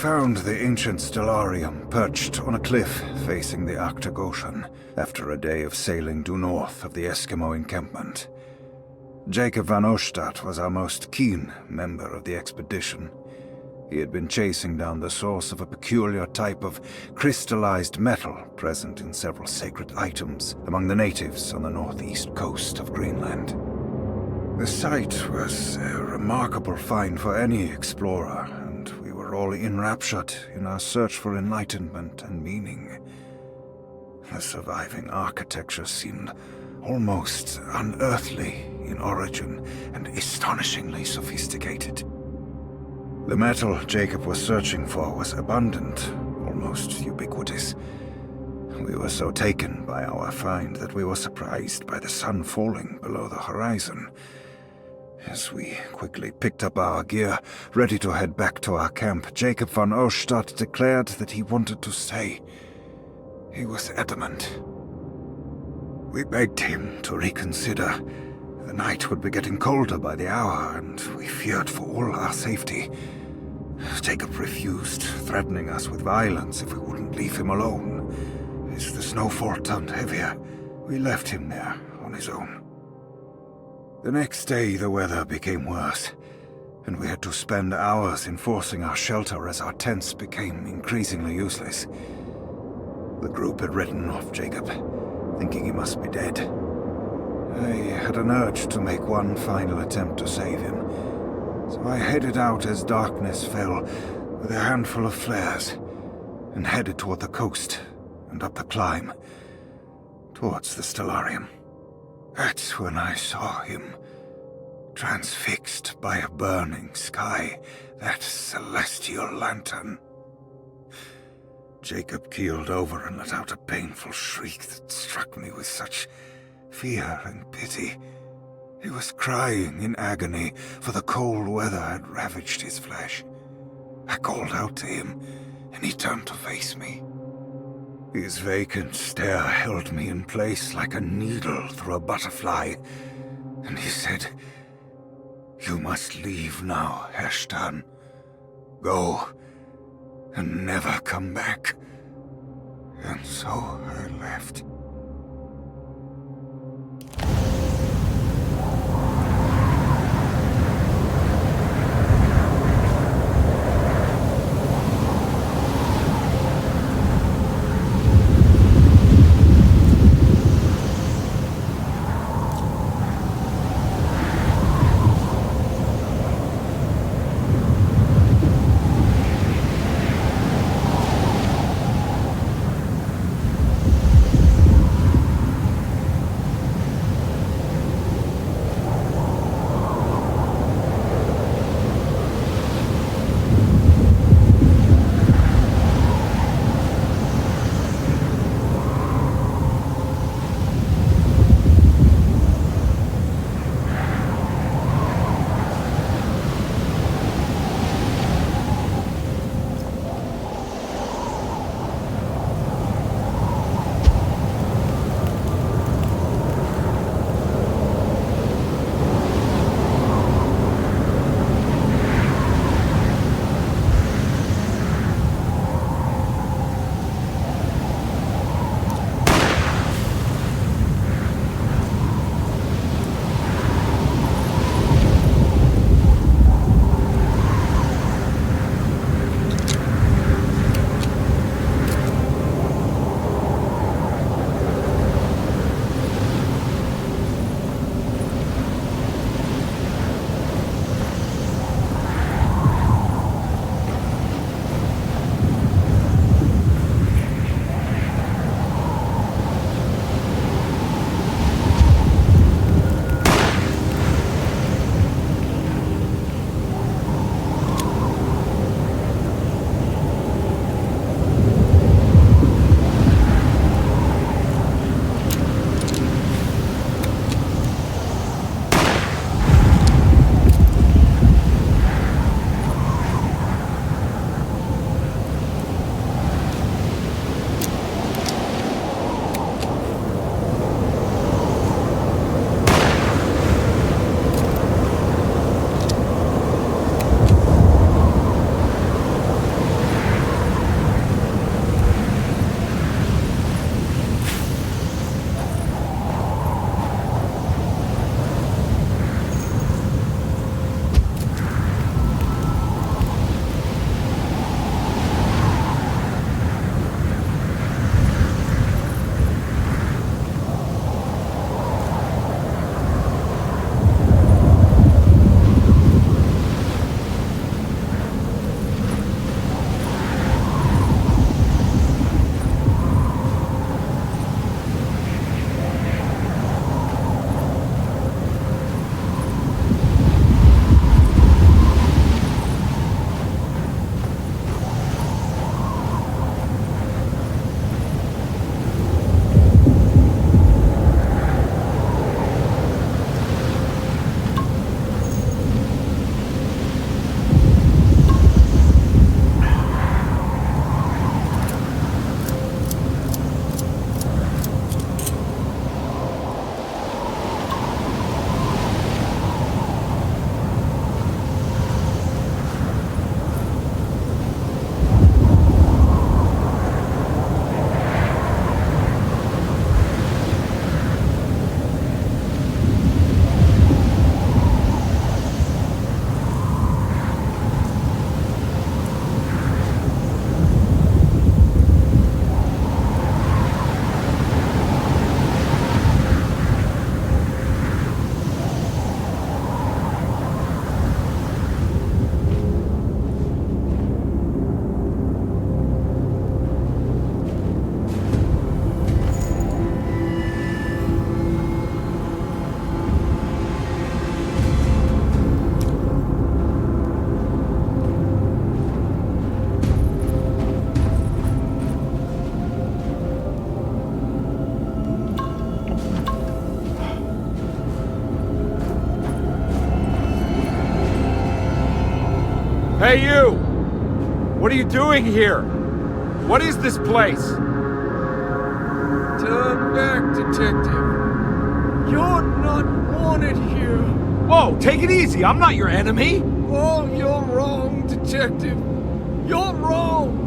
Found the ancient stellarium perched on a cliff facing the Arctic Ocean after a day of sailing due north of the Eskimo encampment. Jacob van Oostad was our most keen member of the expedition. He had been chasing down the source of a peculiar type of crystallized metal present in several sacred items among the natives on the northeast coast of Greenland. The site was a remarkable find for any explorer, and we were all enraptured in our search for enlightenment and meaning. The surviving architecture seemed almost unearthly in origin and astonishingly sophisticated. The metal Jacob was searching for was abundant, almost ubiquitous. We were so taken by our find that we were surprised by the sun falling below the horizon. As we quickly picked up our gear, ready to head back to our camp, Jacob van Oostad declared that he wanted to stay. He was adamant. We begged him to reconsider. The night would be getting colder by the hour, and we feared for all our safety. Jacob refused, threatening us with violence if we wouldn't leave him alone. As the snowfall turned heavier, we left him there on his own. The next day, the weather became worse, and we had to spend hours enforcing our shelter as our tents became increasingly useless. The group had written off Jacob, thinking he must be dead. I had an urge to make one final attempt to save him, so I headed out as darkness fell with a handful of flares and headed toward the coast and up the climb towards the stellarium. That's when I saw him, transfixed by a burning sky, that celestial lantern. Jacob keeled over and let out a painful shriek that struck me with such fear and pity. He was crying in agony, for the cold weather had ravaged his flesh. I called out to him, and he turned to face me. His vacant stare held me in place like a needle through a butterfly, and he said, "You must leave now, Heshtan. Go, and never come back." And so I left. Hey, you! What are you doing here? What is this place? Turn back, detective. You're not wanted here. Whoa, take it easy. I'm not your enemy. Oh, you're wrong, detective. You're wrong.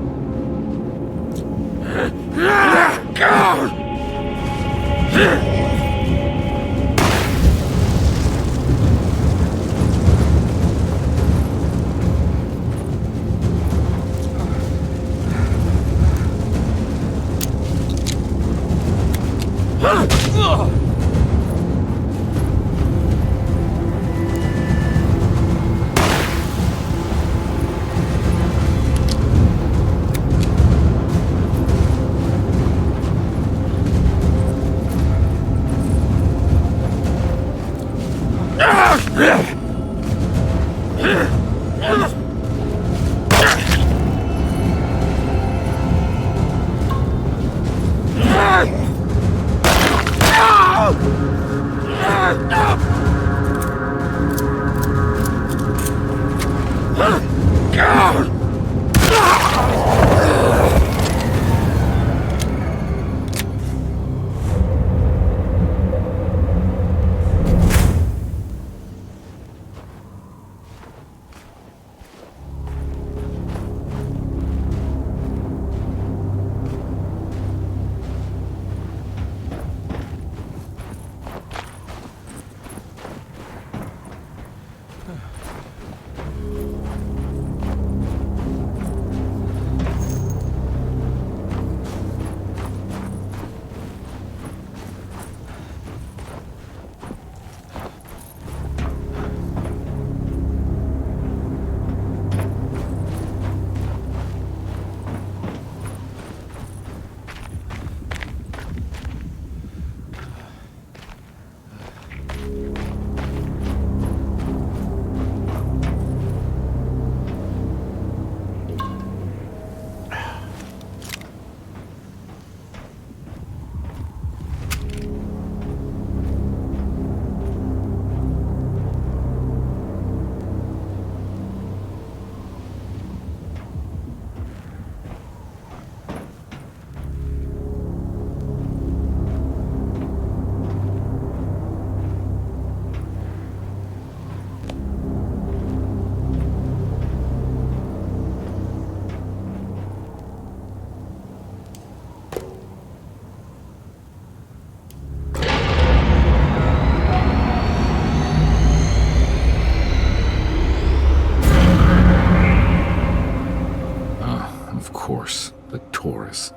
The Taurus.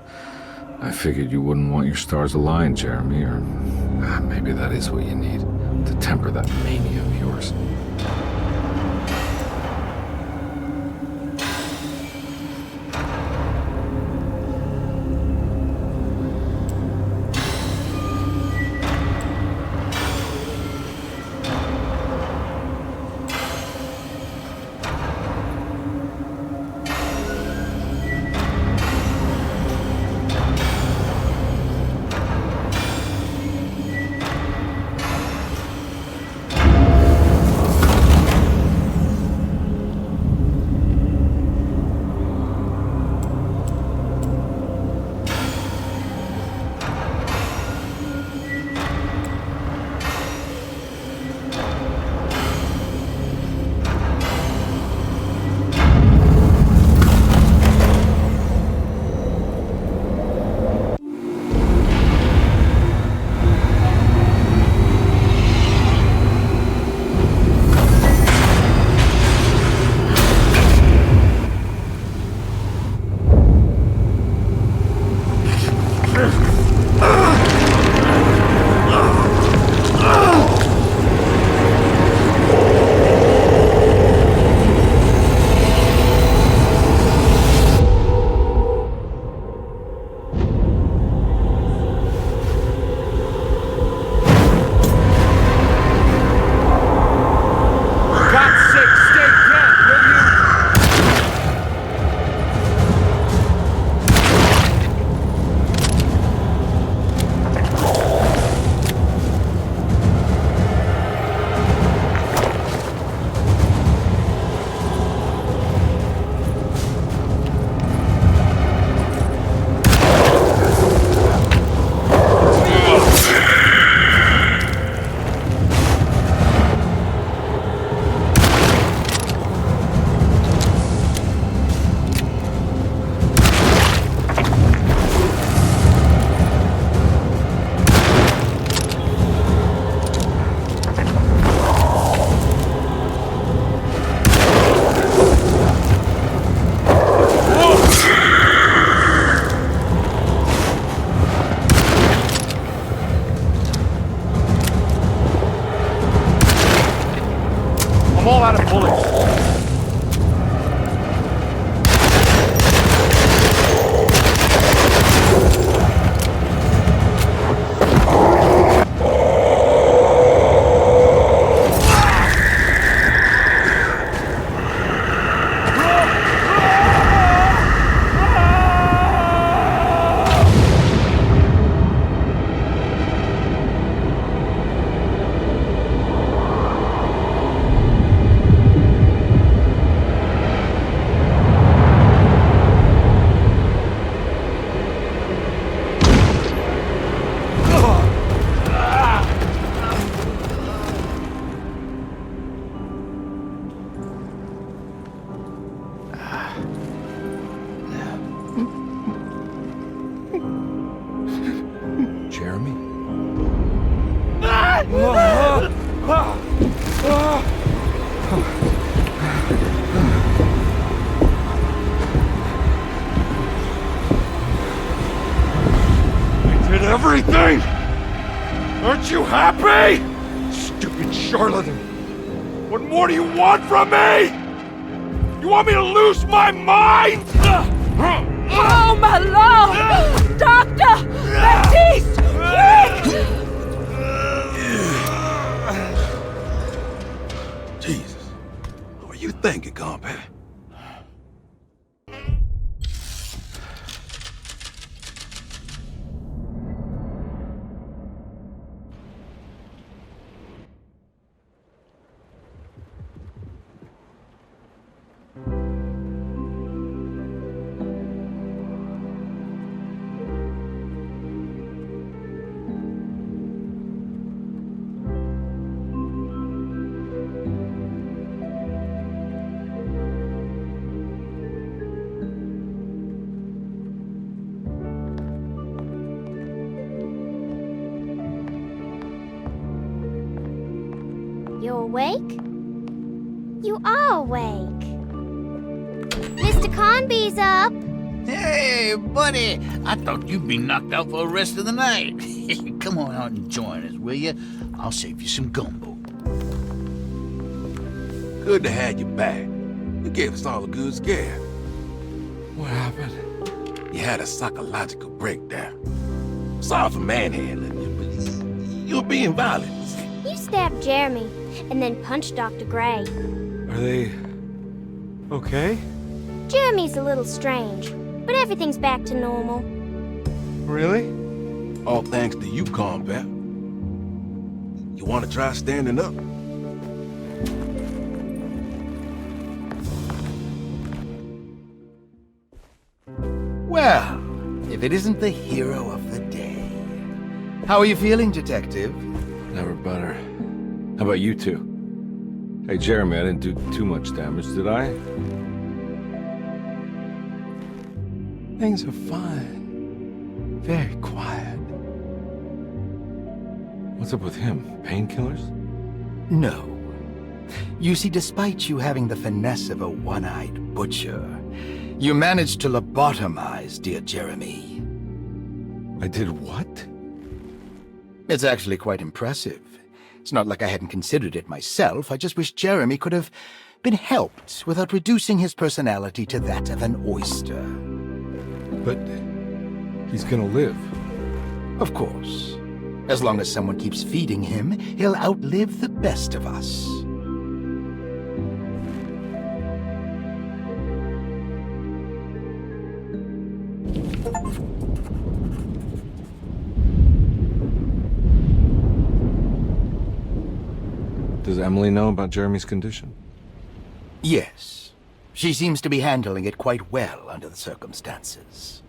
I figured you wouldn't want your stars aligned, Jeremy, or maybe that is what you need to temper that mania of yours. all out of bullets. Everything! Aren't you happy? Stupid charlatan! What more do you want from me? You want me to lose my mind? Oh, my lord! Doctor! Baptiste! Quick! Jesus. What were you thinking, Carnby? You awake? You are awake. Mr. Carnby's up. Hey, buddy. I thought you'd be knocked out for the rest of the night. Come on out and join us, will you? I'll save you some gumbo. Good to have you back. You gave us all a good scare. What happened? You had a psychological breakdown. Sorry for manhandling you, but you were being violent. You stabbed Jeremy and then punched Dr. Gray. Are they okay? Jeremy's a little strange, but everything's back to normal. Really? All thanks to you, Carnby. You want to try standing up? Well, if it isn't the hero of the day. How are you feeling, Detective? Never better. How about you two? Hey, Jeremy, I didn't do too much damage, did I? Things are fine. Very quiet. What's up with him? Painkillers? No. You see, despite you having the finesse of a one-eyed butcher, you managed to lobotomize dear Jeremy. I did what? It's actually quite impressive. It's not like I hadn't considered it myself. I just wish Jeremy could have been helped without reducing his personality to that of an oyster. But he's gonna live. Of course. As long as someone keeps feeding him, he'll outlive the best of us. Does Emily know about Jeremy's condition? Yes. She seems to be handling it quite well under the circumstances.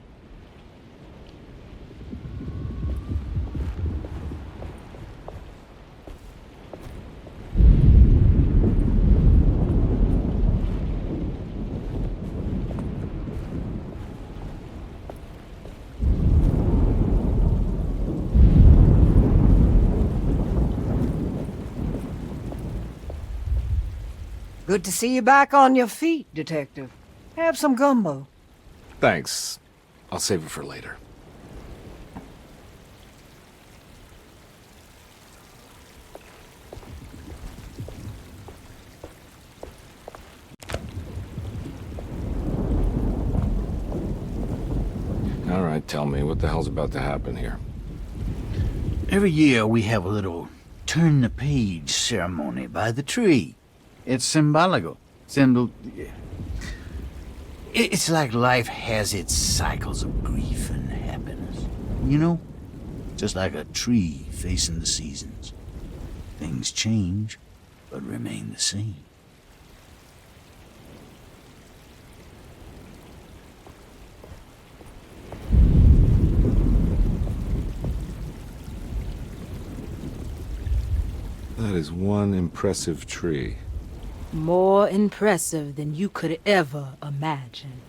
Good to see you back on your feet, Detective. Have some gumbo. Thanks. I'll save it for later. tell me what the hell's about to happen here. Every year we have a little turn-the-page ceremony by the tree. It's symbolical. It's like life has its cycles of grief and happiness. You know? Just like a tree facing the seasons. Things change, but remain the same. That is one impressive tree. More impressive than you could ever imagine.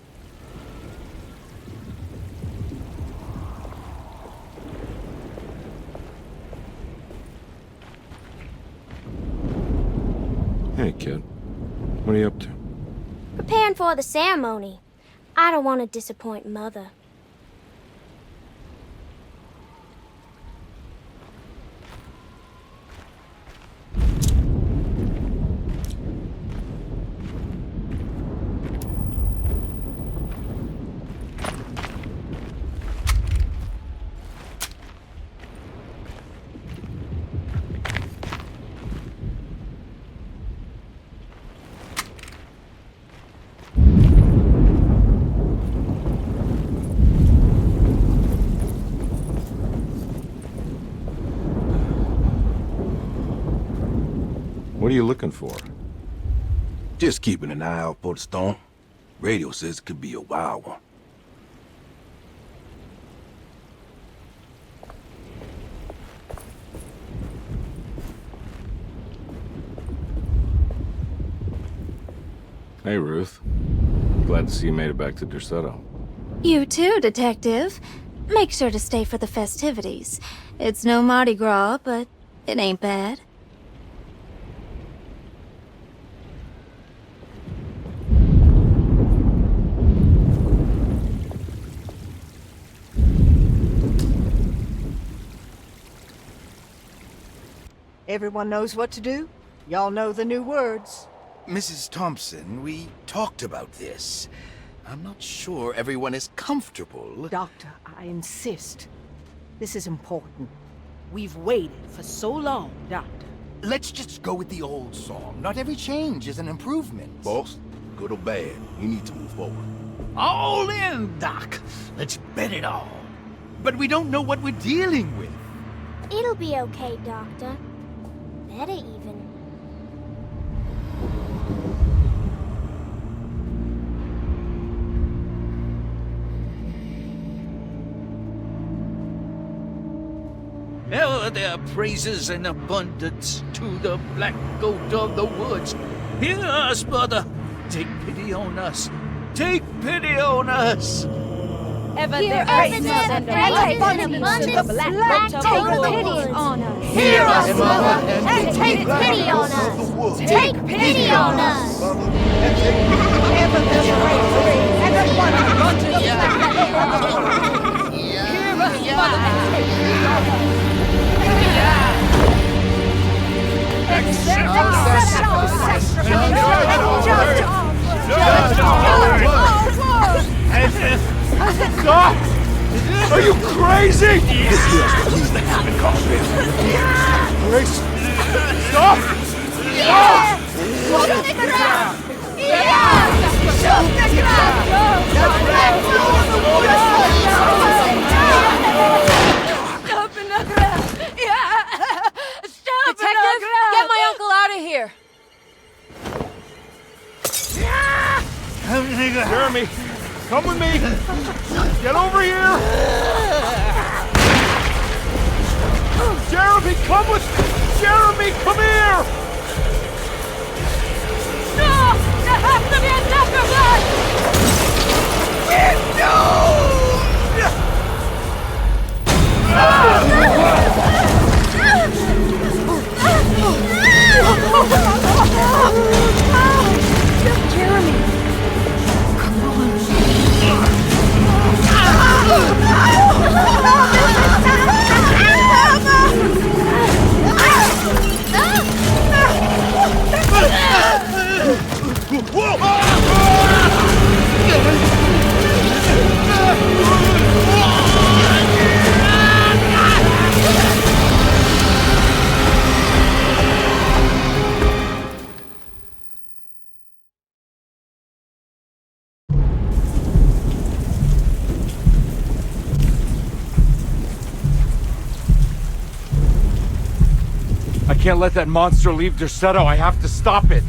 Hey, kid. What are you up to? Preparing for the ceremony. I don't want to disappoint Mother. What are you looking for? Just keeping an eye out for the storm. Radio says it could be a wild one. Hey, Ruth. Glad to see you made it back to Derceto. You too, Detective. Make sure to stay for the festivities. It's no Mardi Gras, but it ain't bad. Everyone knows what to do? Y'all know the new words. Mrs. Thompson, we talked about this. I'm not sure everyone is comfortable. Doctor, I insist. This is important. We've waited for so long, Doctor. Let's just go with the old song. Not every change is an improvement. Boss, good or bad, you need to move forward. All in, Doc. Let's bet it all. But we don't know what we're dealing with. It'll be okay, Doctor. Better even. Ever there praises in abundance to the black goat of the woods. Hear us, Mother. Take pity on us. Take pity on us. Ever there praises in abundance to the black goat of the woods. Hear us, Mother, and take pity on us. Take pity on us. Ever there praises in abundance to the black goat of the woods. Hear us, Mother, and take pity on us. Stop! Are you crazy? This here's what he's the habit Carnby. Grace! Stop! Stop! Shoot the ground! Shoot the ground! Stop in the ground! Stop! Detective, get my uncle out of here! Jeremy, come with me! Get over here! Jeremy, come with... Jeremy, come here! No! There has to be a doctor blood! Jeremy! Come on. Whoa! can't let that monster leave Derceto. I have to stop it.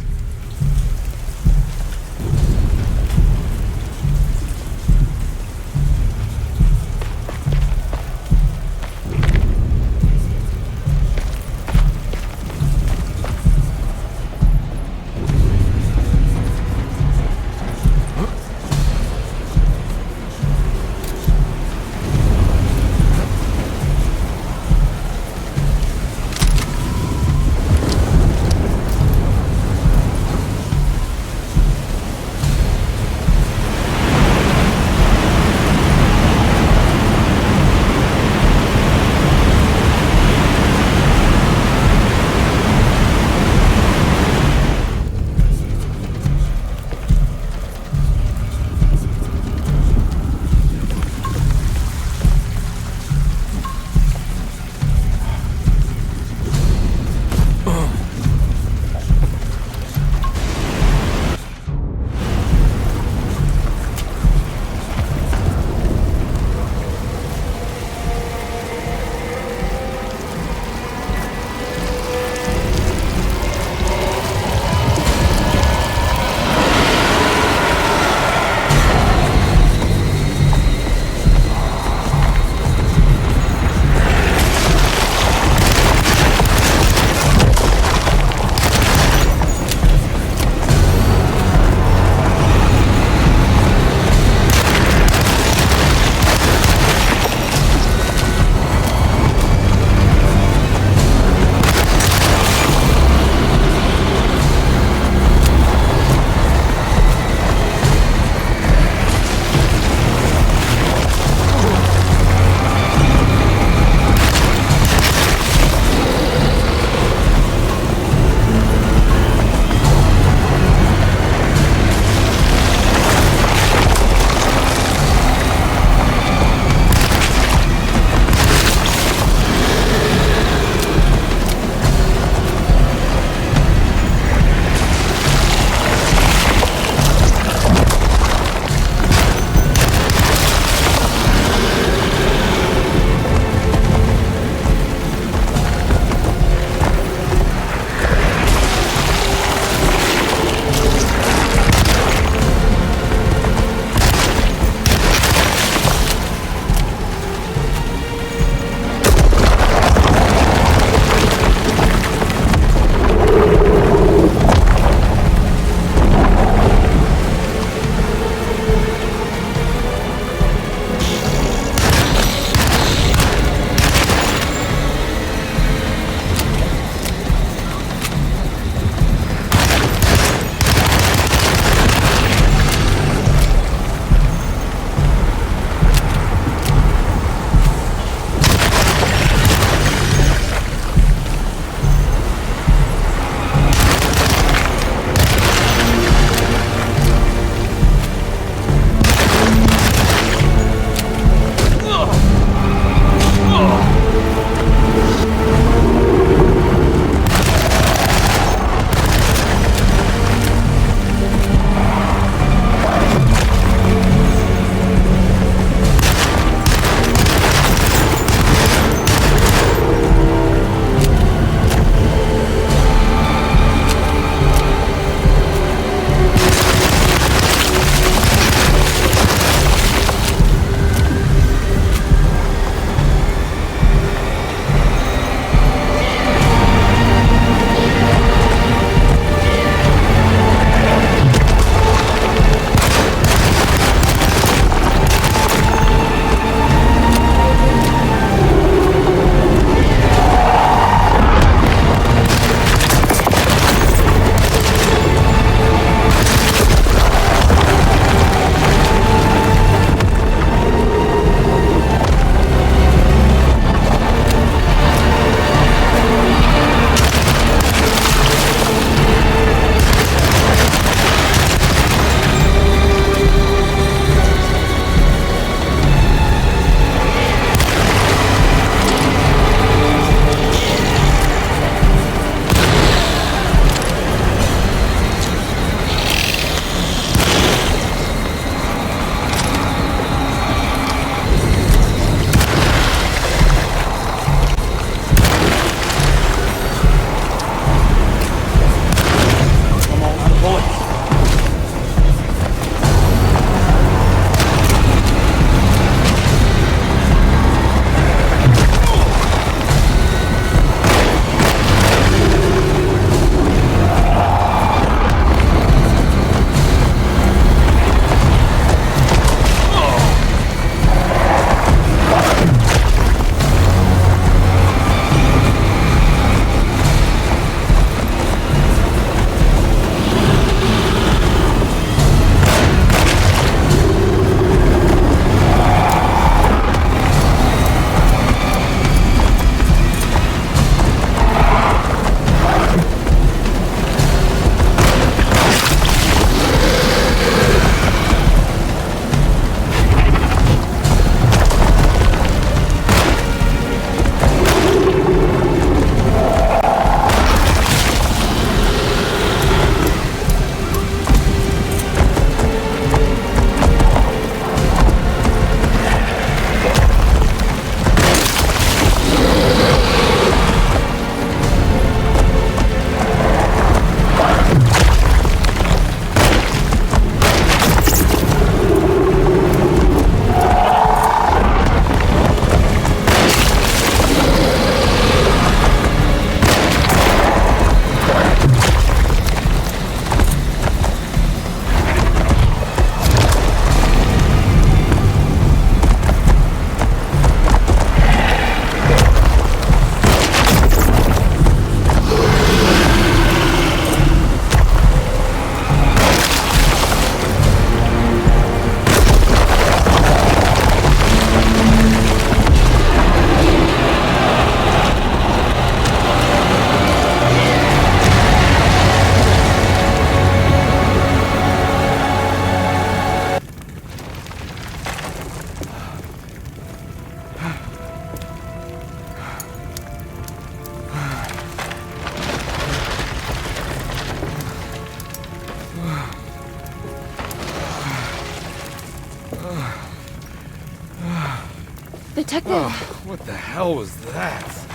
Detective! Oh, what the hell was that?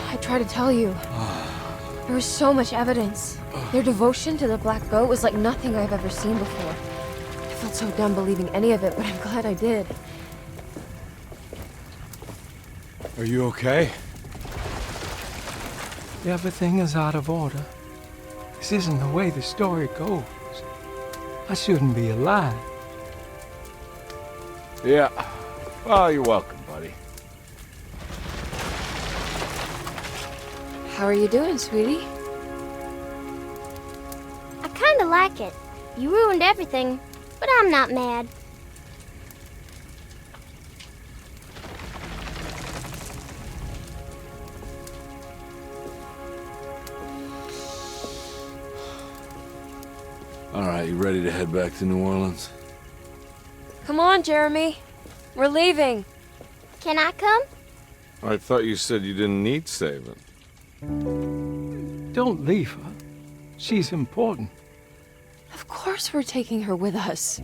I tried to tell you. There was so much evidence. Their devotion to the Black Goat was like nothing I've ever seen before. I felt so dumb believing any of it, but I'm glad I did. Are you okay? Everything is out of order. This isn't the way the story goes. I shouldn't be alive. Yeah. Well, you're welcome, buddy. How are you doing, sweetie? I kinda like it. You ruined everything, but I'm not mad. All right, you ready to head back to New Orleans? Come on, Jeremy. We're leaving. Can I come? I thought you said you didn't need saving. Don't leave her. She's important. Of course we're taking her with us.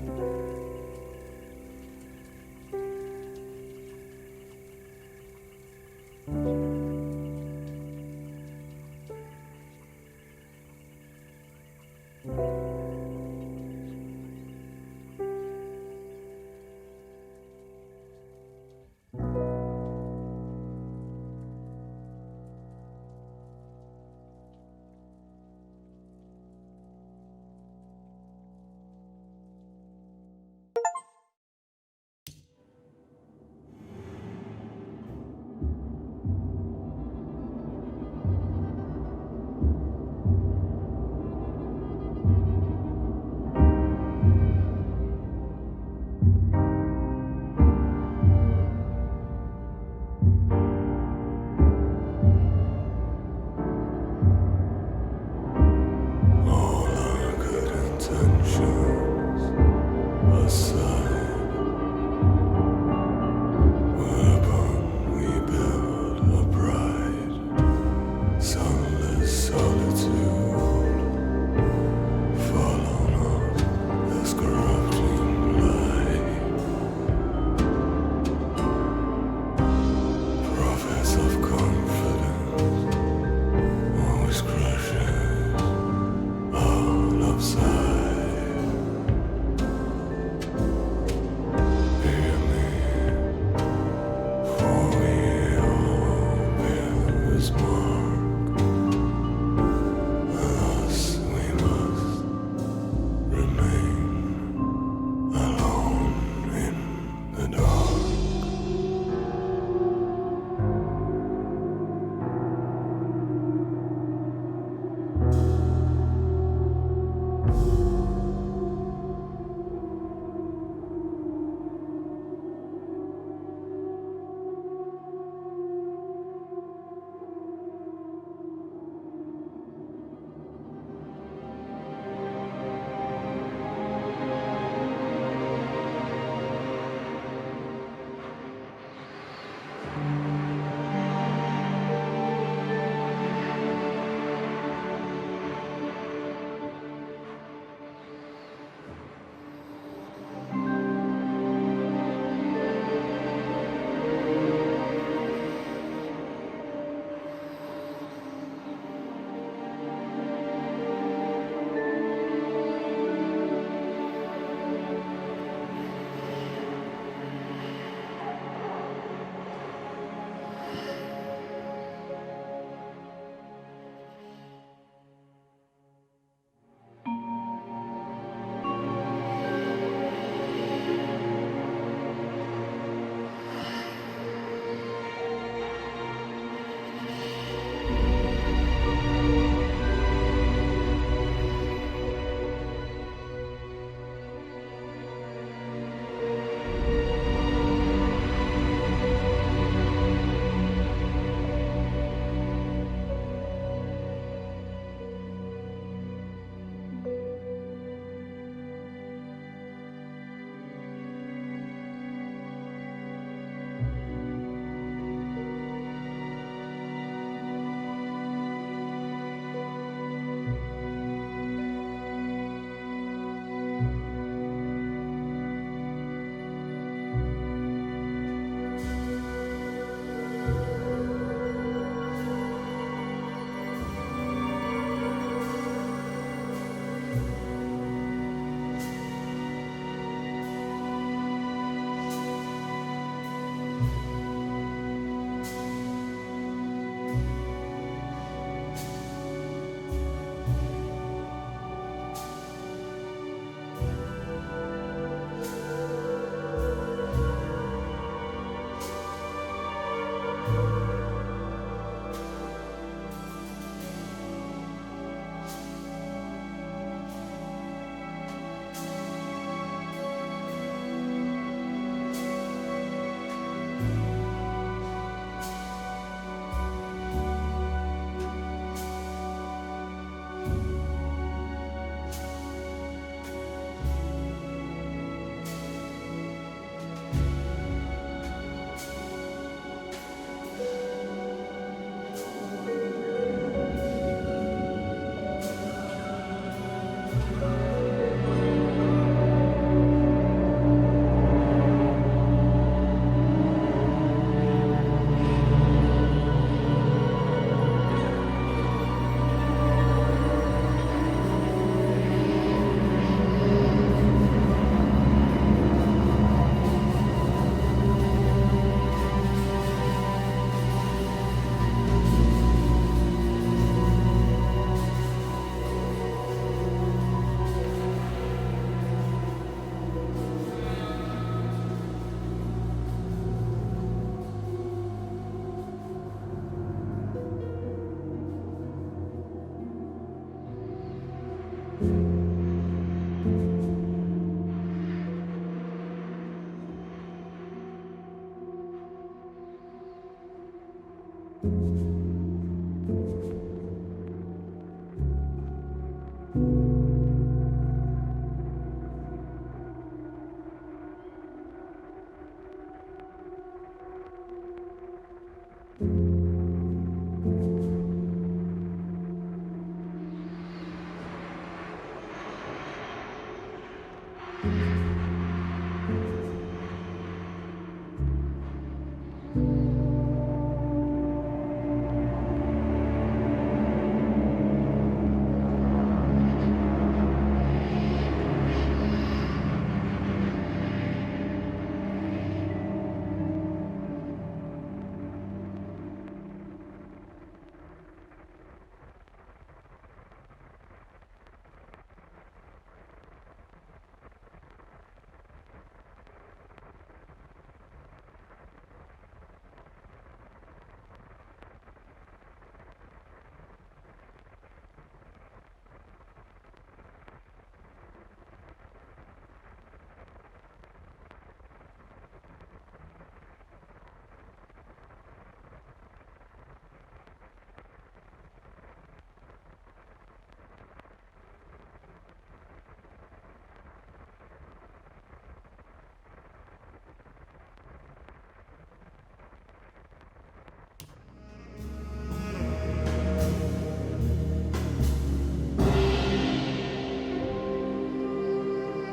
you.